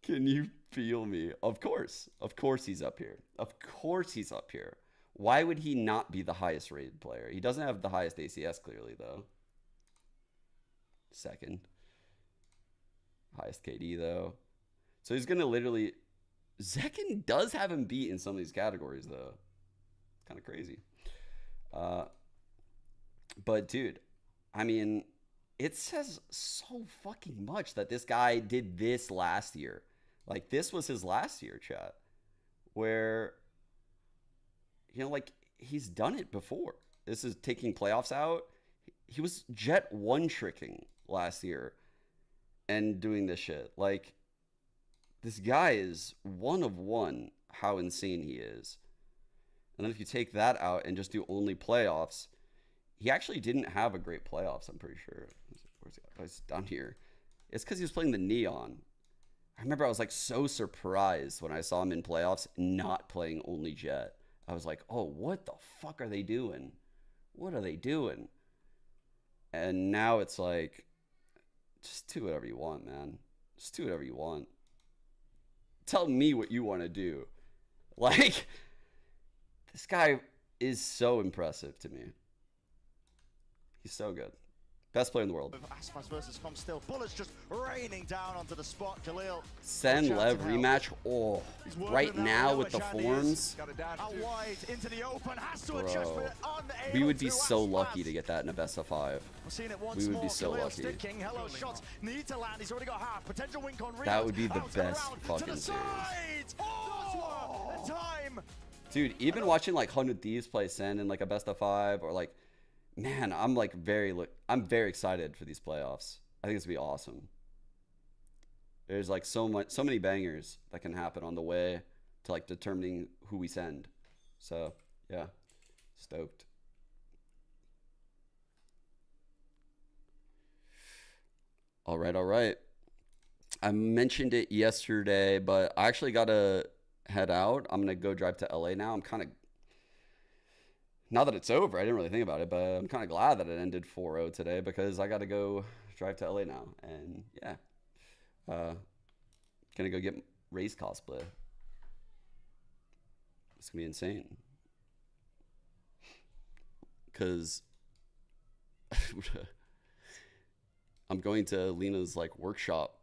Can you peel me? Of course. Of course he's up here. Of course he's up here. Why would he not be the highest rated player? He doesn't have the highest ACS clearly though. Second. Highest KD though. So he's gonna literally... Zekin does have him beat in some of these categories though. Kind of crazy. But dude, I mean, it says so fucking much that this guy did this last year. Like, this was his last year, chat. Where, you know, like, he's done it before. This is taking playoffs out. He was Jet one-tricking last year and doing this shit. Like, this guy is one of one how insane he is. And then if you take that out and just do only playoffs, he actually didn't have a great playoffs, I'm pretty sure. Where's he? Oh, he's down here. It's because he was playing the Neon. I remember I was like so surprised when I saw him in playoffs not playing only Jet. I was like, oh, what the fuck are they doing? What are they doing? And now it's like, just do whatever you want, man. Just do whatever you want. Tell me what you want to do. Like, this guy is so impressive to me. He's so good. Best player in the world. Aspas versus Com still. Bullets just raining down onto the spot. Khalil. Sen Lev rematch. Oh, right now with the forms. Out wide into the open. Has to Bro, adjust, but we would be so lucky to get that in a best of 5. We would be so lucky. Hello, shots need to land. He's already got half. Potential wink on Rio. That would be the best fucking series. Oh, time. Dude, even watching like 100 Thieves play Sen in like a best of 5 or like, man, I'm like very excited for these playoffs. I think it's gonna be awesome. There's like so many bangers that can happen on the way to like determining who we send. So yeah, stoked. All right. I mentioned it yesterday, but I actually gotta head out. I'm gonna go drive to LA now. I'm kind of, now that it's over, I didn't really think about it, but I'm kind of glad that it ended 4-0 today because I got to go drive to LA now. And yeah, gonna go get Ray's cosplay. It's gonna be insane. Cause I'm going to Lena's like workshop.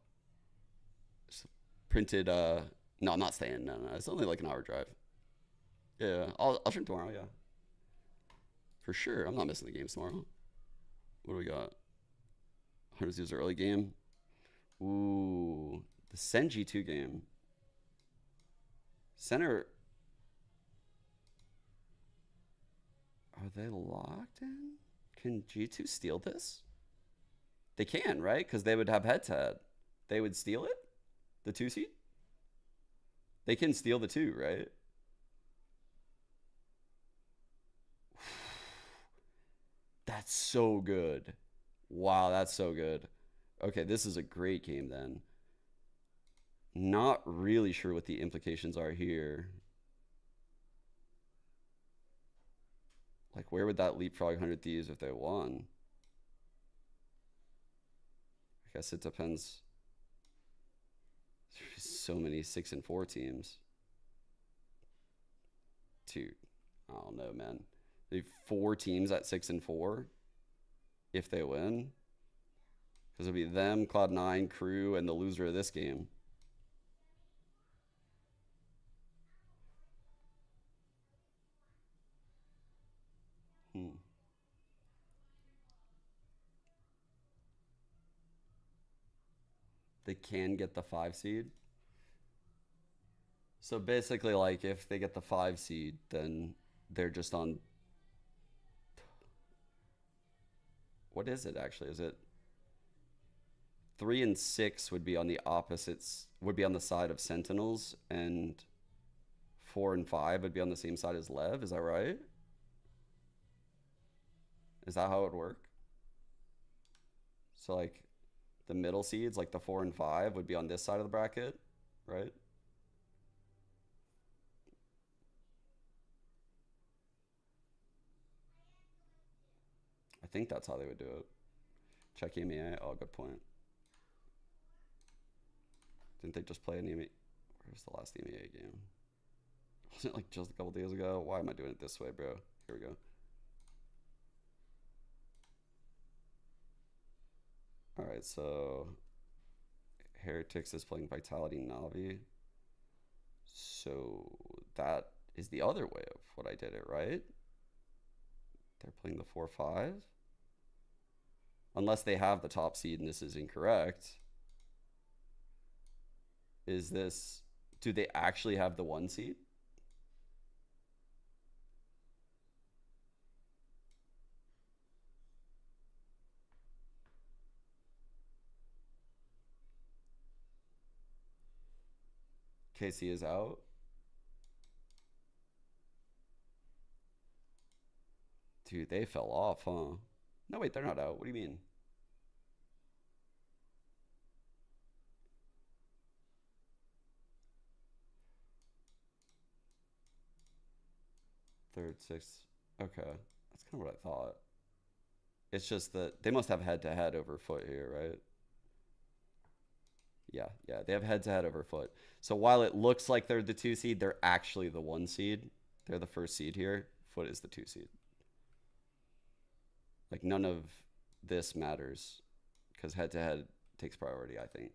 Printed, no, I'm not staying. No, it's only like an hour drive. Yeah, I'll stream tomorrow. Yeah. For sure. I'm not missing the games tomorrow. What do we got? 100 user early game. Ooh. The Sen G2 game. Center. Are they locked in? Can G2 steal this? They can, right? Because they would have head-to-head. They would steal it? The 2 seed? They can steal the 2, right? That's so good. Wow, that's so good. Okay, this is a great game then. Not really sure what the implications are here. Like, where would that leapfrog 100 Thieves if they won? I guess it depends. There's so many 6 and 4 teams. Dude, I don't know, man. They have 4 teams at 6 and 4 if they win. Because it'll be them, Cloud9, Crew, and the loser of this game. They can get the 5 seed. So basically, like, if they get the 5 seed, then they're just on... What is it, actually? Is it... 3 and 6 would be on the opposites, would be on the side of Sentinels, and 4 and 5 would be on the same side as Lev. Is that right? Is that how it would work? So, like, the middle seeds, like the 4 and 5, would be on this side of the bracket, right? I think that's how they would do it. Check EMEA. Oh, good point. Didn't they just play an EMEA? Where's the last EMEA game? Wasn't it like just a couple days ago? Why am I doing it this way, bro? Here we go. All right, so Heretics is playing Vitality Navi. So that is the other way of what I did it, right? They're playing the 4-5. Unless they have the top seed and this is incorrect. Is this, do they actually have the 1 seed? KC is out. Dude, they fell off, huh? No, wait, they're not out. What do you mean? Third, sixth. Okay. That's kind of what I thought. It's just that they must have head-to-head over Foot here, right? Yeah, they have head-to-head over Foot. So while it looks like they're the 2 seed, they're actually the 1 seed. They're the 1st seed here. Foot is the 2 seed. Like, none of this matters because head-to-head takes priority, I think.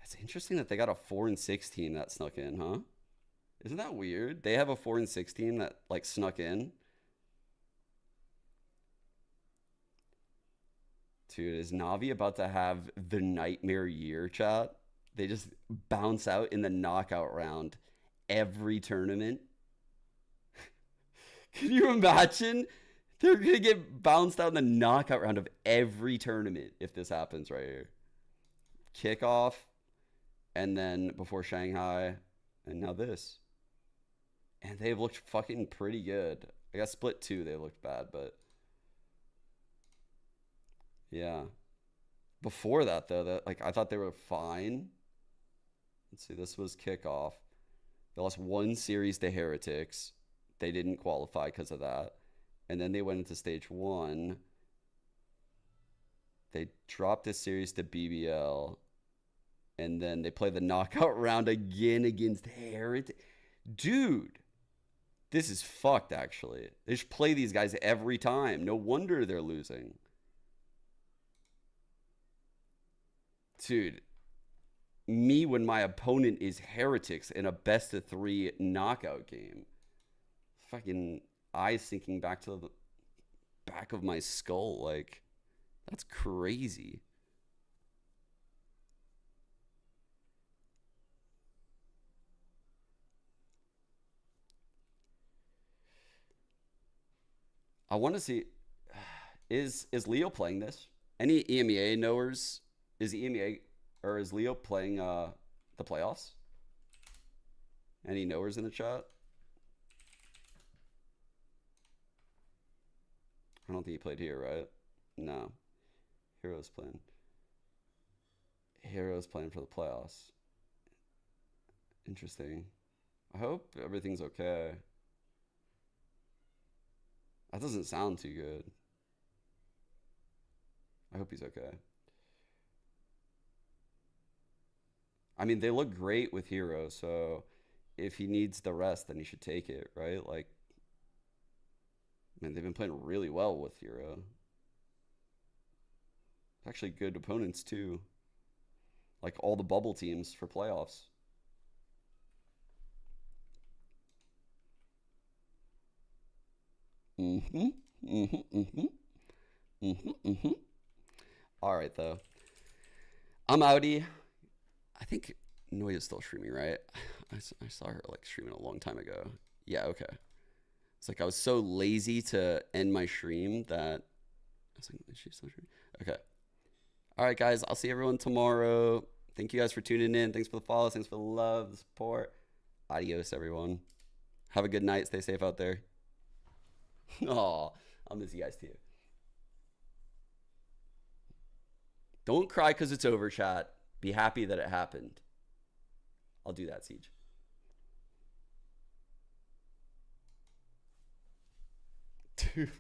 It's interesting that they got a 4-16 that snuck in, huh? Isn't that weird? They have a 4-16 that, like, snuck in. Dude, is Navi about to have the nightmare year, chat? They just bounce out in the knockout round every tournament. Can you imagine? They're going to get bounced out in the knockout round of every tournament if this happens right here. Kickoff, and then before Shanghai, and now this. And they've looked fucking pretty good. I guess split 2, they looked bad, but yeah. Before that, though, that like I thought they were fine. Let's see, this was kickoff. They lost 1 series to Heretics. They didn't qualify because of that. And then they went into stage 1. They dropped this series to BBL. And then they play the knockout round again against Heretics. Dude, this is fucked, actually. They just play these guys every time. No wonder they're losing. Dude, me when my opponent is Heretics in a best-of-3 knockout game. Fucking eyes sinking back to the back of my skull. Like, that's crazy. I want to see, is Leo playing this? Any EMEA knowers? Is EMEA or is Leo playing the playoffs? Any knowers in the chat? I don't think he played here, right? No. Hero's playing. Hero's playing for the playoffs. Interesting. I hope everything's okay. That doesn't sound too good. I hope he's okay. I mean, they look great with Hero, so if he needs the rest, then he should take it, right? Like, man, they've been playing really well with Hero. Actually good opponents, too. Like, all the bubble teams for playoffs. All right, though. I'm outie. I think Noya's still streaming, right? I saw her like streaming a long time ago. Yeah, okay. It's like I was so lazy to end my stream that I was like, is she still streaming? Okay. All right, guys. I'll see everyone tomorrow. Thank you guys for tuning in. Thanks for the follows. Thanks for the love, the support. Adios, everyone. Have a good night. Stay safe out there. Oh, I'll miss you guys too. Don't cry because it's over, chat. Be happy that it happened. I'll do that, Siege. Dude,